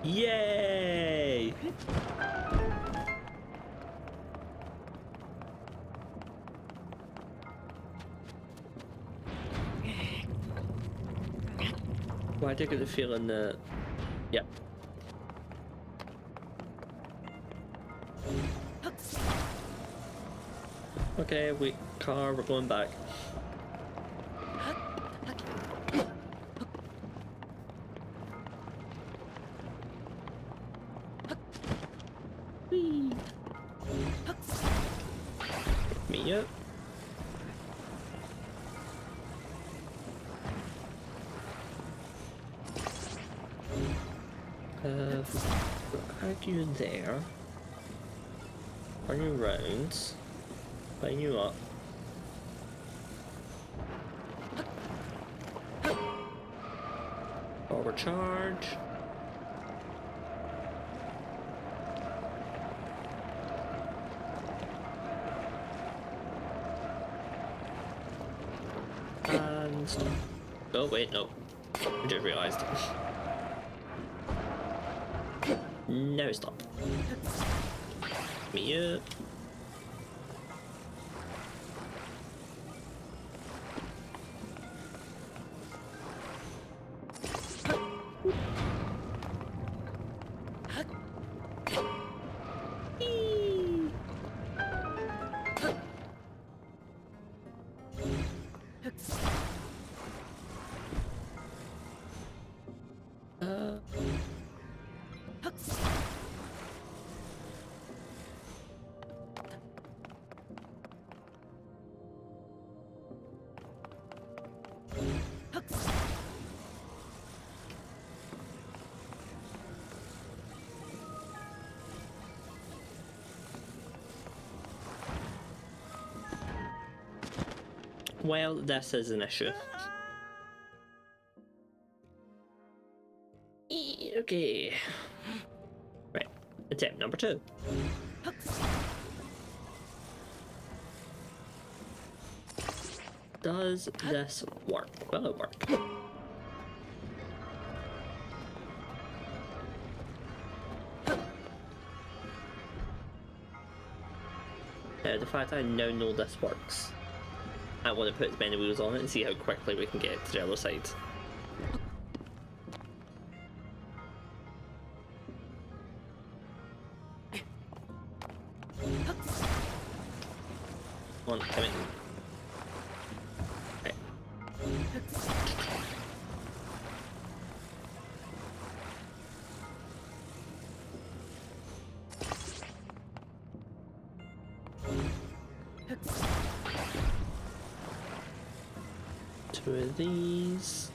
Yay! Why do I get the feeling that... Yep. Okay, car, we're going back. Whee! Me up. Drag you there. Turn you round. Line you up. Overcharge. And stop. Oh wait, no. I just realised. No, stop. Me up. Well, this is an issue. Okay. Right. Attempt number 2. Does this work? Will it work? The fact I now know this works, I want to put as many wheels on it and see how quickly we can get to the other side. Come on, come in. Right. Two of these.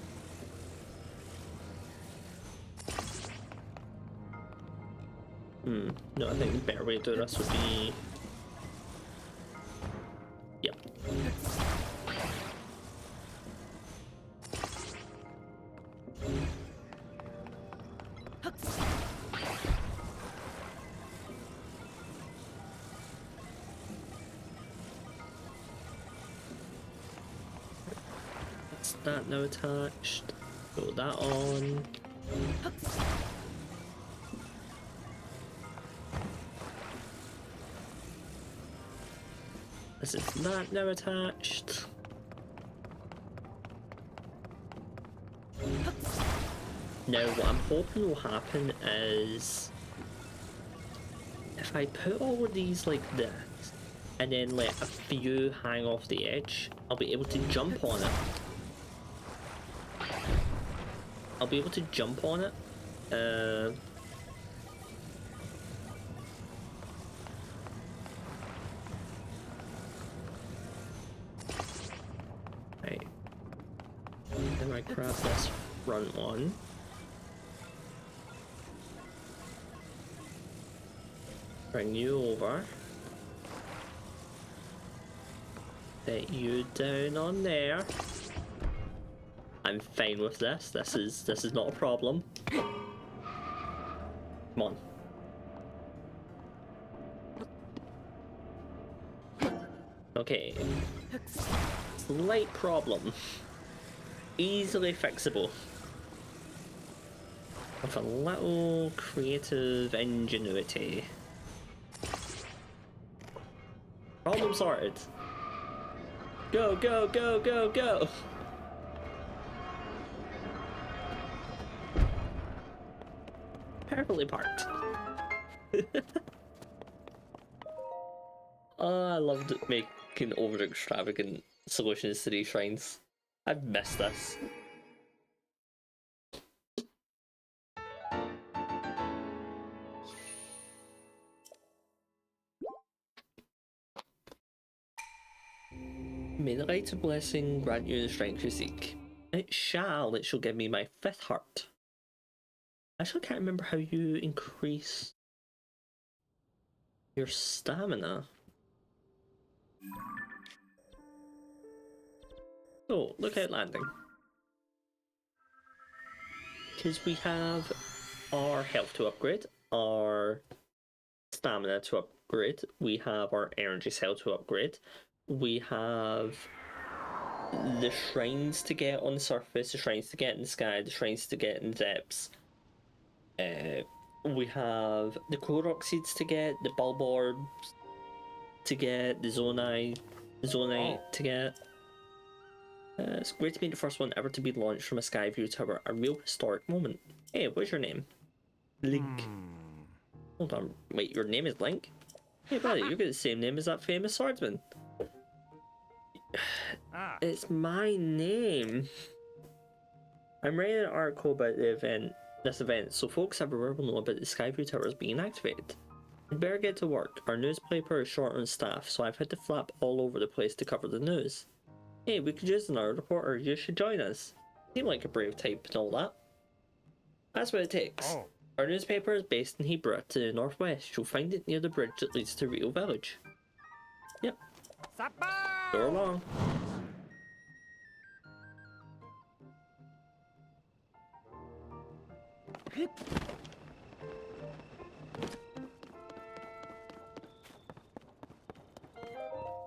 No, I think the better way to do this would be... Yep. That's that now attached. Put that on. This is that now attached. Now what I'm hoping will happen is if I put all of these like this and then let a few hang off the edge, I'll be able to jump on it. I'll be able to jump on it. Right. Then I grab this front one. Bring you over. Set you down on there. I'm fine with this. This is not a problem. Come on. Okay. Slight problem. easily fixable. With a little creative ingenuity. Problem sorted. Go, go, go, go, go! Perfectly parked. Oh, I loved making over extravagant solutions to these shrines. I've missed this. May the light of blessing grant you the strength you seek. It shall give me my 5th heart. I actually can't remember how you increase your stamina. Oh, look out landing. Because we have our health to upgrade, our stamina to upgrade, we have our energy cell to upgrade, we have the shrines to get on the surface, the shrines to get in the sky, the shrines to get in the depths. We have the Korok seeds to get, the bulb orbs to get, the zonite to get. It's great to be the first one ever to be launched from a Skyview tower, a real historic moment. Hey, what's your name? Link. Hold on, wait, your name is Link? Hey buddy, you got the same name as that famous swordsman. It's my name. I'm writing an article about this event, so folks everywhere will know about the Skyview towers being activated. We'd better get to work. Our newspaper is short on staff, so I've had to flap all over the place to cover the news. Hey, we could use another reporter. You should join us. Seem like a brave type and all that. That's what it takes. Our newspaper is based in Hebra to the northwest. You'll find it near the bridge that leads to Rio Village. Yep. Go along.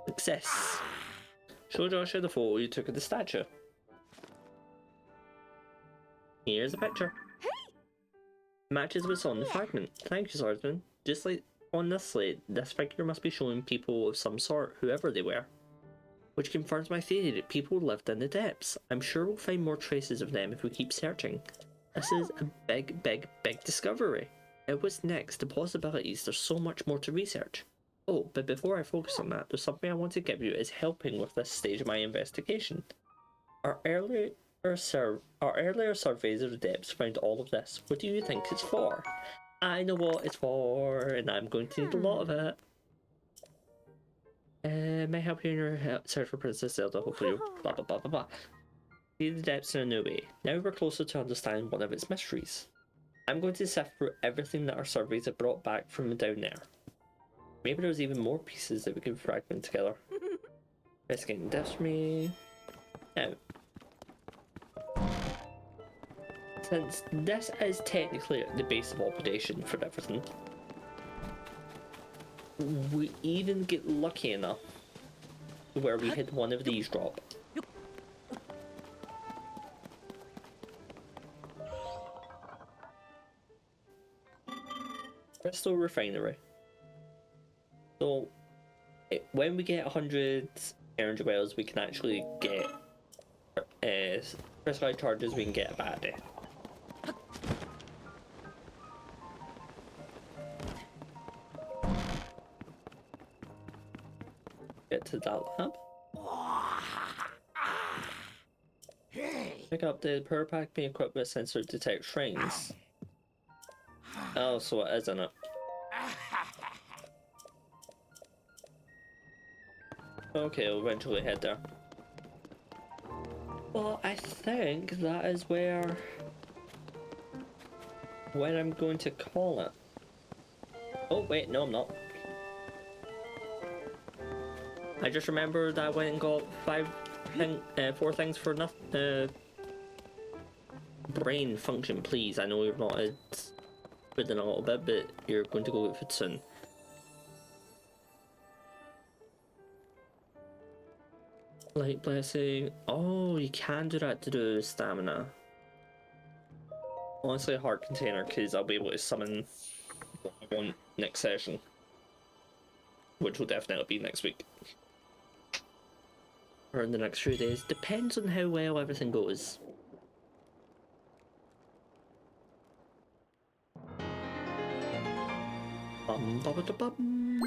Success. Show Joshua the photo you took of the statue. Here's a picture. Hey! Matches what's on the fragment. Thank you, swordsman. Just like on this slate, this figure must be showing people of some sort, whoever they were. Which confirms my theory that people lived in the depths. I'm sure we'll find more traces of them if we keep searching. This is a big, big, big discovery. Now what's next? The possibilities. There's so much more to research. Oh, but before I focus on that, there's something I want to give you as helping with this stage of my investigation. Our earlier surveys of the depths found all of this. What do you think it's for? I know what it's for, and I'm going to need a lot of it. May I help you in your search for Princess Zelda? Hopefully you blah blah blah blah blah. See the depths in a new way. Now we're closer to understand one of its mysteries. I'm going to sift through everything that our surveys have brought back from down there. Maybe there's even more pieces that we can fragment together. Investigating depths for me. Now, since this is technically the base of operation for everything, we even get lucky enough where we had one of these drop. Crystal Refinery. So, when we get 100 energy wells, we can actually get crystallized charges, we can get a battery. Get to that lab. Pick up the power pack being equipped with a sensor to detect shrines. Oh, so it isn't it? Okay, we'll eventually head there. Well, I think that is where I'm going to call it. Oh wait, no I'm not. I just remembered that I went and got 4 things for nothing. Brain function, please. I know you're not as good in a little bit, but you're going to go get food soon. Light blessing. Oh, you can do that to do stamina. Honestly, a heart container, because I'll be able to summon what I want next session, which will definitely be next week or in the next few days. Depends on how well everything goes. Bum, bum, bum, bum.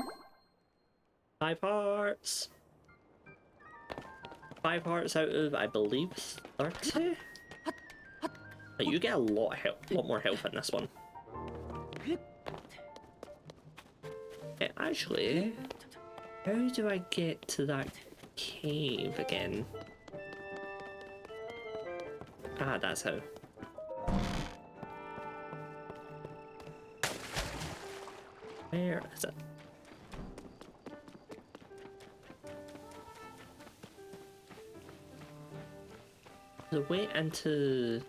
5 hearts. 5 hearts out of, I believe, 30. But you get a lot of health, a lot more health in this one. Actually, how do I get to that cave again? Ah, that's how. Where is it? The way into...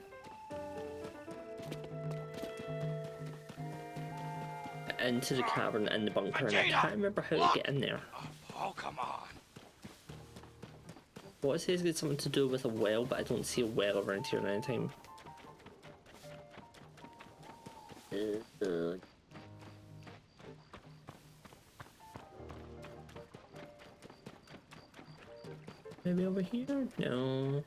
into the cavern and the bunker, and I can't remember how to get in there. Oh, come on. What it says it's something to do with a well, but I don't see a well around here at any time. Maybe over here? No.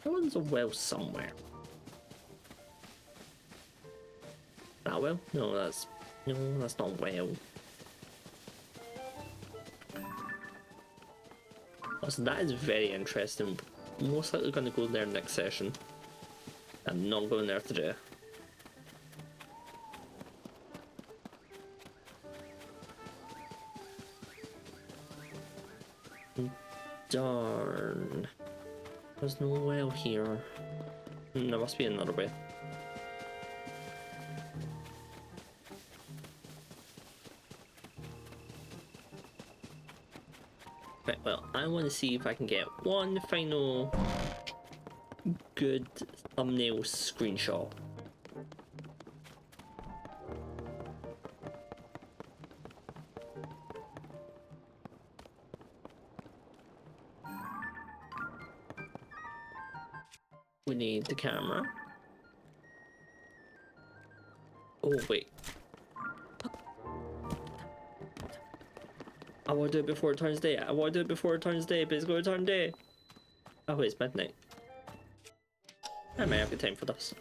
That one's a well somewhere. That well? No, that's not a well. So that is very interesting. Most likely going to go there next session. I'm not going there today. Darn. There's no well here. There must be another way. Right, well, I want to see if I can get one final good thumbnail screenshot. We need the camera. Oh, wait. I want to do it before it turns day. I want to do it before it turns day, but it's going to turn day. Oh, wait, it's midnight. I may have the time for this.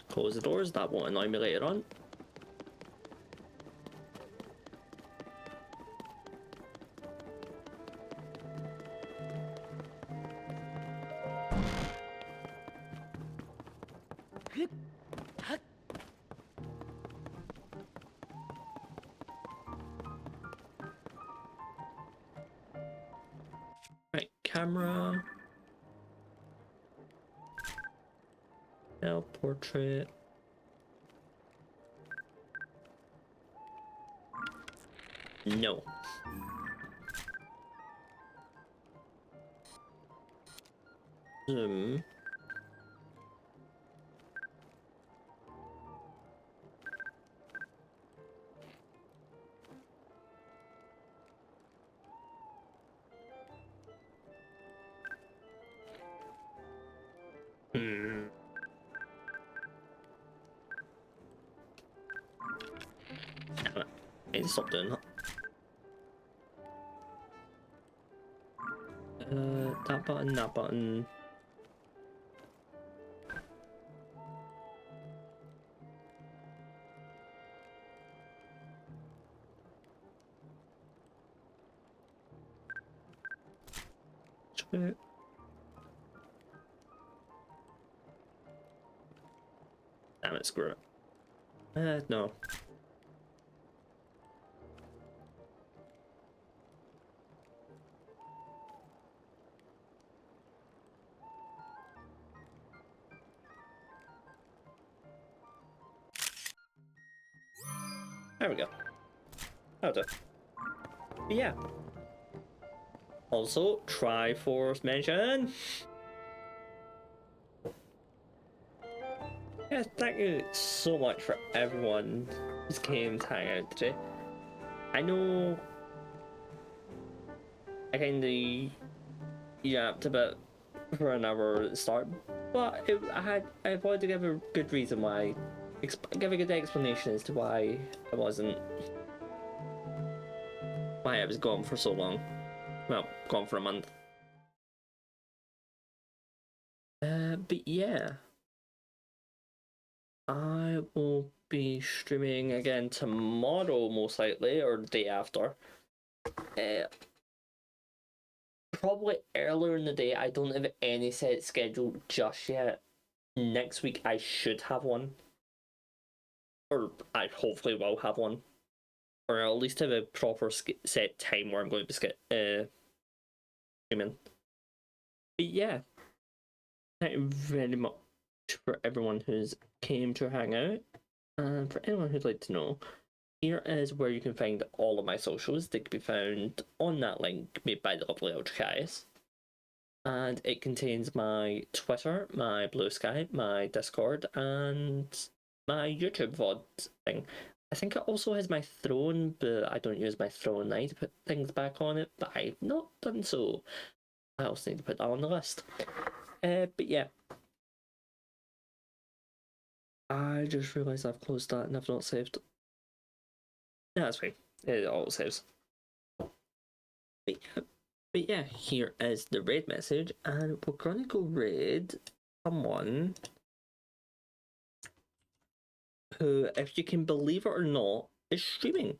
Close the doors, that won't annoy me later on. Right, camera. Now portrait. No. Zoom. Damn it. I need to stop doing that. That button, that button. Check. Damn it, screw it. No. There we go. That'll do. But yeah. Also, Triforce mention. Yeah, thank you so much for everyone who's came to hang out today. I know I kinda yapped a bit for an hour at the start, but I wanted to give a good reason why, give a good explanation as to why I was gone for so long. Well, gone for a month. But yeah, I will be streaming again tomorrow, most likely, or the day after. Probably earlier in the day. I don't have any set schedule just yet. Next week I should have one, or I hopefully will have one, or at least have a proper set time where I'm going to be streaming. But yeah, thank you very much for everyone who's came to hang out, and for anyone who'd like to know, here is where you can find all of my socials. They can be found on that link made by the lovely Ultrachias. And it contains my Twitter, my Blue Sky, my Discord, and my YouTube VOD thing. I think it also has my throne, but I don't use my throne. I need to put things back on it, but I've not done so. I also need to put that on the list. But yeah. I just realised I've closed that and I've not saved. Yeah, that's fine. It all saves. But yeah, here is the raid message, and we're gonna go raid someone who, if you can believe it or not, is streaming.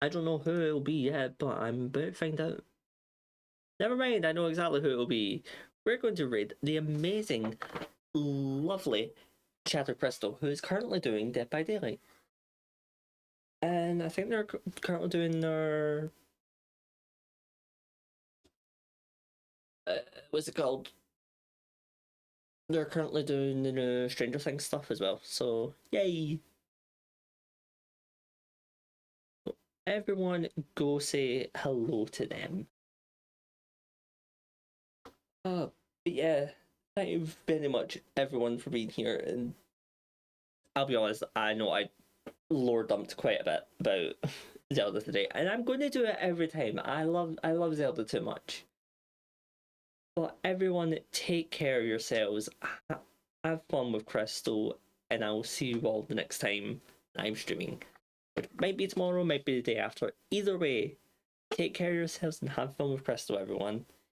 I don't know who it'll be yet, but I'm about to find out. Never mind, I know exactly who it'll be. We're going to raid the amazing, lovely Chatter Crystal, who is currently doing Dead by Daylight. And I think they're currently doing their... what's it called? They're currently doing the new Stranger Things stuff as well, so yay! Everyone go say hello to them. But yeah, thank you very much everyone for being here, and I'll be honest, I know I lore dumped quite a bit about Zelda today, and I'm going to do it every time. I love Zelda too much. But everyone, take care of yourselves. Have fun with Crystal, and I'll see you all the next time I'm streaming. Which might be tomorrow, might be the day after. Either way, take care of yourselves and have fun with Crystal, everyone.